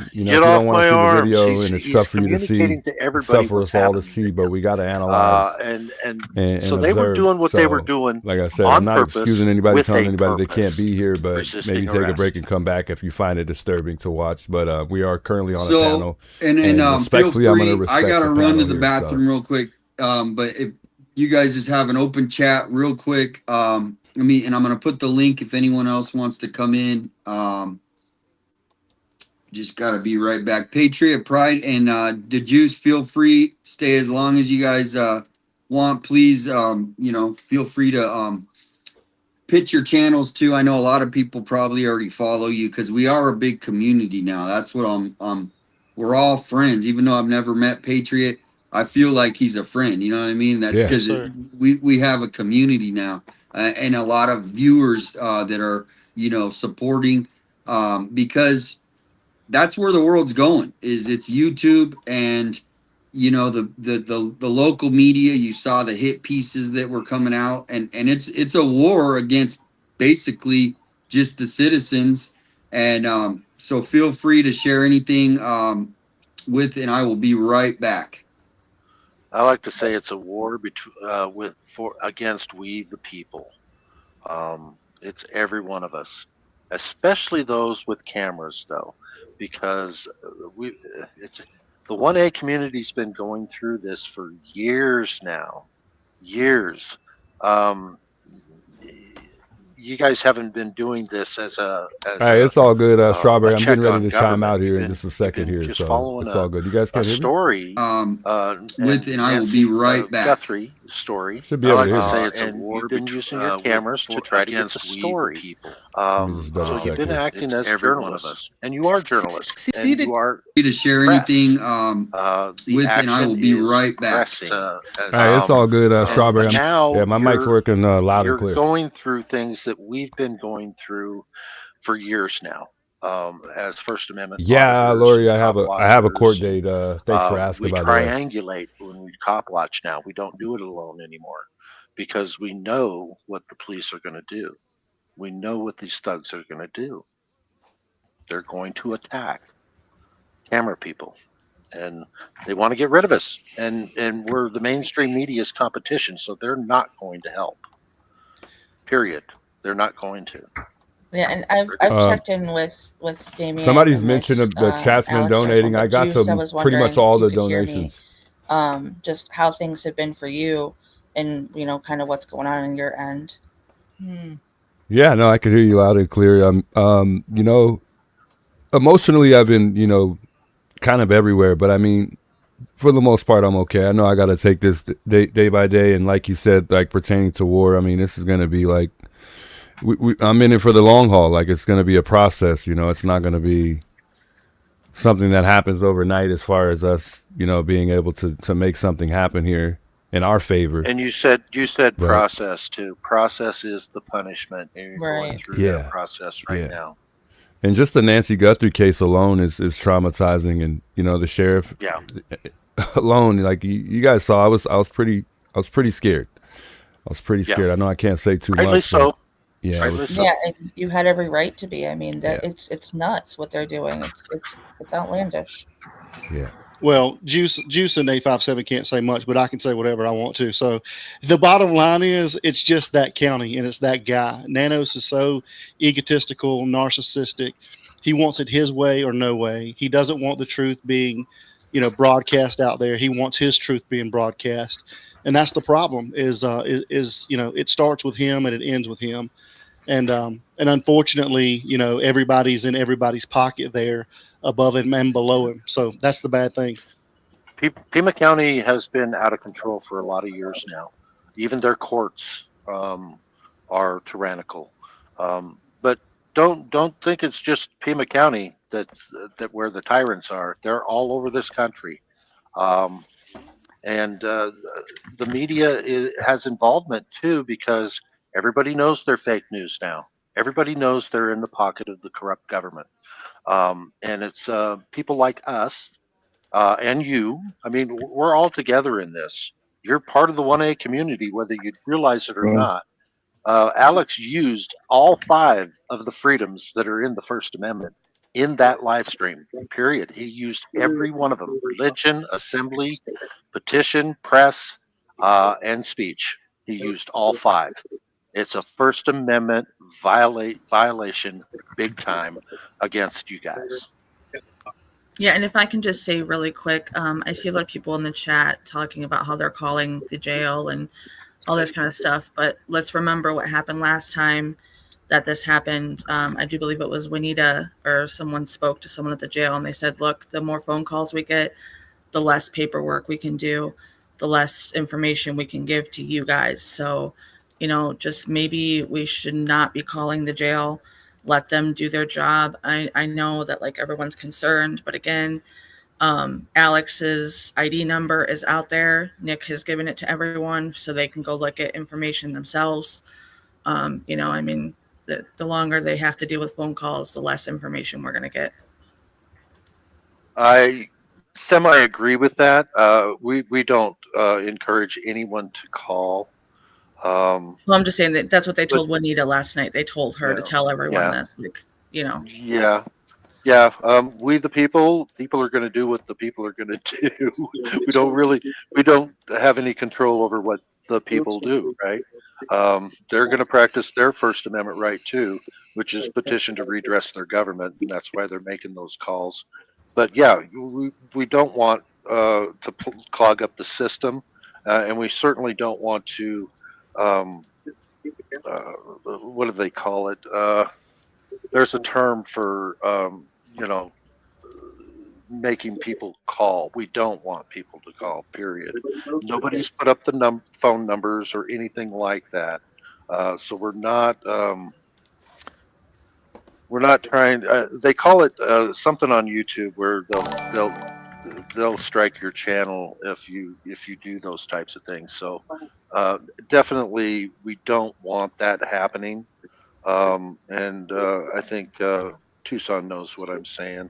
If you
Get
don't
off
want
my
to see the
arms."
video and it's
He's
tough for you to see,
communicating to
it's
everybody
tough for
what's
us all to
happening.
see, but we got to analyze.
And so they were
observe.
doing what they were
So,
doing
like I said,
on
I'm not
purpose
excusing anybody,
with
telling
a
anybody they can't
purpose.
be here, but
Resisting
maybe take a
arrest.
break and come back if you find it disturbing to watch. But we are currently on a
So,
panel.
and feel
respectfully, I'm going to
free.
respect
I gotta
the
run to
panel
the
here,
bathroom real quick. But if you guys just have an open chat real quick, and I'm gonna put the link if anyone else wants to come in. Just gotta be right back. Patriot Pride and the Juice, feel free, stay as long as you guys want. Please, feel free to pitch your channels too. I know a lot of people probably already follow you because we are a big community now. That's what we're all friends. Even though I've never met Patriot, I feel like he's a friend. You know what I mean? That's
Yeah.
because we have a community now and a lot of viewers that are supporting because that's where the world's going. It's YouTube, and you know, the local media, you saw the hit pieces that were coming out, and it's a war against basically just the citizens. And so feel free to share anything with, and I will be right back.
I like to say it's a war against we the people. It's every one of us, especially those with cameras, though, because it's the 1A community's been going through this for years now, years. Um, you guys haven't been doing this as
Hey, it's all good,
a
Strawberry. I'm getting
check
ready
on
to chime
government.
out here
You've
in
been
just a second here,
just
so
following
it's all good. You guys
a
can't hear me?
story,
With, and I will be right back.
Guthrie story.
Should be able to hear me.
Say it's a war. You've been using your cameras to try to get the story.
Let me just
So
double
you've
check
been
here.
acting as journalists, and you are journalists,
See
and you are
to share
press.
anything
The
with, and I will be
action is
right back.
pressing.
Hey, it's all good, Strawberry.
And now
Yeah, my mic's working loud and
you're
clear.
going through things that we've been going through for years now. As First Amendment
Yeah,
monitors
Lori,
and
I have a court date. Thanks for asking,
we
by the way.
triangulate when we cop watch now. We don't do it alone anymore because we know what the police are going to do. We know what these thugs are going to do. They're going to attack camera people, and they want to get rid of us. And we're the mainstream media's competition, so they're not going to help. Period. They're not going to.
Yeah, and I've checked in with Damien.
Somebody's
and
mentioned
with,
the chat's been
Alex
donating.
Circle,
I
but
got
Juice, I
to
was
pretty much
wondering
all
if you
the
could hear me.
donations.
Just how things have been for you, and kind of what's going on in your end.
Yeah, no, I could hear you loud and clear. Emotionally, I've been, kind of everywhere, but I mean, for the most part, I'm okay. I know I got to take this day by day, and like you said, like pertaining to war, I mean, this is going to be like, I'm in it for the long haul. Like, it's going to be a process. It's not going to be something that happens overnight. As far as us, being able to make something happen here in our favor.
And you said
But-
process too. Process is the punishment, and you're going
Right.
through
Yeah.
that process right now.
And just the Nancy Guthrie case alone is traumatizing, and the sheriff
Yeah.
alone, like you guys saw, I was pretty scared. I was pretty
Yeah.
scared. I know I can't say too
Rightly
much.
so.
But yeah,
Rightly so.
Yeah, and you had every right to be. I mean, that it's nuts what they're doing. It's outlandish.
Yeah.
Well, Juice and A57 can't say much, but I can say whatever I want to. So the bottom line is it's just that county and it's that guy. Nanos is so egotistical, narcissistic. He wants it his way or no way. He doesn't want the truth being, broadcast out there. He wants his truth being broadcast. And that's the problem is it starts with him and it ends with him. And unfortunately, everybody's in everybody's pocket there, above him and below him. So that's the bad thing.
Pima County has been out of control for a lot of years now. Even their courts are tyrannical. But don't think it's just Pima County that where the tyrants are. They're all over this country. And the media has involvement too, because everybody knows they're fake news now. Everybody knows they're in the pocket of the corrupt government. And it's people like us and you. I mean, we're all together in this. You're part of the 1A community, whether you realize it or not. Alex used all 5 of the freedoms that are in the First Amendment in that live stream, period. He used every one of them: religion, assembly, petition, press, and speech. He used all 5. It's a First Amendment violation, big time, against you guys.
Yeah, and if I can just say really quick, I see a lot of people in the chat talking about how they're calling the jail and all this kind of stuff. But let's remember what happened last time that this happened. I do believe it was Juanita or someone spoke to someone at the jail, and they said, look, the more phone calls we get, the less paperwork we can do, the less information we can give to you guys. So, just maybe we should not be calling the jail. Let them do their job. I know that like everyone's concerned, but again, Alex's ID number is out there. Nick has given it to everyone so they can go look at information themselves. I mean, the longer they have to deal with phone calls, the less information we're going to get.
I semi agree with that. We don't encourage anyone to call.
Well, I'm just saying that's what they
But
told Juanita last night. They told her to tell everyone
yeah,
this, like, you know.
yeah, yeah. We the people are going to do what the people are going to do. We don't have any control over what the people do, right? They're going to practice their First Amendment right too, which is petition to redress their government, and that's why they're making those calls. But yeah, we don't want to clog up the system, and we certainly don't want to. Um, what do they call it? There's a term for you know, making people call. We don't want people to call. Period. Nobody's put up the phone numbers or anything like that. So we're not trying. They call it something on YouTube where they'll strike your channel if you do those types of things. So definitely we don't want that happening. And I think Tucson knows what I'm saying.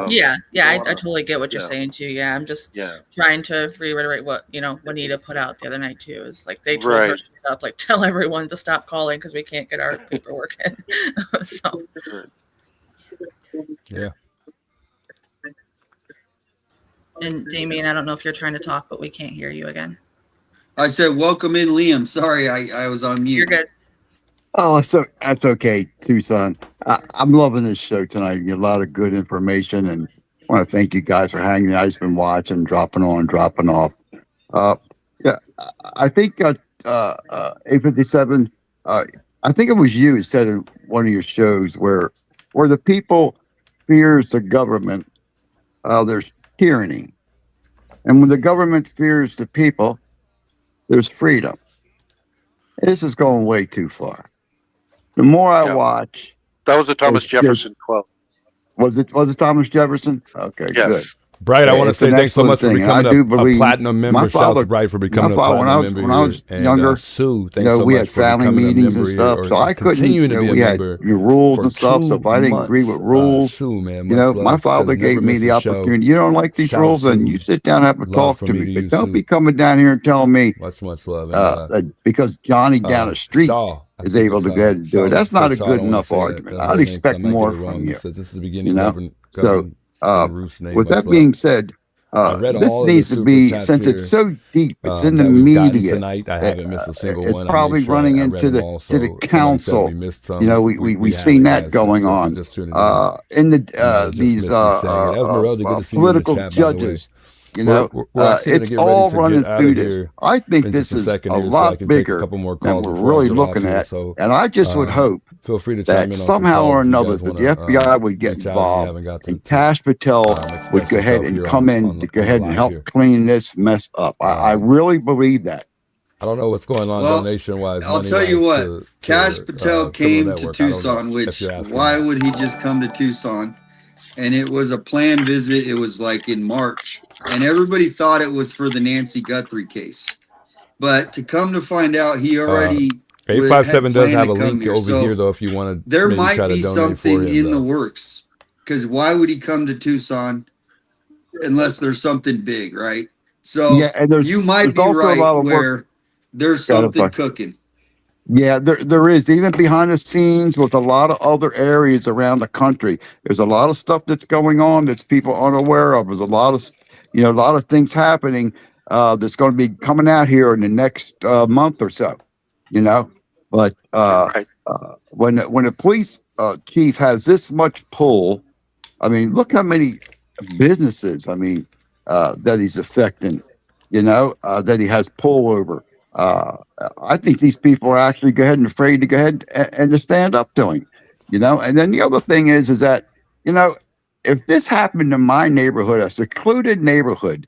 Yeah, I
wanna,
totally get what you're
yeah,
saying too. Yeah, I'm just
yeah,
trying to reiterate what Juanita put out the other night too. Is like they told her
right.
straight up, like, tell everyone to stop calling because we can't get our paperwork in. So
Yeah.
and Damien, I don't know if you're trying to talk, but we can't hear you again.
I said, welcome in, Liam. Sorry, I was on mute.
You're good.
Oh, so that's okay, Tucson. I'm loving this show tonight. You get a lot of good information, and I want to thank you guys for hanging out. I've just been watching, dropping on, dropping off. Yeah, I think 857. I think it was you who said in one of your shows where the people fears the government, there's tyranny, and when the government fears the people, there's freedom. This is going way too far. The more I watch,
that was a Thomas Jefferson quote.
Was it Thomas Jefferson? Okay,
yes.
good.
Bright, I want to say thanks so much for becoming a platinum member.
My father,
Shouts to Bright for becoming a platinum member.
When I was younger,
Sue, thanks so
we
much
had
for
family
becoming a
meetings and
member
stuff,
here,
so I couldn't. We had your rules and stuff. So if I didn't agree with rules,
Sue, man,
my father gave me the opportunity. You don't like these rules, then you sit down and have a talk to me. But don't be coming down here and telling me
much love.
because Johnny down the street is able to go ahead and do it. That's not a good enough argument. I'd expect more from you.
This is the beginning.
So with that being said, this needs to be, since it's so deep, it's in the media
tonight. I haven't missed a single one.
It's probably running into the council. We've seen that going on in the these political judges. It's all running through this. I think this is a lot bigger than we're really looking at. And I just would hope that somehow or another that the FBI would get involved and Cash Patel would go ahead and come in to go ahead and help clean this mess up. I really believe that.
I don't know what's going on donation-wise.
I'll tell you what, Cash Patel came to Tucson, which why would he just come to Tucson? And it was a planned visit. It was like in March. And everybody thought it was for the Nancy Guthrie case. But to come to find out, he already
857 does have a link over here, though, if you want to.
There might be something in the works. Because why would he come to Tucson unless there's something big, right? So you might be right where there's something cooking.
Yeah, there is, even behind the scenes with a lot of other areas around the country. There's a lot of stuff that's going on that's people unaware of. There's a lot of things happening that's going to be coming out here in the next month or so. But when a police chief has this much pull, I mean, look how many businesses, that he's affecting, that he has pull over. I think these people are actually afraid to go ahead and to stand up to him, And then the other thing is that, if this happened in my neighborhood, a secluded neighborhood,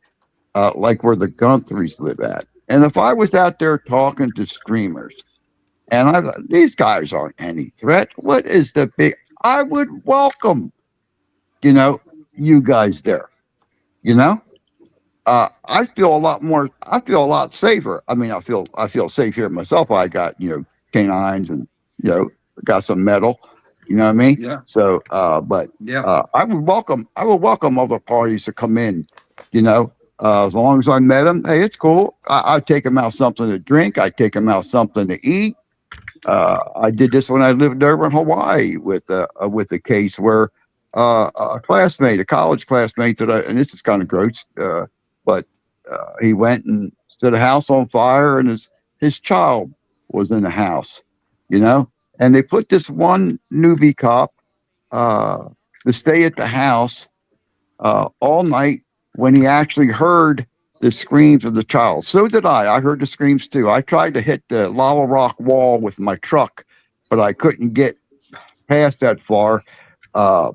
like where the Guthries live at, and if I was out there talking to screamers, and these guys aren't any threat, what is the big? I would welcome, you guys there, I feel a lot safer. I feel safe here myself. I got, canines and, got some metal, You know what I mean?
Yeah.
So, but I would welcome other parties to come in. You know, as long as I met them, hey, it's cool. I'd take them out something to drink. I'd take them out something to eat. I did this when I lived over in Hawaii with a case where a classmate, a college classmate and this is kind of gross, but he went and set a house on fire, and his child was in the house, you know, and they put this one newbie cop to stay at the house all night when he actually heard the screams of the child. So did I. I heard the screams too. I tried to hit the lava rock wall with my truck, but I couldn't get past that far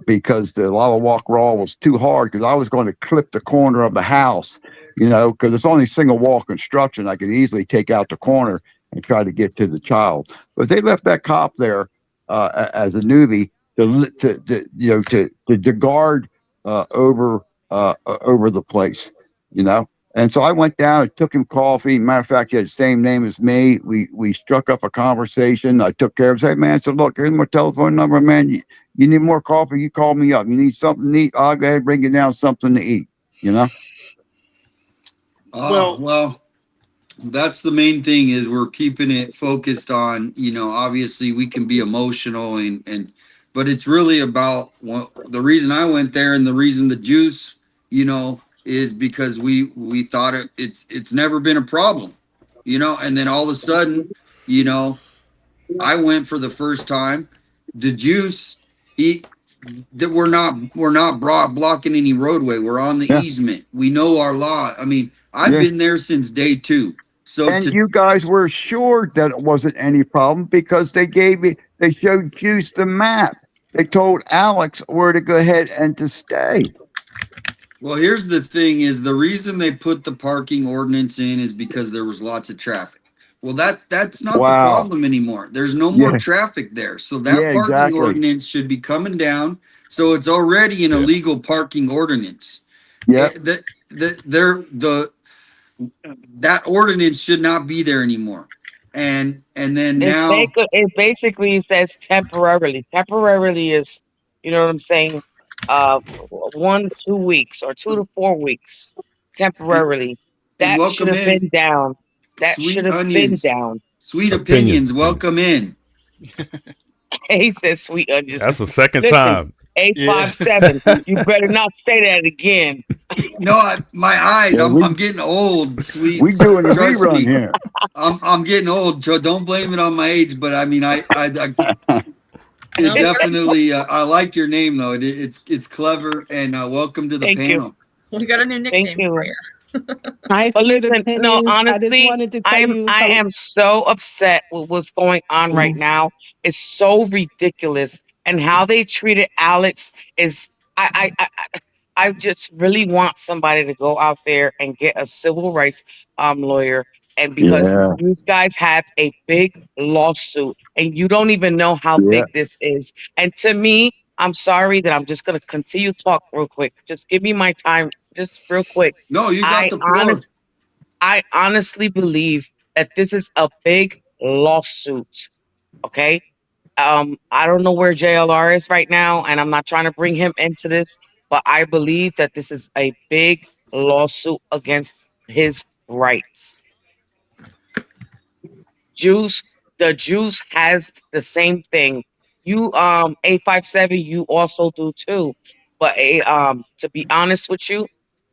because the lava rock wall was too hard, because I was going to clip the corner of the house, you know, because it's only single wall construction. I could easily take out the corner and try to get to the child. But they left that cop there as a newbie to guard over the place, you know. And so I went down and took him coffee. Matter of fact, he had the same name as me. We struck up a conversation. I took care of him. Hey, man, I said, look, here's my telephone number, man. You need more coffee, you call me up. You need something to eat, I'll go ahead and bring you down something to eat, you know?
Well, that's the main thing, is we're keeping it focused on, you know, obviously we can be emotional but it's really about the reason I went there, and the reason the juice, you know, is because we thought it's never been a problem, you know, and then all of a sudden, you know, I went for the first time. The juice, we're not blocking any roadway. We're on the easement. We know our law. I mean, I've been there since day 2. So
you guys were assured that it wasn't any problem because they showed Juice the map. They told Alex where to go ahead and to stay.
Well, here's the thing: is the reason they put the parking ordinance in is because there was lots of traffic. Well, that's not the problem anymore. There's no more traffic there, so that parking ordinance should be coming down. So it's already an illegal parking ordinance.
Yeah.
That ordinance should not be there anymore. And then now
it basically says temporarily. Temporarily is, you know what I'm saying, 1 to 2 weeks or 2 to 4 weeks. Temporarily. That should have been down. That should have been down.
Sweet opinions, welcome in.
He said sweet onions.
That's the second
Listen,
time.
857. You better not say that again.
No, my eyes. I'm getting old. Sweet.
We doing a rerun here.
I'm getting old, so don't blame it on my age. But I mean, I it definitely. I like your name though. It's clever, and welcome to the panel.
We got a new nickname for you.
But listen, no, honestly, I am so upset with what's going on right now. It's so ridiculous, and how they treated Alex is. I just really want somebody to go out there and get a civil rights lawyer, and because these guys have a big lawsuit, and you don't even know how big this is. And to me, I'm sorry that I'm just going to continue to talk real quick. Just give me my time, just real quick.
No, you got the floor.
I honestly believe that this is a big lawsuit. Okay. I don't know where JLR is right now, and I'm not trying to bring him into this, but I believe that this is a big lawsuit against his rights. The Juice has the same thing. You 857, you also do too. But to be honest with you,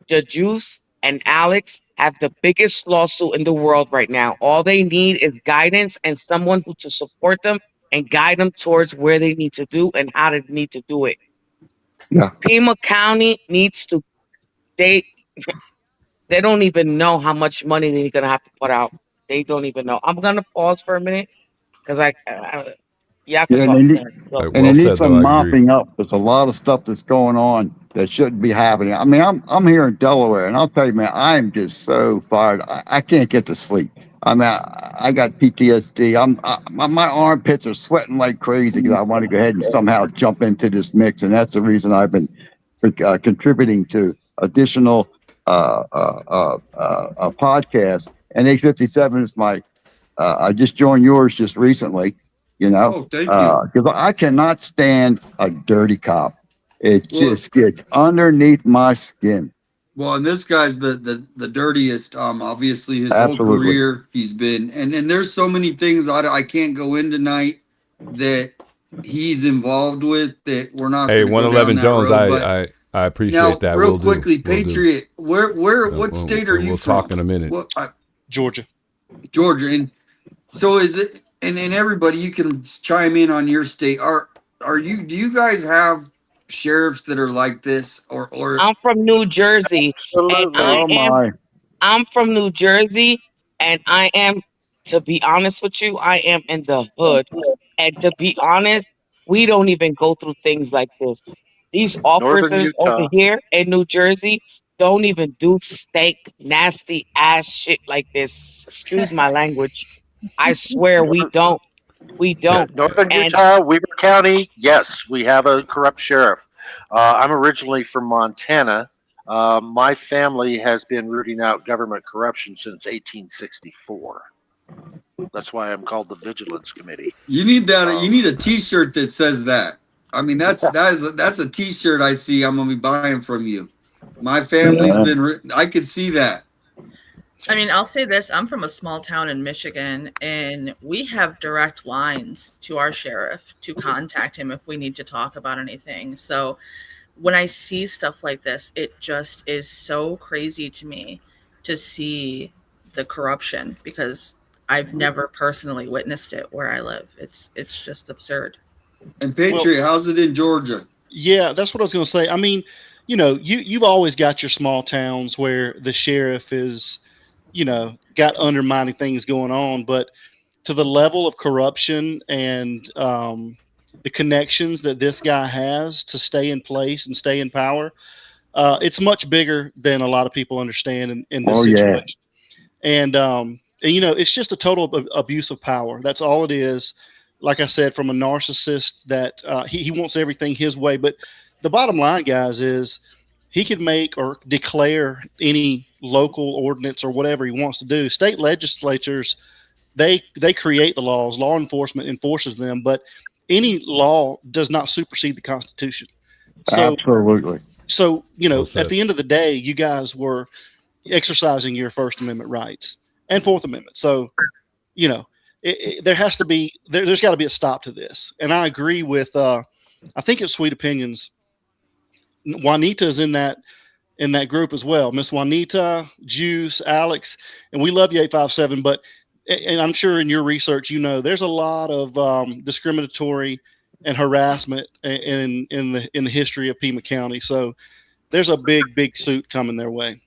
the Juice and Alex have the biggest lawsuit in the world right now. All they need is guidance and someone who to support them and guide them towards where they need to do and how they need to do it.
Yeah.
Pima County needs to. They don't even know how much money they're gonna have to put out. They don't even know. I'm gonna pause for a minute because y'all can talk.
And it needs some mopping up. There's a lot of stuff that's going on that shouldn't be happening. I mean, I'm here in Delaware, and I'll tell you, man, I am just so fired. I can't get to sleep. I mean, I got PTSD. My armpits are sweating like crazy because I want to go ahead and somehow jump into this mix, and that's the reason I've been contributing to additional podcasts. And 857 is my. I just joined yours just recently. you know,
Oh, thank you.
because I cannot stand a dirty cop. It
Well,
just gets underneath my skin.
Well, and this guy's the dirtiest. Obviously, his whole
Absolutely.
career he's been, and there's so many things I can't go in tonight that he's involved with that we're not
Hey,
going to go down
111
that
Jones,
road. But
I appreciate
now,
that.
real
We'll
quickly,
do. We'll do.
Patriot, what state are you
We'll
from?
talk in a minute.
Georgia.
Georgia, and so is it? And everybody, you can chime in on your state. Are you? Do you guys have sheriffs that are like this, or?
I'm from New Jersey, and
Absolutely.
I'm from New Jersey, and I am, to be honest with you, I am in the hood. And to be honest, we don't even go through things like this. These
Northern
officers over
Utah.
here in New Jersey don't even do stank, nasty ass shit like this. Excuse my language. I swear we don't. We don't.
Northern
And
Utah, Weber County, yes, we have a corrupt sheriff. I'm originally from Montana. My family has been rooting out government corruption since 1864. That's why I'm called the Vigilance Committee.
You need that. You need a T-shirt that says that. I mean, that's a T-shirt I see. I'm gonna be buying from you. My family's been. I could see that.
I mean, I'll say this. I'm from a small town in Michigan, and we have direct lines to our sheriff to contact him if we need to talk about anything. So when I see stuff like this, it just is so crazy to me to see the corruption, because I've never personally witnessed it where I live. It's just absurd.
And Patriot, how's it in Georgia?
Yeah, that's what I was going to say. I mean, you know, you've always got your small towns where the sheriff is, you know, got undermining things going on, but to the level of corruption and the connections that this guy has to stay in place and stay in power, it's much bigger than a lot of people understand in this situation. And you know, it's just a total abuse of power. That's all it is. Like I said, from a narcissist that he wants everything his way. But the bottom line, guys, is he could make or declare any local ordinance or whatever he wants to do. State legislatures, they create the laws. Law enforcement enforces them, but any law does not supersede the Constitution. So,
Absolutely.
So, you know,
Well said.
at the end of the day, you guys were exercising your First Amendment rights and Fourth Amendment. So, you know, there has to be, there's got to be a stop to this. And I agree with, I think it's Sweet Opinions. Juanita is in that group as well. Miss Juanita, Juice, Alex, and we love you 857. But, and I'm sure in your research, you know, there's a lot of discriminatory and harassment in the history of Pima County. So there's a big suit coming their way.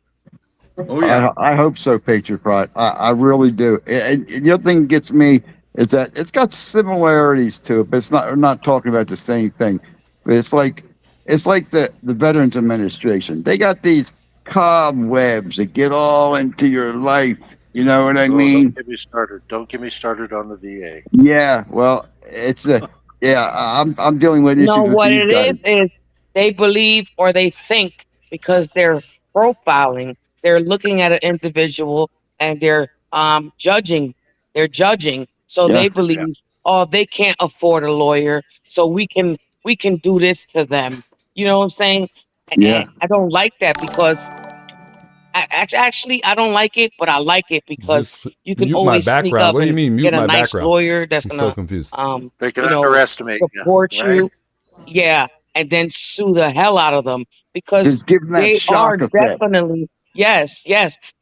Oh yeah,
I hope so, Patriot Pride. I really do. And the other thing that gets me is that it's got similarities to it, but it's not. We're not talking about the same thing. But it's like the Veterans Administration. They got these cobwebs that get all into your life. You know what I mean?
Don't get me started. Don't get me started on the VA.
Yeah. Well, it's a. Yeah, I'm dealing with issues.
no,
with
what
these
it
guys.
is they believe or they think, because they're profiling, they're looking at an individual and they're judging. They're judging. So
Yeah.
they believe, oh, they can't afford a lawyer, so we can do this to them. You know what I'm saying?
Yeah.
And I don't like that, because actually I don't like it, but I like it because you can
Mute my
always sneak
background.
up
What do you
and
mean, mute
get a
my
nice
background?
lawyer that's
I'm so
gonna
confused.
They can
you know,
underestimate
support
you, right?
you. Yeah, and then sue the hell out of them, because
Just give them that
they are
shock effect.
definitely, yes,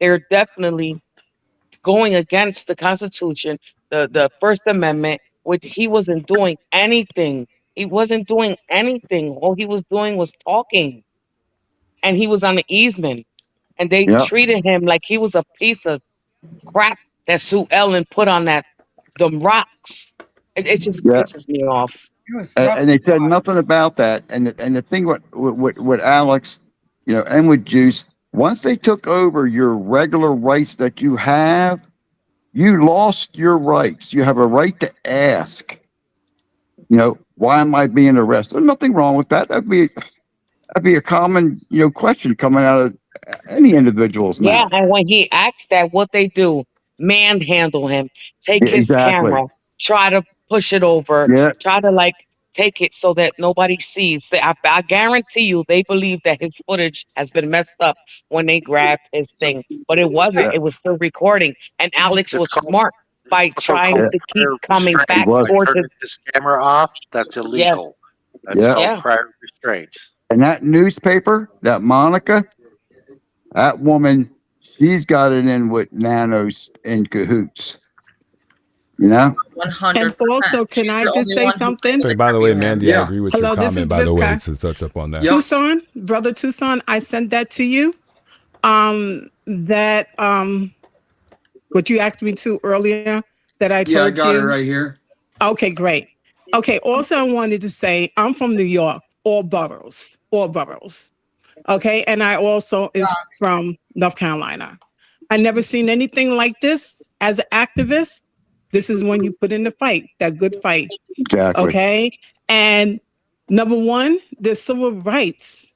they're definitely going against the Constitution, the First Amendment, which he wasn't doing anything. He wasn't doing anything. All he was doing was talking, and he was on the easement, and they
Yeah.
treated him like he was a piece of crap that Sue Ellen put on them rocks. It just
Yeah.
pisses me off.
And they said nothing about that. And the thing with Alex, you know, and with Juice, once they took over your regular rights that you have, you lost your rights. You have a right to ask, you know, why am I being arrested? There's nothing wrong with that. That'd be a common, you know, question coming out of any individual's
Yeah,
mouth.
and when he asks that, what they do, manhandle him, take
Yeah,
his
exactly.
camera, try to push it over,
Yeah.
try to like take it so that nobody sees. I guarantee you they believe that his footage has been messed up when they grabbed his thing, but it wasn't.
Yeah.
It was still recording. And Alex
It's
was
called
smart by
also
trying
called
to keep
prior
coming
restraint.
back
was.
By
towards
turning
his.
his camera off, that's
Yes,
illegal. That's
Yeah.
called
yeah.
prior restraint.
And that newspaper, that Monica, that woman, she's got it in with Nanos in cahoots. You know?
100%.
And also, can
She's
I
the
just
only
say
one who
something?
didn't
Hey, by the way,
interview him.
Mandy, I
Yeah.
agree with
Hello,
your
this
comment,
is
by the way,
Vivka.
to touch up on that.
Yep.
Tucson, brother Tucson, I sent that to you. That what you asked me to earlier that I
Yeah, I
told
got it
you.
right here.
Okay, great. Okay, also I wanted to say I'm from New York, all boroughs. Okay, and I also is from North Carolina. I never seen anything like this as an activist. This is when you put in the fight, that good fight.
Exactly.
Okay, and number one, the civil rights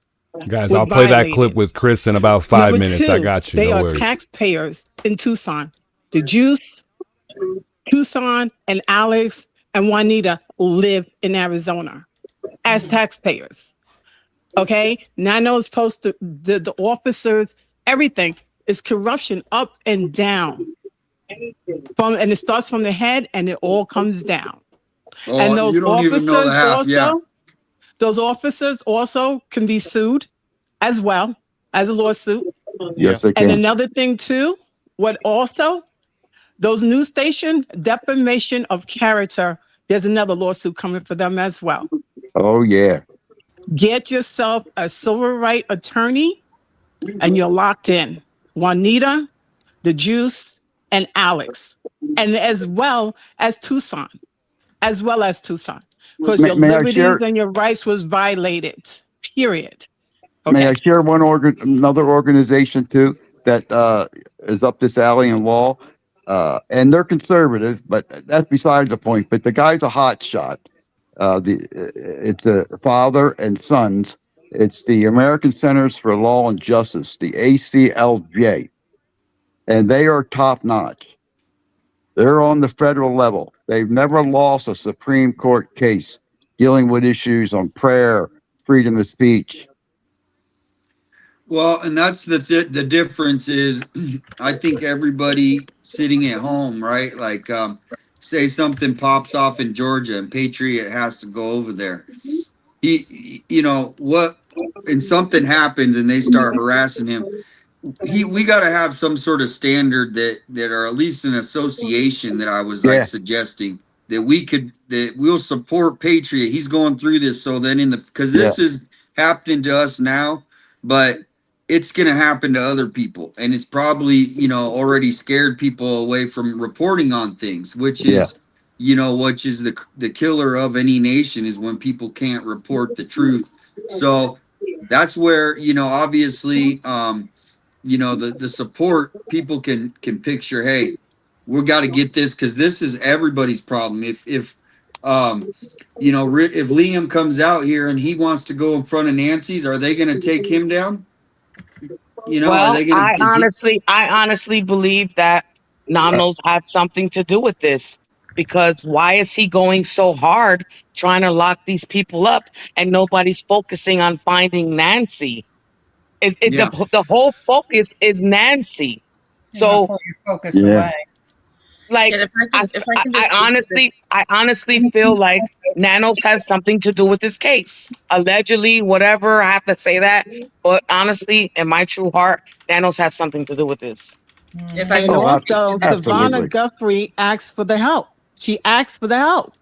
Guys,
was
I'll play that clip
violated.
with Chris in about 5
Number
minutes. I
two,
got you.
they
No
are
worries.
taxpayers in Tucson. The Jews, Tucson, and Alex and Juanita live in Arizona as taxpayers. Okay, Nano's supposed to the officers, everything is corruption up and down. And it starts from the head and it all comes down. And
Oh, you don't even know the half. Yeah.
those officers also can be sued as well as a lawsuit.
Yes, they
And
can.
another thing too, what also those news station defamation of character, there's another lawsuit coming for them as well.
Oh, yeah.
Get yourself a civil rights attorney and you're locked in. Juanita, the Juice, and Alex, and as well as Tucson, because your
May I
liberties
share?
and your rights was violated. Period.
May I
Okay.
share another organization too that is up this alley in law, and they're conservative, but that's besides the point. But the guy's a hot shot. It's a father and sons. It's the American Centers for Law and Justice, the ACLJ, and they are top notch. They're on the federal level. They've never lost a Supreme Court case dealing with issues on prayer, freedom of speech.
Well, and that's the difference is I think everybody sitting at home, right? Like say something pops off in Georgia and Patriot has to go over there. You know what, and something happens and they start harassing him. We got to have some sort of standard that or at least an association that I was like suggesting that we'll support Patriot. He's going through this, so then because this is happening to us now, but it's going to happen to other people, and it's probably already scared people away from reporting on things, which is which is the killer of any nation is when people can't report the truth. So that's where obviously the support people can picture. Hey, we got to get this because this is everybody's problem. If Liam comes out here and he wants to go in front of Nancy's, are they going to take him down? Are
Well,
they going to?
I honestly believe that Nanos have something to do with this, because why is he going so hard trying to lock these people up and nobody's focusing on finding Nancy? The whole focus is Nancy. So
Pull your focus away.
like
Yeah, if I can just
I honestly feel like Nanos has something to do with this case. Allegedly, whatever, I have to say that. But honestly, in my true heart, Nanos has something to do with this.
If I
And
can
also, Savannah Guthrie asked for the help. She asked for the help.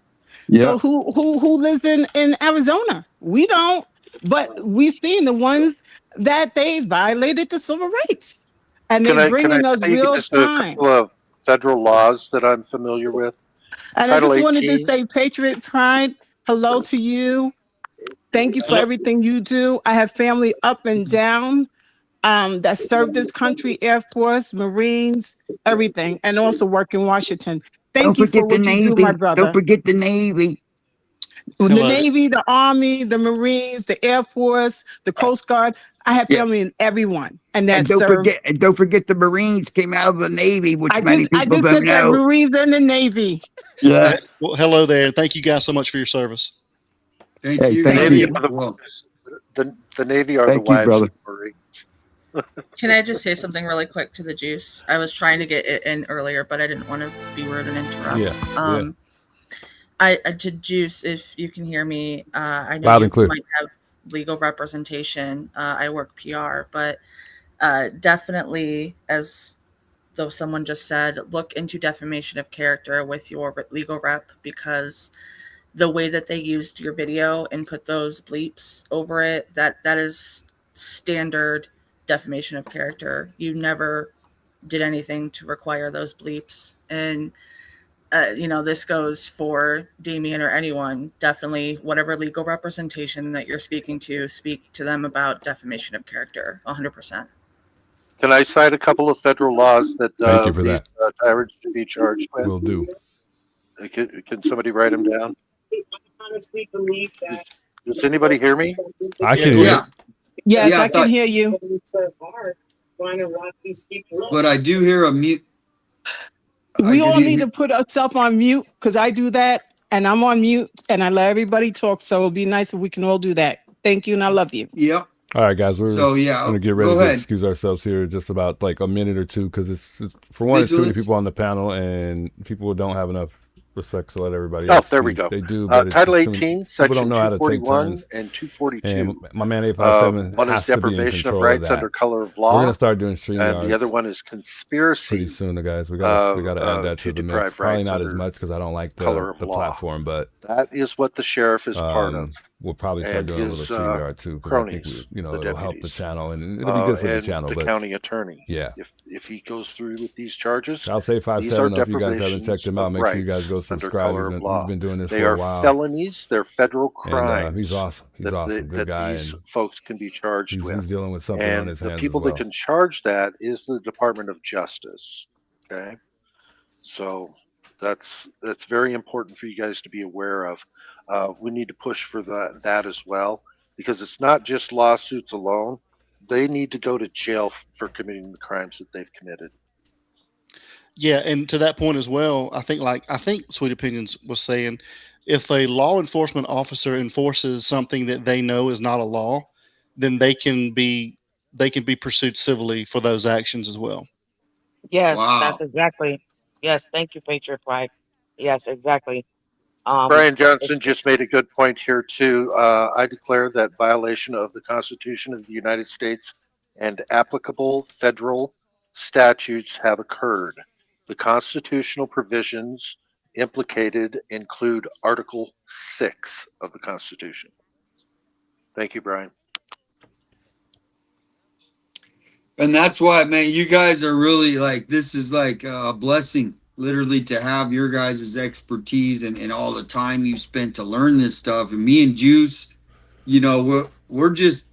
So who lives in Arizona? We don't, but we've seen the ones that they violated the civil rights, and
Can
they're
I
bringing us
tell you
real
guys a
time.
couple of federal laws that I'm familiar with?
And I
Title
just wanted to
18.
say, Patriot Pride, hello to you. Thank you for everything you do. I have family up and down that served this country, Air Force, Marines, everything, and also work in Washington. Thank you for what you do, my brother.
Don't forget the Navy.
The Navy, the Army, the Marines, the Air Force, the Coast Guard. I have
Yeah.
family in everyone, and
And
that served.
don't forget the Marines came out of the Navy, which many
I
people
did
don't
take that
know.
Marines and the Navy.
Yeah.
Well, hello there. Thank you guys so much for your service.
Thank
Hey,
you.
thank
Thank
you.
Well,
The Navy are the
Thank you,
wives
brother.
of Marines.
Can I just say something really quick to the juice? I was trying to get it in earlier, but I didn't want to be rude and interrupt.
Yeah.
I to juice, if you can hear me, I know
Loud
you
and clear.
might have legal representation. I work PR, but definitely, as though someone just said, look into defamation of character with your legal rep, because the way that they used your video and put those bleeps over it, that is standard defamation of character. You never did anything to require those bleeps. And this goes for Damien or anyone. Definitely, whatever legal representation that you're speaking to, speak to them about defamation of character. 100%.
Can I cite a couple of federal laws that
Thank you for
these
that.
tyrants should be charged with?
Will do.
Can somebody write them down? Does anybody hear me?
I can hear.
yeah.
Yes,
Yeah,
I can hear you.
But I do hear a mute.
We
I
all
didn't
need
hear-
to put ourselves on mute, because I do that and I'm on mute and I let everybody talk. So it'll be nice if we can all do that. Thank you and I love you.
Yep.
All right, guys, we're
So yeah,
gonna get ready
go
to
ahead.
excuse ourselves here just about like a minute or two, because it's for one, it's too many
Vigilance.
people on the panel and people don't have enough respect to let everybody
Oh,
else
there we
speak.
go.
They do, but it's
Title
just too many-
18,
people
Section
don't know how to take
241
turns.
and 242.
And my man 857
One
has
is
to be in
deprivation of
control of
rights
that.
under color of
We're
law,
gonna start doing
and
StreamYards
the other one is
pretty
conspiracy
soon, guys. We gotta add that
to
to the mix.
deprive
Probably
rights
not as
under
much because I don't like
color
the
of law.
platform, but
That is what the sheriff is part of.
we'll probably start
And
doing a little
his
StreamYard too, because I think
cronies,
it'll help the
deputies,
channel and it'll be good for the
and
channel.
the
But
county attorney.
yeah,
If he goes through with these charges,
I'll say
these are
5-7. If you guys haven't checked
deprivations
him out,
of
make sure you guys
rights
go
under
subscribe.
color of
He's
law.
been doing this
They
for a
are
while.
felonies. They're federal
And
crimes.
he's awesome. He's awesome. Good
that
guy.
these
And
folks can be charged with.
he's dealing with something on
And
his
the
hands
people
as well.
that can charge that is the Department of Justice. Okay, so that's very important for you guys to be aware of. We need to push for that as well, because it's not just lawsuits alone. They need to go to jail for committing the crimes that they've committed.
Yeah, and to that point as well, I think Sweet Opinions was saying, if a law enforcement officer enforces something that they know is not a law, then they can be pursued civilly for those actions as well.
Yes, that's
Wow.
exactly. Yes, thank you, Patriot Pride. Yes, exactly.
Brian
It's,
Johnson just made a good point here too. I declare that violation of the Constitution of the United States and applicable federal statutes have occurred. The constitutional provisions implicated include Article 6 of the Constitution. Thank you, Brian.
And that's why, man, you guys are really like, this is like a blessing, literally, to have your guys' expertise and all the time you spent to learn this stuff. And me and Juice, we're just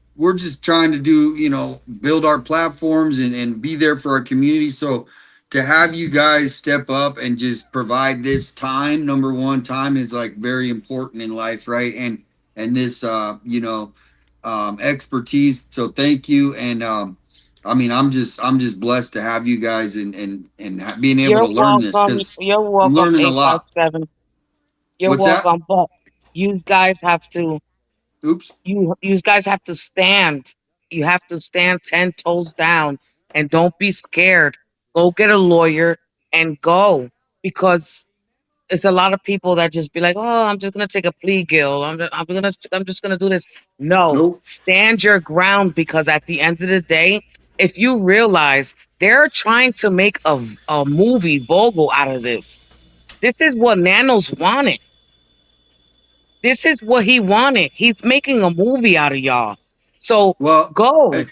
trying to do, build our platforms and be there for our community. So to have you guys step up and just provide this time, number one, time is like very important in life, right? And this expertise. So thank you. And I mean, I'm just blessed to have you guys and being able
you're
to learn this,
welcome.
because
You're
I'm
welcome,
learning a lot.
857. You're
What's that?
welcome. But you guys have to
Oops.
you guys have to stand. You have to stand 10 toes down and don't be scared. Go get a lawyer and go, because it's a lot of people that just be like, "Oh, I'm just gonna take a plea, Gil. I'm just gonna do this." No,
Nope.
stand your ground, because at the end of the day, if you realize they're trying to make a movie Vogel out of this. This is what Nanos wanted. This is what he wanted. He's making a movie out of y'all. So
Well,
go
and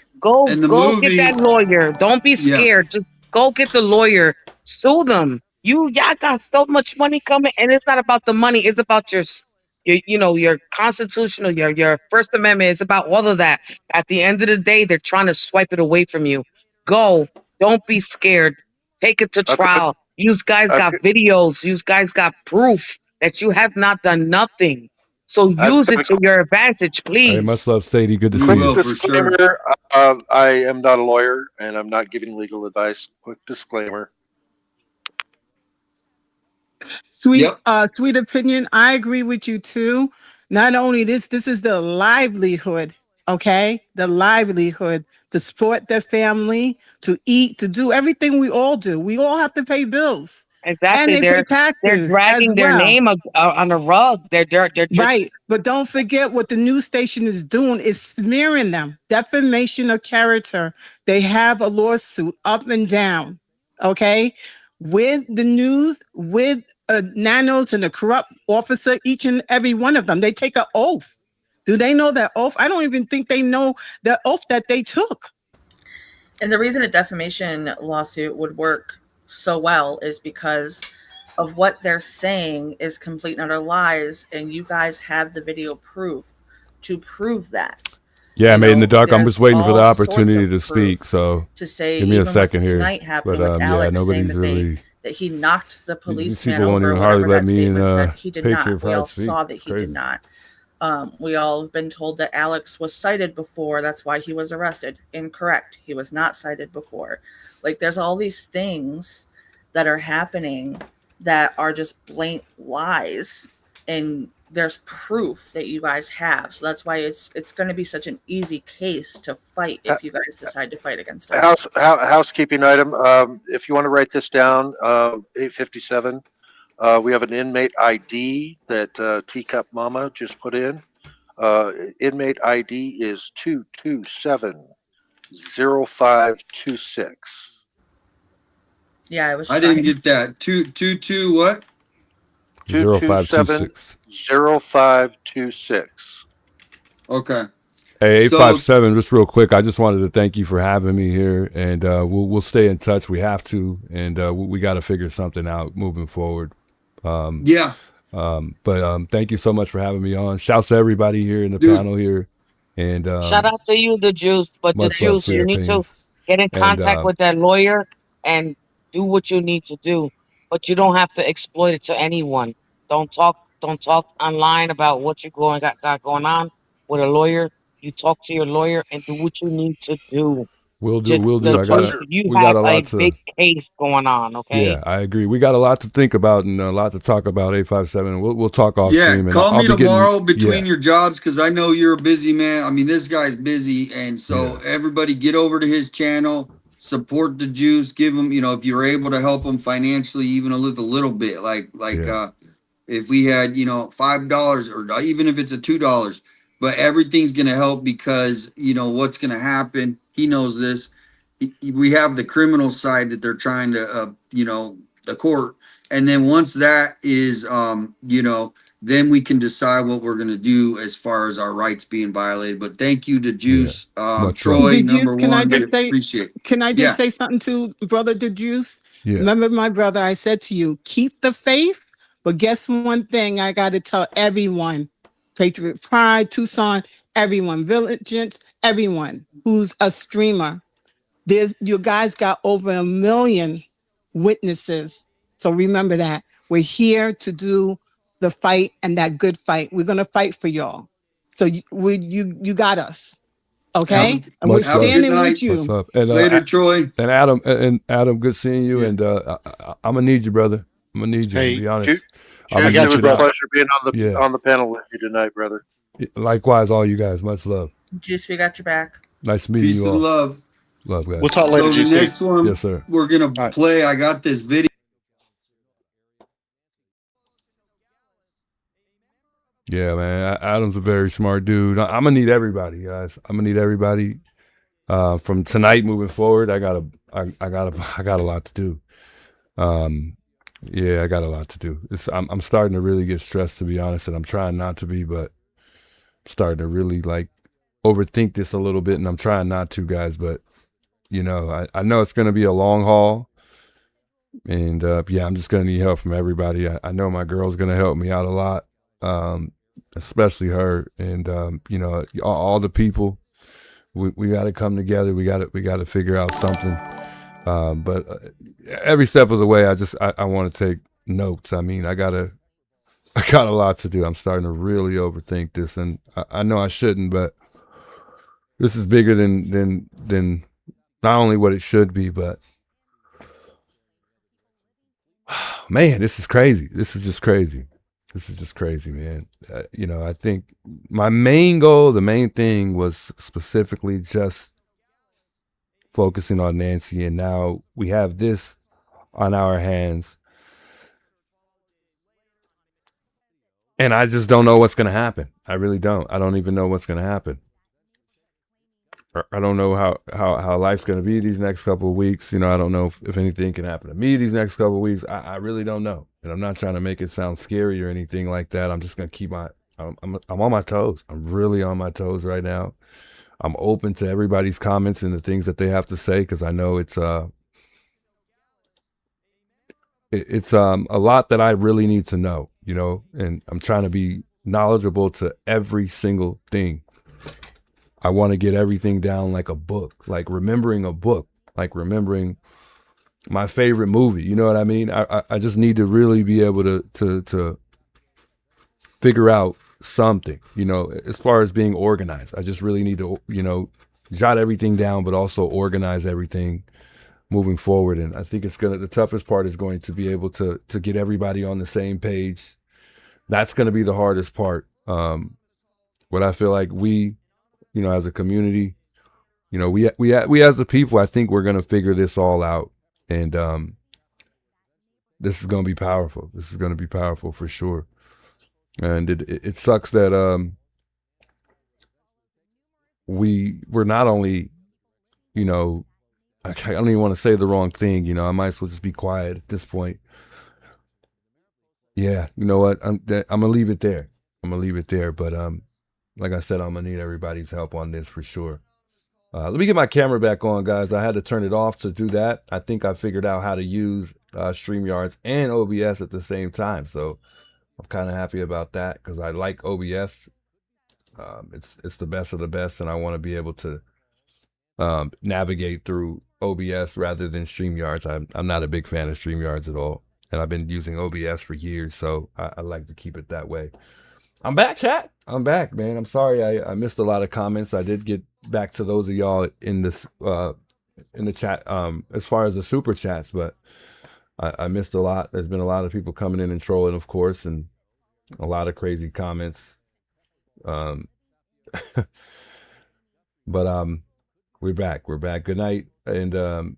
the
get that
movie,
lawyer. Don't be
yeah.
scared. Just go get the lawyer. Sue them. Y'all got so much money coming, and it's not about the money. It's about your constitutional, your First Amendment. It's about all of that. At the end of the day, they're trying to swipe it away from you. Go. Don't be scared. Take it to trial. You guys got videos. You guys got proof that you have not done nothing. So use it to your advantage,
Hey, much
please.
love, Sadie. Good to
We
see
will
you.
for sure.
Disclaimer, I am not a lawyer and I'm not giving legal advice. Quick disclaimer.
Sweet,
Yep.
sweet opinion. I agree with you too. Not only this is the livelihood, okay? The livelihood to support their family, to eat, to do everything we all do. We all have to pay bills, and
Exactly.
they pay
They're
taxes as
dragging their
well.
name on a rug. They're just
Right. But don't forget what the news station is doing is smearing them. Defamation of character. They have a lawsuit up and down. Okay. With the news, with nanos and a corrupt officer, each and every one of them, they take an oath. Do they know that oath? I don't even think they know the oath that they took.
And the reason a defamation lawsuit would work so well is because of what they're saying is complete and utter lies, and you guys have the video proof to prove that.
Yeah, Made in the Dark. I'm
there's
just waiting for the
all sorts
opportunity
of
to speak. So
to say,
give me a
even
second
with
here.
tonight happening
But
with
yeah,
Alex saying
nobody's
that
really.
that he knocked the
These
policeman
people won't
over, or
even hardly
whatever
let
that
me in.
statement said. He did
Patriot
not. We all
Pride speak.
saw that
It's
he did
crazy.
not. We all have been told that Alex was cited before. That's why he was arrested. Incorrect. He was not cited before. Like, there's all these things that are happening that are just blatant lies, and there's proof that you guys have. So that's why it's going to be such an easy case to fight if you guys decide to fight against him.
Housekeeping item. If you want to write this down, 857. We have an inmate ID that Teacup Mama just put in. Inmate ID is 227-0526.
Yeah, I was.
I didn't get that. 222 what?
0526.
0526.
Okay.
Hey,
So
857, just real quick. I just wanted to thank you for having me here, and we'll stay in touch. We have to, and we got to figure something out moving forward.
Yeah.
But thank you so much for having me on. Shouts to everybody here in the panel here, and
shout out to you, the Juice. But the
much love,
Juice,
sweet
you need to
opinions.
get in
And
contact with that lawyer and do what you need to do. But you don't have to exploit it to anyone. Don't talk online about what you got going on with a lawyer. You talk to your lawyer and do what you need to do.
we'll do.
The
I got
Juice, you
we got
have
a
a
lot to.
big case going on, okay?
Yeah, I agree. We got a lot to think about and a lot to talk about. 857. We'll talk off stream. And
call
I'll
me
be
tomorrow
getting,
between your jobs because I know you're a busy man. I mean, this guy's busy, and so everybody get over to his channel, support the Juice, give him, if you're able to help him financially, even a little bit, like if we had, $5 or even if it's a $2, but everything's gonna help because what's gonna happen. He knows this. We have the criminal side that they're trying to, the court. And then once that is, then we can decide what we're going to do as far as our rights being violated. But thank you to Juice, Troy, number
Can I
one.
just say,
Appreciate it.
can I just say something to Brother the Juice?
Yeah.
Remember, my brother, I said to you, keep the faith. But guess one thing I got to tell everyone, Patriot Pride, Tucson, everyone, Vigilant, everyone who's a streamer. You guys got over 1 million witnesses. So remember that. We're here to do the fight and that good fight. We're going to fight for y'all. So you got us. Okay? And we're standing with you.
Much love. And,
Later, Troy.
And Adam, good seeing you. And I'm going to need you, brother. I'm going to need you, to be honest.
It was a pleasure being on the panel with you tonight, brother.
Likewise, all you guys. Much love.
Juice, we got your back.
Nice meeting
Peace
you
and
all.
love.
Love, guys.
We'll talk later,
So the
GC.
next one,
Yes, sir.
we're going to play. I got this video.
Yeah, man. Adam's a very smart dude. I'm gonna need everybody, guys. I'm gonna need everybody. From tonight moving forward, I got a lot to do. Yeah, I got a lot to do. I'm starting to really get stressed, to be honest, and I'm trying not to be, but I'm starting to really overthink this a little bit, and I'm trying not to, guys. But I know it's gonna be a long haul, and I'm just gonna need help from everybody. I know my girl's gonna help me out a lot. Especially her, and all the people. We got to come together. We got to figure out something. But every step of the way, I want to take notes. I mean, I gotta I got a lot to do. I'm starting to really overthink this, and I know I shouldn't, but this is bigger than not only what it should be, but man, this is crazy. This is just crazy. This is just crazy, man. You know, I think my main goal, the main thing was specifically just focusing on Nancy, and now we have this on our hands. And I just don't know what's going to happen. I really don't. I don't even know what's going to happen. I don't know how life's going to be these next couple of weeks. You know, I don't know if anything can happen to me these next couple of weeks. I really don't know. And I'm not trying to make it sound scary or anything like that. I'm just going to keep I'm on my toes. I'm really on my toes right now. I'm open to everybody's comments and the things that they have to say, because I know it's a lot that I really need to know, you know, and I'm trying to be knowledgeable to every single thing. I want to get everything down like a book, like remembering a book, like remembering my favorite movie. You know what I mean? I just need to really be able to figure out something, you know, as far as being organized. I just really need to, you know, jot everything down, but also organize everything moving forward. And I think the toughest part is going to be able to get everybody on the same page. That's going to be the hardest part. What I feel like we, you know, as a community, you know, we as the people, I think we're going to figure this all out. And this is going to be powerful. This is going to be powerful for sure. And it sucks that we're not only, you know, I don't even want to say the wrong thing, you know, I might as well just be quiet at this point. Yeah, you know what? I'm gonna leave it there. I'm gonna leave it there. But like I said, I'm gonna need everybody's help on this for sure. Let me get my camera back on, guys. I had to turn it off to do that. I think I figured out how to use StreamYards and OBS at the same time. So I'm kind of happy about that, because I like OBS. It's the best of the best, and I want to be able to navigate through OBS rather than StreamYards. I'm not a big fan of StreamYards at all, and I've been using OBS for years, so I like to keep it that way. I'm back, chat. I'm back, man. I'm sorry I missed a lot of comments. I did get back to those of y'all in this in the chat as far as the super chats, but I missed a lot. There's been a lot of people coming in and trolling, of course, and a lot of crazy comments. But we're back. We're back. Good night. And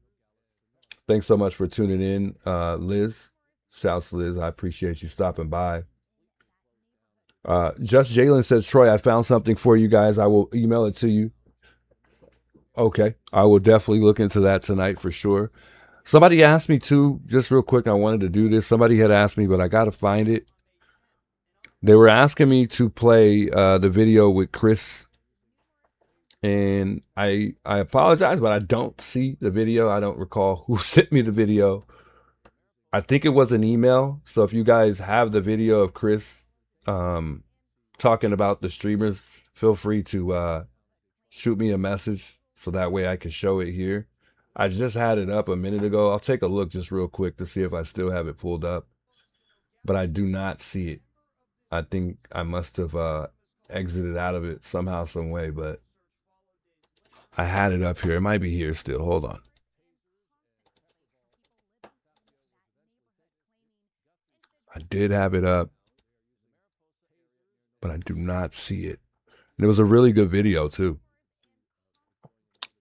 thanks so much for tuning in, Liz. Shouts, Liz. I appreciate you stopping by. Just Jalen says, Troy, I found something for you guys. I will email it to you. Okay. I will definitely look into that tonight for sure. Somebody asked me too, just real quick, I wanted to do this. Somebody had asked me, but I got to find it. They were asking me to play the video with Chris. And I apologize, but I don't see the video. I don't recall who sent me the video. I think it was an email. So if you guys have the video of Chris talking about the streamers, feel free to shoot me a message so that way I can show it here. I just had it up a minute ago. I'll take a look just real quick to see if I still have it pulled up. But I do not see it. I think I must have exited out of it somehow, some way, but I had it up here. It might be here still. Hold on. I did have it up, but I do not see it. And it was a really good video too.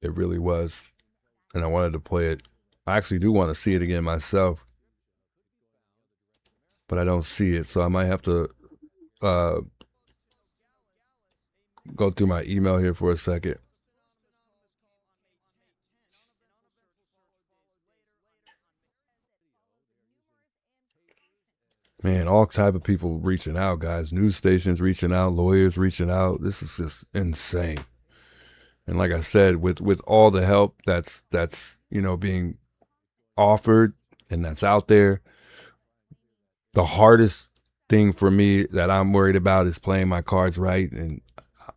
It really was. And I wanted to play it. I actually do want to see it again myself, but I don't see it. So I might have to go through my email here for a second. Man, all type of people reaching out, guys. News stations reaching out, lawyers reaching out. This is just insane. And like I said, with all the help that's you know being offered and that's out there, the hardest thing for me that I'm worried about is playing my cards right. And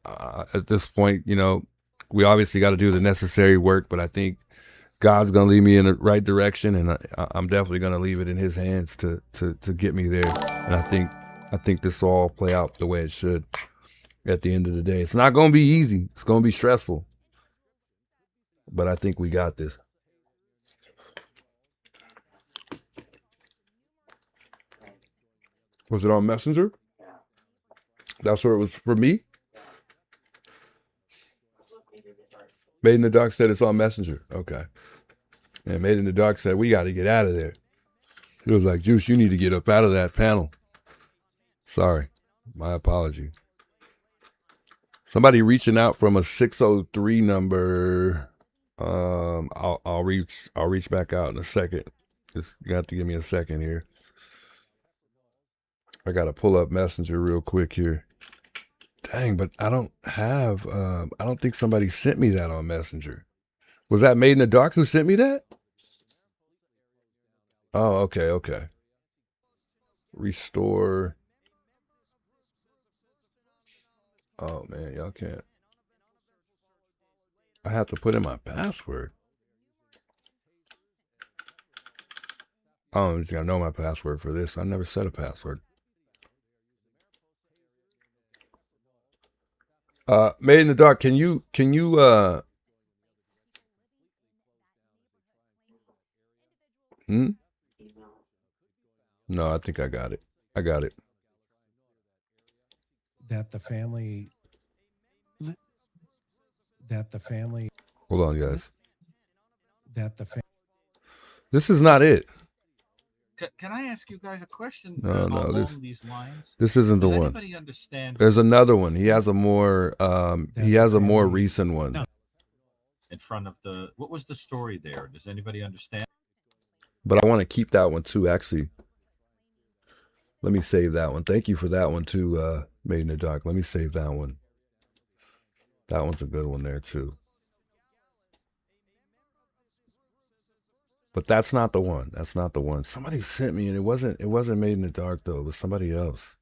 at this point, you know, we obviously got to do the necessary work, but I think God's going to lead me in the right direction, and I'm definitely going to leave it in his hands to get me there. And I think I think this will all play out the way it should at the end of the day. It's not going to be easy. It's going to be stressful. But I think we got this. Was it on Messenger? That's where it was for me? Made in the Dark said it's on Messenger. Okay. And Made in the Dark said, we got to get out of there. It was like, Juice, you need to get up out of that panel. Sorry. My apology. Somebody reaching out from a 603 number. I'll reach back out in a second. Just got to give me a second here. I got to pull up Messenger real quick here. Dang, but I don't have, I don't think somebody sent me that on Messenger. Was that Made in the Dark who sent me that? Oh, okay, okay. Restore. Oh, man, y'all can't. I have to put in my password. I don't think I know my password for this. I never set a password. Made in the Dark, can you No, I think I got it. I got it.
That the family
Hold on, guys.
This
is not it.
Can I ask you guys a question
No,
along these lines?
this isn't the
Does
one.
anybody understand
There's another one. He has a more recent one.
in front of the, what was the story there? Does anybody understand?
But I want to keep that one too, actually. Let me save that one. Thank you for that one too, Made in the Dark. Let me save that one. That one's a good one there too. But that's not the one. That's not the one. Somebody sent me, and it wasn't Made in the Dark though. It was somebody else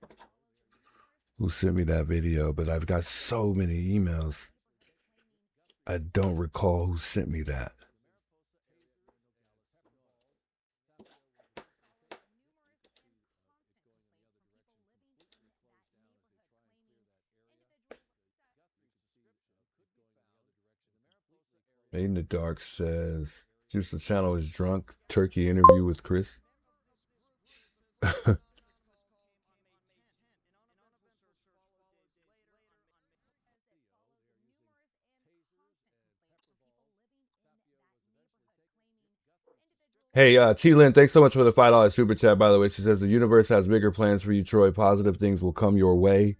who sent me that video. But I've got so many emails. I don't recall who sent me that. Made in the Dark says, Juice the Channel is drunk. Turkey interview with Chris. Hey, T-Lynn, thanks so much for the $5 super chat, by the way. She says, the universe has bigger plans for you, Troy. Positive things will come your way.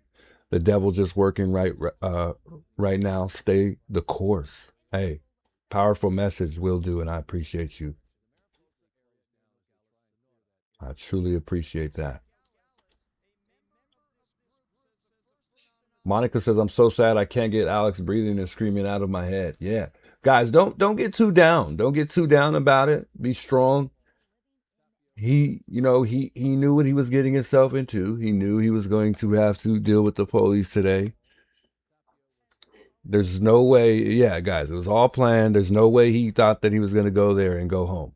The devil just working right now. Stay the course. Hey, powerful message, will do, and I appreciate you. I truly appreciate that. Monica says, I'm so sad I can't get Alex breathing and screaming out of my head. Yeah. Guys, don't get too down. Don't get too down about it. Be strong. He knew what he was getting himself into. He knew he was going to have to deal with the police today. There's no way, yeah, guys, it was all planned. There's no way he thought that he was going to go there and go home.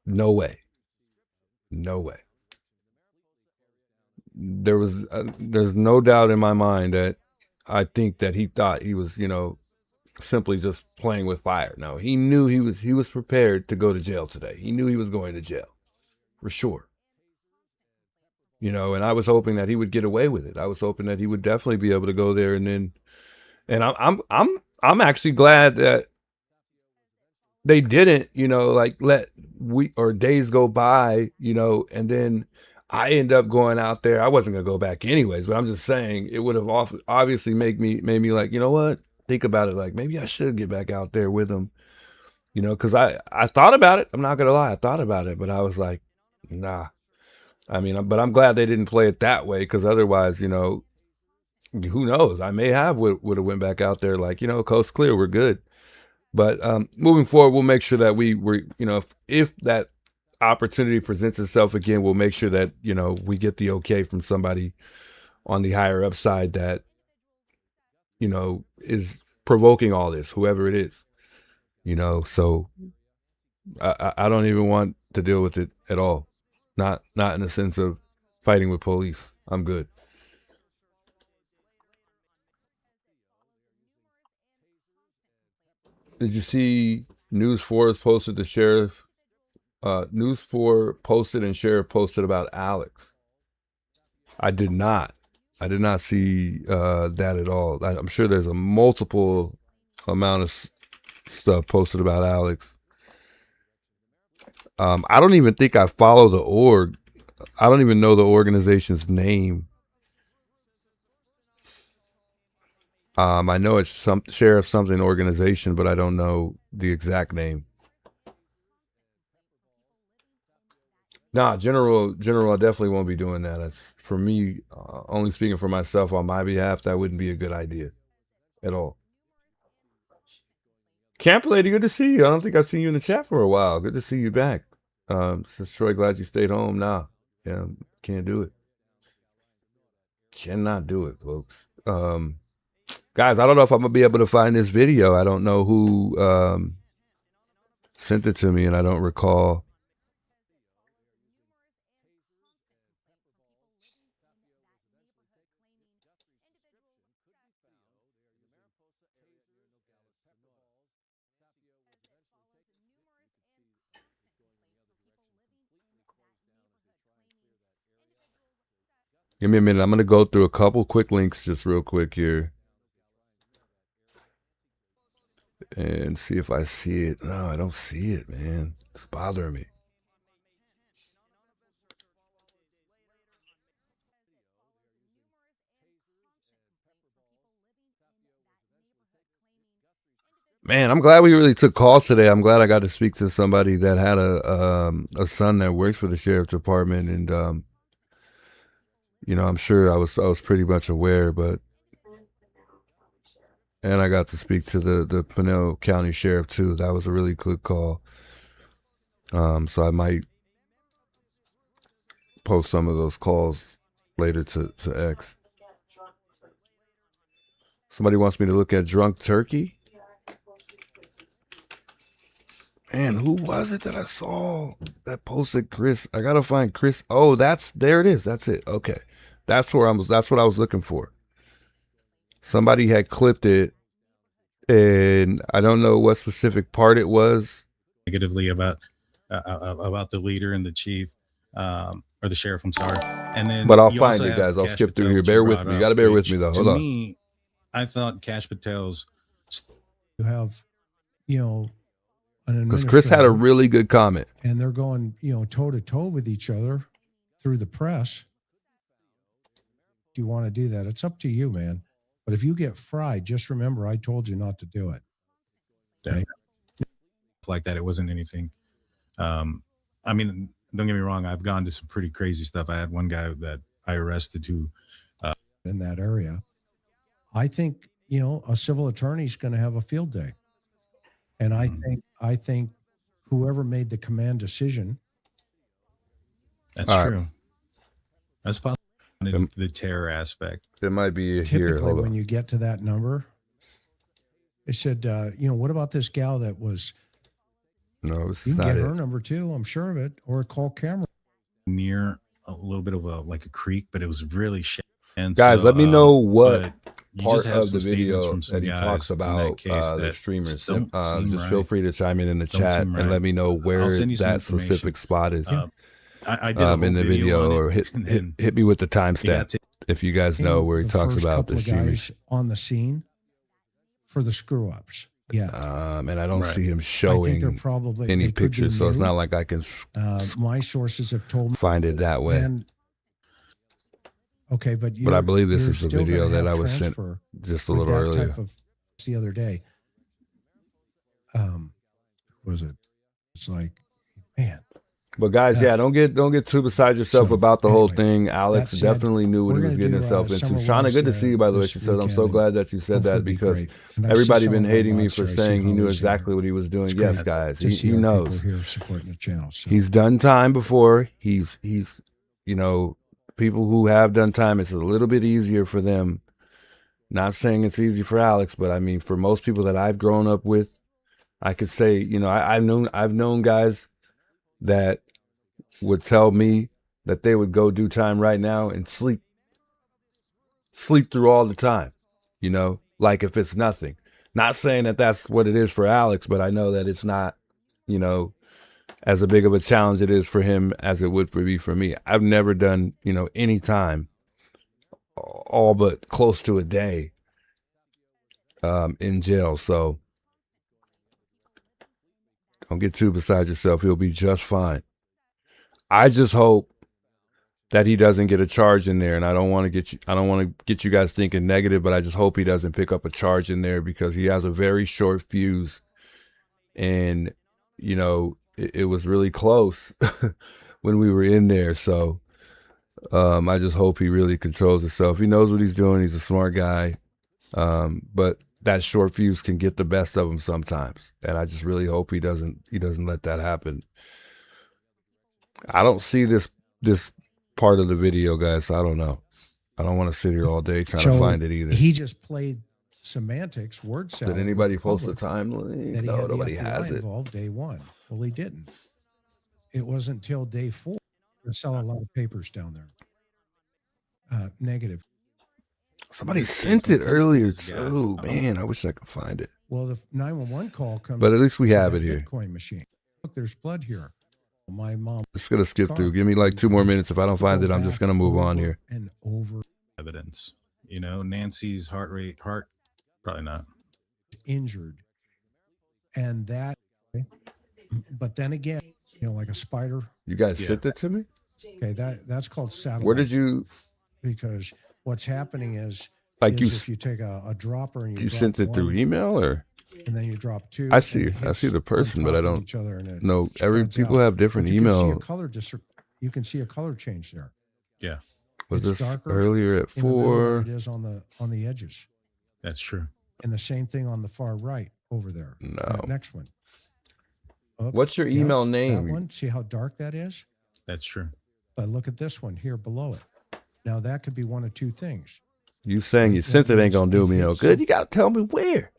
No way. No way. There's no doubt in my mind that I think that he thought he was, simply just playing with fire. No, he knew he was prepared to go to jail today. He knew he was going to jail for sure. And I was hoping that he would get away with it. I was hoping that he would definitely be able to go there, and I'm actually glad that they didn't, let days go by, and then I end up going out there. I wasn't gonna go back anyways, but I'm just saying it would have obviously made me like, you know what? Think about it, like maybe I should get back out there with him, because I thought about it. I'm not gonna lie, I thought about it, but I was like, nah. I mean, but I'm glad they didn't play it that way, because otherwise, who knows? I may have would have went back out there like, coast clear, we're good. But moving forward, we'll make sure that we're if that opportunity presents itself again, we'll make sure that we get the okay from somebody on the higher up side that is provoking all this, whoever it is. So I don't even want to deal with it at all. Not in the sense of fighting with police. I'm good. Did you see News 4 has posted the sheriff? News 4 posted and sheriff posted about Alex. I did not. I did not see that at all. I'm sure there's a multiple amount of stuff posted about Alex. I don't even think I follow the org. I don't even know the organization's name. I know it's some sheriff something organization, but I don't know the exact name. Nah, general, I definitely won't be doing that. It's, for me, only speaking for myself on my behalf, that wouldn't be a good idea at all. Camp Lady, good to see you. I don't think I've seen you in the chat for a while. Good to see you back. Says Troy, glad you stayed home. Nah, yeah, can't do it. Cannot do it, folks. Guys, I don't know if I'm gonna be able to find this video. I don't know who sent it to me, and I don't recall. Give me a minute. I'm going to go through a couple quick links just real quick here. And see if I see it. No, I don't see it, man. It's bothering me. Man, I'm glad we really took calls today. I'm glad I got to speak to somebody that had a son that worked for the sheriff's department, and you know, I'm sure I was pretty much aware, but and I got to speak to the Pinell County Sheriff too. That was a really good call. So I might post some of those calls later to X. Somebody wants me to look at Drunk Turkey. Man, who was it that I saw that posted Chris? I gotta find Chris. Oh, there it is. That's it. Okay, that's what I was looking for. Somebody had clipped it, and I don't know what specific part it was.
Negatively about the leader and the chief, or the sheriff. I'm sorry. And then,
but I'll find it, guys. I'll skip through here. Bear with me. You gotta bear with me though. Hold on.
To me, I thought Cash Patel's.
You have, you know,
because Chris had a really good comment,
and they're going, you know, toe to toe with each other through the press. Do you want to do that? It's up to you, man. But if you get fried, just remember I told you not to do it.
Okay? Like that, it wasn't anything. I mean, don't get me wrong. I've gone to some pretty crazy stuff. I had one guy that I arrested who,
in that area. I think, you know, a civil attorney is going to have a field day. And I think whoever made the command decision.
That's true. Right. That's possible. The terror aspect.
It might be
typically when you get to that number. They said, you know, what about this gal that was?
No, this
you
is
can
not
get
it.
her number too. I'm sure of it, or call camera
near a little bit of like a creek, but it was really shit. And
guys,
so,
let me know what
you
part
just have
of the video that he talks about the streamers. Just
right.
feel free to chime in the chat and let me know where that specific spot is
I did
in the video, or hit me with the timestamp if you guys know where he talks about the streamers
on the scene for the screw ups. Yeah,
and I don't see him showing any pictures, so it's not like I can.
My sources have told me
find it that way.
Okay, but
I believe this is the video that I was sent just a little earlier.
The other day, was it? It's like, man.
But guys, yeah, don't get too beside yourself about the whole thing. Alex definitely knew what he was getting himself into. Shauna, good to see you, by the way. She said, I'm so glad that you said that, because everybody been hating me for saying he knew exactly what he was doing. Yes, guys, he knows. He's done time before. He's you know, people who have done time, it's a little bit easier for them. Not saying it's easy for Alex, but I mean, for most people that I've grown up with, I could say, you know, I've known guys that would tell me that they would go do time right now and sleep through all the time, you know, like if it's nothing. Not saying that that's what it is for Alex, but I know that it's not, you know, as a big of a challenge it is for him as it would be for me. I've never done, you know, any time all but close to a day in jail. So don't get too beside yourself. He'll be just fine. I just hope that he doesn't get a charge in there, and I don't want to get you guys thinking negative, but I just hope he doesn't pick up a charge in there because he has a very short fuse, and you know it was really close when we were in there. So I just hope he really controls himself. He knows what he's doing. He's a smart guy, but that short fuse can get the best of him sometimes, and I just really hope he doesn't let that happen. I don't see this part of the video, guys. So I don't know. I don't want to sit here all day trying to find it either.
He just played semantics, word salad.
Did anybody post the timeline? No, nobody has it.
Involved day one. Well, he didn't. It wasn't until day 4 to sell a lot of papers down there. Negative.
Somebody sent it earlier too. Man, I wish I could find it.
Well, the 911 call comes.
But at least we have it here.
Bitcoin machine. Look, there's blood here. My mom.
Just gonna skip through. Give me like 2 more minutes. If I don't find it, I'm just gonna move on here.
And over
evidence. You know, Nancy's heart, probably not.
Injured. And that, but then again, you know, like a spider.
You guys sent it to me?
Okay, that's called satellite.
Where did you?
Because what's happening is,
like
if you take a dropper and
you sent it through email or?
And then you drop 2.
I see the person, but I don't know. People have different email.
You can see a color change there.
Yeah.
Was this earlier at 4?
It is on the edges.
That's true.
And the same thing on the far right over there.
No.
That next one.
What's your email name?
That one. See how dark that is?
That's true.
But look at this one here below it. Now that could be one of 2 things.
You saying you sent it ain't gonna do me no good. You gotta tell me where.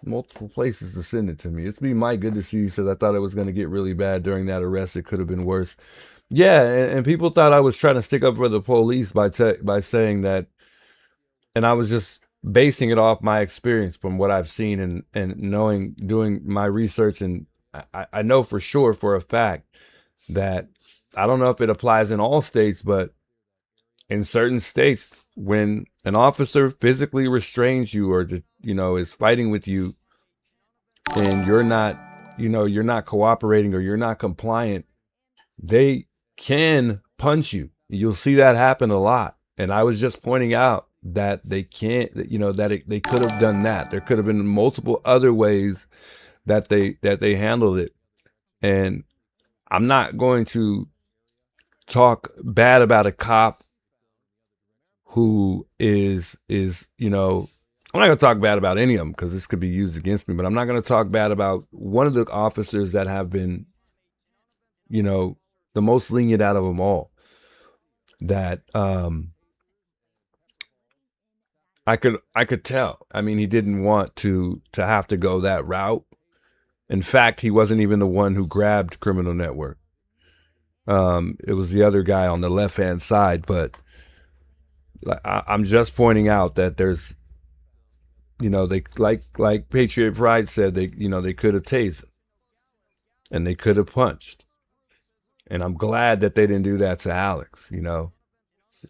Multiple places to send it to me. It's me, Mike. Good to see you. Said I thought it was going to get really bad during that arrest. It could have been worse. Yeah, and people thought I was trying to stick up for the police by saying that, and I was just basing it off my experience from what I've seen and knowing, doing my research, and I know for sure, for a fact, that I don't know if it applies in all states, but in certain states, when an officer physically restrains you or, you know, is fighting with you and you're not cooperating or you're not compliant, they can punch you. You'll see that happen a lot. And I was just pointing out that they can't, you know, that they could have done that. There could have been multiple other ways that they handled it. And I'm not going to talk bad about a cop who is, you know, I'm not going to talk bad about any of them because this could be used against me, but I'm not going to talk bad about one of the officers that have been, you know, the most lenient out of them all. That I could tell. I mean, he didn't want to have to go that route. In fact, he wasn't even the one who grabbed Criminal Network. It was the other guy on the left-hand side, but I'm just pointing out that there's, you know, they like Patriot Pride said, they could have tased him and they could have punched. And I'm glad that they didn't do that to Alex. You know,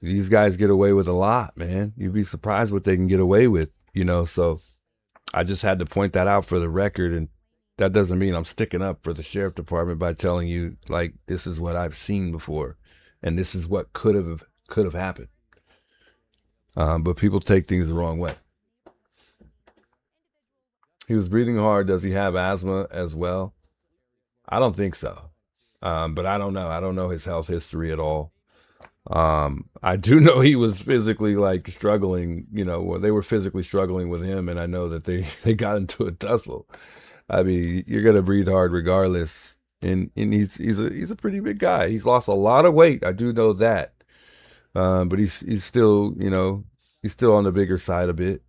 these guys get away with a lot, man. You'd be surprised what they can get away with, you know. So I just had to point that out for the record. And that doesn't mean I'm sticking up for the sheriff department by telling you, like, this is what I've seen before and this is what could have happened. But people take things the wrong way. He was breathing hard. Does he have asthma as well? I don't think so. But I don't know. I don't know his health history at all. I do know he was physically struggling, you know, well, they were physically struggling with him. And I know that they got into a tussle. I mean, you're going to breathe hard regardless. And he's a pretty big guy. He's lost a lot of weight. I do know that. But he's still, you know, he's still on the bigger side a bit,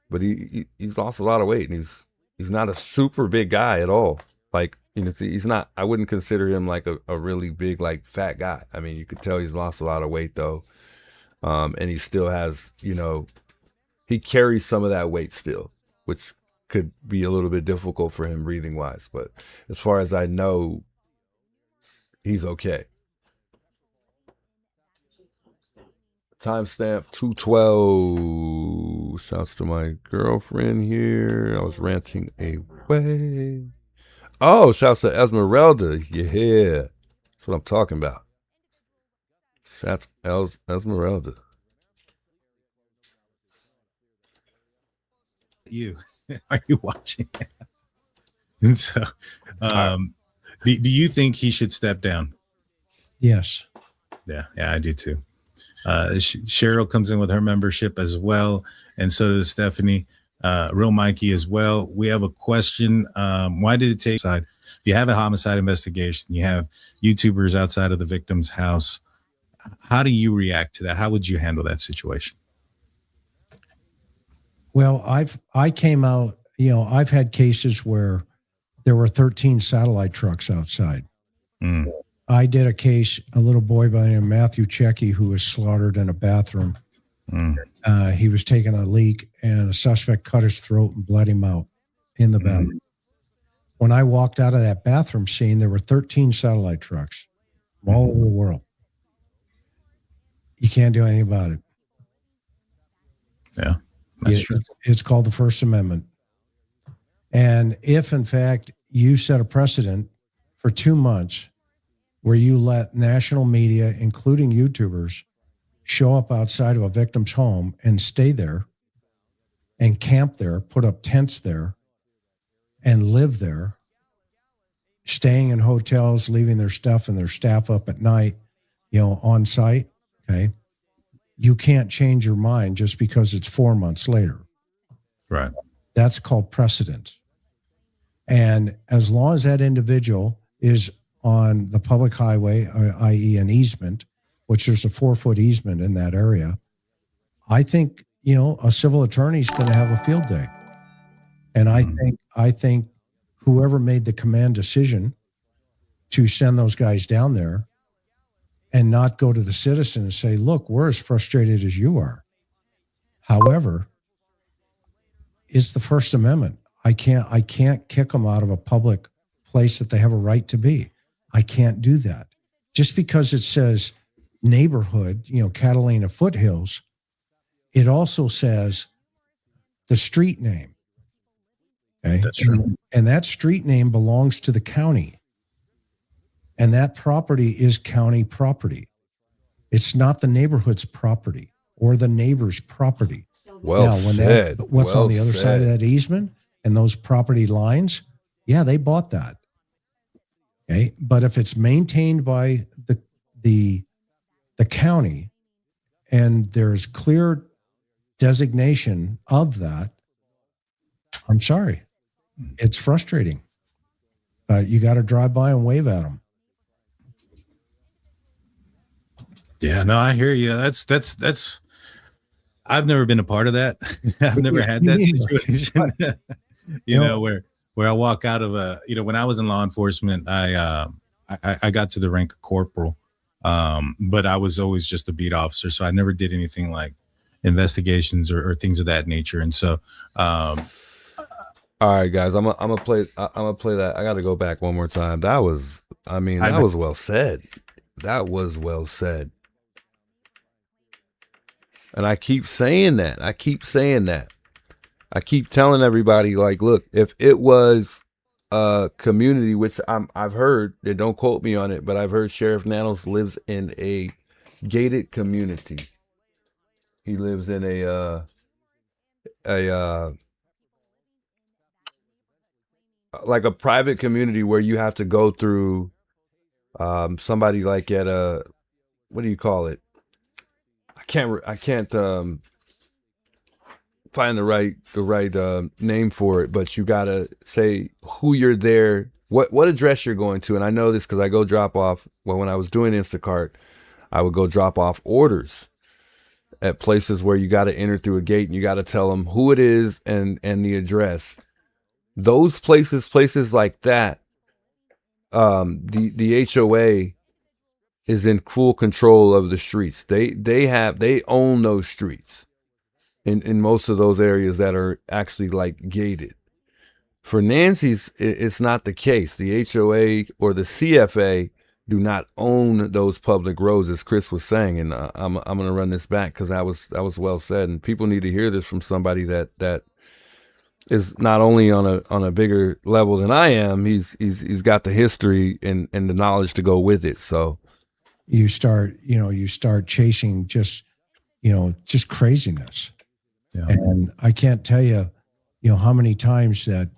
but he's lost a lot of weight and he's not a super big guy at all. Like, you know, he's not, I wouldn't consider him like a really big, like fat guy. I mean, you could tell he's lost a lot of weight though. And he still has, you know, he carries some of that weight still, which could be a little bit difficult for him breathing wise. But as far as I know, he's okay. Timestamp 212. Shouts to my girlfriend here. I was ranting away. Oh, shouts to Esmeralda. Yeah. That's what I'm talking about. Shouts Esmeralda.
You are you watching? And so, do you think he should step down?
Yes.
Yeah, I do too. Cheryl comes in with her membership as well, and so does Stephanie. Real Mikey as well. We have a question. Why did it take side? If you have a homicide investigation, you have YouTubers outside of the victim's house. How do you react to that? How would you handle that situation?
Well, I came out, you know, I've had cases where there were 13 satellite trucks outside.
Mm.
I did a case, a little boy by the name of Matthew Checky, who was slaughtered in a bathroom.
Mm.
He was taking a leak, and a suspect cut his throat and bled him out in the bathroom. When I walked out of that bathroom scene, there were 13 satellite trucks from all over the world. You can't do anything about it.
Yeah, that's true.
It's called the First Amendment. And if, in fact, you set a precedent for 2 months where you let national media, including YouTubers, show up outside of a victim's home and stay there and camp there, put up tents there, and live there, staying in hotels, leaving their stuff and their staff up at night, you know, on site, okay? You can't change your mind just because it's 4 months later.
Right.
That's called precedent. And as long as that individual is on the public highway, i.e. an easement, which there's a 4-foot easement in that area, I think, you know, a civil attorney is going to have a field day. And I think whoever made the command decision to send those guys down there and not go to the citizen and say, look, we're as frustrated as you are. However, it's the First Amendment. I can't kick them out of a public place that they have a right to be. I can't do that. Just because it says neighborhood, you know, Catalina Foothills, it also says the street name. Okay.
That's true.
And that street name belongs to the county. And that property is county property. It's not the neighborhood's property or the neighbor's property.
Well said.
What's on the other side of that easement and those property lines? Yeah, they bought that. Okay. But if it's maintained by the county and there's clear designation of that, I'm sorry. It's frustrating. You got to drive by and wave at them.
Yeah, no, I hear you. That's I've never been a part of that. I've never had that situation. you know, where I walk out of when I was in law enforcement, I got to the rank of corporal. But I was always just a beat officer. So I never did anything like investigations or things of that nature. And so
all right, guys, I'm gonna play that. I got to go back one more time. That was well said. That was well said. And I keep saying that. I keep telling everybody, like, look, if it was a community, which I've heard, and don't quote me on it, but I've heard Sheriff Nanos lives in a gated community. He lives in a like a private community where you have to go through somebody like at a, what do you call it? I can't find the right name for it, but you gotta say who you're there, what address you're going to. And I know this because I go drop off. Well, when I was doing Instacart, I would go drop off orders at places where you got to enter through a gate and you got to tell them who it is and the address. Those places like that, the HOA is in full control of the streets. They own those streets in most of those areas that are actually like gated. For Nancy's, it's not the case. The HOA or the CFA do not own those public roads, as Chris was saying. And I'm going to run this back because that was well said. And people need to hear this from somebody that is not only on a bigger level than I am. He's got the history and the knowledge to go with it. So
you start chasing just craziness. Yeah. And I can't tell you, how many times that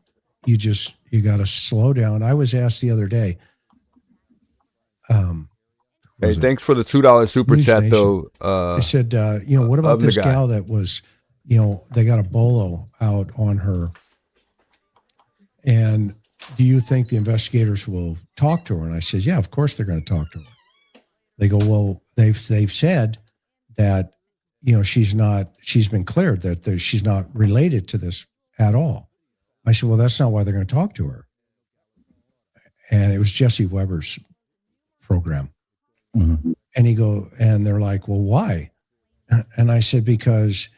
you got to slow down. I was asked the other day.
Hey, thanks for the $2 super
News
chat,
Nation.
though.
I said, what about this gal that was, they got a bolo out on her, and do you think the investigators will talk to her? And I said, yeah, of course they're going to talk to her. They go, well, they've said that, she's been cleared that she's not related to this at all. I said, well, that's not why they're going to talk to her. And it was Jesse Weber's program. Mm-hmm. And they're like, well, why? And I said, because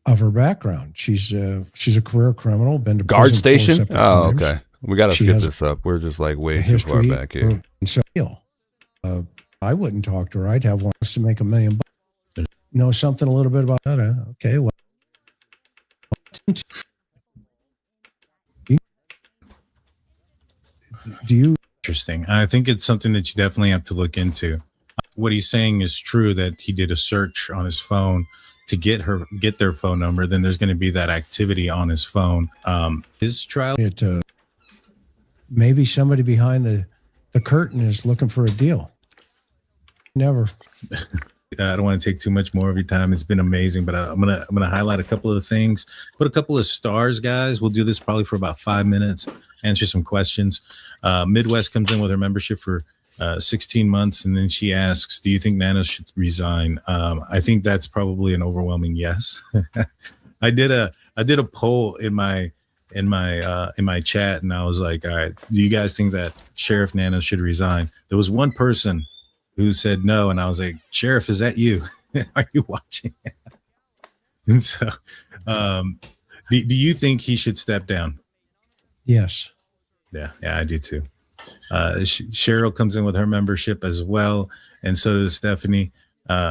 of her background. She's a career criminal, been to
guard
prison
station. Oh, okay. We got to skip this up. We're just like way too far back here.
So, I wouldn't talk to her. I'd have one to make $1 million. Know something a little bit about that? Okay. Well, do you?
Interesting. I think it's something that you definitely have to look into. What he's saying is true, that he did a search on his phone to get their phone number. Then there's going to be that activity on his phone. His trial.
Maybe somebody behind the curtain is looking for a deal. Never.
I don't want to take too much more of your time. It's been amazing, but I'm gonna highlight a couple of things. Put a couple of stars, guys. We'll do this probably for about 5 minutes. Answer some questions. Midwest comes in with her membership for 16 months, and then she asks, "Do you think Nana should resign?" I think that's probably an overwhelming yes. I did a poll in my chat, and I was like, "All right, do you guys think that Sheriff Nana should resign?" There was one person who said no, and I was like, "Sheriff, is that you? Are you watching?" And so, do you think he should step down?
Yes.
Yeah, I do too. Cheryl comes in with her membership as well, and so does Stephanie.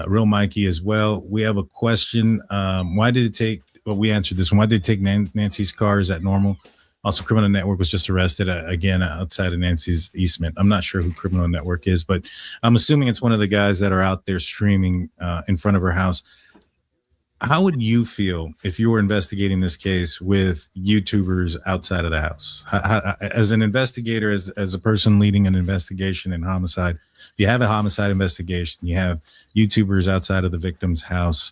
Real Mikey as well. We have a question. Why did it take? Well, we answered this one. Why did it take Nancy's car? Is that normal? Also, Criminal Network was just arrested again outside of Nancy's easement. I'm not sure who Criminal Network is, but I'm assuming it's one of the guys that are out there streaming in front of her house. How would you feel if you were investigating this case with YouTubers outside of the house? How, as an investigator, as a person leading an investigation in homicide, if you have a homicide investigation, you have YouTubers outside of the victim's house,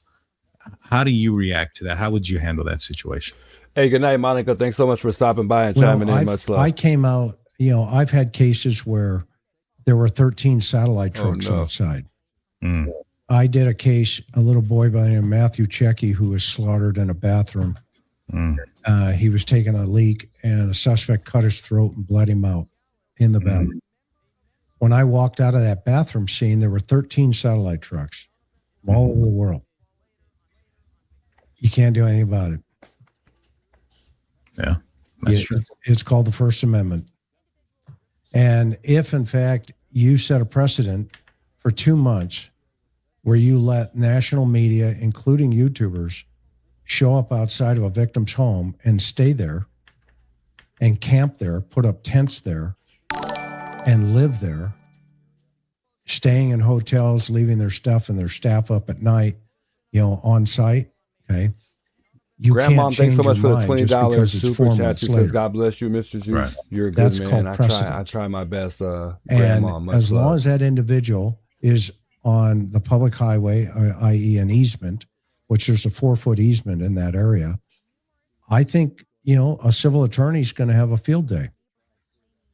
how do you react to that? How would you handle that situation?
Hey, good night, Monica. Thanks so much for stopping by and chiming in. Much love.
I came out, I've had cases where there were 13 satellite trucks outside.
Mm.
I did a case, a little boy by the name of Matthew Checky, who was slaughtered in a bathroom.
Mm.
He was taking a leak, and a suspect cut his throat and bled him out in the bathroom. When I walked out of that bathroom scene, there were 13 satellite trucks from all over the world. You can't do anything about it.
Yeah, that's true.
It's called the First Amendment. And if, in fact, you set a precedent for 2 months where you let national media, including YouTubers, show up outside of a victim's home and stay there and camp there, put up tents there, and live there, staying in hotels, leaving their stuff and their staff up at night, on site, okay? You
Grandma,
can't
thanks so
change
much for
your
the
mind just
$20
because it's
super
4
chat.
months
She
later.
says, "God bless you, Mr. Juice.
Right.
You're a
That's
good
called
man.
precedent.
I try my best,
And
Grandma. Much
as long
love."
as that individual is on the public highway, i.e. an easement, which there's a 4-foot easement in that area, I think, a civil attorney is going to have a field day.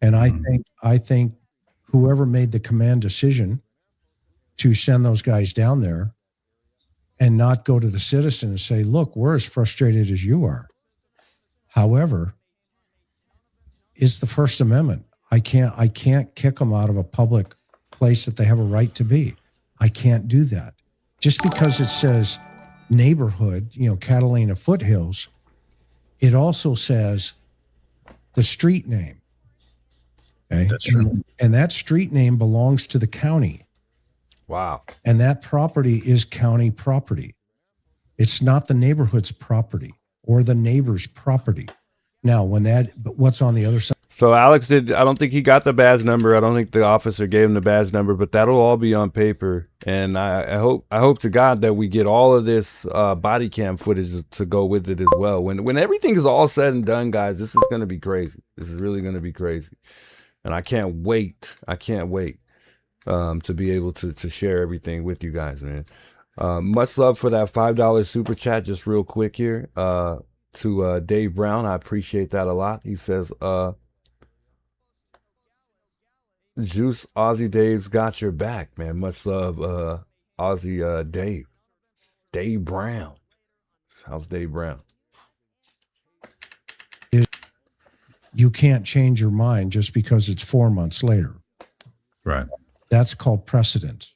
And I think whoever made the command decision to send those guys down there and not go to the citizen and say, look, we're as frustrated as you are. However, it's the First Amendment. I can't kick them out of a public place that they have a right to be. I can't do that. Just because it says neighborhood, Catalina Foothills, it also says the street name. Okay.
That's true.
And that street name belongs to the county.
Wow.
And that property is county property. It's not the neighborhood's property or the neighbor's property. Now, but what's on the other side?
So Alex I don't think he got the badge number. I don't think the officer gave him the badge number, but that'll all be on paper. And I hope to God that we get all of this body cam footage to go with it as well. When everything is all said and done, guys, this is going to be crazy. This is really going to be crazy. And I can't wait. To be able to share everything with you guys, man. Much love for that $5 super chat. Just real quick here to Dave Brown. I appreciate that a lot. He says, Juice Aussie Dave's got your back, man. Much love, Aussie Dave. Dave Brown. How's Dave Brown?
You can't change your mind just because it's 4 months later.
Right.
That's called precedent.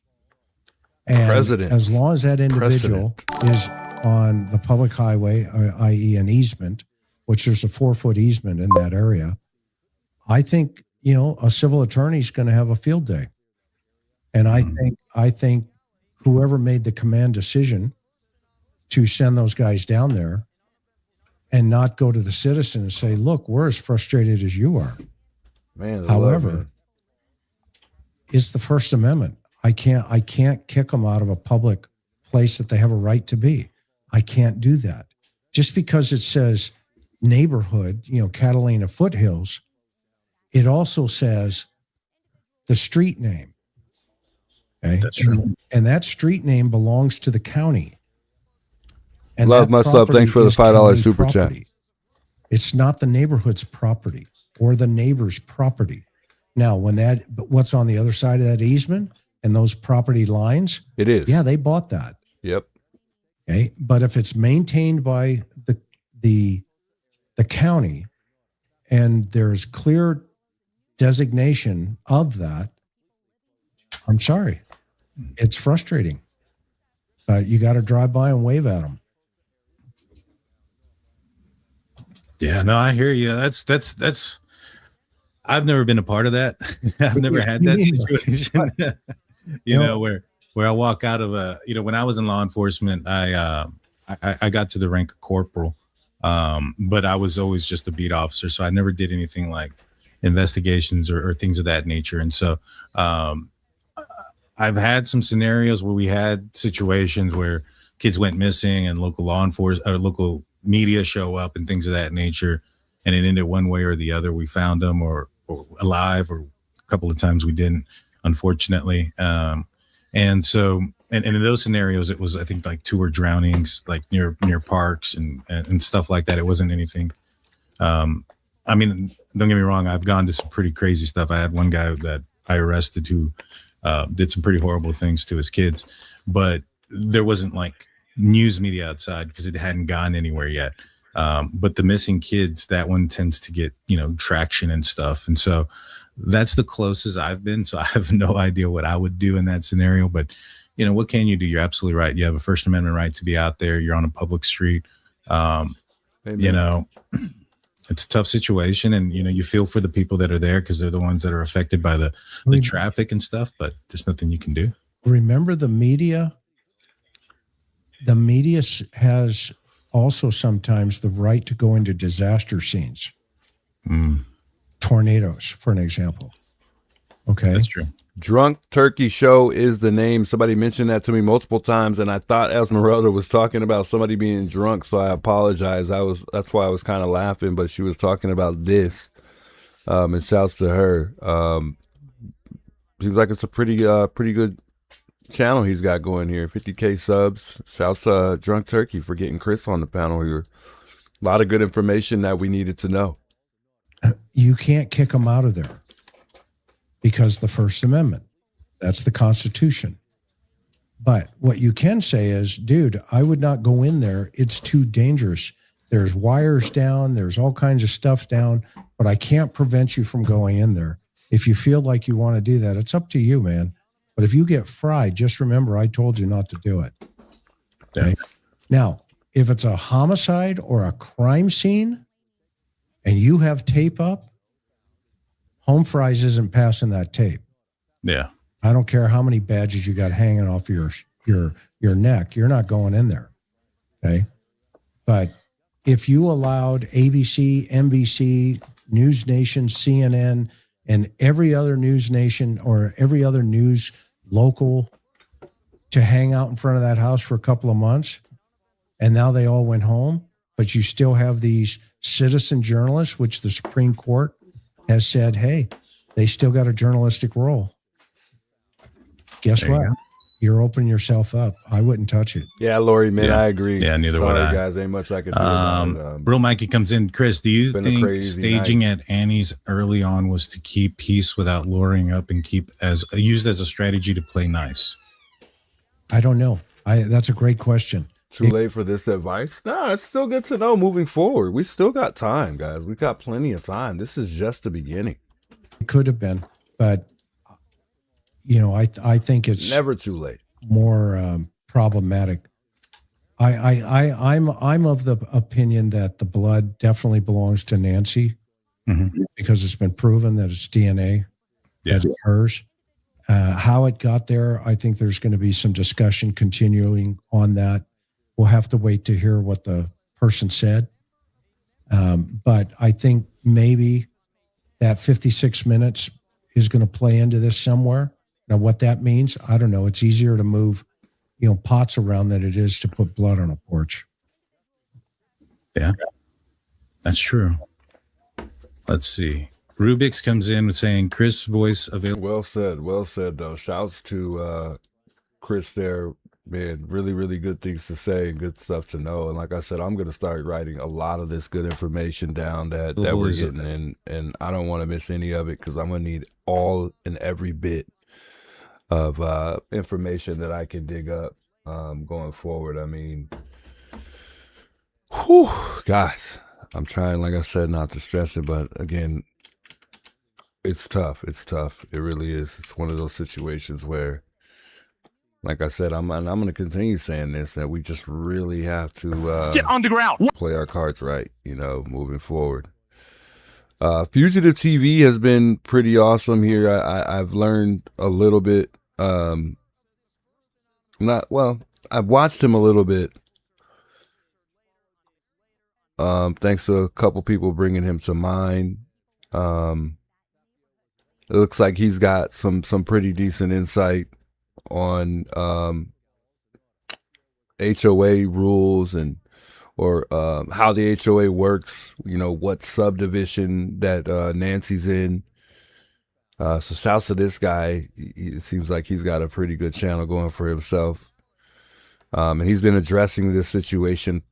And as long as that individual is on the public highway, i.e. an easement, which there's a 4-foot easement in that area, I think, a civil attorney is going to have a field day. And I think whoever made the command decision to send those guys down there and not go to the citizen and say, look, we're as frustrated as you are.
Man,
however, it's the First Amendment. I can't kick them out of a public place that they have a right to be. I can't do that. Just because it says neighborhood, Catalina Foothills, it also says the street name. Okay.
That's true.
And that street name belongs to the county. And
much love. Thanks for the $5 super chat.
It's not the neighborhood's property or the neighbor's property. Now, but what's on the other side of that easement and those property lines?
It is.
Yeah, they bought that.
Yep.
Okay. But if it's maintained by the county and there's clear designation of that, I'm sorry. It's frustrating. But you got to drive by and wave at them.
Yeah, no, I hear you. That's I've never been a part of that. I've never had that situation. Where I walk out of when I was in law enforcement, I got to the rank of corporal. But I was always just a beat officer, so I never did anything like investigations or things of that nature. And so I've had some scenarios where we had situations where kids went missing and local law enforcement or local media show up and things of that nature, and it ended one way or the other. We found them or alive, or a couple of times we didn't, unfortunately. And so, and in those scenarios, it was, I think, like 2 were drownings, like near parks and stuff like that. It wasn't anything. I mean, don't get me wrong. I've gone to some pretty crazy stuff. I had one guy that I arrested who did some pretty horrible things to his kids, but there wasn't like news media outside because it hadn't gone anywhere yet. But the missing kids, that one tends to get, traction and stuff. And so that's the closest I've been. So I have no idea what I would do in that scenario, but what can you do? You're absolutely right. You have a First Amendment right to be out there. You're on a public street. It's a tough situation, and you feel for the people that are there because they're the ones that are affected by the traffic and stuff, but there's nothing you can do.
Remember the media? The media has also sometimes the right to go into disaster scenes. Tornadoes, for an example. Okay.
That's true.
Drunk Turkey Show is the name. Somebody mentioned that to me multiple times, and I thought Esmeralda was talking about somebody being drunk, so I apologize. That's why I was kind of laughing, but she was talking about this. And shouts to her. Seems like it's a pretty good channel he's got going here. 50K subs. Shouts to Drunk Turkey for getting Chris on the panel here. A lot of good information that we needed to know.
You can't kick them out of there. Because the First Amendment, that's the Constitution. But what you can say is, dude, I would not go in there. It's too dangerous. There's wires down. There's all kinds of stuff down. but I can't prevent you from going in there. If you feel like you want to do that, it's up to you, man. But if you get fried, just remember I told you not to do it. Okay. Now, if it's a homicide or a crime scene and you have tape up, Home Fries isn't passing that tape.
Yeah.
I don't care how many badges you got hanging off your neck. You're not going in there. Okay. But if you allowed ABC, NBC, News Nation, CNN, and every other news nation or every other news local to hang out in front of that house for a couple of months, and now they all went home, but you still have these citizen journalists, which the Supreme Court has said, hey, they still got a journalistic role. Guess what? You're opening yourself up. I wouldn't touch it.
Yeah, Lori, man, I agree.
Yeah, neither would I.
Guys, ain't much I can do about it.
Real Mikey comes in. Chris, do you think staging
night.
at Annie's early on was to keep peace without luring up and keep used as a strategy to play nice?
I don't know. That's a great question.
Too late for this advice? No, it's still good to know moving forward. We still got time, guys. We got plenty of time. This is just the beginning.
It could have been, but I think it's
never too late.
More problematic. I'm of the opinion that the blood definitely belongs to Nancy because it's been proven that it's DNA that it's hers. How it got there, I think there's going to be some discussion continuing on that. We'll have to wait to hear what the person said. But I think maybe that 56 minutes is going to play into this somewhere. Now, what that means, I don't know. It's easier to move, pots around than it is to put blood on a porch.
Yeah, that's true. Let's see. Rubik's comes in saying Chris' voice available.
Well said, though. Shouts to Chris there. Man, really, really good things to say and good stuff to know. And like I said, I'm going to start writing a lot of this good information down that we're getting. And I don't want to miss any of it because I'm going to need all and every bit of information that I can dig up going forward. I mean, guys, I'm trying, like I said, not to stress it, but again, it's tough. It's tough. It really is. It's one of those situations where, like I said, I'm going to continue saying this, that we just really have to
get on the ground,
play our cards right, moving forward. Fugitive TV has been pretty awesome here. I've learned a little bit. I've watched him a little bit. Thanks to a couple people bringing him to mind. It looks like he's got some pretty decent insight on HOA rules or how the HOA works, what subdivision that Nancy's in. So shouts to this guy. It seems like he's got a pretty good channel going for himself. And he's been addressing this situation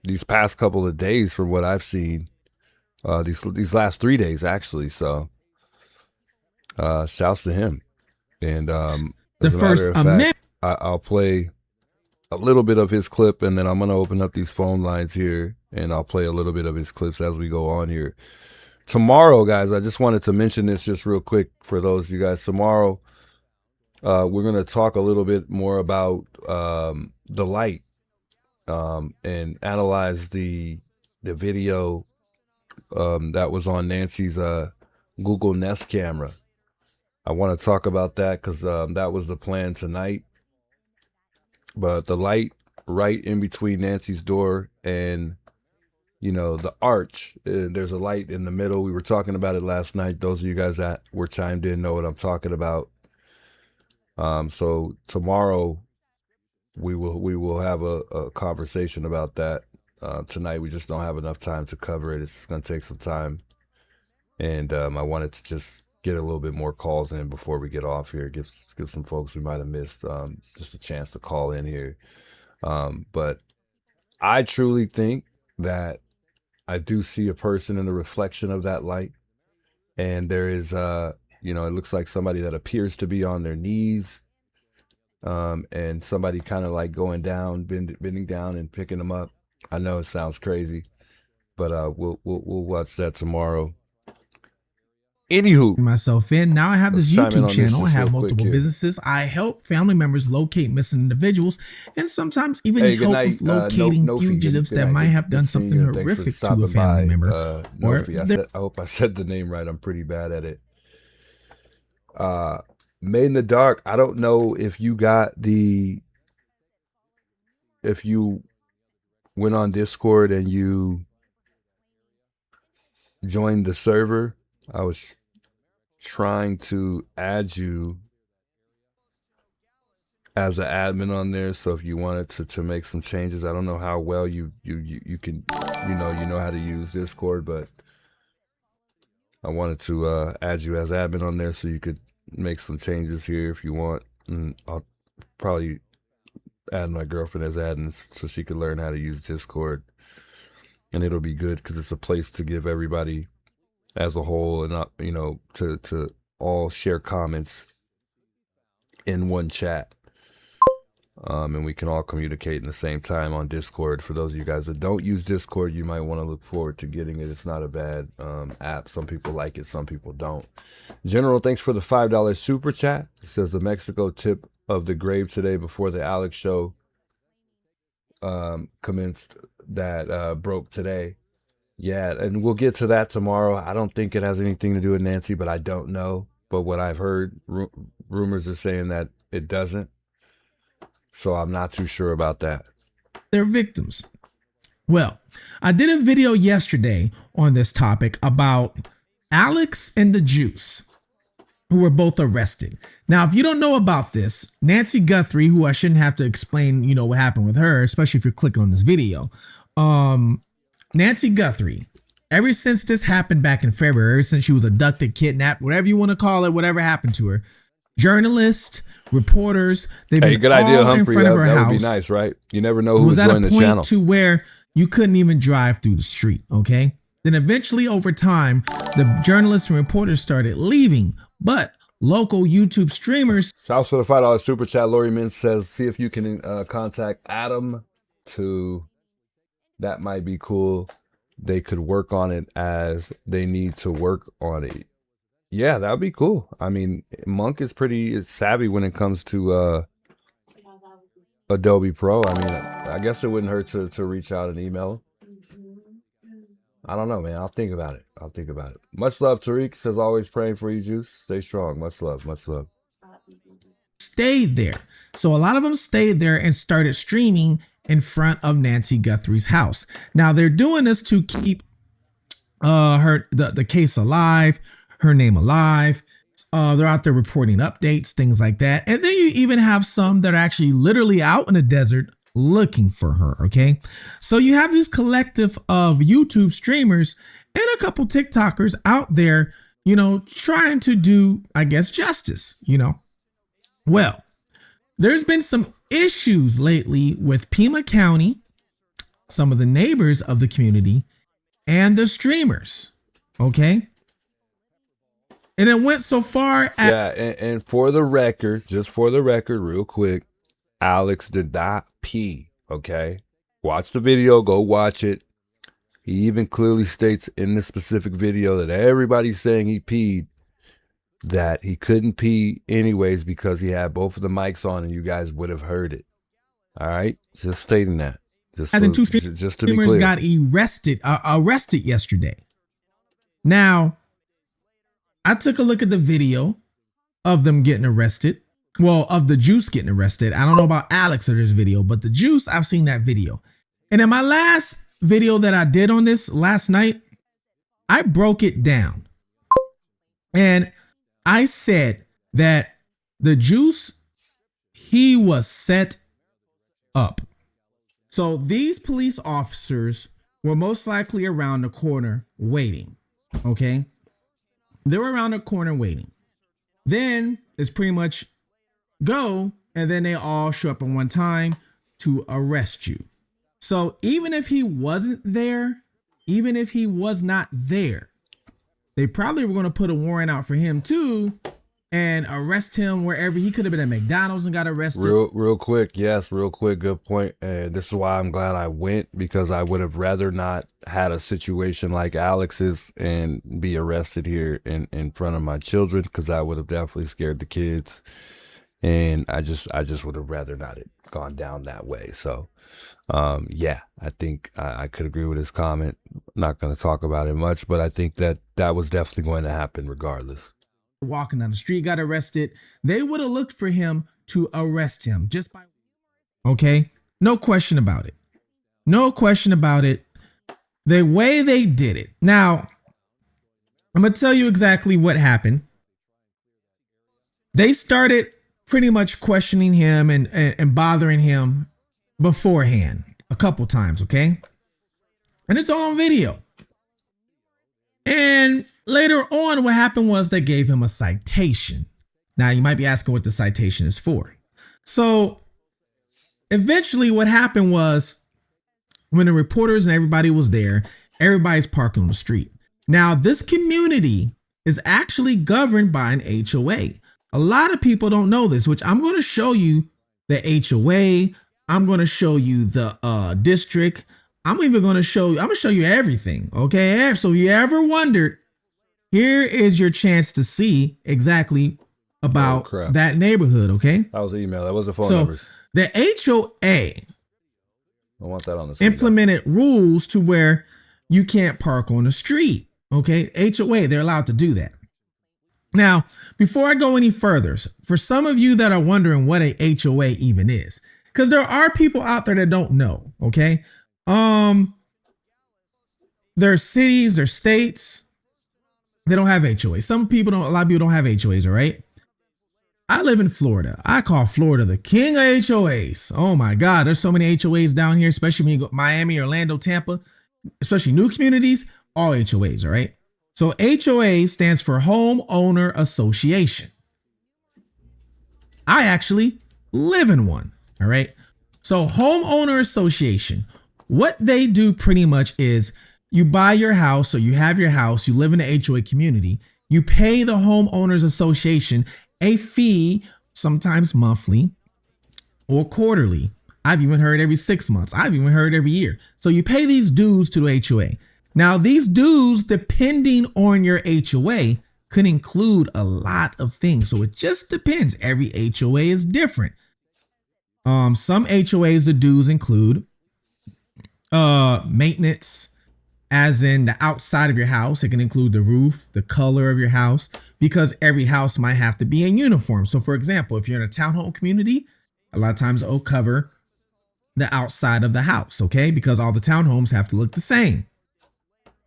these past couple of days from what I've seen. These last 3 days, actually. So shouts to him. And
the first amendment.
I'll play a little bit of his clip, and then I'm going to open up these phone lines here, and I'll play a little bit of his clips as we go on here. Tomorrow, guys, I just wanted to mention this just real quick for those of you guys. Tomorrow, we're going to talk a little bit more about the light and analyze the video that was on Nancy's Google Nest camera. I want to talk about that because that was the plan tonight. But the light right in between Nancy's door and, the arch, there's a light in the middle. We were talking about it last night. Those of you guys that were chimed in know what I'm talking about. So tomorrow we will have a conversation about that. Tonight we just don't have enough time to cover it. It's just going to take some time. And I wanted to just get a little bit more calls in before we get off here. Give some folks we might have missed just a chance to call in here. But I truly think that I do see a person in the reflection of that light. And there is, it looks like somebody that appears to be on their knees. And somebody kind of like going down, bending down and picking them up. I know it sounds crazy. But we'll watch that tomorrow. Anywho,
myself in. Now I have this
let's chime in
YouTube
on this
channel. I
just
have
real quick
multiple
here.
businesses. I help family members locate missing individuals and sometimes even
Hey, good
help
night,
with locating
Nofi.
fugitives
Good
that
night.
might have
Good
done
seeing
something
you, and thanks for
horrific to a
stopping
family
by,
member. Or
Nofi. I hope I said the name right. I'm pretty bad at it. Made in the Dark. I don't know if you went on Discord and you joined the server. I was trying to add you as an admin on there, so if you wanted to make some changes, I don't know how well you can, you know how to use Discord, but I wanted to add you as admin on there so you could make some changes here if you want. And I'll probably add my girlfriend as admin so she could learn how to use Discord, and it'll be good because it's a place to give everybody as a whole, and not, to all share comments in one chat. And we can all communicate in the same time on Discord. For those of you guys that don't use Discord, you might want to look forward to getting it. It's not a bad app. Some people like it, some people don't. General, thanks for the $5 super chat. It says the Mexico tip of the grave today before the Alex show commenced that broke today. Yeah, and we'll get to that tomorrow. I don't think it has anything to do with Nancy, but I don't know. But what I've heard, rumors are saying that it doesn't. So I'm not too sure about that.
They're victims. Well, I did a video yesterday on this topic about Alex and the Juice, who were both arrested. Now, if you don't know about this, Nancy Guthrie, who I shouldn't have to explain, what happened with her, especially if you're clicking on this video. Nancy Guthrie, ever since this happened back in February, ever since she was abducted, kidnapped, whatever you want to call it, whatever happened to her, journalists, reporters, they've been
good
all
idea,
in
Humphrey.
front of her
That
house.
would be nice, right? You never know who
It
would
was at
join
a
the channel.
point to where you couldn't even drive through the street, okay? Then eventually, over time, the journalists and reporters started leaving, but local YouTube streamers.
Shouts to the $5 super chat. Lori Min says, see if you can contact Adam that might be cool. They could work on it as they need to work on it. Yeah, that would be cool. I mean, Monk is pretty savvy when it comes to Adobe Pro. I mean, I guess it wouldn't hurt to reach out and email. I don't know, man. I'll think about it. Much love, Tariq says, always praying for you, Juice. Stay strong. Much love.
Stayed there. So a lot of them stayed there and started streaming in front of Nancy Guthrie's house. Now they're doing this to keep the case alive, her name alive. They're out there reporting updates, things like that. And then you even have some that are actually literally out in the desert looking for her, okay? So you have this collective of YouTube streamers and a couple TikTokers out there, trying to do, I guess, justice, Well, there's been some issues lately with Pima County, some of the neighbors of the community, and the streamers, okay? And it went so far as...
Yeah, and for the record, just for the record, real quick, Alex did not pee, okay? Watch the video, go watch it. He even clearly states in the specific video that everybody's saying he peed, that he couldn't pee anyways because he had both of the mics on and you guys would have heard it. All right? Just stating that. Just to be clear.
Got arrested yesterday. Now, I took a look at the video of them getting arrested. Well, of the Juice getting arrested. I don't know about Alex or this video, but the Juice, I've seen that video. And in my last video that I did on this last night, I broke it down. And I said that the Juice, he was set up. So these police officers were most likely around the corner waiting, okay? They were around the corner waiting. Then it's pretty much go, and then they all show up at one time to arrest you. So even if he wasn't there, even if he was not there, they probably were going to put a warrant out for him too and arrest him wherever. He could have been at McDonald's and got arrested.
Real quick. Yes, real quick. Good point. And this is why I'm glad I went, because I would have rather not had a situation like Alex's and be arrested here in front of my children, because I would have definitely scared the kids. And I just would have rather not have gone down that way. So, yeah, I think I could agree with his comment. Not going to talk about it much, but I think that was definitely going to happen regardless.
Walking down the street, got arrested. They would have looked for him to arrest him just by. Okay, no question about it. No question about it. The way they did it. Now, I'm gonna tell you exactly what happened. They started pretty much questioning him and bothering him beforehand a couple times, okay? And it's all on video. And later on, what happened was they gave him a citation. Now, you might be asking what the citation is for. So eventually what happened was, when the reporters and everybody was there, everybody's parking on the street. Now, this community is actually governed by an HOA. A lot of people don't know this, which I'm going to show you the HOA. I'm going to show you the district. I'm even going to show you, I'm going to show you everything. Okay. So if you ever wondered, here is your chance to see exactly about that neighborhood. Okay.
That was the email. That was the phone
So
numbers.
the HOA
I want that on the screen.
implemented rules to where you can't park on the street. Okay. HOA, they're allowed to do that. Now, before I go any further, for some of you that are wondering what a HOA even is, because there are people out there that don't know. Okay. There's cities, there's states, they don't have HOAs. Some people don't, a lot of people don't have HOAs, all right? I live in Florida. I call Florida the king of HOAs. Oh my God, there's so many HOAs down here, especially when you go Miami, Orlando, Tampa, especially new communities, all HOAs, all right? So HOA stands for Homeowner Association. I actually live in one, all right? So Homeowner Association, what they do pretty much is you buy your house, or you have your house, you live in the HOA community, you pay the Homeowners Association a fee, sometimes monthly or quarterly. I've even heard every 6 months. I've even heard every year. So you pay these dues to the HOA. Now, these dues, depending on your HOA, could include a lot of things. So it just depends. Every HOA is different. Some HOAs, the dues include maintenance, as in the outside of your house. It can include the roof, the color of your house, because every house might have to be in uniform. So for example, if you're in a townhome community, a lot of times it'll cover the outside of the house, okay? Because all the townhomes have to look the same.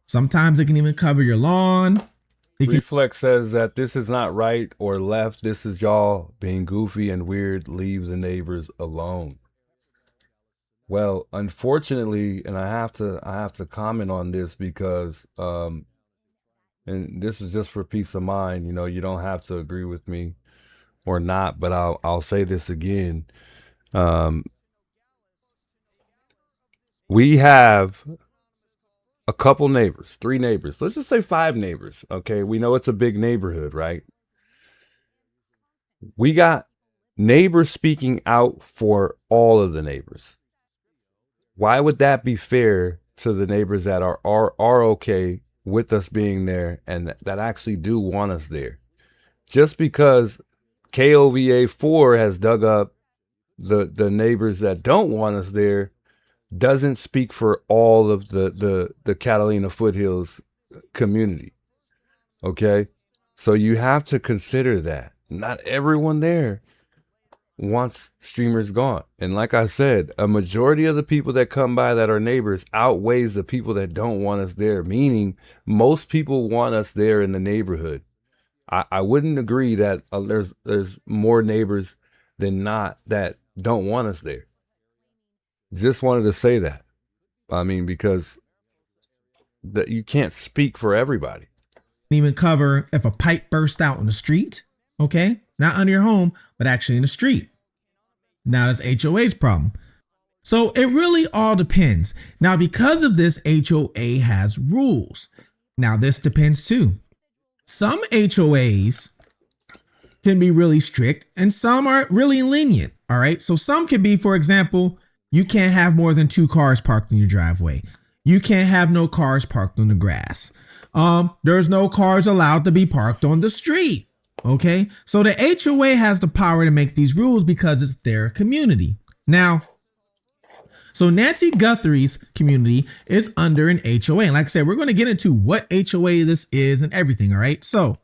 Sometimes it can even cover your lawn.
Reflex says that this is not right or left. This is y'all being goofy and weird. Leave the neighbors alone. Well, unfortunately, and I have to comment on this because, and this is just for peace of mind. You know, you don't have to agree with me or not, but I'll say this again. We have a couple neighbors, 3 neighbors. Let's just say 5 neighbors. Okay, we know it's a big neighborhood, right? We got neighbors speaking out for all of the neighbors. Why would that be fair to the neighbors that are okay with us being there and that actually do want us there? Just because KOVA 4 has dug up the neighbors that don't want us there doesn't speak for all of the Catalina Foothills community. Okay? So you have to consider that. Not everyone there wants streamers gone. And like I said, a majority of the people that come by that are neighbors outweighs the people that don't want us there, meaning most people want us there in the neighborhood. I wouldn't agree that there's more neighbors than not that don't want us there. Just wanted to say that. I mean, because you can't speak for everybody.
Even cover if a pipe burst out in the street, okay? Not under your home, but actually in the street. Now that's HOA's problem. So it really all depends. Now, because of this, HOA has rules. Now this depends too. Some HOAs can be really strict and some are really lenient. All right. So some can be, for example, you can't have more than 2 cars parked in your driveway. You can't have no cars parked on the grass. There's no cars allowed to be parked on the street. Okay. So the HOA has the power to make these rules because it's their community. Now, so Nancy Guthrie's community is under an HOA. And like I said, we're going to get into what HOA this is and everything. All right. So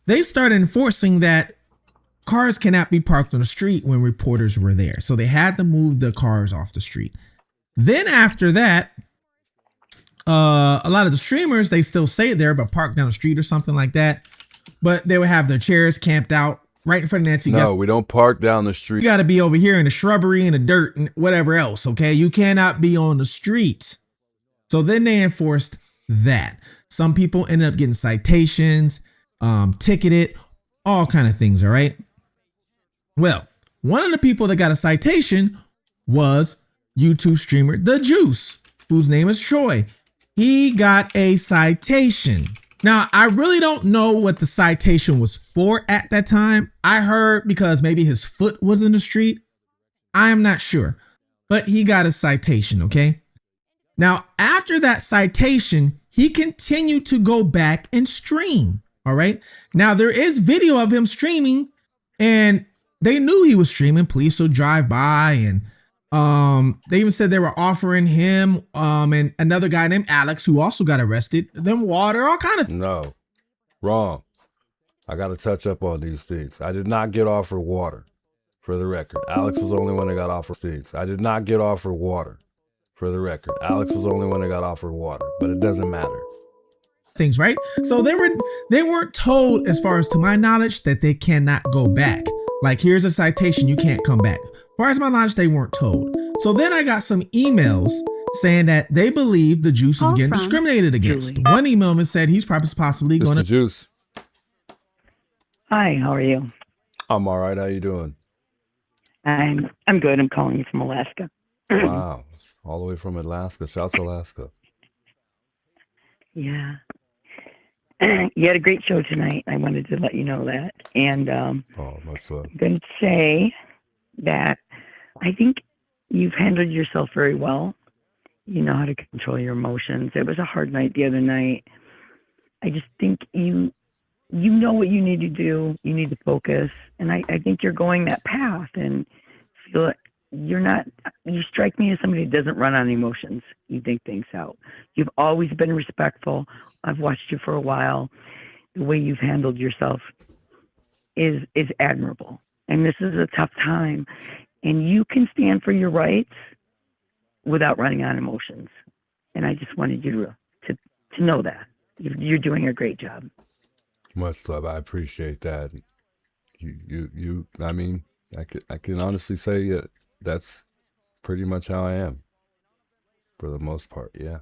they started enforcing that cars cannot be parked on the street when reporters were there. So they had to move the cars off the street. Then after that, a lot of the streamers, they still say there, but park down the street or something like that. But they would have their chairs camped out right in front of Nancy.
No, we don't park down the street.
You got to be over here in the shrubbery and the dirt and whatever else. Okay. You cannot be on the street. So then they enforced that. Some people ended up getting citations, ticketed, all kind of things. All right. Well, one of the people that got a citation was YouTube streamer The Juice, whose name is Troy. He got a citation. Now, I really don't know what the citation was for at that time. I heard because maybe his foot was in the street. I am not sure, but he got a citation. Okay. Now, after that citation, he continued to go back and stream. All right. Now, there is video of him streaming and they knew he was streaming. Police will drive by and they even said they were offering him and another guy named Alex, who also got arrested, them water, all kind of.
No, wrong. I got to touch up on these things. I did not get offered water, for the record. Alex was the only one that got offered things. I did not get offered water, for the record. Alex was the only one that got offered water, but it doesn't matter.
Things, right? So they weren't told, as far as to my knowledge, that they cannot go back. Like, here's a citation, you can't come back. As far as my knowledge, they weren't told. So then I got some emails saying that they believe the Juice is getting discriminated against. Julie. One email said he's possibly going to.
Juice.
Hi, how are you?
I'm all right. How you doing?
I'm good. I'm calling you from Alaska.
Wow, all the way from Alaska. Shouts Alaska.
Yeah. You had a great show tonight. I wanted to let you know that. And
much love.
I'm going to say that I think you've handled yourself very well. You know how to control your emotions. It was a hard night the other night. I just think you know what you need to do. You need to focus. And I think you're going that path and feel like you strike me as somebody who doesn't run on emotions. You think things out. You've always been respectful. I've watched you for a while. The way you've handled yourself is admirable. And this is a tough time. And you can stand for your rights without running on emotions. And I just wanted you to know that. You're doing a great job.
Much love. I appreciate that. I mean, I can honestly say that's pretty much how I am for the most part. Yeah.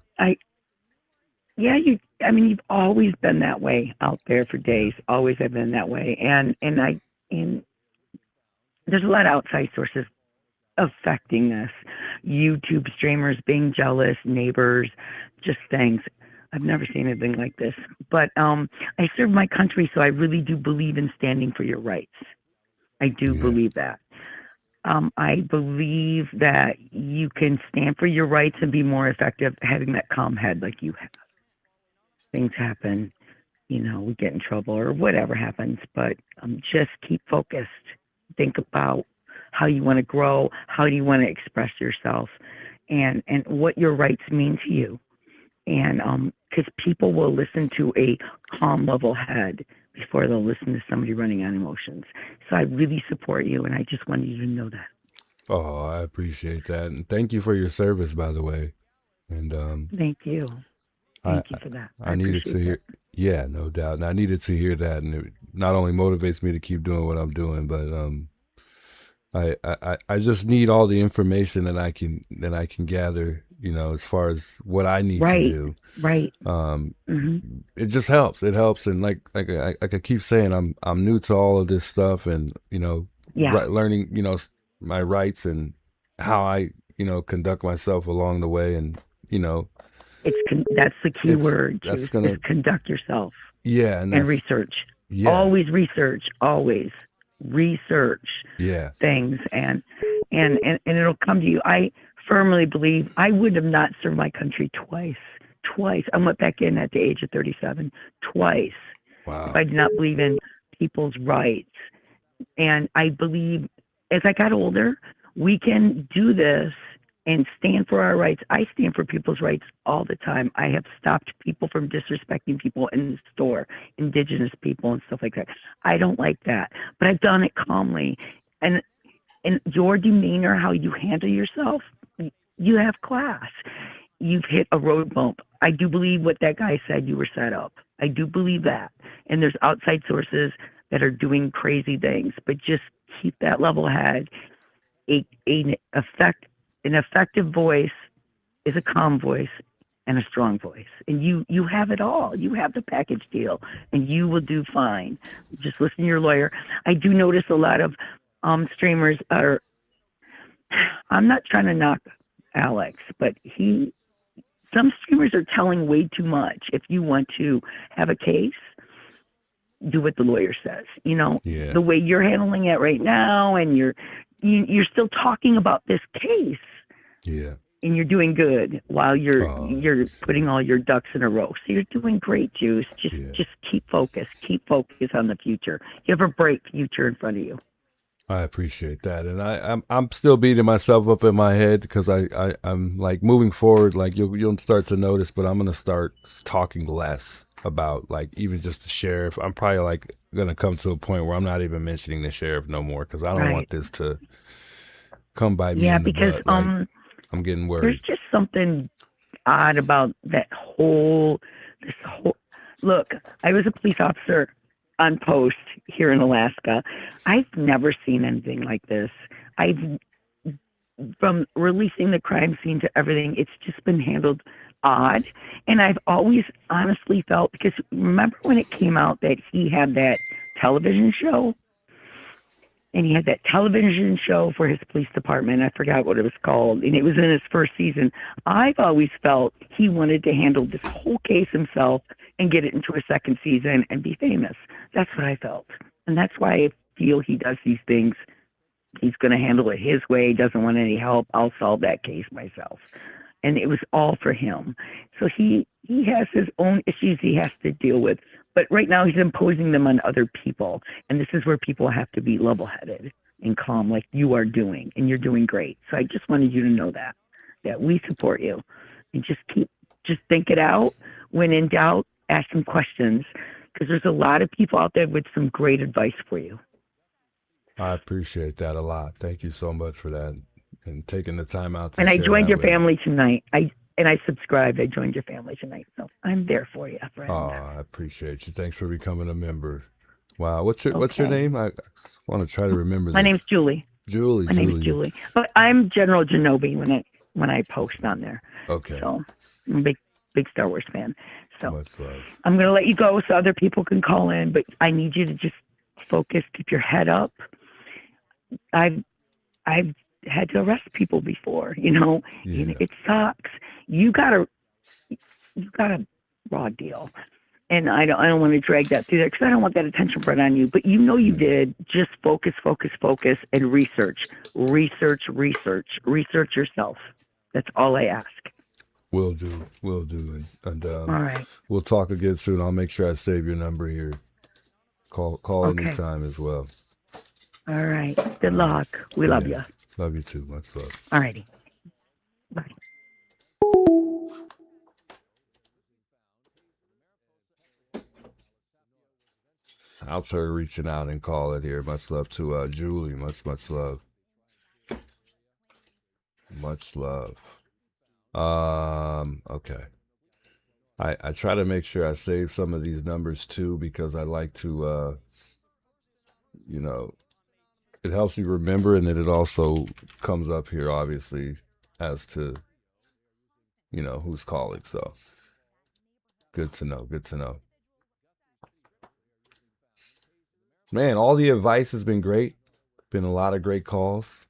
You've always been that way out there for days. Always have been that way. And there's a lot of outside sources affecting this. YouTube streamers being jealous, neighbors, just things. I've never seen anything like this. But I serve my country, so I really do believe in standing for your rights. I do believe that. I believe that you can stand for your rights and be more effective having that calm head like you have. Things happen, we get in trouble or whatever happens, but just keep focused. Think about how you want to grow, how do you want to express yourself, and what your rights mean to you. And because people will listen to a calm, level head before they'll listen to somebody running on emotions. So I really support you, and I just wanted you to know that.
Oh, I appreciate that. And thank you for your service, by the way. And
thank you. Thank you for that.
I needed to hear. Yeah, no doubt. And I needed to hear that, and it not only motivates me to keep doing what I'm doing, but I just need all the information that I can gather, as far as what I need to do.
Right.
It just helps. It helps, and like I keep saying, I'm new to all of this stuff, and learning, my rights and how I, conduct myself along the way, and
that's the key word. That's gonna conduct yourself.
Yeah,
and research.
Yeah.
Always research, always research
Yeah.
things, and it'll come to you. I firmly believe I would have not served my country twice. I went back in at the age of 37 twice.
Wow.
If I did not believe in people's rights. And I believe as I got older, we can do this and stand for our rights. I stand for people's rights all the time. I have stopped people from disrespecting people in the store, indigenous people and stuff like that. I don't like that, but I've done it calmly. And your demeanor, how you handle yourself, you have class. You've hit a road bump. I do believe what that guy said, you were set up. I do believe that. And there's outside sources that are doing crazy things, but just keep that level head. An effective voice is a calm voice and a strong voice. And you have it all. You have the package deal, and you will do fine. Just listen to your lawyer. I do notice a lot of streamers are, I'm not trying to knock Alex, but some streamers are telling way too much. If you want to have a case, do what the lawyer says. You know, the way you're handling it right now, and you're still talking about this case.
Yeah.
And you're doing good while you're putting all your ducks in a row. So you're doing great, Juice. Just keep focused. Keep focused on the future. You have a bright future in front of you.
I appreciate that, and I'm still beating myself up in my head because I'm like moving forward. Like you'll start to notice, but I'm gonna start talking less about like even just the sheriff. I'm probably like gonna come to a point where I'm not even mentioning the sheriff no more because I don't want this to come by me.
Yeah,
in the
because
butt. Like, I'm getting worried.
There's just something odd about this whole. Look, I was a police officer on post here in Alaska. I've never seen anything like this. From releasing the crime scene to everything, it's just been handled odd. And I've always honestly felt, because remember when it came out that he had that television show? And he had that television show for his police department. I forgot what it was called. And it was in his first season. I've always felt he wanted to handle this whole case himself and get it into a second season and be famous. That's what I felt. And that's why I feel he does these things. He's going to handle it his way. Doesn't want any help. I'll solve that case myself. And it was all for him. So he has his own issues he has to deal with. But right now he's imposing them on other people. And this is where people have to be level-headed and calm like you are doing. And you're doing great. So I just wanted you to know that we support you. And just think it out. When in doubt, ask some questions. Because there's a lot of people out there with some great advice for you.
I appreciate that a lot. Thank you so much for that and taking the time out to
And I
share
joined
that
your
with me.
family tonight. I subscribed. I joined your family tonight. So I'm there for you, friend.
Oh, I appreciate you. Thanks for becoming a member. Wow. What's your name? I want to try to remember
My
this.
name's Julie.
Julie.
My name's Julie. But I'm General Genobi when I post on there.
Okay.
So I'm a big Star Wars fan. So
much love.
I'm going to let you go so other people can call in, but I need you to just focus, keep your head up. I've had to arrest people before, you know.
Yeah.
It sucks. You got a raw deal. And I don't want to drag that through there because I don't want that attention brought on you. But you know you did. Just focus, and research. Research yourself. That's all I ask.
Will do. And
all right.
We'll talk again soon. I'll make sure I save your number here. Call
Okay.
anytime as well.
All right. Good luck. We love you.
Love you too. Much love.
All righty. Bye.
I'll start reaching out and call it here. Much love to Julie. Much love. Much love. Okay. I try to make sure I save some of these numbers too because I like to you know, it helps you remember, and then it also comes up here obviously as to, you know, who's calling. So good to know. Man, all the advice has been great. Been a lot of great calls.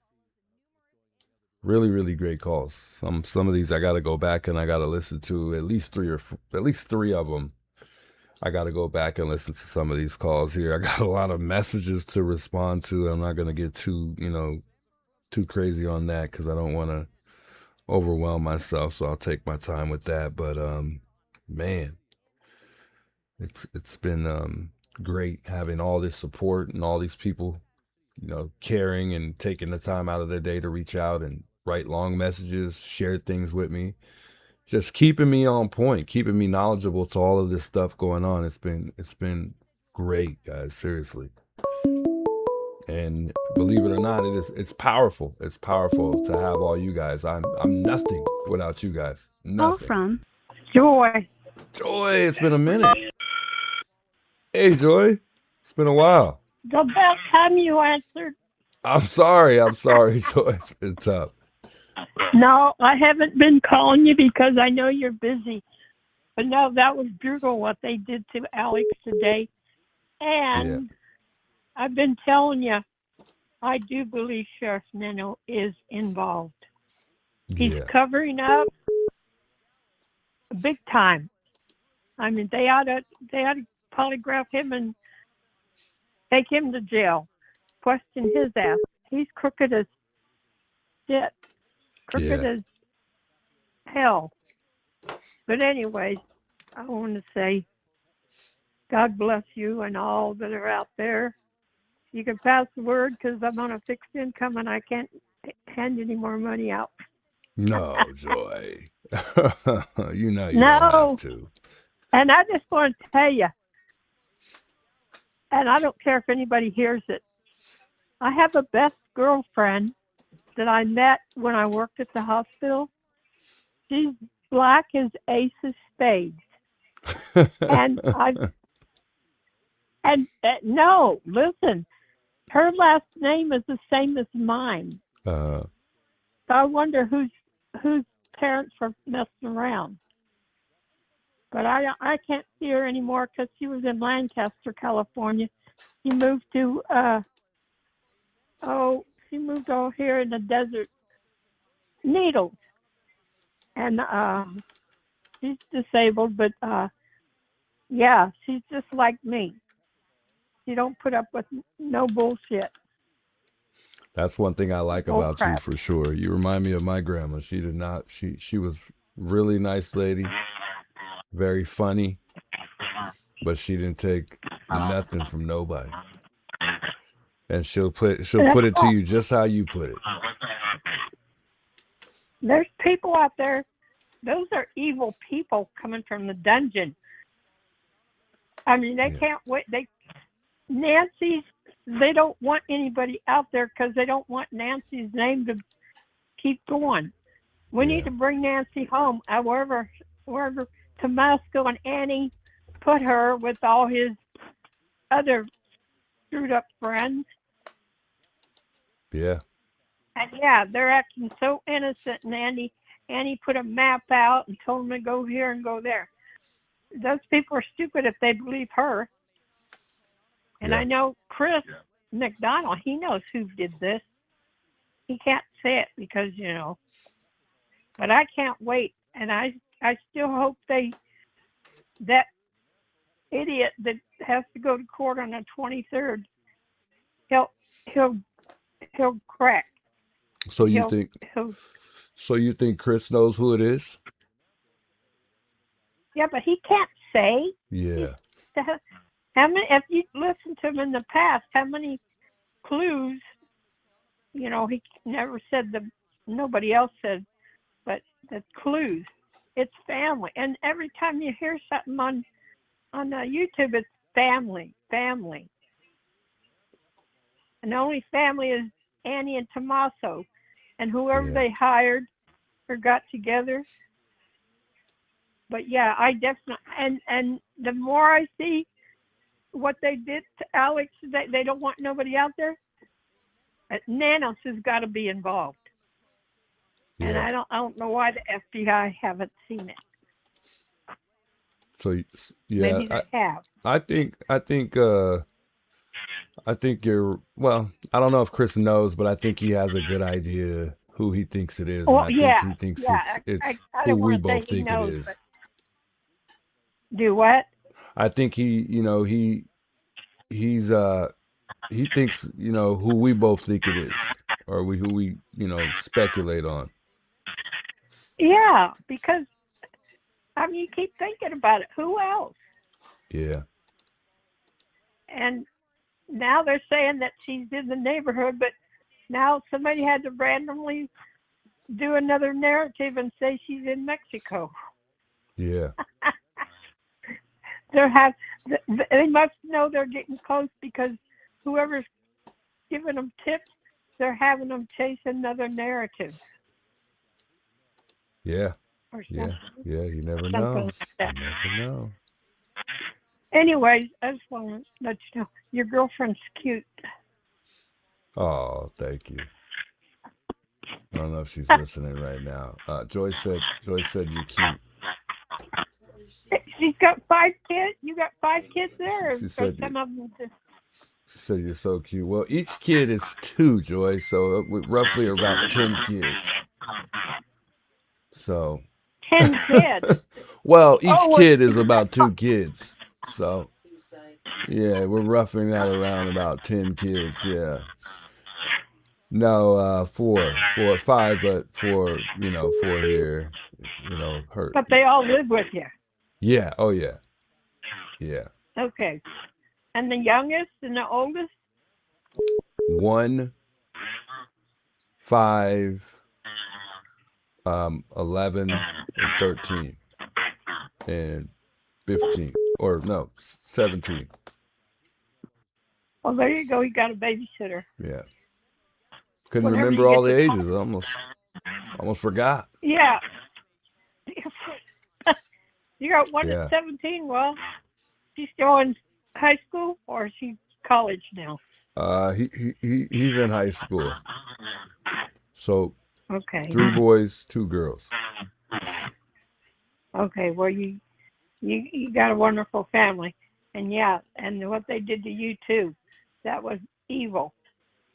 Really great calls. Some of these I got to go back and I got to listen to at least three of them. I got to go back and listen to some of these calls here. I got a lot of messages to respond to. I'm not going to get too, too crazy on that because I don't want to overwhelm myself. So I'll take my time with that. But man, it's been great having all this support and all these people, caring and taking the time out of their day to reach out and write long messages, share things with me, just keeping me on point, keeping me knowledgeable to all of this stuff going on. It's been great, guys, seriously. And believe it or not, it's powerful. It's powerful to have all you guys. I'm nothing without you guys. Nothing.
From Joy.
Joy, it's been a minute. Hey, Joy. It's been a while.
The best time you answered.
I'm sorry, Joy. It's been tough.
No, I haven't been calling you because I know you're busy. But no, that was brutal what they did to Alex today. And I've been telling you, I do believe Sheriff Neno is involved. He's covering up big time. I mean, they ought to polygraph him and take him to jail. Question his ass. He's crooked as shit. Crooked as hell. But anyways, I want to say God bless you and all that are out there. You can pass the word because I'm on a fixed income and I can't hand any more money out.
No, Joy. You don't have to.
And I just want to tell you, and I don't care if anybody hears it, I have a best girlfriend that I met when I worked at the hospital. She's black as ace of spades. No, listen, her last name is the same as mine. So I wonder whose parents are messing around. But I can't see her anymore because she was in Lancaster, California. She moved to she moved over here in the desert, Needles, and she's disabled, but she's just like me. She don't put up with no bullshit.
That's one thing I like about you for sure. You remind me of my grandma. She did not. She was really nice lady, very funny, but she didn't take nothing from nobody. And she'll put it to you just how you put it.
There's people out there. Those are evil people coming from the dungeon. I mean, they can't wait. Nancy's. They don't want anybody out there because they don't want Nancy's name to keep going. We need to bring Nancy home, wherever Tomasco and Annie put her with all his other screwed up friends.
Yeah.
And they're acting so innocent. And Annie put a map out and told them to go here and go there. Those people are stupid if they believe her. And I know Chris McDonald, he knows who did this. He can't say it because, but I can't wait. And I still hope that idiot that has to go to court on the 23rd, he'll crack.
So you think Chris knows who it is?
Yeah, but he can't say.
Yeah.
How many? If you listen to him in the past, how many clues? He never said nobody else said, but the clues. It's family, and every time you hear something on YouTube, it's family, and the only family is Annie and Tommaso, and whoever they hired or got together. But I definitely, and the more I see what they did to Alex, they don't want nobody out there. Nanos has got to be involved, and I don't know why the FBI haven't seen it.
So
Maybe they have.
I think you're, well, I don't know if Chris knows, but I think he has a good idea who he thinks it is.
Well,
and I think he thinks it's
I
who
don't
we
want to say
both
he
think
knows,
it is.
but do what?
I think he, he's he thinks, who we both think it is, or who we, speculate on.
Yeah, because I mean, you keep thinking about it. Who else?
Yeah.
And now they're saying that she's in the neighborhood, but now somebody had to randomly do another narrative and say she's in Mexico.
Yeah.
They must know they're getting close because whoever's giving them tips, they're having them chase another narrative.
Yeah.
Or
Yeah.
something.
Yeah. You never
Something
know.
like that.
You never know.
Anyways, I just want to let you know your girlfriend's cute.
Oh, thank you. I don't know if she's listening right now. Joyce said you're cute.
She's got 5 kids. You got 5 kids there.
She
Or
said
some of them just...
She said you're so cute. Well, each kid is 2, Joyce, so roughly about 10 kids. So
10 kids.
well, each kid is about 2 kids. So yeah, we're roughing that around about 10 kids. Yeah. No, 4, 5, but 4, 4 here. Her.
But they all live with you.
Yeah. Oh yeah. Yeah.
Okay. And the youngest and the oldest?
1, 5, 11, and 13, and 15, or no, 17.
Well, there you go. You got a babysitter.
Yeah. Couldn't
Whenever
remember
you
all
get
the
to
ages. I almost forgot.
Yeah. You got one
Yeah.
at 17. Well, she's still in high school or is she college now?
He's in high school. So
Okay.
3 boys, 2 girls.
Okay. Well, you got a wonderful family, and yeah, and what they did to you too, that was evil.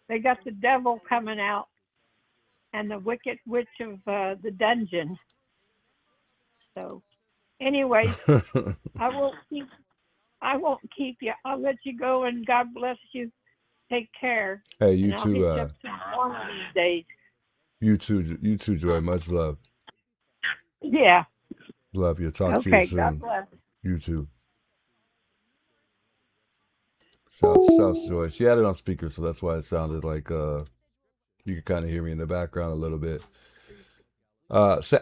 They got the devil coming out, and the wicked witch of the dungeon. So, anyway, I won't keep you. I'll let you go, and God bless you. Take care.
Hey, you
and I'll
too.
hit you up one of these days.
You too, Joy. Much love.
Yeah.
Love you. Talk to you
Okay.
soon.
God bless.
You too. Shouts, Joy. She had it on speaker, so that's why it sounded like you could kind of hear me in the background a little bit.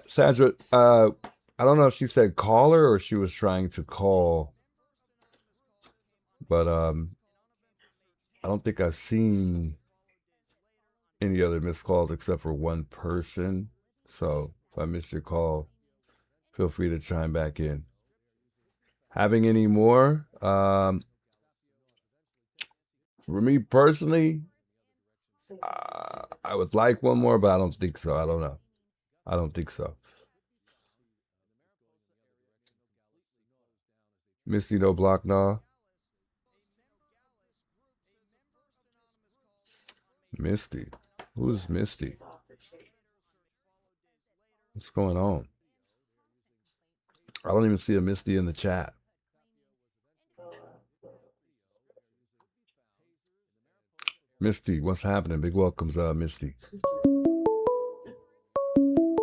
Sandra, I don't know if she said caller or she was trying to call, but I don't think I've seen any other missed calls except for one person. So if I missed your call, feel free to chime back in. Having any more? For me personally, I would like one more, but I don't think so. I don't know. I don't think so. Misty, no block, nah. Misty. Who's Misty? What's going on? I don't even see a Misty in the chat. Misty, what's happening? Big welcomes, Misty.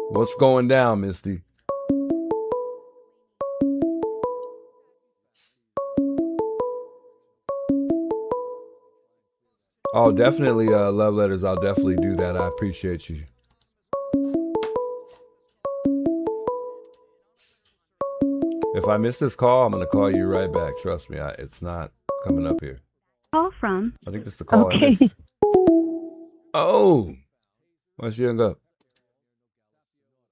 What's going down, Misty? Oh, definitely love letters. I'll definitely do that. I appreciate you. If I miss this call, I'm going to call you right back. Trust me, it's not coming up here.
Call from.
I think this is the call I missed. Oh, why she hung up?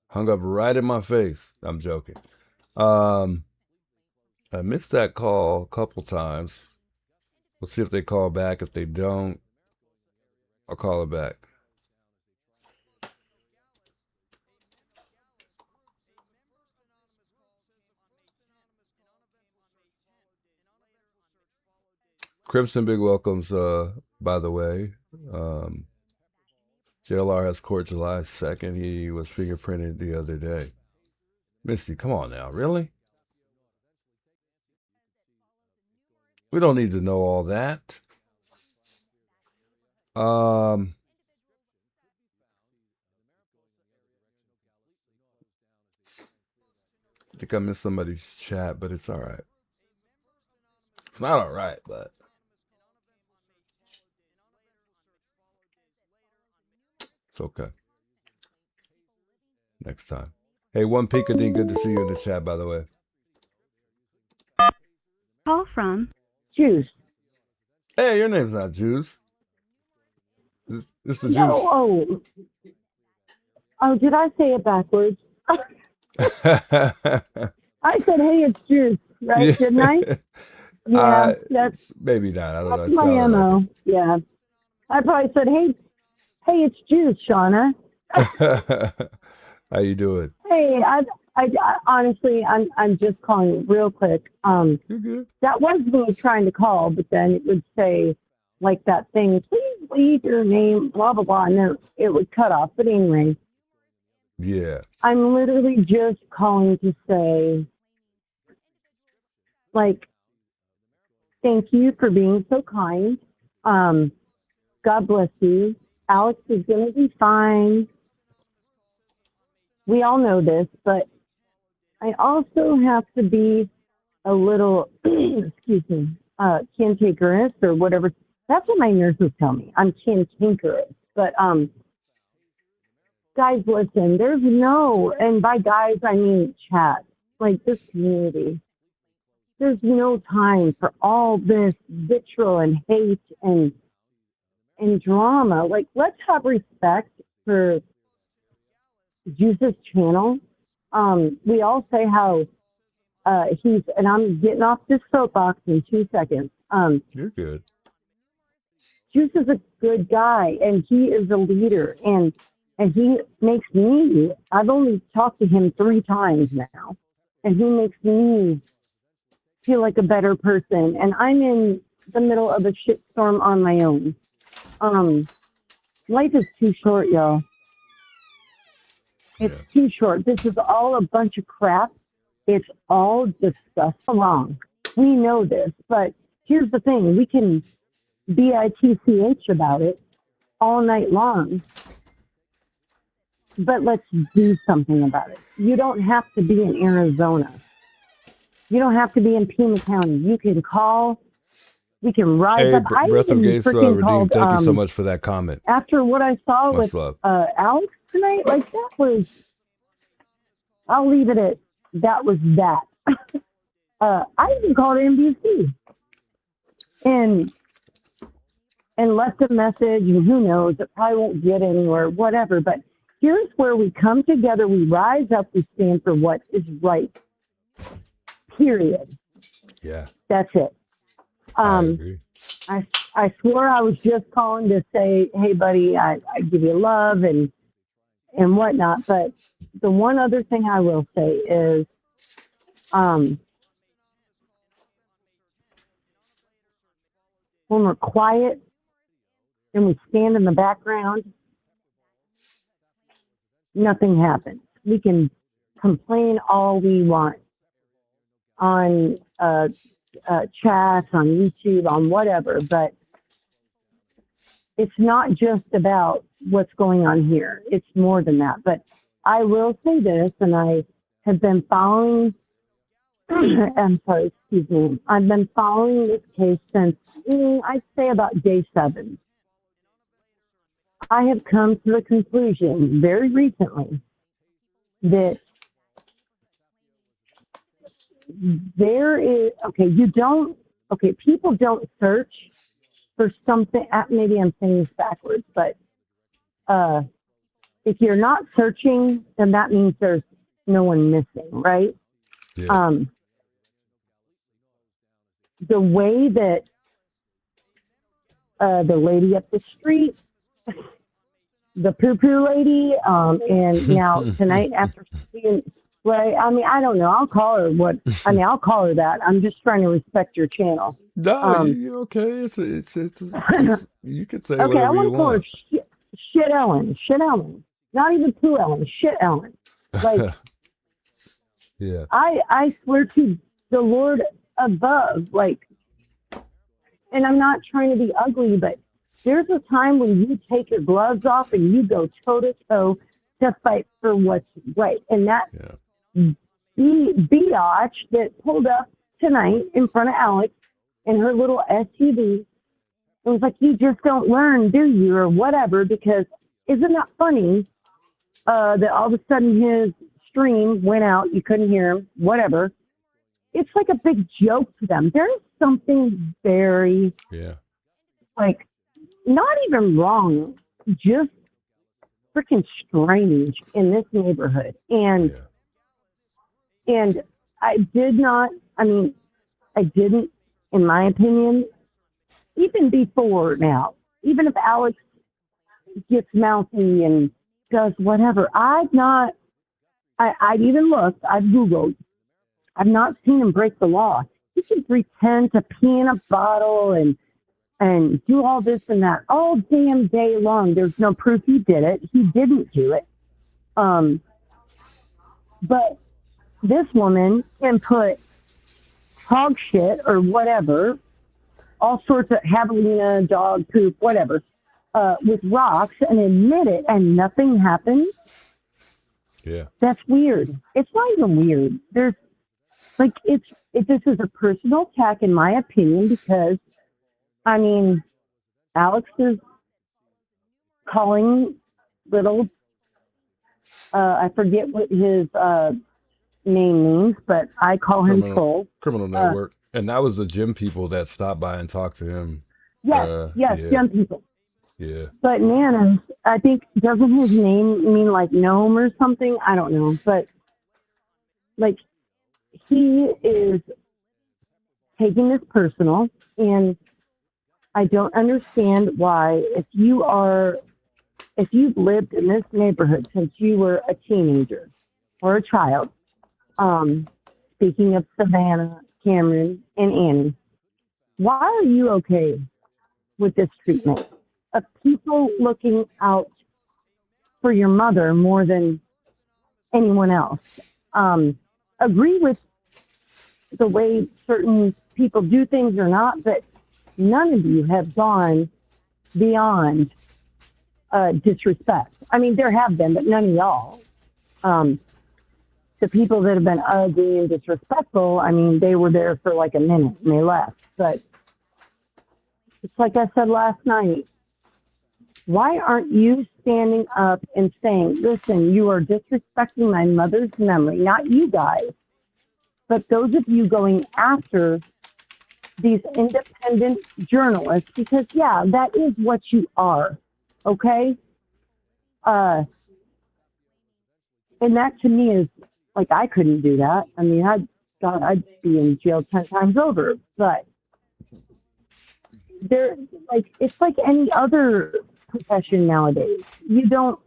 Hung up right in my face. I'm joking. I missed that call a couple times. We'll see if they call back. If they don't, I'll call her back. Crimson, big welcomes, by the way. JLR has court July 2nd. He was fingerprinted the other day. Misty, come on now. Really? We don't need to know all that. I think I missed somebody's chat, but it's all right. It's not all right, but it's okay. Next time. Hey, One Pinkadine, good to see you in the chat, by the way.
Call from Juice.
Hey, your name's not Juice. It's the Juice.
No, oh, did I say it backwards? I said, hey, it's Juice, right?
Yeah.
Didn't I? Yeah, that's
maybe not. I don't know.
that's my MO. Yeah. I probably said, hey, it's Juice, Shauna.
How you doing?
Hey, I honestly, I'm just calling real quick.
You're good.
That was me trying to call, but then it would say like that thing, please leave your name, blah blah blah, and then it would cut off. But anyway,
Yeah.
I'm literally just calling to say, like, thank you for being so kind. God bless you. Alex is gonna be fine. We all know this, but I also have to be a little, excuse me, cantankerous or whatever. That's what my nurses tell me. I'm cantankerous. But guys, listen, there's no, and by guys I mean chat, like this community. There's no time for all this vitriol and hate and drama. Like, let's have respect for Juice's channel. We all say how he's, and I'm getting off this soapbox in 2 seconds.
You're good.
Juice is a good guy, and he is a leader, and he makes me, I've only talked to him 3 times now, and he makes me feel like a better person, and I'm in the middle of a shitstorm on my own. Life is too short, y'all. It's too short. This is all a bunch of crap. It's all discussed along. We know this, but here's the thing. We can bitch about it all night long, but let's do something about it. You don't have to be in Arizona. You don't have to be in Pima County. You can call. We can rise
Hey,
up. I
Breath of
even
Gates
freaking
Redeemed,
called,
thank you so much for that comment.
after what I saw
Much
with
love.
Alex tonight, like that was, I'll leave it at that was that. I even called NBC and left a message, and who knows, it probably won't get anywhere, whatever. But here's where we come together, we rise up, we stand for what is right. Period.
Yeah.
That's it.
I agree.
I swore I was just calling to say, hey, buddy, I give you love and whatnot. But the one other thing I will say is, when we're quiet and we stand in the background, nothing happens. We can complain all we want on chats, on YouTube, on whatever, but it's not just about what's going on here. It's more than that. But I will say this, and I have been following, I'm sorry, excuse me. I've been following this case since, I'd say about day 7. I have come to the conclusion very recently that there is, people don't search for something, maybe I'm saying this backwards, but if you're not searching, then that means there's no one missing, right?
Yeah.
The way that the lady up the street, the poo-poo lady, and now tonight after seeing, right? I mean, I don't know. I'll call her I'll call her that. I'm just trying to respect your channel.
No, you're okay. It's you can say
okay, I
whatever
want
you
to call her
want.
Shit Ellen. Shit Ellen. Not even Poo Ellen. Shit Ellen. Like,
yeah.
I swear to the Lord above, like, and I'm not trying to be ugly, but there's a time when you take your gloves off and you go toe to toe to fight for what's right. And that biatch that pulled up tonight in front of Alex in her little SUV, it was like, you just don't learn, do you, or whatever, because isn't that funny that all of a sudden his stream went out, you couldn't hear him, whatever. It's like a big joke to them. There's something very, like, not even wrong, just freaking strange in this neighborhood. And I didn't, in my opinion, even before now, even if Alex gets mouthy and does whatever, I've even looked, I've Googled, I've not seen him break the law. He can pretend to pee in a bottle and do all this and that all damn day long. There's no proof he did it. He didn't do it. But this woman can put hog shit or whatever, all sorts of javelina, dog poop, whatever, with rocks and admit it and nothing happened.
Yeah.
That's weird. It's not even weird. There's like, this is a personal attack in my opinion, because Alex is calling little, I forget what his name means, but I call him Troll.
Criminal Network. And that was the gym people that stopped by and talked to him.
Yes, gym people.
Yeah.
But Nana, I think, doesn't his name mean like gnome or something? I don't know. But like, he is taking this personal, and I don't understand why, if you've lived in this neighborhood since you were a teenager or a child, speaking of Savannah, Cameron, and Annie, why are you okay with this treatment of people looking out for your mother more than anyone else? Agree with the way certain people do things or not, but none of you have gone beyond disrespect. There have been, but none of y'all. The people that have been ugly and disrespectful, they were there for like a minute and they left. But it's like I said last night, why aren't you standing up and saying, listen, you are disrespecting my mother's memory, not you guys, but those of you going after these independent journalists, because that is what you are, okay? And that to me is like, I couldn't do that. I'd be in jail 10 times over. But it's like any other profession nowadays. You don't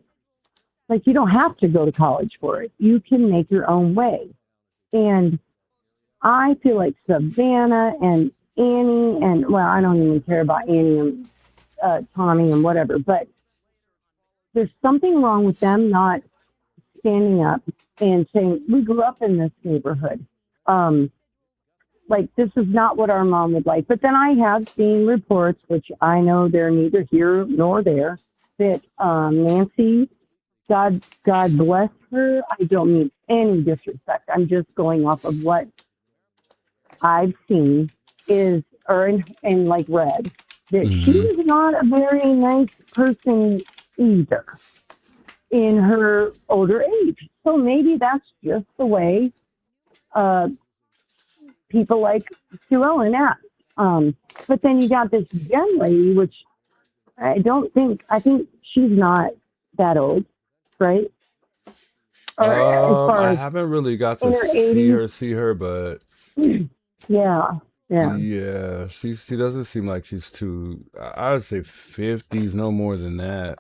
have to go to college for it. You can make your own way. And I feel like Savannah and Annie, and well, I don't even care about Annie and Tommy and whatever, but there's something wrong with them not standing up and saying, we grew up in this neighborhood. This is not what our mom would like. But then I have seen reports, which I know they're neither here nor there, that Nancy, God bless her, I don't mean any disrespect. I'm just going off of what I've seen in read, that she's not a very nice person either in her older age. So maybe that's just the way people like Sue Ellen act. But then you got this Jen lady, which I think she's not that old, right?
I haven't really got to see her, but
yeah.
She doesn't seem like she's too. I would say 50s, no more than that.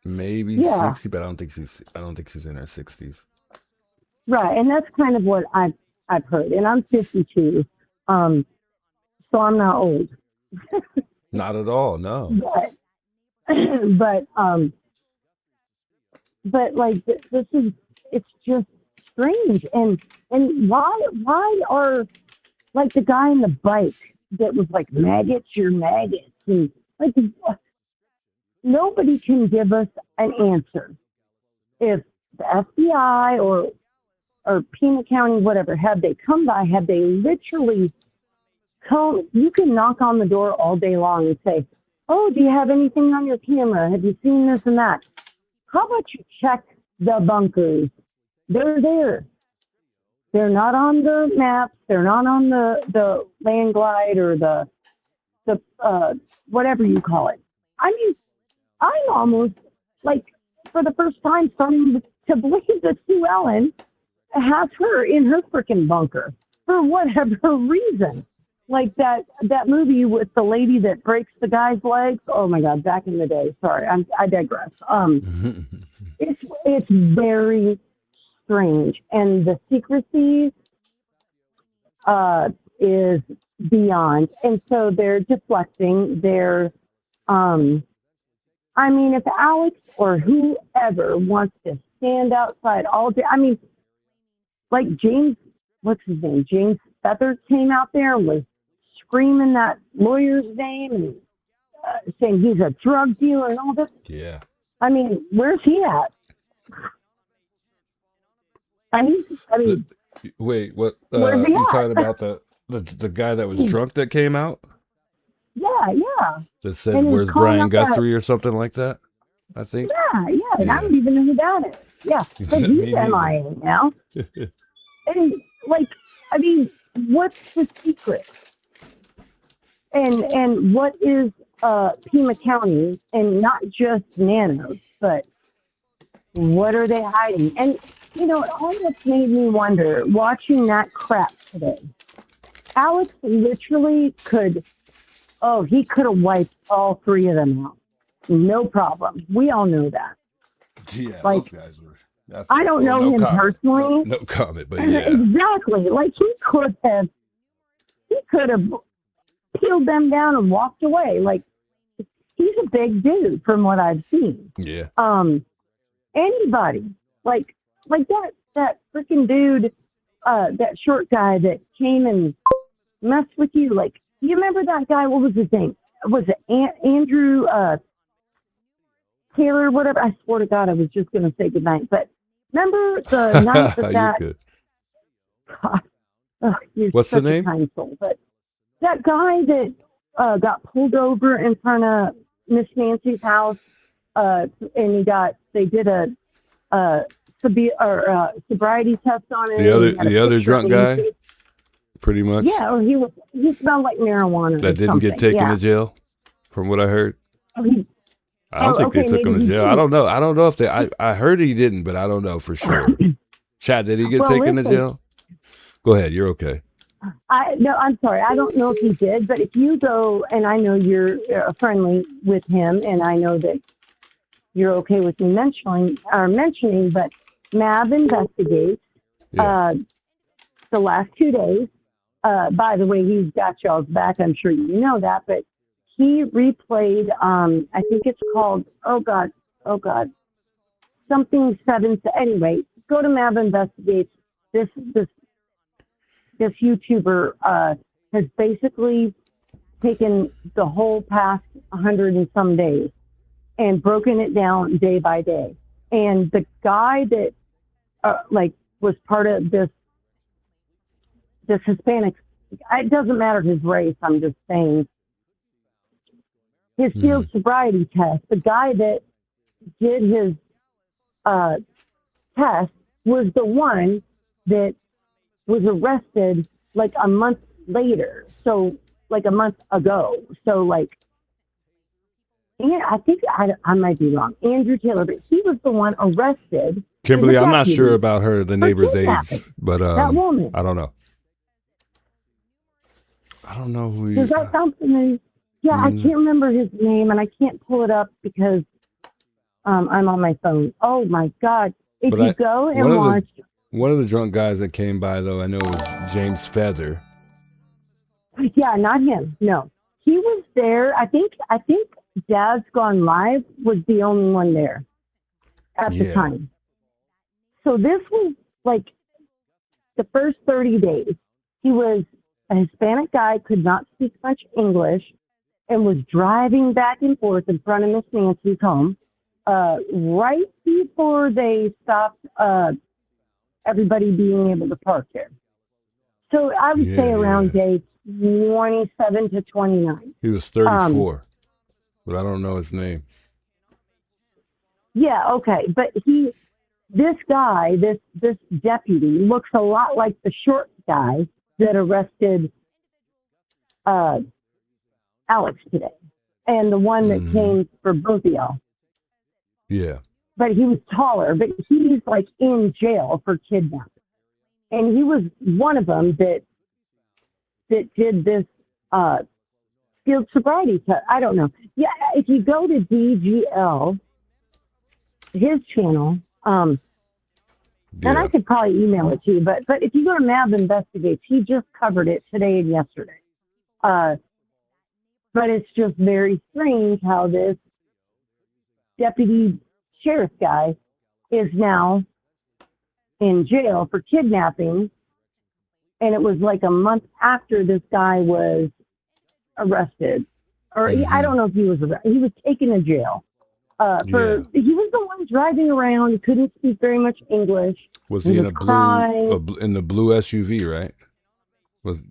Maybe 60, but I don't think she's in her 60s.
Right, and that's kind of what I've heard. And I'm 52, so I'm not old.
Not at all, no.
But like it's just strange. And why are, like, the guy on the bike that was like maggots, you're maggots, and like nobody can give us an answer. If the FBI or Pima County, whatever, have they come by? Have they literally come? You can knock on the door all day long and say, "Oh, do you have anything on your camera? Have you seen this and that?" How about you check the bunkers? They're there. They're not on the maps. They're not on the land glide or the whatever you call it. I mean, I'm almost like for the first time starting to believe that Sue Ellen has her in her freaking bunker for whatever reason. Like that movie with the lady that breaks the guy's legs. Oh my God, back in the day. Sorry, I digress. It's very strange, and the secrecy is beyond. And so they're deflecting. I mean, if Alex or whoever wants to stand outside all day, I mean, like James, what's his name? James Feather came out there and was screaming that lawyer's name and saying he's a drug dealer and all this.
Yeah.
I mean, where's he at? I mean,
Wait, what?
where's he
You
at?
talking about the guy that was drunk that came out?
Yeah.
That said,
And he's
"Where's
calling
Brian
up that-
Guthrie" or something like that? I think.
Yeah. And I don't even know who that is. Yeah, but
Me
he's
neither.
MIA now. And like, I mean, what's the secret? And what is Pima County, and not just Nanos, but what are they hiding? And you know, it almost made me wonder watching that crap today. Alex literally could have wiped all three of them out. No problem. We all know that.
Yeah,
Like,
those guys were.
I don't know him
comment.
personally.
No comment, but yeah.
Exactly. Like he could have peeled them down and walked away. Like he's a big dude from what I've seen.
Yeah.
Anybody like that freaking dude, that short guy that came and messed with you. Like, you remember that guy? What was his name? Was it Andrew Taylor? Whatever. I swear to God, I was just going to say goodnight. But remember the night that
You're good.
God, you're
What's the
such a
name?
kind soul. But that guy that got pulled over in front of Miss Nancy's house, and they did a sobriety test on it.
The other drunk guy, pretty much.
Yeah, or he smelled like marijuana.
That didn't get taken to jail, from what I heard. I don't think they took him to jail. I don't know. I don't know if they. I heard he didn't, but I don't know for sure. Chad, did he get taken to jail? Go ahead. You're okay.
No, I'm sorry. I don't know if he did, but if you go, and I know you're friendly with him, and I know that you're okay with me mentioning, but MAV investigates the last 2 days. By the way, he's got y'all's back. I'm sure you know that, but he replayed, I think it's called, oh God, something 7. Anyway, go to MAV investigates. This YouTuber has basically taken the whole past 100 and some days and broken it down day by day. And the guy that was part of this Hispanic, it doesn't matter his race, I'm just saying, his field sobriety test, the guy that did his test was the one that was arrested like a month later. So like a month ago. So like, and I think I might be wrong, Andrew Taylor, but he was the one arrested.
Kimberly, I'm not sure about her, the neighbor's age, but
that woman.
I don't know. I don't know who.
Does that sound familiar? Yeah, I can't remember his name, and I can't pull it up because I'm on my phone. Oh my God! If you go and watch.
One of the drunk guys that came by, though, I know was James Feather.
Yeah, not him. No, he was there. I think Dad's Gone Live was the only one there at the time. So this was like the first 30 days. He was A Hispanic guy could not speak much English and was driving back and forth in front of Miss Nancy's home right before they stopped everybody being able to park there. So I would say around day 27 to 29.
He was 34, but I don't know his name.
Yeah, okay. But this guy, this deputy, looks a lot like the short guy that arrested Alex today, and the one that came for both of y'all.
Yeah.
But he was taller, but he's like in jail for kidnapping. And he was one of them that did this field sobriety test. I don't know. Yeah, if you go to DGL, his channel, and I could probably email it to you, but if you go to Mav Investigates, he just covered it today and yesterday. But it's just very strange how this deputy sheriff guy is now in jail for kidnapping. And it was like a month after this guy was arrested. Or I don't know if he was arrested. He was taken to jail. He was the one driving around. He couldn't speak very much English.
Was he in in the blue SUV, right?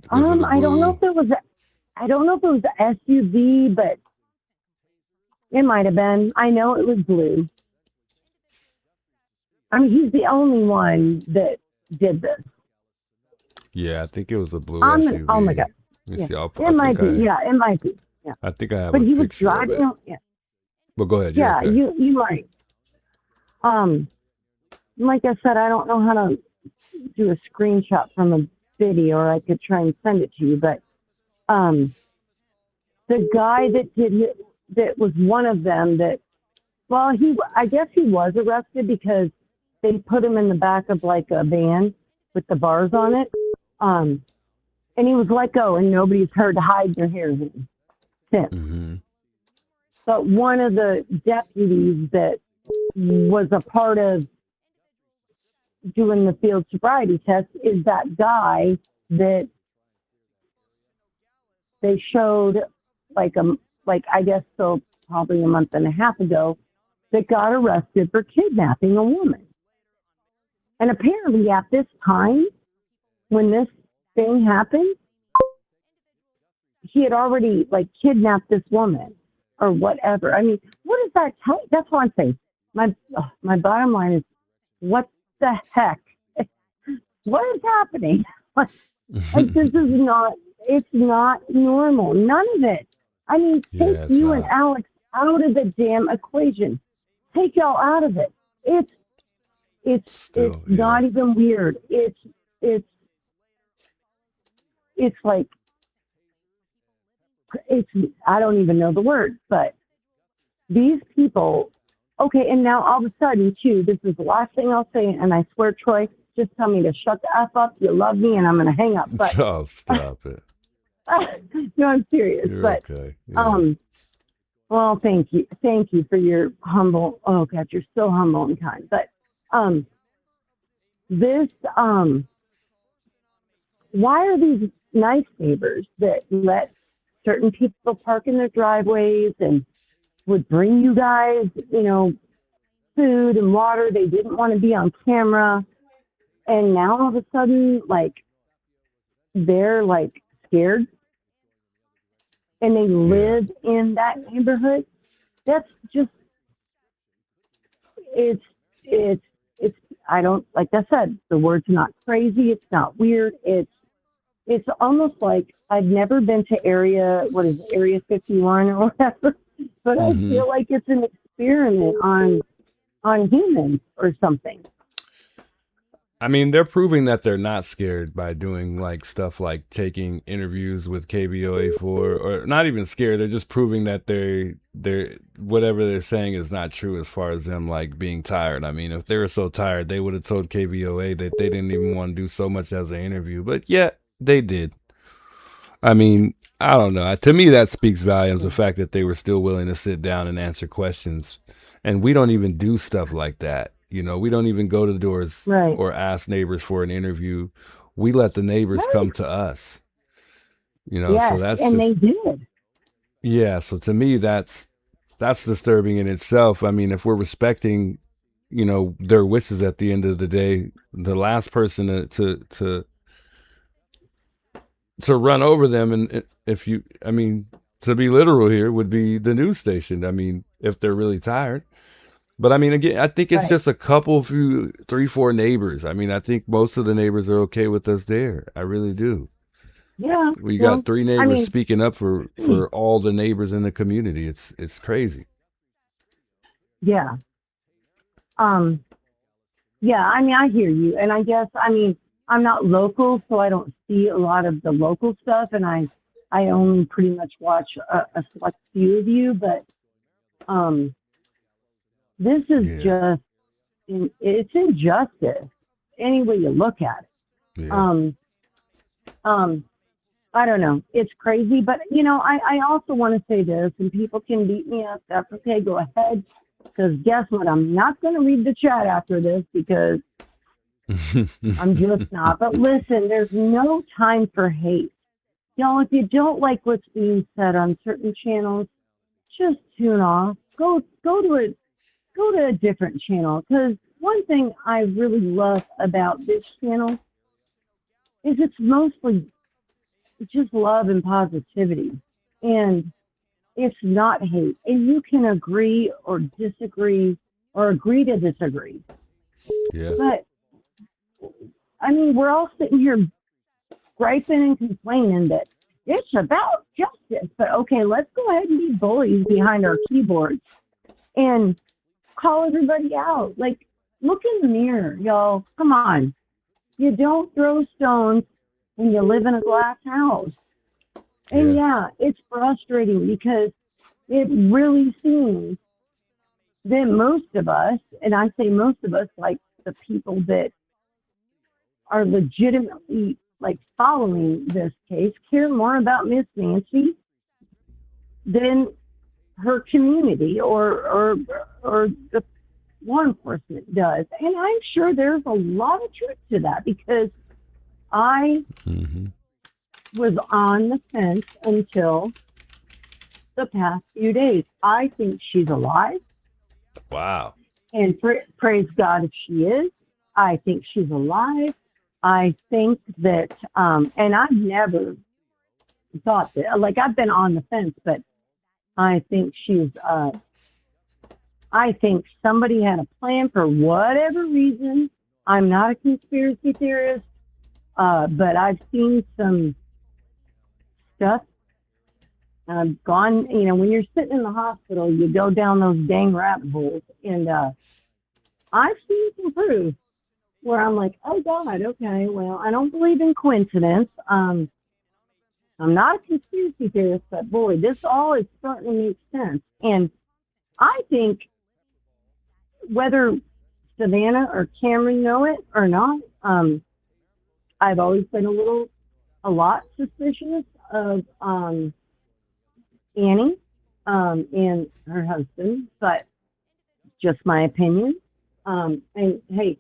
I don't know if there was I don't know if it was an SUV, but it might have been. I know it was blue. I mean, he's the only one that did this.
Yeah, I think it was a blue SUV.
Oh my God.
Let me see.
It might be. It might be. Yeah.
I think I have
but
a
he was
picture of it.
driving. Yeah.
But go ahead.
Yeah,
okay.
you might. Like I said, I don't know how to do a screenshot from a video, or I could try and send it to you. But the guy that was one of them that, well, I guess he was arrested because they put him in the back of like a van with the bars on it. And he was let go, and nobody's heard hide nor hair him since. But one of the deputies that was a part of doing the field sobriety test is that guy that they showed I guess so probably a month and a half ago, that got arrested for kidnapping a woman. And apparently at this time, when this thing happened, he had already kidnapped this woman or whatever. I mean, what does that tell you? That's what I'm saying. My bottom line is, what the heck? What is happening? This is not, it's not normal. None of it. I mean, take you and Alex out of the damn equation. Take y'all out of it. It's not even weird. It's like, I don't even know the word, but these people, okay, and now all of a sudden, too, this is the last thing I'll say, and I swear, Troy, just tell me to shut the F up, you love me, and I'm going to hang up. But,
oh, stop it.
No, I'm serious.
You're
but,
okay. Yeah.
Well, thank you. Thank you for your humble, oh, God, you're so humble and kind. But why are these nice neighbors that let certain people park in their driveways and would bring you guys, food and water? They didn't want to be on camera. And now all of a sudden, they're scared and they live in that neighborhood. That's just, it's, I don't, like I said, the word's not crazy. It's not weird. It's almost like I've never been to Area 51 or whatever, but I feel like it's an experiment on humans or something.
I mean, they're proving that they're not scared by doing stuff like taking interviews with KBOA4, or not even scared. They're just proving that they're whatever they're saying is not true as far as them being tired. I mean, if they were so tired, they would have told KBOA that they didn't even want to do so much as an interview, but yeah, they did. I mean, I don't know. To me, that speaks volumes, the fact that they were still willing to sit down and answer questions. And we don't even do stuff like that. We don't even go to the doors or ask neighbors for an interview. We let the neighbors come to us. You know, so
Yes,
that's
and they
just,
did.
yeah. So to me, that's disturbing in itself. I mean, if we're respecting, you know, their wishes at the end of the day, the last person to run over them, and if you, I mean, to be literal here, would be the news station. I mean, if they're really tired. But I mean, again, I think it's
Right.
just a couple, few, 3, 4 neighbors. I mean, I think most of the neighbors are okay with us there. I really do.
Yeah.
We
Well,
got 3
I
neighbors
mean,
speaking up for all the neighbors in the community. It's crazy.
yeah. Yeah, I mean, I hear you. And I guess, I mean, I'm not local, so I don't see a lot of the local stuff. And I only pretty much watch a select few of you. But this is
Yeah.
it's injustice any way you look at it.
Yeah.
I don't know. It's crazy. But, you know, I also want to say this, and people can beat me up. That's okay. Go ahead. Because guess what? I'm not going to read the chat after this because I'm just not. But listen, there's no time for hate. Y'all, if you don't like what's being said on certain channels, just tune off. Go to a different channel. Because one thing I really love about this channel is it's mostly just love and positivity. And it's not hate. And you can agree or disagree or agree to disagree.
Yeah.
But, I mean, we're all sitting here griping and complaining that it's about justice. But, okay, let's go ahead and be bullies behind our keyboards and call everybody out. Like, look in the mirror, y'all. Come on. You don't throw stones when you live in a glass house. And yeah, it's frustrating because it really seems that most of us, and I say most of us, like the people that are legitimately like following this case, care more about Miss Nancy than her community or the law enforcement does. And I'm sure there's a lot of truth to that because I was on the fence until the past few days. I think she's alive.
Wow.
And praise God if she is. I think she's alive. I think that, and I've never thought that, like I've been on the fence, but I think I think somebody had a plan for whatever reason. I'm not a conspiracy theorist, but I've seen some stuff. I've gone, you know, when you're sitting in the hospital, you go down those dang rabbit holes. And I've seen some proof where I'm like, oh, God, okay, well, I don't believe in coincidence. I'm not a conspiracy theorist, but boy, this all is starting to make sense. And I think whether Savannah or Cameron know it or not, I've always been a lot suspicious of Annie and her husband, but just my opinion. And hey,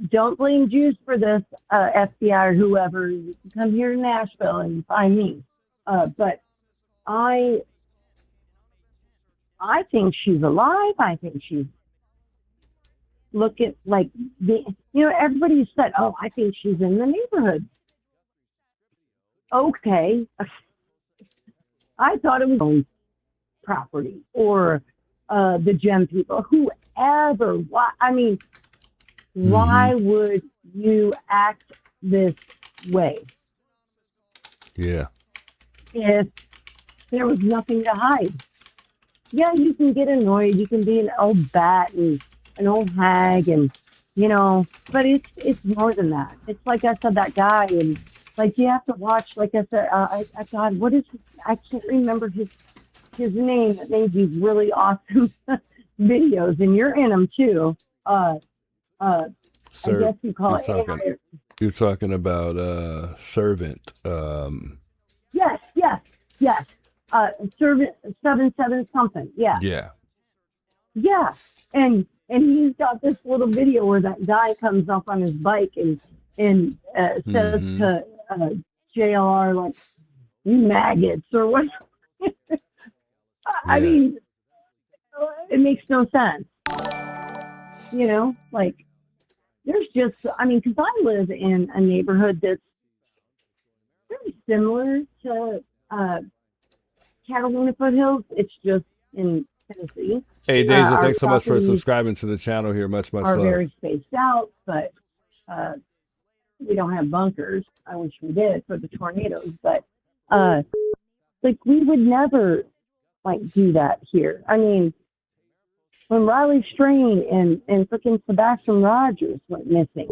don't blame Jews for this, FBI or whoever. You can come here to Nashville and find me. But I think she's alive. I think she's looking like everybody said, oh, I think she's in the neighborhood. Okay. I thought it was own property or the gem people, whoever. Why? I mean, why would you act this way?
Yeah.
If there was nothing to hide. Yeah, you can get annoyed. You can be an old bat and an old hag, and but it's more than that. It's like I said, that guy, and like you have to watch. Like I said, God, what is? I can't remember his name. That made these really awesome videos, and you're in them too.
Sir,
I guess you call it.
You're talking about Servant.
Yes. Servant 77 something. Yeah. Yeah. And he's got this little video where that guy comes up on his bike and says to JLR, like, maggots or what. I mean, it makes no sense. You know, like there's just, I mean, because I live in a neighborhood that's very similar to Catalina Foothills. It's just in Tennessee.
Hey, Deja,
Our
thanks so much for
properties
subscribing to the channel here. Much
are
love.
very spaced out, but we don't have bunkers. I wish we did for the tornadoes, but like we would never like do that here. I mean, when Riley Strain and freaking Sebastian Rogers went missing,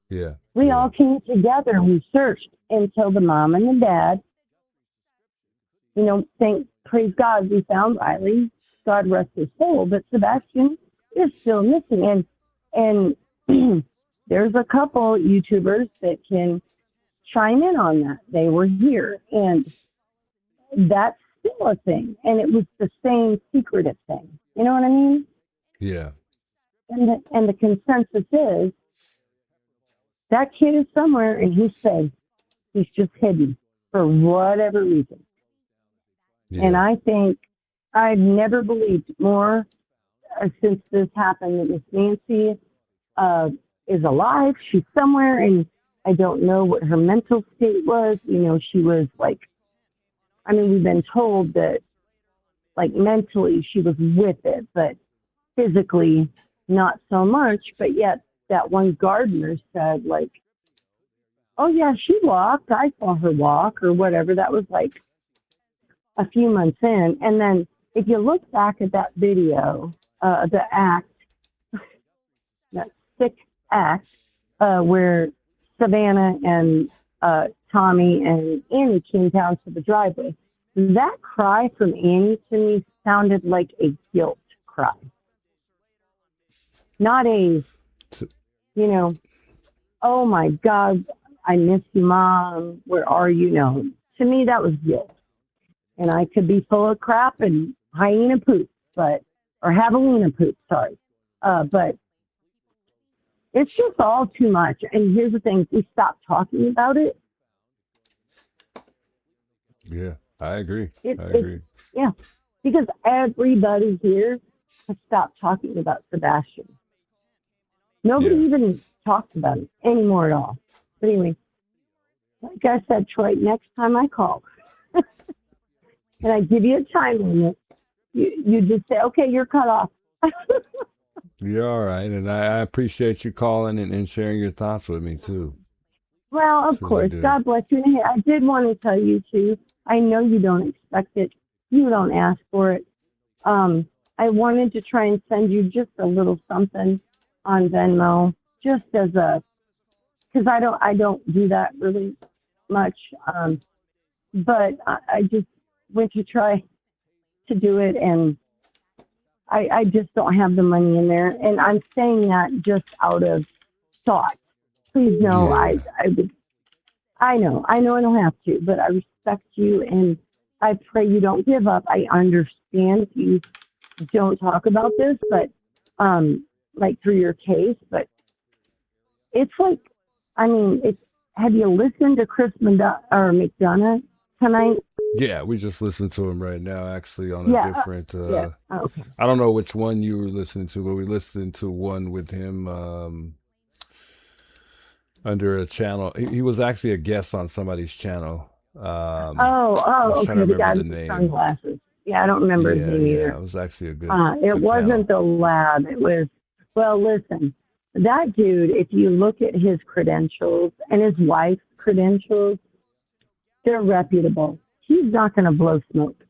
Yeah.
we all came together and we searched until the mom and the dad, you know, praise God, we found Riley. God rest his soul. But Sebastian is still missing. And there's a couple YouTubers that can chime in on that. They were here. And that's still a thing. And it was the same secretive thing. You know what I mean?
Yeah.
And the consensus is that kid is somewhere and he's safe. He's just hidden for whatever reason.
Yeah.
And I think I've never believed more since this happened that Miss Nancy is alive. She's somewhere, and I don't know what her mental state was. You know, she was like, I mean, we've been told that like mentally she was with it, but physically not so much. But yet that one gardener said like, oh yeah, she walked. I saw her walk or whatever. That was like a few months in. And then if you look back at that video, the act, that sick act, where Savannah and Tommy and Annie came down to the driveway, that cry from Annie to me sounded like a guilt cry. Not a, you know, oh my God, I miss you, Mom. Where are you? No. To me, that was guilt. And I could be full of crap and hyena poop, or javelina poop, sorry. But it's just all too much. And here's the thing, we stopped talking about it.
Yeah, I agree. I agree.
Yeah, because everybody here has stopped talking about Sebastian. Nobody even talks about it anymore at all. But anyway, like I said, Troy, next time I call, and I give you a time limit, you just say, okay, you're cut off.
You're all right. And I appreciate you calling and sharing your thoughts with me, too.
Well, of course. God bless you. And hey, I did want to tell you, too, I know you don't expect it. You don't ask for it. I wanted to try and send you just a little something on Venmo, just as because I don't do that really much. But I just went to try to do it, and I just don't have the money in there. And I'm saying that just out of thought. Please know, I know I don't have to, but I respect you, and I pray you don't give up. I understand if you don't talk about this, but like through your case, but it's like, I mean, have you listened to Chris McDonough tonight?
Yeah, we just listened to him right now, actually, on a different.
Okay.
I don't know which one you were listening to, but we listened to one with him under a channel. He was actually a guest on somebody's channel.
Okay. The guy with the sunglasses. Yeah, I don't remember his name either.
Yeah, it was actually a good.
It wasn't the lab. It was. Well, listen, that dude. If you look at his credentials and his wife's credentials, they're reputable. He's not going to blow smoke.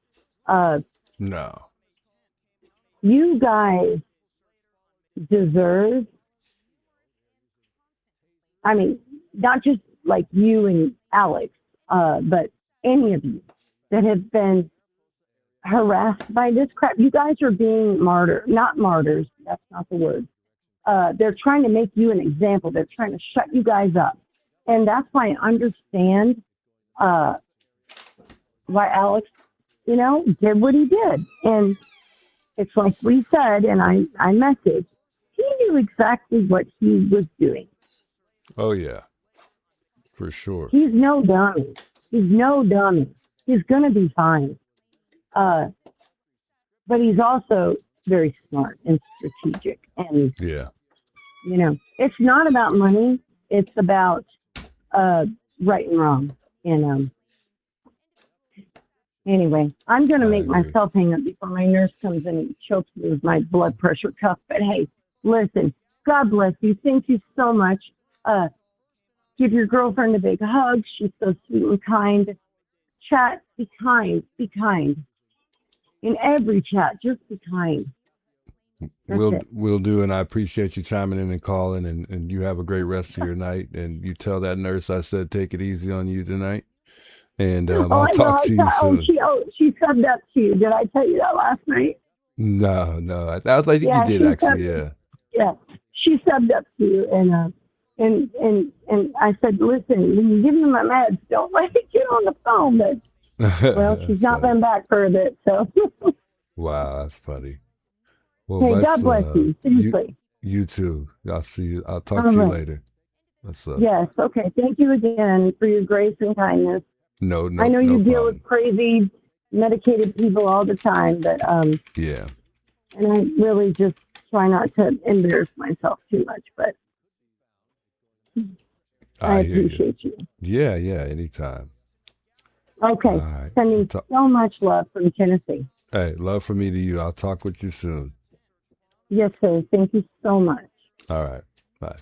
No.
You guys deserve, I mean, not just like you and Alex, but any of you that have been harassed by this crap. You guys are being not martyrs. That's not the word. They're trying to make you an example. They're trying to shut you guys up. And that's why I understand why Alex, did what he did. And it's like we said, and I messaged, he knew exactly what he was doing.
Oh, yeah. For sure.
He's no dummy. He's no dummy. He's going to be fine. But he's also very smart and strategic. And,
Yeah.
you know, it's not about money. It's about right and wrong. And anyway, I'm going to make myself hang up before my nurse comes in and chokes me with my blood pressure cuff. But hey, listen, God bless you. Thank you so much. Give your girlfriend a big hug. She's so sweet and kind. Chat, be kind. Be kind. In every chat, just be kind.
We'll do, and I appreciate you chiming in and calling, and you have a great rest of your night. And you tell that nurse I said take it easy on you tonight. And I'll talk to you soon.
She subbed up to you. Did I tell you that last night?
No. I think you did actually.
Yeah, she subbed up to you, and I said, listen, when you give me my meds, don't let it get on the phone. But well, she's not been back for a bit, so.
Wow, that's funny. Well,
hey, God bless you. Seriously.
You too. I'll see you. I'll talk to you later. What's up?
Yes. Okay. Thank you again for your grace and kindness.
No.
I know you deal
problem.
with crazy, medicated people all the time, but
yeah.
And I really just try not to embarrass myself too much, but I appreciate you.
Yeah. Anytime.
Okay.
Right.
Sending so much love from Tennessee.
Hey, love from me to you. I'll talk with you soon.
Yes, sir. Thank you so much.
All right. Bye.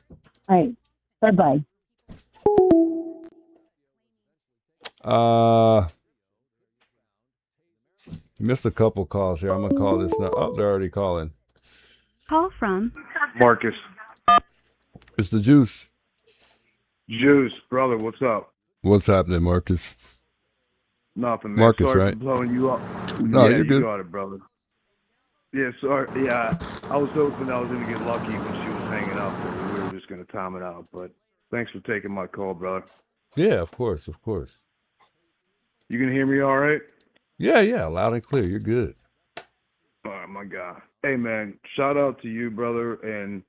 All right. Bye-bye.
Missed a couple calls here. I'm going to call this now. Oh, they're already calling.
Call from
Marcus.
It's the Juice.
Juice, brother, what's up?
What's happening, Marcus?
Nothing, man.
Marcus,
sorry
right?
for blowing you up.
No,
yeah,
you're good.
You got it, brother. Yeah, sorry. Yeah, I was hoping I was going to get lucky when she was hanging up. We were just going to time it out. But thanks for taking my call, brother.
Yeah, of course.
You can hear me all right?
Yeah, loud and clear. You're good.
All right, my guy. Hey, man, shout out to you, brother, and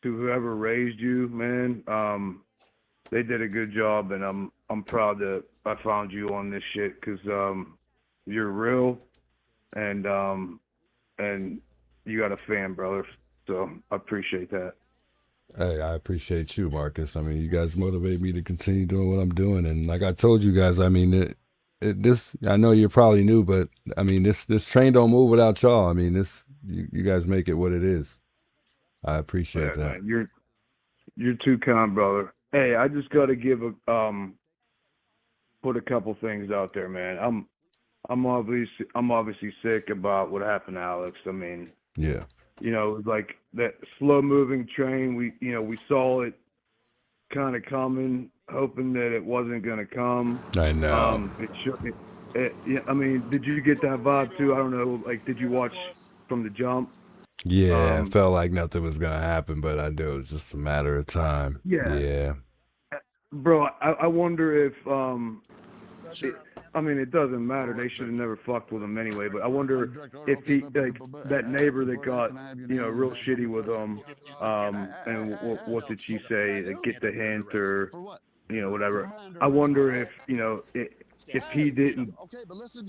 to whoever raised you, man. They did a good job, and I'm proud that I found you on this shit because you're real, and you got a fan, brother. So I appreciate that.
Hey, I appreciate you, Marcus. I mean, you guys motivate me to continue doing what I'm doing, and like I told you guys, I mean, this I know you're probably new, but I mean, this train don't move without y'all. I mean, you guys make it what it is. I appreciate that.
Man, you're too kind, brother. Hey, I just got to give put a couple things out there, man. I'm obviously sick about what happened to Alex. I mean,
yeah,
you know, like that slow moving train. We saw it kind of coming, hoping that it wasn't going to come.
I know.
Yeah, I mean, did you get that vibe too? I don't know. Like, did you watch from the jump?
Yeah, it felt like nothing was gonna happen, but I knew it was just a matter of time. Yeah.
Bro, I wonder if I mean, it doesn't matter. They should have never fucked with him anyway. But I wonder if he, like, that neighbor that got, real shitty with him, and what did she say? Get the hint or, whatever. I wonder if, if he didn't,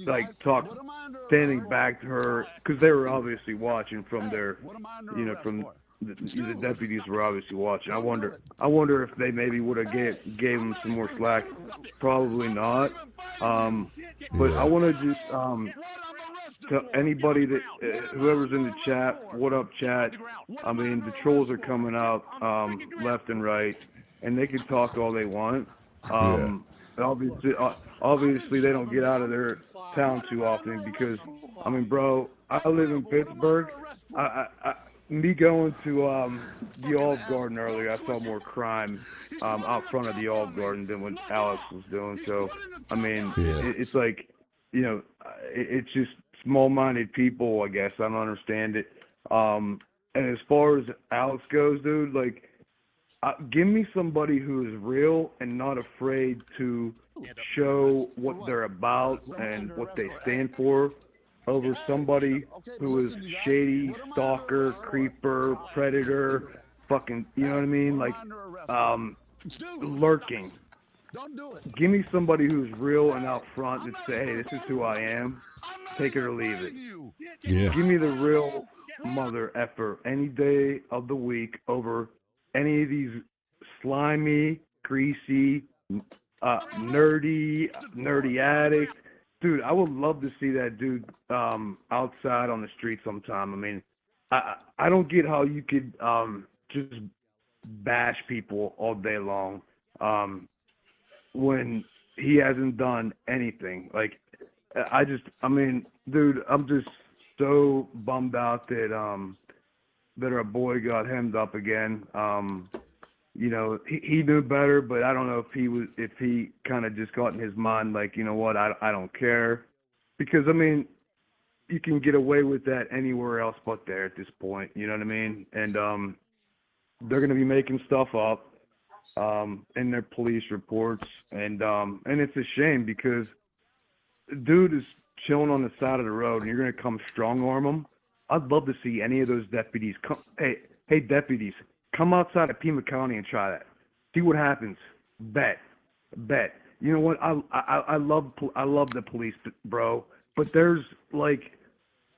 like, talk, standing back to her, because they were obviously watching from their, from the deputies were obviously watching. I wonder if they maybe would have gave him some more slack. Probably not. But I want to just tell anybody that whoever's in the chat, what up, chat? I mean, the trolls are coming out left and right, and they can talk all they want. Obviously, they don't get out of their town too often because, I mean, bro, I live in Pittsburgh. Me going to the Olive Garden earlier, I saw more crime out front of the Olive Garden than what Alex was doing. So, I mean, it's like, it's just small-minded people, I guess. I don't understand it. And as far as Alex goes, dude, like, give me somebody who is real and not afraid to show what they're about and what they stand for over somebody who is shady, stalker, creeper, predator, fucking, you know what I mean? Like, lurking. Give me somebody who's real and out front that say, hey, this is who I am. Take it or leave it.
Yeah.
Give me the real mother effer any day of the week over any of these slimy, greasy, nerdy addicts. Dude, I would love to see that dude outside on the street sometime. I mean, I don't get how you could just bash people all day long when he hasn't done anything. Like, I mean, dude, I'm just so bummed out that that our boy got hemmed up again. You know, he knew better, but I don't know if he kind of just got in his mind like, you know what, I don't care, because I mean, you can get away with that anywhere else but there at this point. You know what I mean? And they're gonna be making stuff up in their police reports, and it's a shame because dude is chilling on the side of the road, and you're gonna come strong arm him. I'd love to see any of those deputies come. Hey, deputies, come outside of Pima County and try that. See what happens. Bet. You know what? I love the police, bro. But there's like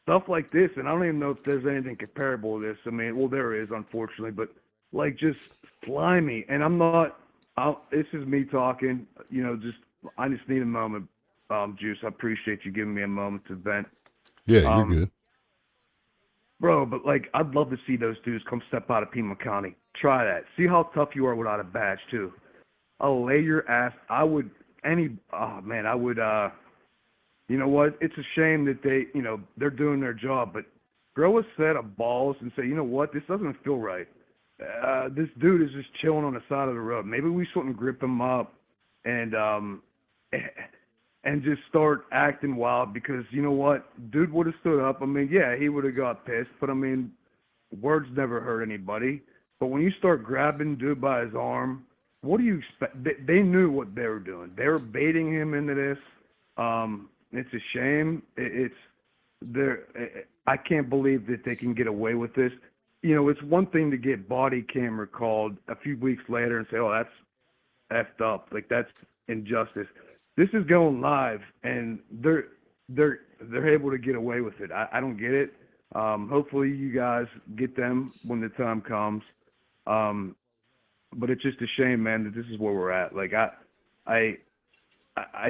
stuff like this, and I don't even know if there's anything comparable to this. I mean, well, there is, unfortunately, but like just slimy. And I'm not. This is me talking. You know, I just need a moment, Juice. I appreciate you giving me a moment to vent.
Yeah, you're good.
Bro, but like, I'd love to see those dudes come step out of Pima County. Try that. See how tough you are without a badge, too. I'll lay your ass. I would, you know what? It's a shame that they're doing their job, but grow a set of balls and say, you know what? This doesn't feel right. This dude is just chilling on the side of the road. Maybe we shouldn't grip him up and just start acting wild, because you know what? Dude would have stood up. I mean, yeah, he would have got pissed, but I mean, words never hurt anybody. But when you start grabbing dude by his arm, what do you expect? They knew what they were doing. They were baiting him into this. It's a shame. I can't believe that they can get away with this. You know, it's one thing to get body camera called a few weeks later and say, oh, that's effed up. Like, that's injustice. This is going live, and they're able to get away with it. I don't get it. Hopefully you guys get them when the time comes. But it's just a shame, man, that this is where we're at. Like, I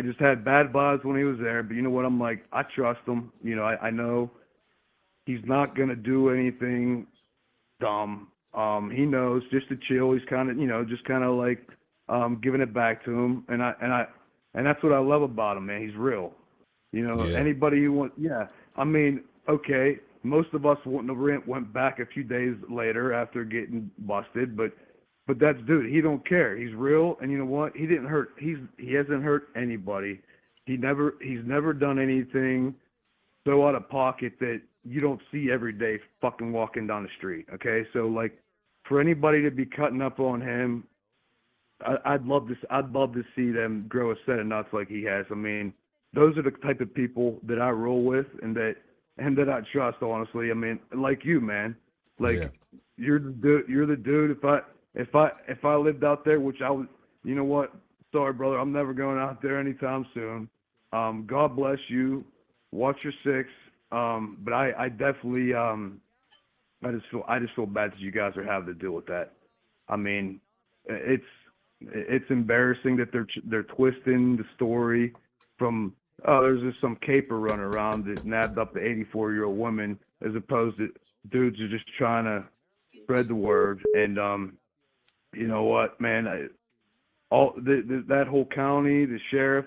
just had bad vibes when he was there, but you know what? I'm like, I trust him. You know, I know he's not gonna do anything dumb. He knows just to chill. He's kind of, just kind of like giving it back to him, and that's what I love about him, man. He's real. You know, anybody who wants, I mean, okay, most of us went back a few days later after getting busted, but that's dude. He don't care. He's real, and you know what? He didn't hurt. He hasn't hurt anybody. He's never done anything so out of pocket that you don't see every day fucking walking down the street. Okay, so like, for anybody to be cutting up on him, I'd love to see them grow a set of nuts like he has. I mean, those are the type of people that I roll with and that I trust, honestly. I mean, like you, man. Like, you're the dude. If I lived out there, which I would, you know what? Sorry, brother, I'm never going out there anytime soon. God bless you. Watch your six. But I definitely I just feel bad that you guys are having to deal with that. I mean, it's embarrassing that they're twisting the story from, oh, there's just some caper running around that nabbed up the 84-year-old woman, as opposed to dudes are just trying to spread the word. And you know what, man, that whole county, the sheriff,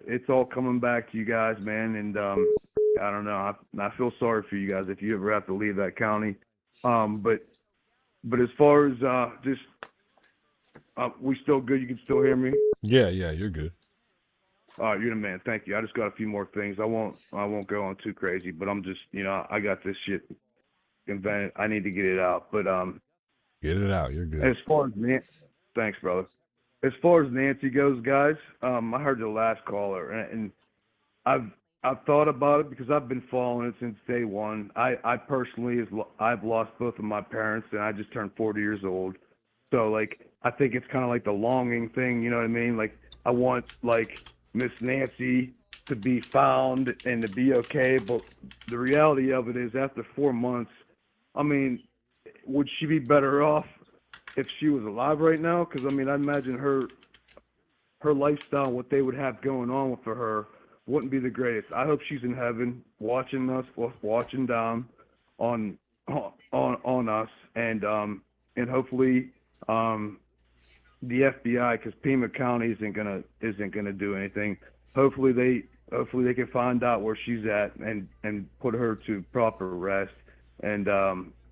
it's all coming back to you guys, man. And I don't know, I feel sorry for you guys if you ever have to leave that county. But as far as we still good? You can still hear me?
Yeah, you're good.
All right, you're the man. Thank you. I just got a few more things. I won't go on too crazy, but I'm just, I got this shit invented. I need to get it out. But
get it out. You're good.
As far as thanks, brother. As far as Nancy goes, guys, I heard the last caller, and I've thought about it because I've been following it since day one. I personally, I've lost both of my parents, and I just turned 40 years old. So, like, I think it's kind of like the longing thing, you know what I mean? Like, I want, like, Miss Nancy to be found and to be okay, but the reality of it is after 4 months, I mean, would she be better off if she was alive right now? Because, I mean, I imagine her lifestyle, what they would have going on for her, wouldn't be the greatest. I hope she's in heaven watching us, watching down on us, and hopefully the FBI, because Pima County isn't gonna do anything. Hopefully they can find out where she's at and put her to proper rest. And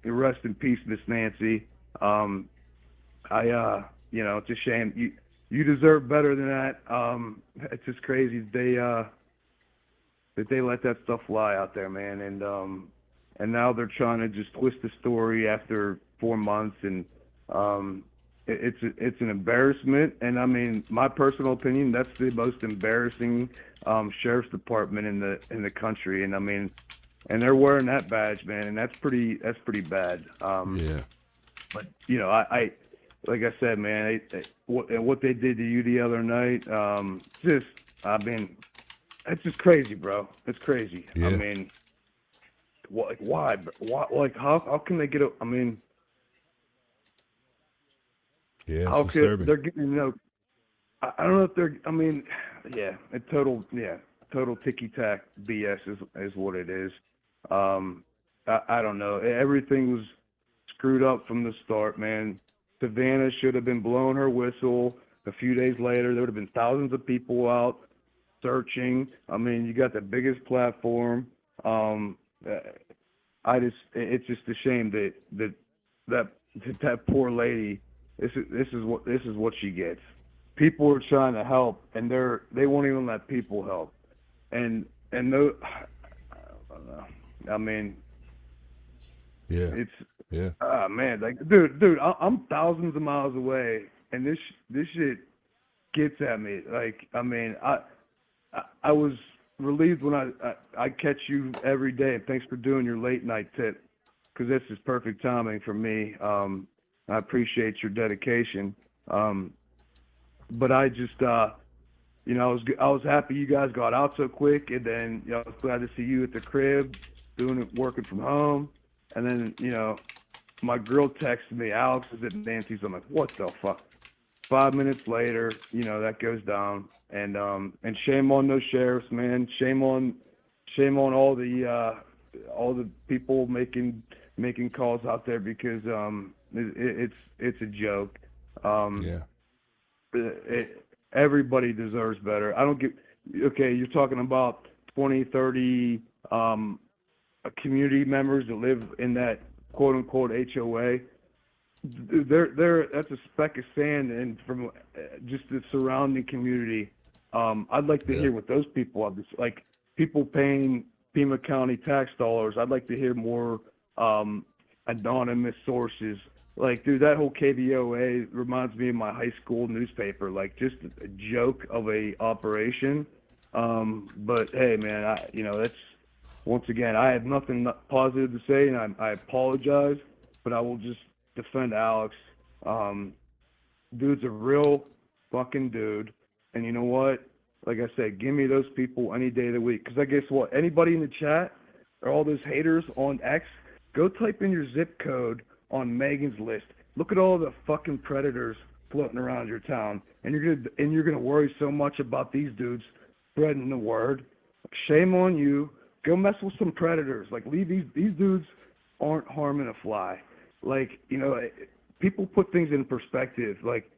rest in peace, Miss Nancy. It's a shame. You deserve better than that. It's just crazy that they let that stuff fly out there, man. And now they're trying to just twist the story after 4 months, and it's an embarrassment. And I mean, my personal opinion, that's the most embarrassing sheriff's department in the country. And I mean, and they're wearing that badge, man, and that's pretty bad.
Yeah.
But I like I said, man, what they did to you the other night, it's just crazy, bro. It's crazy.
Yeah.
I mean, why? Like, how can they get a? I mean,
Yeah,
how
it's
could
disturbing.
they're getting? I don't know if they're. I mean, yeah, total ticky tack BS is what it is. I don't know. Everything was screwed up from the start, man. Savannah should have been blowing her whistle. A few days later, there would have been thousands of people out searching. I mean, you got the biggest platform. It's just a shame that poor lady. This is what she gets. People are trying to help, and they won't even let people help. And I don't know. I mean,
yeah,
man, like, dude, I'm thousands of miles away, and this shit gets at me. Like, I mean, I was relieved when I catch you every day, and thanks for doing your late night tip, because this is perfect timing for me. I appreciate your dedication. But I just, I was happy you guys got out so quick, and then I was glad to see you at the crib, working from home, and then my girl texted me, Alex is at Nancy's. I'm like, what the fuck? 5 minutes later, that goes down, and shame on those sheriffs, man. Shame on all the people making calls out there, because it's a joke. Everybody deserves better. I don't get. Okay, you're talking about 20, 30 community members that live in that quote unquote HOA. That's a speck of sand, and from just the surrounding community. I'd like to hear what those people have. Like, people paying Pima County tax dollars. I'd like to hear more anonymous sources. Like, dude, that whole KVOA reminds me of my high school newspaper. Like, just a joke of a operation. But hey, man, that's, once again, I have nothing positive to say, and I apologize, but I will just defend Alex. Dude's a real fucking dude, and you know what? Like I said, give me those people any day of the week. Because I guess what? Anybody in the chat or all those haters on X, go type in your zip code on Megan's list. Look at all the fucking predators floating around your town, and you're gonna worry so much about these dudes spreading the word. Shame on you. Go mess with some predators. Like, leave these dudes aren't harming a fly. Like, people put things in perspective. Like,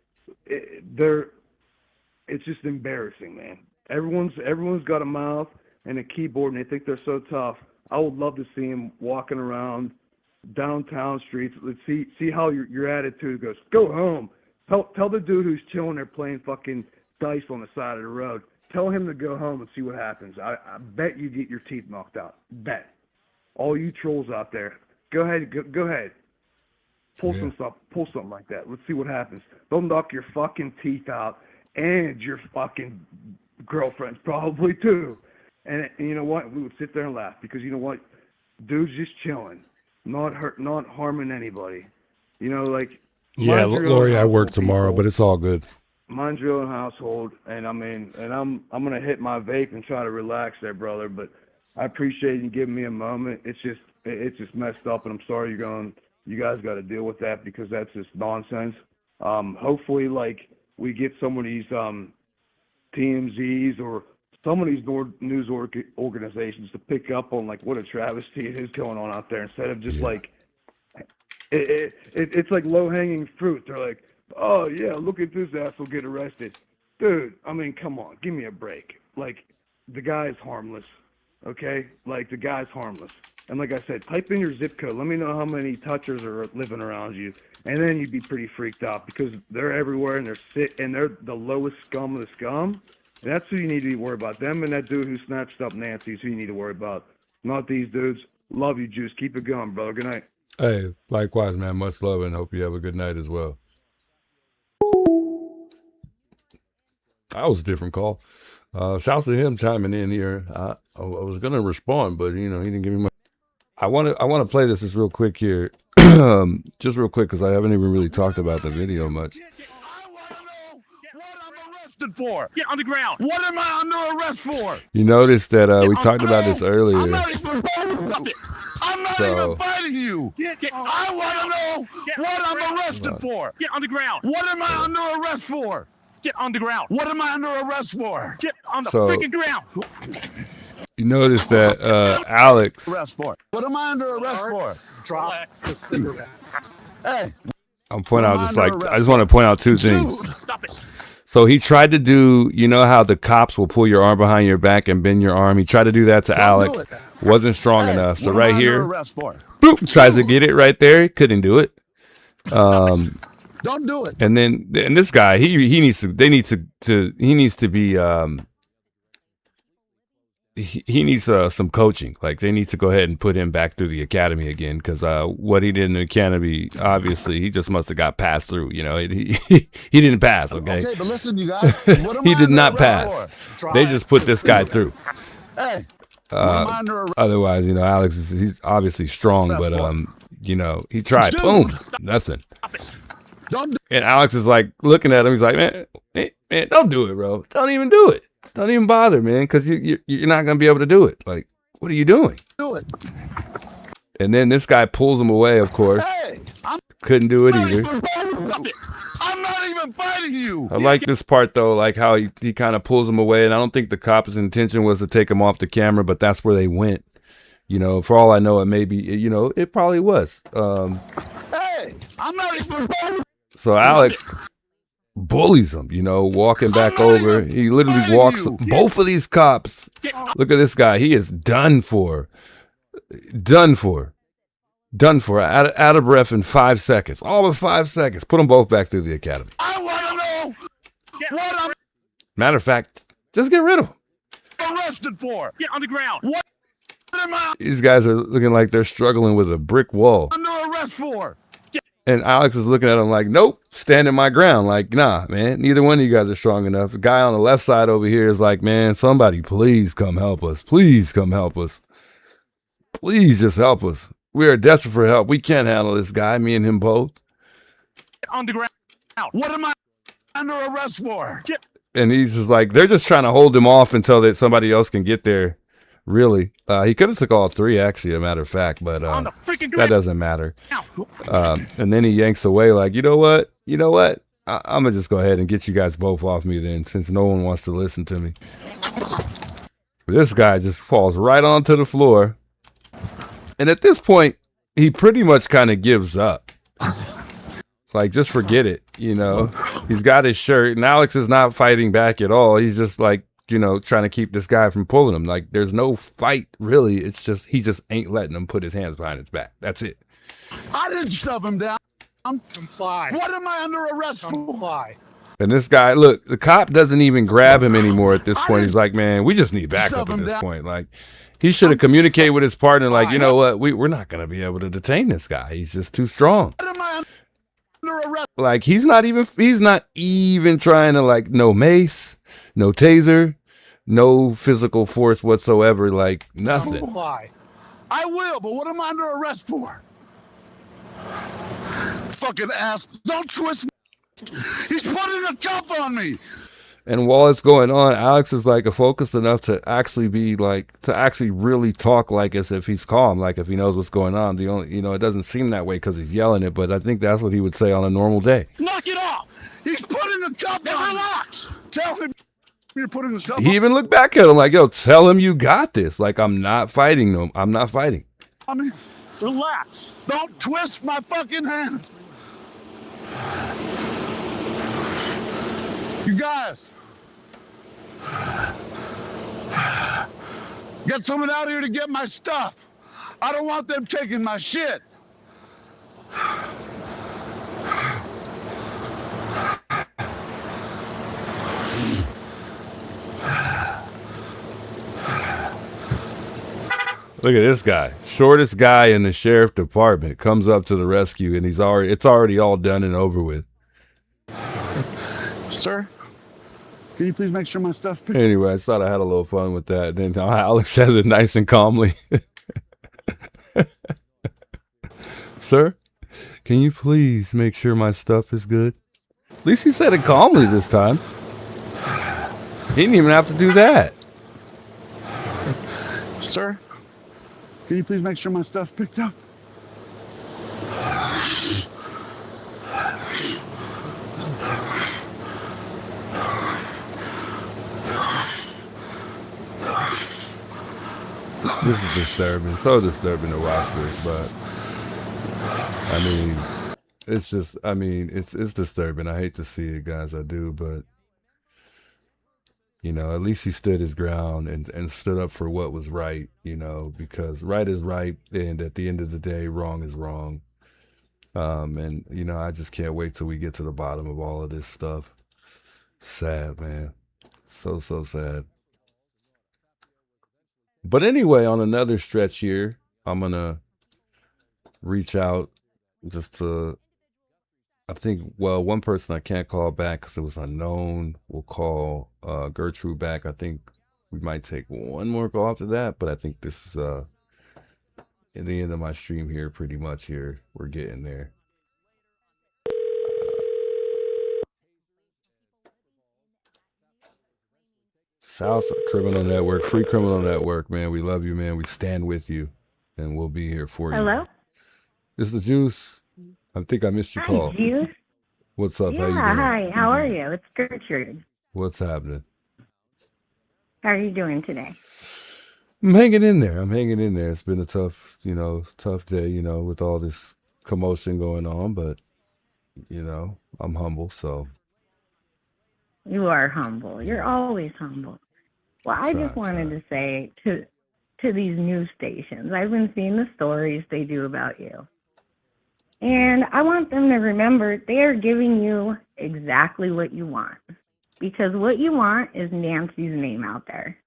it's just embarrassing, man. Everyone's got a mouth and a keyboard, and they think they're so tough. I would love to see them walking around downtown streets. Let's see how your attitude goes. Go home. Tell the dude who's chilling there playing fucking dice on the side of the road. Tell him to go home and see what happens. I bet you get your teeth knocked out. Bet. All you trolls out there, go ahead. Pull something like that. Let's see what happens. They'll knock your fucking teeth out, and your fucking girlfriends probably too. And you know what? We would sit there and laugh, because you know what? Dude's just chilling, not harming anybody. Like,
Yeah,
Mind your own
Lori, I work
household,
tomorrow,
people.
but it's all good.
Mind your own household, and I mean, and I'm gonna hit my vape and try to relax there, brother. But I appreciate you giving me a moment. It's just messed up, and I'm sorry you guys got to deal with that because that's just nonsense. Hopefully, like we get some of these TMZs or some of these news organizations to pick up on like what a travesty it is going on out there instead of just like it's like low hanging fruit. They're like, oh yeah, look at this asshole get arrested, dude. I mean, come on, give me a break. Like the guy's harmless, okay? Like the guy's harmless. And like I said, type in your zip code. Let me know how many touchers are living around you, and then you'd be pretty freaked out because they're everywhere and they're the lowest scum of the scum. And that's who you need to be worried about. Them and that dude who snatched up Nancy is who you need to worry about. Not these dudes. Love you, Juice. Keep it going, brother. Good night.
Hey, likewise, man. Much love, and hope you have a good night as well. That was a different call. Shouts to him chiming in here. I was gonna respond, but you know he didn't give me much. I want to play this just real quick here, just real quick because I haven't even really talked about the video much.
For?
Get on the ground.
What am I under arrest for?
You noticed that we talked about this earlier.
I'm not even fighting you. I want to know what I'm arrested for.
Get on the ground.
What am I under arrest for?
Get on the ground.
What am I under arrest for?
Get on the
So-
freaking ground.
You noticed that Alex.
Arrest for? What am I under arrest for?
Drop the cigarette.
Hey,
I'm pointing out just
under
like I
arrest
just want to point out two things.
Stop it.
So he tried to do, you know how the cops will pull your arm behind your back and bend your arm. He tried to do that to Alex. Wasn't strong enough. So
what am
right
I under
here,
arrest for?
boop, tries to get it right there. Couldn't do it.
Don't do it.
And then and this guy, he needs to. They need to. He needs to be. He needs some coaching. Like they need to go ahead and put him back through the academy again because what he did in the academy, obviously, he just must have got passed through. You know, he didn't pass. Okay,
Okay, but listen, you guys. What am
he
I
did
under
not
arrest
pass.
for?
They just put this guy through.
Hey, what am I under arrest
Otherwise, you know, Alex he's obviously strong, but you know, he tried.
Dude.
Boom, nothing.
Don't do
And Alex is like looking at him. He's like, man, don't do it, bro. Don't even do it. Don't even bother, man, because you're not gonna be able to do it. Like, what are you doing?
it.
And then this guy pulls him away. Of course,
Hey, I'm
couldn't do it
not
either.
even I'm not even fighting you.
I like this part though, like how he kind of pulls him away, and I don't think the cop's intention was to take him off the camera, but that's where they went. You know, for all I know, it may be. You know, it probably was.
Hey, I'm not even
So Alex bullies him, you know, walking back over. He literally walks both of these cops. Look at this guy. He is done for. Done for. Done for. Out of breath in 5 seconds. All but 5 seconds. Put them both back through the academy.
I want to know what I'm
Matter of fact, just get rid of them.
arrested for.
Get on the ground.
What am I
These guys are looking like they're struggling with a brick wall.
under arrest for?
And Alex is looking at him like, nope, standing my ground. Like, nah, man, neither one of you guys are strong enough. The guy on the left side over here is like, man, somebody please come help us. Please come help us. Please just help us. We are desperate for help. We can't handle this guy, me and him both.
Get on the ground.
What am I under arrest for?
And he's just like, they're just trying to hold him off until that somebody else can get there. Really, he could have took all three, actually, a matter of fact, but
On the freaking
that
ground.
doesn't matter. And then he yanks away like, you know what? I'm going to just go ahead and get you guys both off me then, since no one wants to listen to me. This guy just falls right onto the floor. And at this point, he pretty much kind of gives up. Like, just forget it, you know. He's got his shirt, and Alex is not fighting back at all. He's just like, you know, trying to keep this guy from pulling him. Like, there's no fight, really. It's just, he just ain't letting him put his hands behind his back. That's it.
I didn't shove him down.
Comply.
What am I under arrest for?
Comply.
And this guy, look, the cop doesn't even grab him anymore at this point. He's like, man, we just need backup at this point. Like, he should have communicated with his partner, like, you know what, we're not going to be able to detain this guy. He's just too strong.
What am I under arrest?
Like, he's not even trying to, like, no mace, no taser, no physical force whatsoever, like, nothing.
Comply.
I will, but what am I under arrest for? Fucking ass. Don't twist me. He's putting a cuff on me.
And while it's going on, Alex is like focused enough to actually be like, to actually really talk like as if he's calm, like if he knows what's going on. The only, it doesn't seem that way because he's yelling it, but I think that's what he would say on a normal day.
Knock it off. He's putting a cuff on. Relax. Tell him you're putting the cuff on.
He even looked back at him like, yo, tell him you got this. Like, I'm not fighting them. I'm not fighting.
I mean, relax. Don't twist my fucking hand. You guys. Get someone out here to get my stuff. I don't want them taking my shit.
Look at this guy, shortest guy in the sheriff department, comes up to the rescue, and it's already all done and over with.
Sir, can you please make sure my stuff?
Anyway, I thought I had a little fun with that. Then Alex says it nice and calmly. Sir, can you please make sure my stuff is good? At least he said it calmly this time. He didn't even have to do that.
Sir, can you please make sure my stuff picked up?
This is disturbing. So disturbing to watch this, but I mean, it's just, it's disturbing. I hate to see it, guys. I do, but at least he stood his ground and stood up for what was right, because right is right, and at the end of the day, wrong is wrong. And I just can't wait till we get to the bottom of all of this stuff. Sad, man. So sad. But anyway, on another stretch here, I'm gonna reach out just to, I think, one person I can't call back because it was unknown. We'll call Gertrude back. I think we might take one more call after that, but I think this is in the end of my stream here, pretty much here. We're getting there. Shouts to Criminal Network, Free Criminal Network, man. We love you, man. We stand with you, and we'll be here for you.
Hello?
This is the Juice. I think I missed your call.
Hi, Juice.
What's up?
Yeah,
How you doing?
hi. How are you? It's Gertrude.
What's happening?
How are you doing today?
I'm hanging in there. It's been a tough day, with all this commotion going on, but, I'm humble, so.
You are humble. You're always humble. Well, I just wanted to say to these news stations, I've been seeing the stories they do about you. And I want them to remember they are giving you exactly what you want. Because what you want is Nancy's name out there.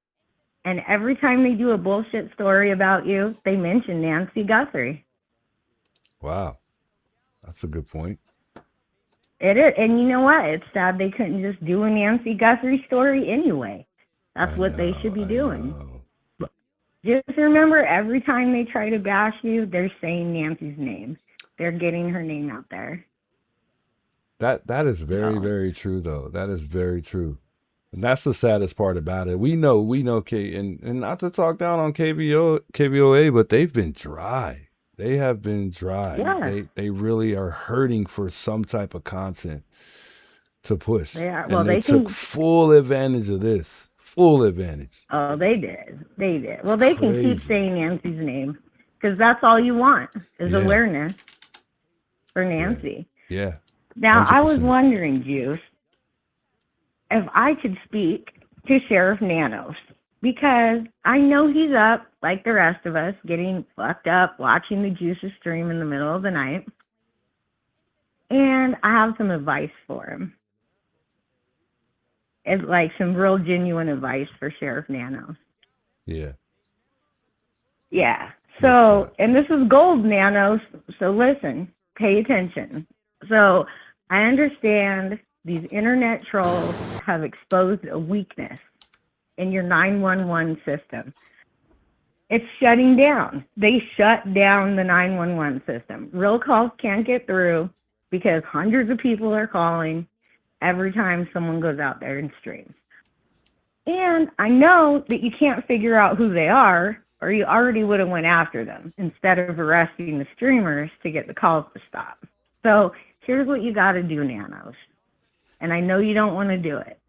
And every time they do a bullshit story about you, they mention Nancy Guthrie.
Wow. That's a good point.
It is. And you know what? It's sad they couldn't just do a Nancy Guthrie story anyway. That's what they should be doing. Just remember, every time they try to bash you, they're saying Nancy's name. They're getting her name out there.
That is very, very true, though. That is very true. And that's the saddest part about it. We know, and not to talk down on KVOA, but they've been dry. They have been dry.
Yeah.
They really are hurting for some type of content to push.
They are.
And
Well,
they
they
took
can.
full advantage of this. Full advantage.
Oh, they did. They did. Well, they can keep
Crazy.
saying Nancy's name because that's all you want is
Yeah.
awareness for Nancy.
Yeah.
Now, I was
100%.
wondering, Juice, if I could speak to Sheriff Nanos, because I know he's up, like the rest of us, getting fucked up, watching the Juices stream in the middle of the night. And I have some advice for him. It's like some real genuine advice for Sheriff Nanos.
Yeah.
Yeah. So, and this is gold, Nanos. So listen, pay attention. So I understand these internet trolls have exposed a weakness in your 911 system.
it's shutting down. They shut down the 911 system. Real calls can't get through because hundreds of people are calling every time someone goes out there and streams. And I know that you can't figure out who they are, or you already would have went after them instead of arresting the streamers to get the calls to stop. So here's what you got to do, Nanos. And I know you don't want to do it.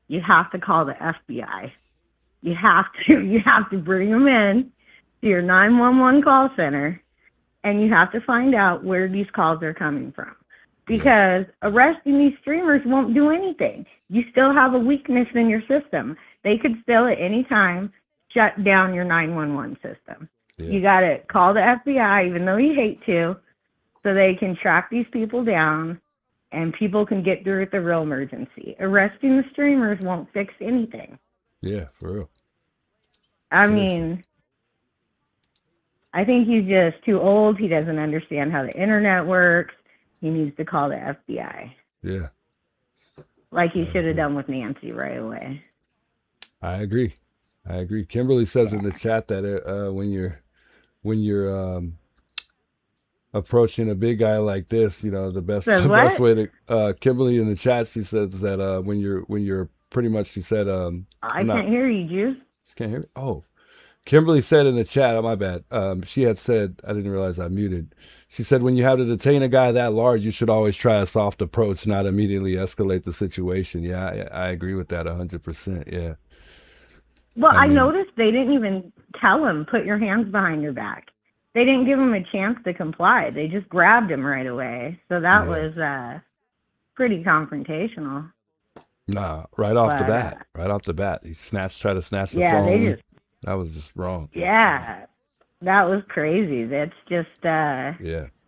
You have to call the FBI. You have to bring them in to your 911 call center, and you have to find out where these calls are coming from. Because arresting these streamers won't do anything. You still have a weakness in your system. They could still at any time shut down your 911 system. Yeah. You got to call the FBI, even though you hate to, so they can track these people down and people can get through with the real emergency. Arresting the streamers won't fix anything.
Yeah, for real.
I mean, I think he's just too old. He doesn't understand how the internet works. He needs to call the FBI.
Yeah.
Like he should have done with Nancy right away.
I agree. Kimberly says in the chat that when you're approaching a big guy like this, the best way to Kimberly in the chat, she says that when you're pretty much, she said
I can't hear you, Juice.
She can't hear me? Oh. Kimberly said in the chat, oh my bad. She had said, I didn't realize I muted. She said, when you have to detain a guy that large, you should always try a soft approach, not immediately escalate the situation. Yeah, I agree with that 100%. Yeah.
Well, I noticed they didn't even tell him, put your hands behind your back. They didn't give him a chance to comply. They just grabbed him right away. So that was pretty confrontational.
Nah, right off the bat. He tried to snatch the phone. That was just wrong.
Yeah, that was crazy. That's just,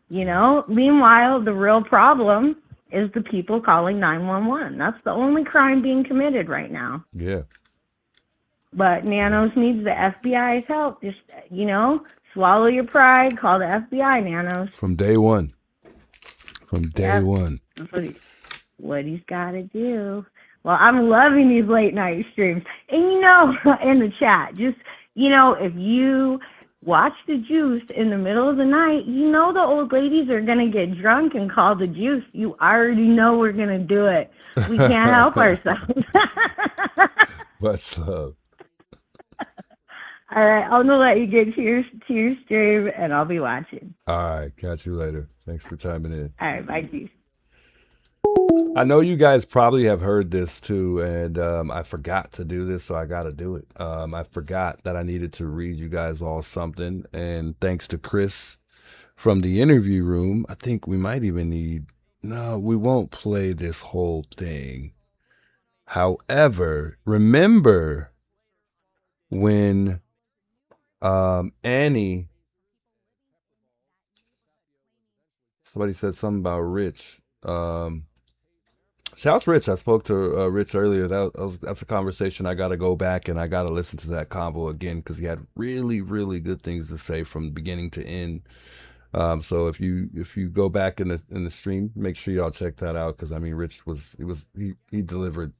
meanwhile, the real problem is the people calling 911. That's the only crime being committed right now.
Yeah.
But Nanos needs the FBI's help. Just, swallow your pride, call the FBI, Nanos.
From day one. One.
That's what he's got to do. Well, I'm loving these late night streams. And in the chat, just, if you watch the Juice in the middle of the night, the old ladies are going to get drunk and call the Juice. You already know we're going to do it. We can't help ourselves.
What's up?
All right, I'm going to let you get to your stream, and I'll be watching.
All right, catch you later. Thanks for chiming in.
All right, bye, Juice.
I know you guys probably have heard this too, and I forgot to do this, so I got to do it. I forgot that I needed to read you guys all something, and thanks to Chris from the interview room, I think we might even need... No, we won't play this whole thing. However, remember when Annie... Somebody said something about Rich. Shouts Rich. I spoke to Rich earlier. That's a conversation I got to go back and I got to listen to that convo again because he had really, really good things to say from beginning to end. So if you go back in the stream, make sure y'all check that out because Rich he delivered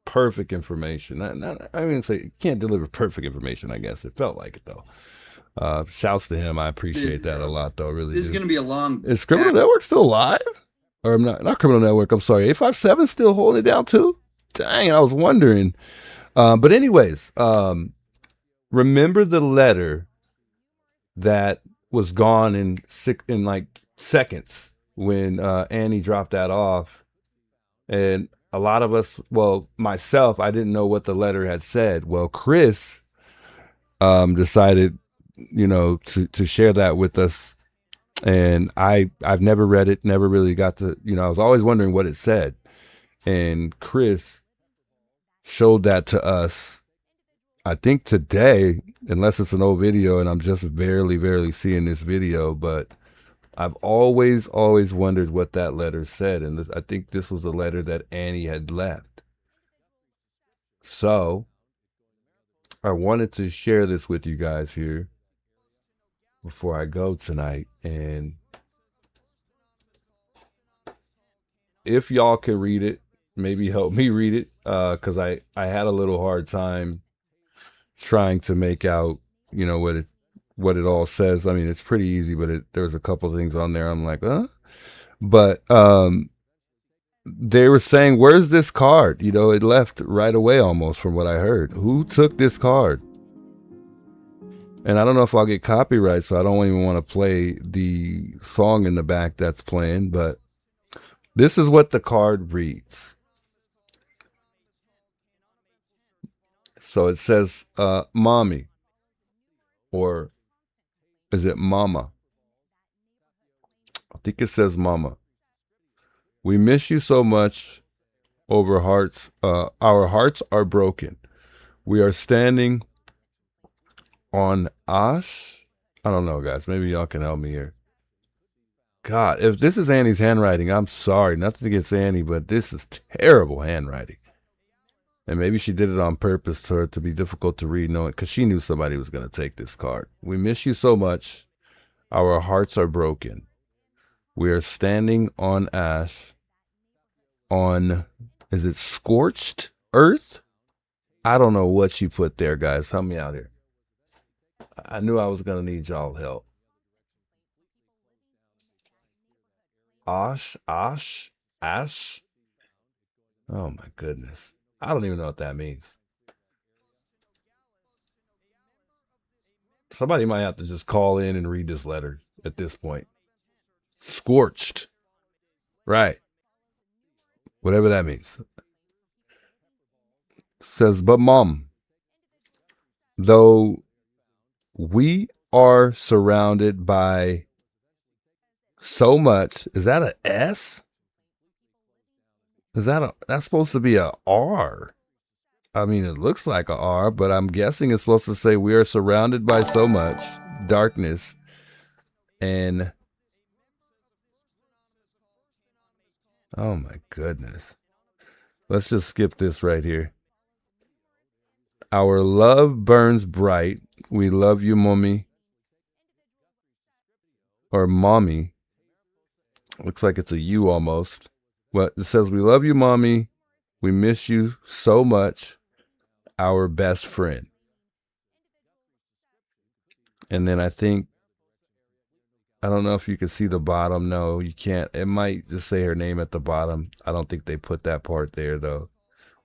perfect information. I mean, say you can't deliver perfect information. I guess it felt like it though. Shouts to him. I appreciate that a lot though. Really.
This is gonna be a long.
Is Criminal Network still live? Or not Criminal Network, I'm sorry. 857 still holding it down too? Dang, I was wondering. But anyways, remember the letter that was gone in like seconds when Annie dropped that off. And a lot of us, well, myself, I didn't know what the letter had said. Well, Chris decided, to share that with us. And I've never read it, never really got to, I was always wondering what it said. And Chris showed that to us, I think today, unless it's an old video and I'm just barely seeing this video, but I've always wondered what that letter said. And I think this was a letter that Annie had left. So I wanted to share this with you guys here before I go tonight, and if y'all can read it, maybe help me read it, because I had a little hard time trying to make out you know, what it all says. I mean, it's pretty easy, but there's a couple things on there I'm like, but they were saying, where's this card? You know, it left right away almost from what I heard. Who took this card? And I don't know if I'll get copyright, so I don't even want to play the song in the back that's playing, but this is what the card reads. So it says, mommy, or is it mama? I think it says mama. We miss you so much. Our hearts are broken. We are standing on Ash. I don't know, guys. Maybe y'all can help me here. God, if this is Annie's handwriting, I'm sorry. Nothing against Annie, but this is terrible handwriting. And maybe she did it on purpose for it to be difficult to read, knowing because she knew somebody was going to take this card. We miss you so much. Our hearts are broken. We are standing on ash. Is it scorched earth? I don't know what you put there, guys. Help me out here. I knew I was going to need y'all help. Ash. Oh my goodness. I don't even know what that means. Somebody might have to just call in and read this letter at this point. Scorched. Right. Whatever that means. Says, but mom, though we are surrounded by so much, is that an S? That's supposed to be a R. I mean, it looks like a R, but I'm guessing it's supposed to say we are surrounded by so much darkness and oh my goodness. Let's just skip this right here. Our love burns bright. We love you, mommy. Or mommy. Looks like it's a U almost. But it says, we love you, mommy. We miss you so much. Our best friend. And then I don't know if you can see the bottom. No, you can't. It might just say her name at the bottom. I don't think they put that part there, though.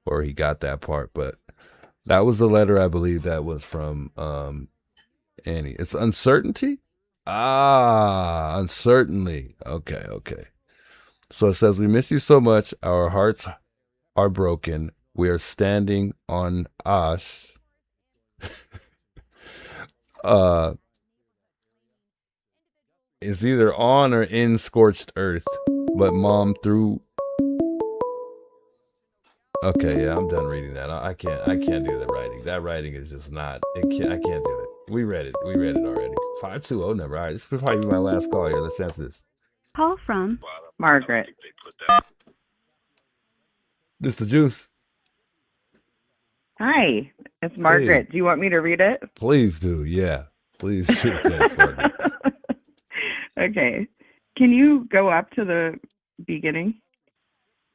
Or he got that part. But that was the letter, I believe, that was from Annie. It's uncertainty? Uncertainly. Okay. So it says, we miss you so much. Our hearts are broken. We are standing on ash. It's either on or in scorched earth. But mom through. Okay, yeah, I'm done reading that. I can't do the writing. That writing is just not. I can't do it. We read it already. 520 number. All right, this will probably be my last call here. Let's answer this.
Call from Margaret.
This the juice.
Hi, it's Margaret.
Hey.
Do you want me to read it?
Please do. Yeah. Please do. Thanks, Margaret.
Okay. Can you go up to the beginning?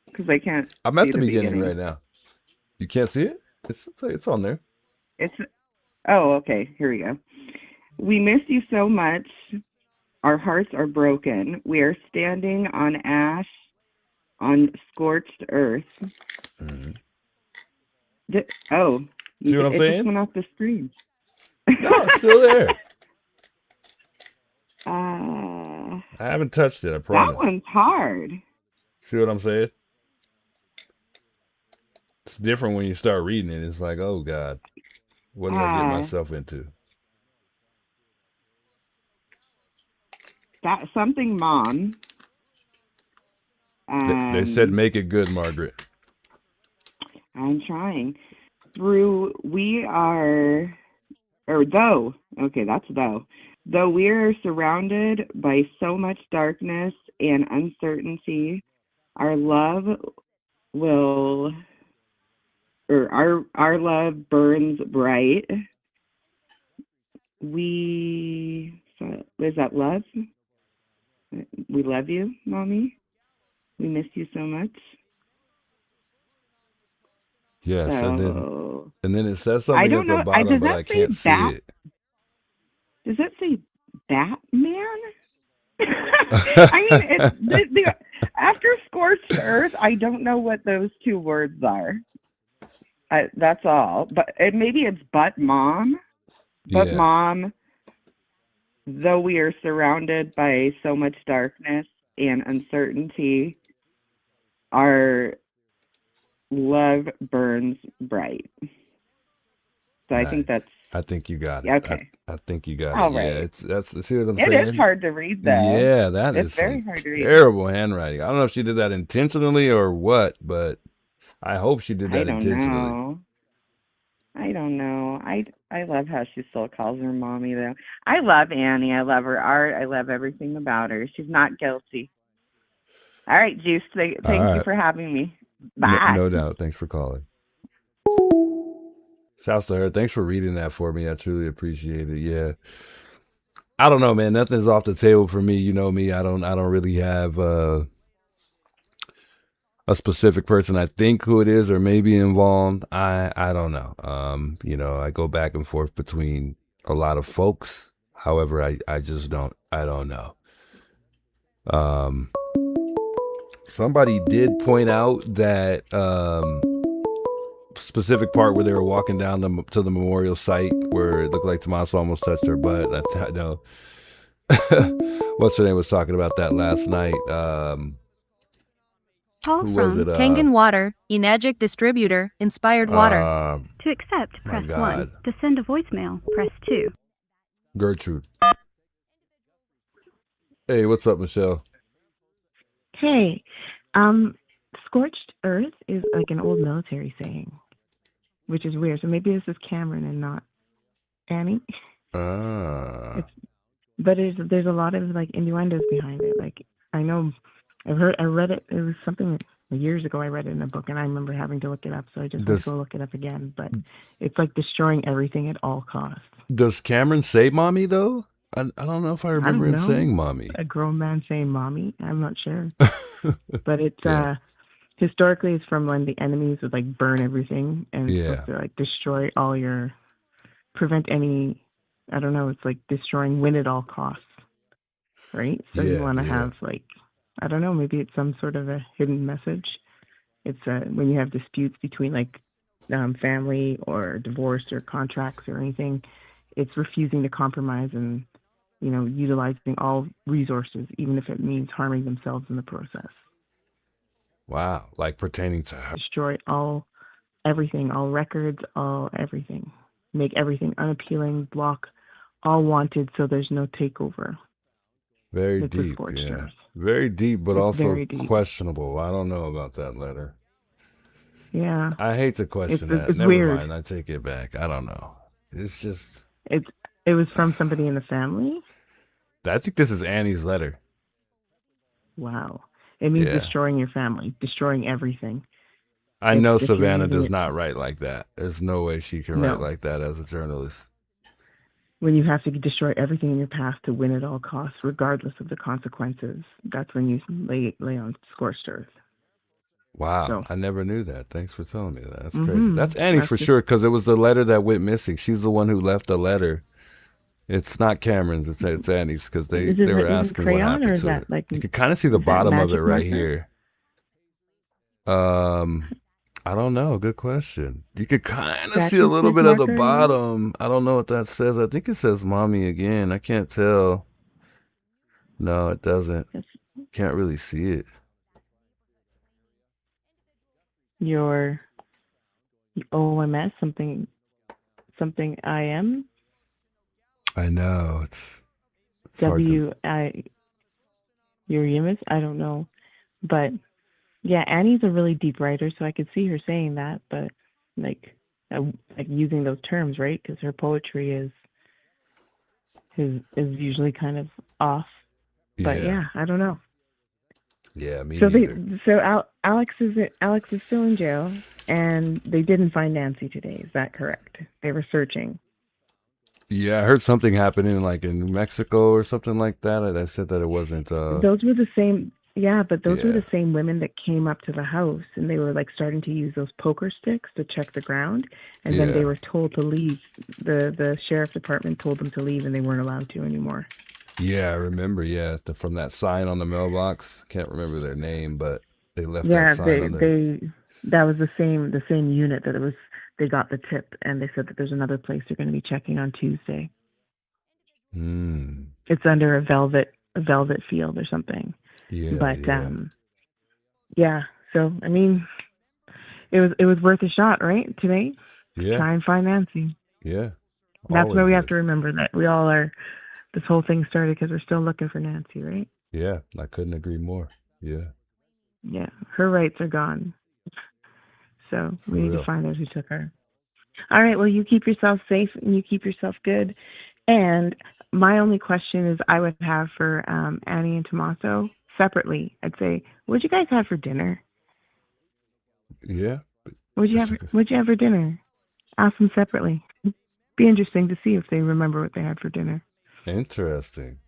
Because I can't.
I'm at the beginning right now. You can't see it? It's on there.
Oh, okay. Here we go. We miss you so much. Our hearts are broken. We are standing on ash, on scorched earth.
Mm-hmm.
See
what I'm saying?
It just went off the screen.
No, it's still there.
I
haven't touched it, I promise.
That one's hard.
See what I'm saying? It's different when you start reading it. It's like, oh God, what did I get myself into?
That something, Mom.
They said make it good, Margaret.
I'm trying. Though we are surrounded by so much darkness and uncertainty, our love burns bright. Is that love? We love you, Mommy. We miss you so much.
Yes,
So,
and then it says something at the bottom, but I can't see it.
Does it say Batman? I mean, after Scorched Earth, I don't know what those two words are. That's all. But maybe it's but mom. But mom, though we are surrounded by so much darkness and uncertainty, our love burns bright. So I think that's.
I think you got it.
Okay.
I think you got
All
it.
right.
Yeah, see what I'm saying?
It is hard to read, though.
Yeah, it's
very hard to read.
Terrible handwriting. I don't know if she did that intentionally or what, but I hope she did that intentionally.
I don't know. I love how she still calls her mommy, though. I love Annie. I love her art. I love everything about her. She's not guilty. All right, Juice. Thank you for having me. Bye.
No doubt. Thanks for calling. Shouts to her. Thanks for reading that for me. I truly appreciate it. Yeah. I don't know, man. Nothing's off the table for me. You know me. I don't really have a specific person I think who it is or maybe involved. I don't know. I go back and forth between a lot of folks. However, I just don't know. Somebody did point out that specific part where they were walking down to the memorial site where it looked like Tommaso almost touched her butt. I know. What's her name was talking about that last night.
Call from Kangen Water, Enagic Distributor, Inspired Water. To accept, press 1. To send a voicemail, press 2.
Gertrude. Hey, what's up, Michelle?
Hey, scorched earth is like an old military saying, which is weird. So maybe this is Cameron and not Annie. But there's a lot of like innuendos behind it. Like I know, I read it. It was something years ago. I read it in a book, and I remember having to look it up. So I just want to go look it up again. But it's like destroying everything at all costs.
Does Cameron say mommy though? I don't know if I remember him saying mommy.
A grown man saying mommy? I'm not sure. But it's historically it's from when the enemies would like burn everything and it's supposed to like destroy all prevent any, I don't know, it's like destroying, win at all costs. Right? So you want to have like, I don't know, maybe it's some sort of a hidden message. It's when you have disputes between like family or divorce or contracts or anything, it's refusing to compromise and utilizing all resources, even if it means harming themselves in the process.
Wow, like pertaining to her.
Destroy everything, all records, everything. Make everything unappealing, block all wanted so there's no takeover.
Very deep, yeah. Very deep, but also questionable. I don't know about that letter.
Yeah.
I hate to question that.
It's
Never
weird.
mind, I take it back. I don't know. It's just...
It was from somebody in the family?
I think this is Annie's letter.
Wow. It means destroying your family, destroying everything.
I know Savannah does not write like that. There's no way she can write like that as a journalist.
When you have to destroy everything in your past to win at all costs, regardless of the consequences, that's when you lay on scorched earth.
Wow, so, I never knew that. Thanks for telling me that. That's crazy. That's Annie for sure, because it was the letter that went missing. She's the one who left the letter. It's not Cameron's. It's Annie's, because they were asking what happened to it. You can kind of see the bottom of it right here. I don't know. Good question. You could kind of see a little bit of the bottom. I don't know what that says. I think it says mommy again. I can't tell. No, it doesn't. Can't really see it.
Your OMS, something IM?
I know. It's
WI, your Yimis? I don't know. But yeah, Annie's a really deep writer, so I could see her saying that, but like using those terms, right? Because her poetry is usually kind of off. But yeah, I don't know.
Yeah, me
so
neither.
Alex is still in jail, and they didn't find Nancy today. Is that correct? They were searching.
Yeah, I heard something happening like in Mexico or something like that. I said that it wasn't.
Those were the same. Yeah, but those were the same women that came up to the house, and they were like starting to use those poker sticks to check the ground, and then they were told to leave. The sheriff department told them to leave, and they weren't allowed to anymore.
Yeah, I remember. Yeah, from that sign on the mailbox. Can't remember their name, but they left
Yeah,
that sign on there.
that was the same unit that it was. They got the tip, and they said that there's another place they're going to be checking on Tuesday. It's under a velvet field or something.
Yeah,
but yeah. So I mean, it was worth a shot, right? Today, try and find Nancy.
Yeah,
that's where we have to remember that we all are. This whole thing started because we're still looking for Nancy, right?
Yeah, I couldn't agree more. Yeah.
Yeah, her rights are gone. So we need to find out who took her. All right, well, you keep yourself safe and you keep yourself good. And my only question is I would have for Annie and Tommaso separately. I'd say, what'd you guys have for dinner?
Yeah.
What'd you have for dinner? Ask them separately. Be interesting to see if they remember what they had for dinner.
Interesting.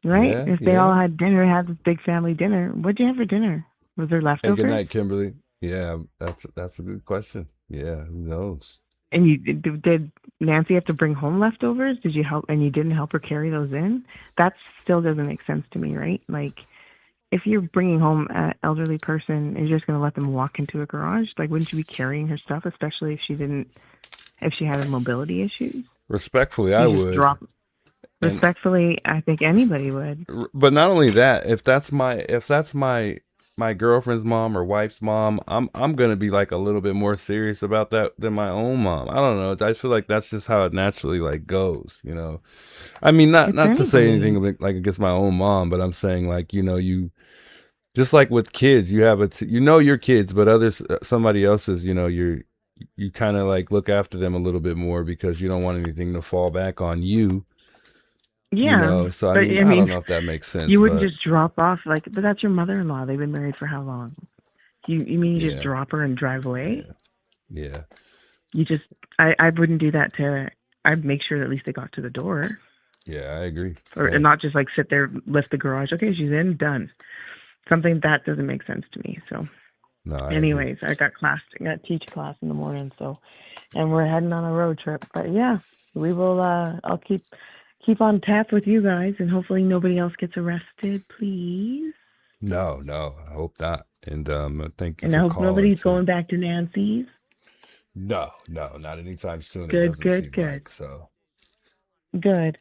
Right?
Yeah,
if they all had dinner, had this big family dinner, what'd you have for dinner? Was there leftovers?
Hey, good night, Kimberly. Yeah, that's a good question. Yeah, who knows?
And you did Nancy have to bring home leftovers? Did you help? And you didn't help her carry those in? That still doesn't make sense to me, right? Like, if you're bringing home an elderly person and you're just going to let them walk into a garage, like, wouldn't you be carrying her stuff, especially if she had a mobility issues?
Respectfully, I would.
Respectfully, I think anybody would.
But not only that, if that's my girlfriend's mom or wife's mom, I'm gonna be like a little bit more serious about that than my own mom. I don't know. I feel like that's just how it naturally like goes, you know. I mean, not to say anything like against my own mom, but I'm saying like, you know, you just like with kids, you have your kids, but somebody else's, you know, you kind of like look after them a little bit more because you don't want anything to fall back on you.
Yeah,
you know, so I mean, I don't know if that makes sense.
You wouldn't just drop off but that's your mother-in-law. They've been married for how long? You mean you just drop her and drive away?
Yeah.
You just I wouldn't do that to. I'd make sure that at least they got to the door.
Yeah, I agree.
And not just like sit there, lift the garage. Okay, she's in, done. Something that doesn't make sense to me. So, anyways, I got teach class in the morning. So, and we're heading on a road trip. But yeah, we will. I'll keep on tap with you guys, and hopefully nobody else gets arrested, please.
No, I hope not. And thank you.
And I hope nobody's going back to Nancy's.
No, not anytime soon.
Good.
Like, so.
Good.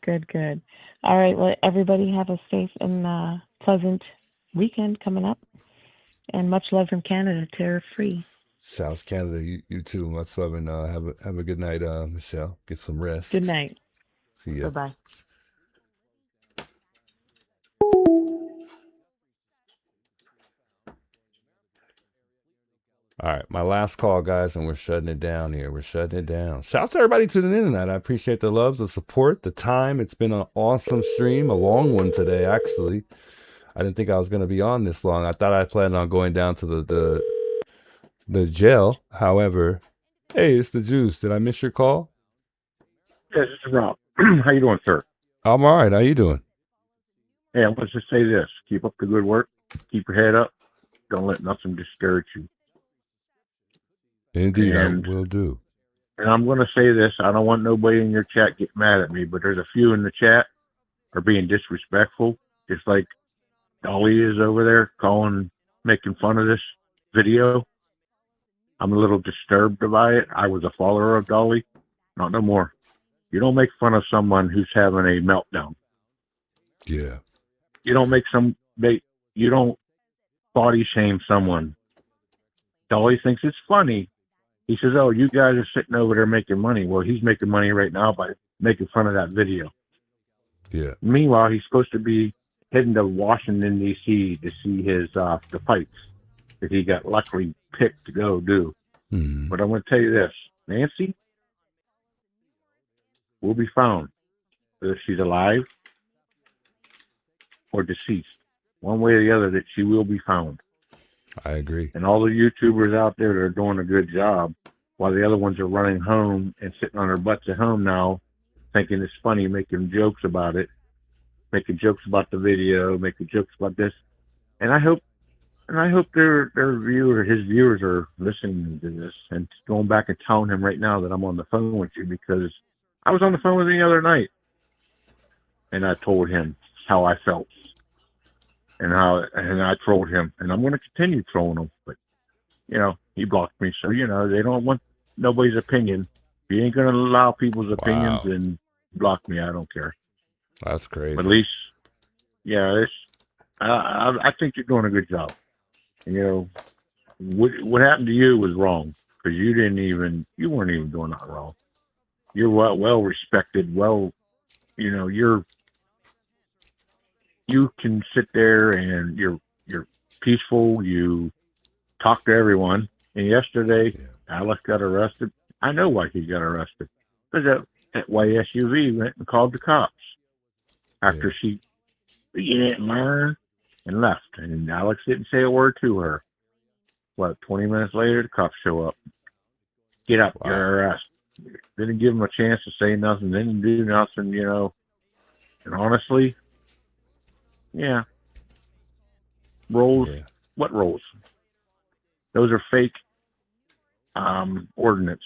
All right, well, everybody have a safe and pleasant weekend coming up, and much love from Canada, terror-free.
South Canada, you too. Much love, and have a good night, Michelle. Get some rest.
Good night.
See ya.
Bye-bye.
All right, my last call, guys, and we're shutting it down here. We're shutting it down. Shout out to everybody tuning in tonight. I appreciate the love, the support, the time. It's been an awesome stream, a long one today, actually. I didn't think I was going to be on this long. I thought I planned on going down to the jail. However, hey, it's the Juice. Did I miss your call?
Yes, this is Rob. How you doing, sir?
I'm all right. How you doing?
Hey, I want to just say this. Keep up the good work. Keep your head up. Don't let nothing discourage you.
Indeed, I will do.
And I'm going to say this. I don't want nobody in your chat get mad at me, but there's a few in the chat are being disrespectful, just like Dolly is over there making fun of this video. I'm a little disturbed by it. I was a follower of Dolly. Not no more. You don't make fun of someone who's having a meltdown.
Yeah.
You don't body shame someone. Dolly thinks it's funny. He says, oh, you guys are sitting over there making money. Well, he's making money right now by making fun of that video.
Yeah.
Meanwhile, he's supposed to be heading to Washington, D.C. to see his the fights that he got luckily picked to go do.
Mm-hmm.
But I'm going to tell you this. Nancy will be found, whether she's alive or deceased. One way or the other, that she will be found.
I agree.
And all the YouTubers out there that are doing a good job, while the other ones are running home and sitting on their butts at home now, thinking it's funny, making jokes about it, making jokes about the video, making jokes about this. And I hope his viewers are listening to this and going back and telling him right now that I'm on the phone with you, because I was on the phone with him the other night and I told him how I felt and I trolled him, and I'm going to continue trolling him, but he blocked me. So, they don't want nobody's opinion. If you ain't going to allow people's opinions, then block me. I don't care.
That's crazy.
But at least, I think you're doing a good job. What happened to you was wrong, because you weren't even doing that wrong. You're well respected. You can sit there and you're peaceful. You talk to everyone. And yesterday, Alex got arrested. I know why he got arrested, because that white SUV went and called the cops after she didn't learn and left. And Alex didn't say a word to her. 20 minutes later, the cops show up. Get up, you're arrested. Didn't give him a chance to say nothing, didn't do nothing, And honestly, rolls. What rolls? Those are fake ordinance.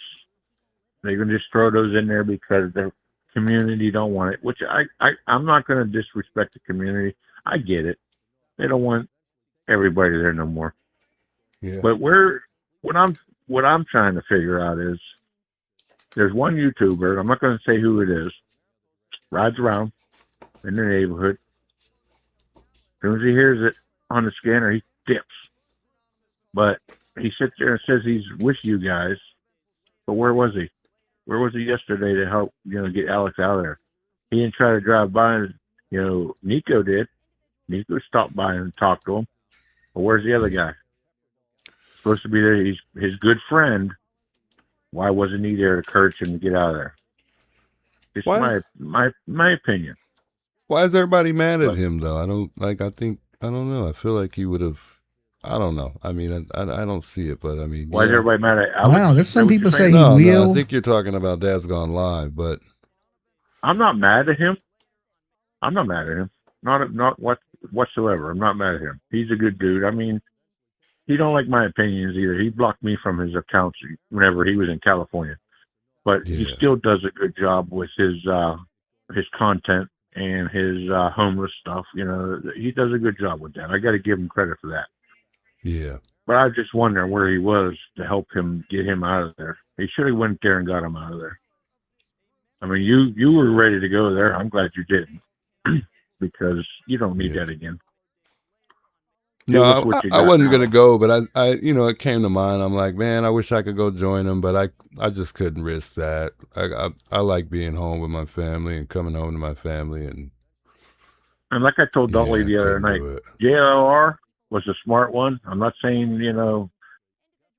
They're gonna just throw those in there because the community don't want it. Which I'm not gonna disrespect the community. I get it. They don't want everybody there no more.
Yeah.
But what I'm trying to figure out is, there's one YouTuber, I'm not going to say who it is, rides around in the neighborhood. As soon as he hears it on the scanner, he dips. But he sits there and says he's with you guys. But where was he? Where was he yesterday to help, get Alex out of there? He didn't try to drive by, Nico did. Nico stopped by and talked to him. But where's the other guy? Supposed to be there. He's his good friend. Why wasn't he there to encourage him to get out of there? It's my opinion.
Why is everybody mad at him though? I don't know. I feel like he would have. I don't know. I mean, I don't see it, but I mean,
why is everybody mad at Alex?
Wow, there's some people say
no,
he will.
I think you're talking about Dad's Gone Live, but
I'm not mad at him. Not whatsoever. I'm not mad at him. He's a good dude. I mean, he don't like my opinions either. He blocked me from his accounts whenever he was in California, but he still does a good job with his content and his homeless stuff. He does a good job with that. I got to give him credit for that.
Yeah.
But I just wonder where he was to help him get him out of there. He should have went there and got him out of there. I mean, you were ready to go there. I'm glad you didn't, because you don't need that again.
No, I wasn't gonna go, but I it came to mind. I'm like, man, I wish I could go join them, but I just couldn't risk that. I like being home with my family and coming home to my family, and
like I told Dolly the other night, JLR was a smart one. I'm not saying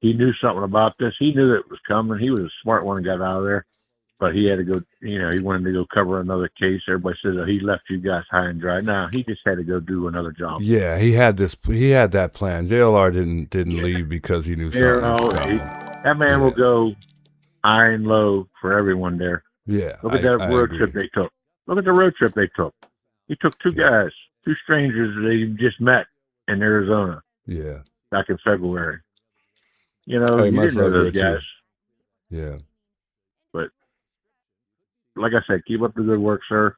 he knew something about this. He knew that it was coming. He was a smart one and got out of there, but he had to go. He wanted to go cover another case. Everybody says he left you guys high and dry. Nah, he just had to go do another job.
Yeah, he had that plan. JLR didn't leave because he knew something was coming.
That man will go high and low for everyone there.
Yeah,
look at that road trip they took. Look at the road trip they took. He took two guys, two strangers that he just met in Arizona.
Yeah,
back in February. You didn't know those guys.
Yeah.
But like I said, keep up the good work, sir.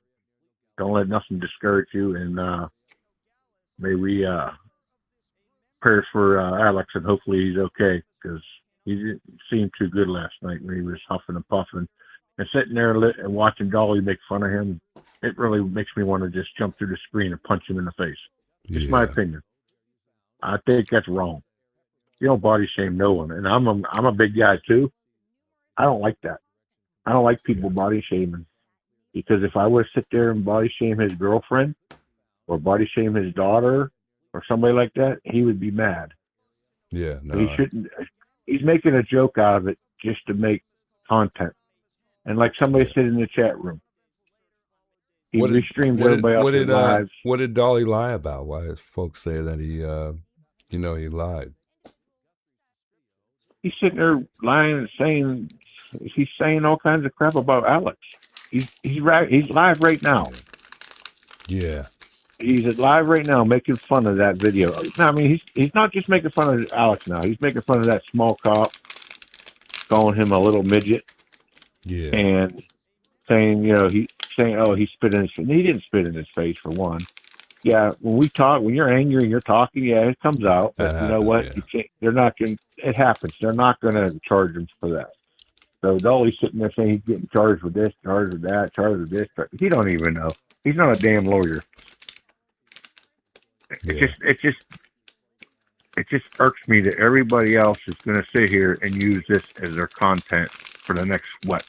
Don't let nothing discourage you, and may we prayers for Alex, and hopefully he's okay, because he didn't seem too good last night when he was huffing and puffing and sitting there and watching Dolly make fun of him. It really makes me want to just jump through the screen and punch him in the face. It's my opinion. I think that's wrong. You don't body shame no one, and I'm a big guy too. I don't like that. I don't like people body shaming, because if I would sit there and body shame his girlfriend or body shame his daughter or somebody like that, he would be mad.
Yeah, no.
He shouldn't. He's making a joke out of it just to make content. And like somebody said in the chat room, he restreams everybody else's lives.
What did Dolly lie about? Why did folks say that he lied?
He's sitting there lying and saying, he's saying all kinds of crap about Alex. He's live right now.
Yeah.
he's live right now making fun of that video. No, I mean, he's not just making fun of Alex now. He's making fun of that small cop, calling him a little midget.
Yeah.
And saying, you know, oh, he spit in his face. He didn't spit in his face, for one. Yeah, when you're angry and you're talking, yeah, it comes out. But
That
you know
happens,
what?
yeah.
You can't, they're not going it happens. They're not going to charge him for that. So Dolly's sitting there saying he's getting charged with this, charged with that, charged with this. He don't even know. He's not a damn lawyer. It just irks me that everybody else is going to sit here and use this as their content for the next, the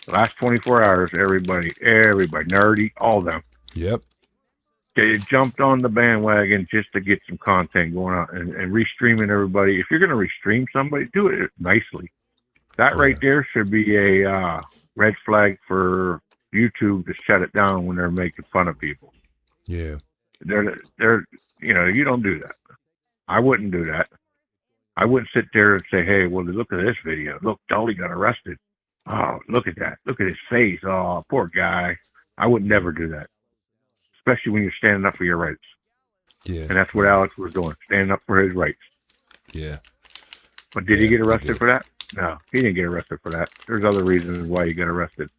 last 24 hours, everybody, nerdy, all of them.
Yep.
They jumped on the bandwagon just to get some content going on and restreaming everybody. If you're going to restream somebody, do it nicely. That right there should be a red flag for YouTube to shut it down when they're making fun of people.
Yeah.
They're you don't do that. I wouldn't do that. I wouldn't sit there and say, hey, well, look at this video. Look, Dolly got arrested. Oh, look at that. Look at his face. Oh, poor guy. I would never do that, especially when you're standing up for your rights.
Yeah.
And that's what Alex was doing, standing up for his rights.
Yeah.
But did he get arrested for that? No, he didn't get arrested for that. There's other reasons why he got arrested.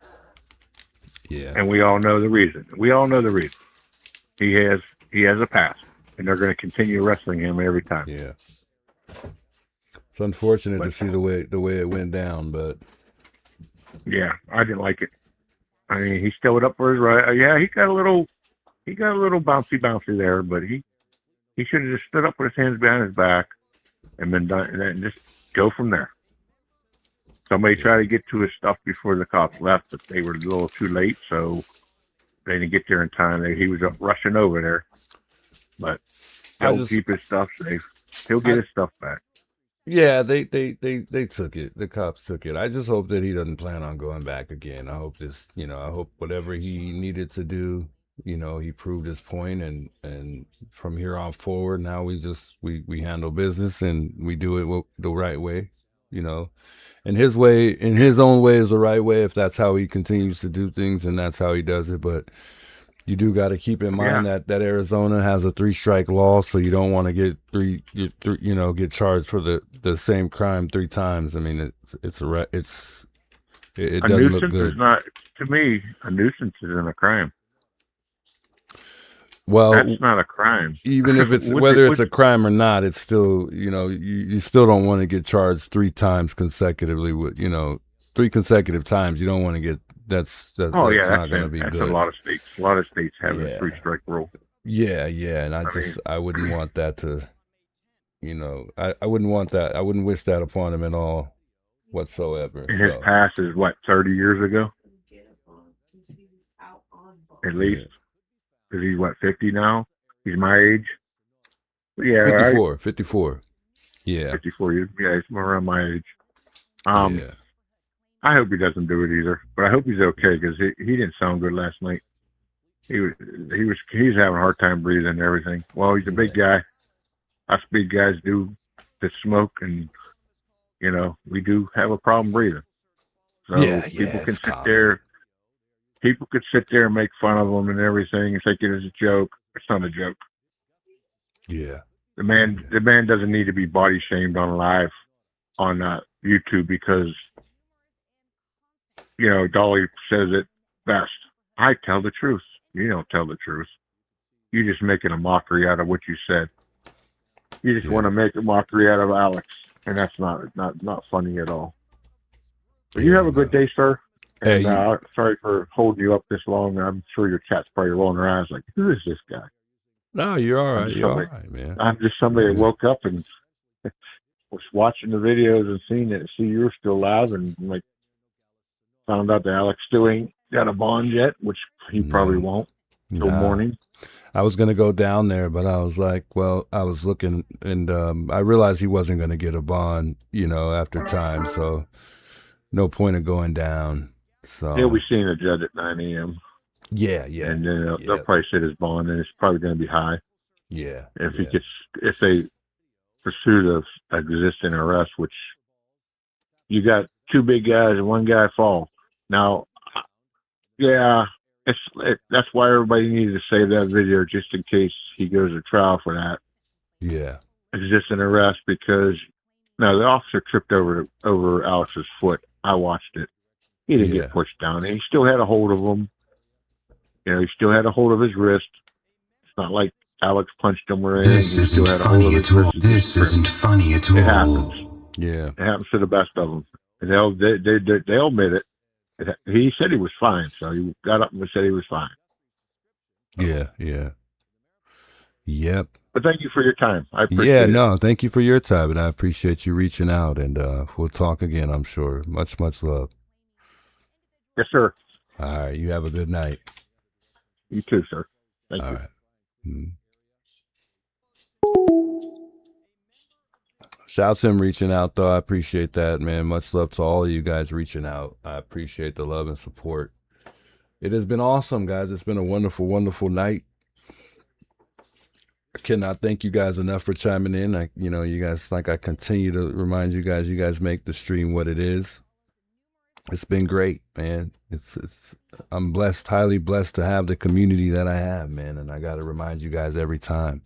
Yeah.
And we all know the reason. We all know the reason. He has a past, and they're going to continue arresting him every time.
Yeah. It's unfortunate to see the way it went down, but
yeah, I didn't like it. I mean, he stood up for his right. Yeah, he got a little bouncy there, but he should have just stood up with his hands behind his back and been done, and then just go from there. Somebody tried to get to his stuff before the cops left, but they were a little too late, so they didn't get there in time. He was rushing over there, but he'll keep his stuff safe. He'll get his stuff back.
yeah, they took it. The cops took it. I just hope that he doesn't plan on going back again. I hope I hope whatever he needed to do, he proved his point, and from here on forward, now we handle business and we do it the right way, And his way, in his own way, is the right way if that's how he continues to do things and that's how he does it. But you do got to keep in mind that Arizona has a 3-strike law, so you don't want to get get charged for the same crime 3 times. I mean, it doesn't look good.
Is not, to me, a nuisance isn't a crime.
Well,
that's not a crime.
Even if it's whether it's a crime or not, it's still you still don't want to get charged 3 times consecutively with 3 consecutive times. You don't want to get that's not going to be good.
A lot of states have a 3-strike rule.
Yeah, and I wouldn't want that to, I wouldn't want that. I wouldn't wish that upon him at all, whatsoever.
And his past is 30 years ago, at least. Because he's 50 now? He's my age. Yeah,
54. Yeah.
54 years. Yeah, he's more around my age. I hope he doesn't do it either, but I hope he's okay because he didn't sound good last night. He's having a hard time breathing and everything. Well, he's a big guy. Us big guys do the smoke, and we do have a problem breathing. So people can sit there. People could sit there and make fun of him and everything and think it is a joke. It's not a joke.
Yeah.
The man doesn't need to be body shamed on live on YouTube because Dolly says it best. I tell the truth. You don't tell the truth. You're just making a mockery out of what you said. You just want to make a mockery out of Alex, and that's not funny at all. But you have a good day, sir. And sorry for holding you up this long. I'm sure your chat's probably rolling their eyes like, who is this guy?
No, you're all right. You're all right, man.
I'm just somebody that woke up and was watching the videos and see you're still alive, and found out that Alex still ain't got a bond yet, which he probably won't till morning.
I was going to go down there, but I was like, I was looking, and I realized he wasn't going to get a bond, after time. So no point of going down. So
he'll be seeing a judge at 9 a.m.
Yeah.
And then they'll probably set his bond, and it's probably going to be high.
Yeah.
If they pursue the existing arrest, which you got 2 big guys and 1 guy fall. Now, That's why everybody needed to save that video just in case he goes to trial for that.
Yeah.
It's just an arrest because no, the officer tripped over Alex's foot. I watched it. He didn't get pushed down. He still had a hold of him. You know, he still had a hold of his wrist. It's not like Alex punched him or anything.
This isn't funny at all. This isn't funny at all.
It happens.
Yeah.
It happens to the best of them. And they'll admit it. He said he was fine, so he got up and said he was fine.
Yeah. Yep.
But thank you for your time. I appreciate it.
Yeah, no, thank you for your time, and I appreciate you reaching out, and we'll talk again, I'm sure. Much love.
Yes, sir.
All right, you have a good night.
You too, sir. Thank you.
All right. Shouts to him reaching out, though. I appreciate that, man. Much love to all of you guys reaching out. I appreciate the love and support. It has been awesome, guys. It's been a wonderful, wonderful night. I cannot thank you guys enough for chiming in. You guys, like I continue to remind you guys make the stream what it is. It's been great, man. I'm blessed, highly blessed to have the community that I have, man. And I got to remind you guys every time.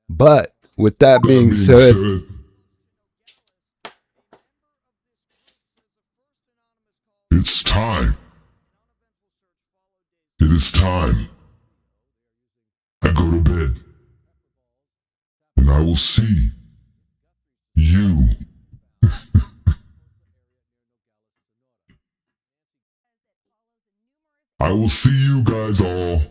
But with that being said,
it's time. It is time. I go to bed, and I will see you. I will see you guys all.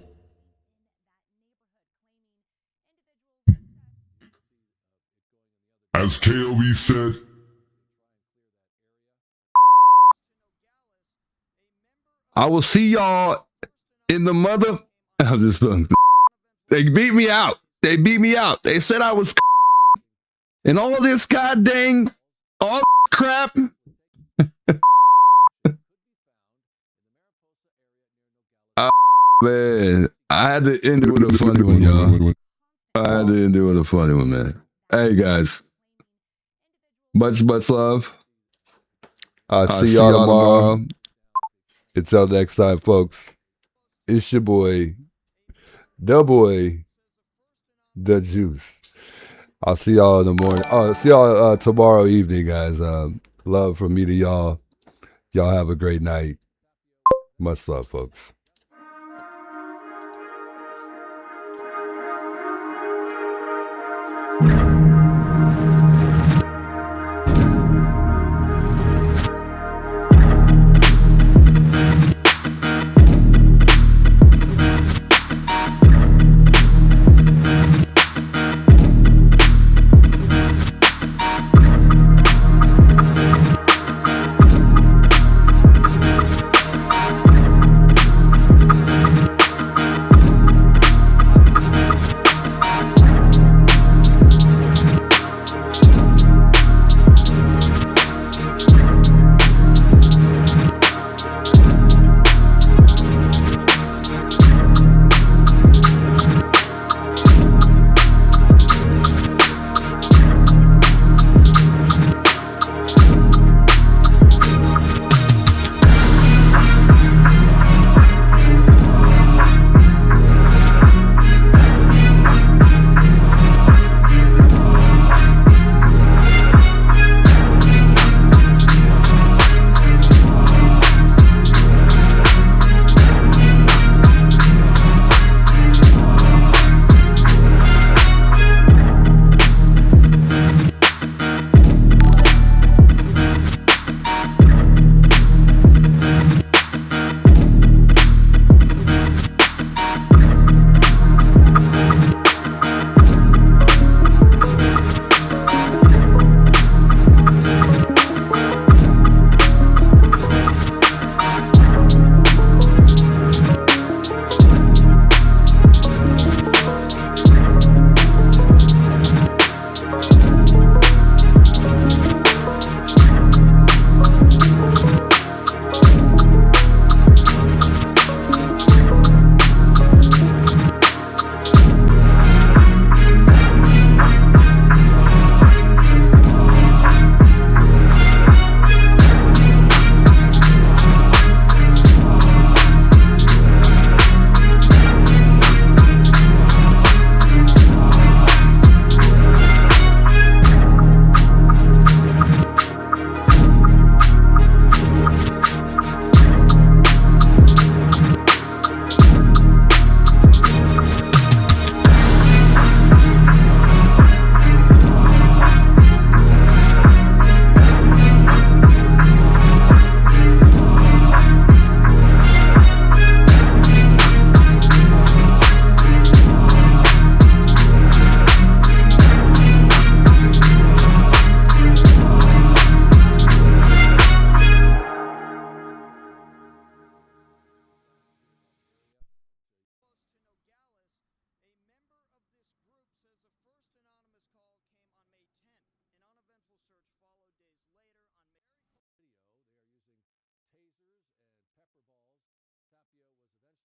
As KOB said,
I will see y'all in the mother. I'm just they beat me out. They said I was and all this goddamn all crap. Man, I had to end it with a funny one, y'all. I had to end it with a funny one, man. Hey guys, much love. I'll see y'all tomorrow. Until next time, folks. It's your boy, the Juice. I'll see y'all in the morning. See y'all tomorrow evening, guys. Love from me to y'all. Y'all have a great night. Much love, folks.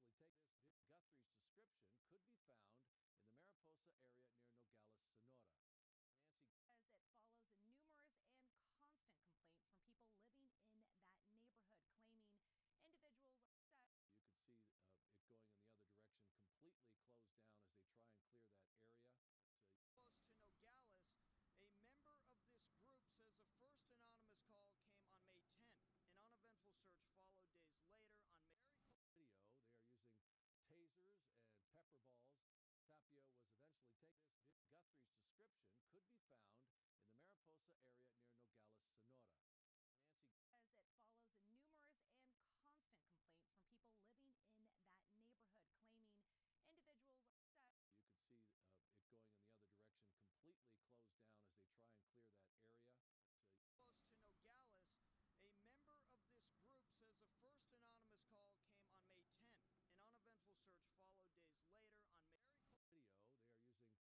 eventually take this. Guthrie's description could be found in the Mariposa area near Nogales, Sonora. Nancy
As it follows numerous and constant complaints from people living in that neighborhood, claiming individuals.
You could see it going in the other direction, completely closed down as they try and clear that area.
Close to Nogales, a member of this group says the first anonymous call came on May 10th. An uneventful search followed days later on May.
Video, they are using tasers and pepper balls. Tapia was eventually taken. This Guthrie's description could be found in the Mariposa area near Nogales, Sonora.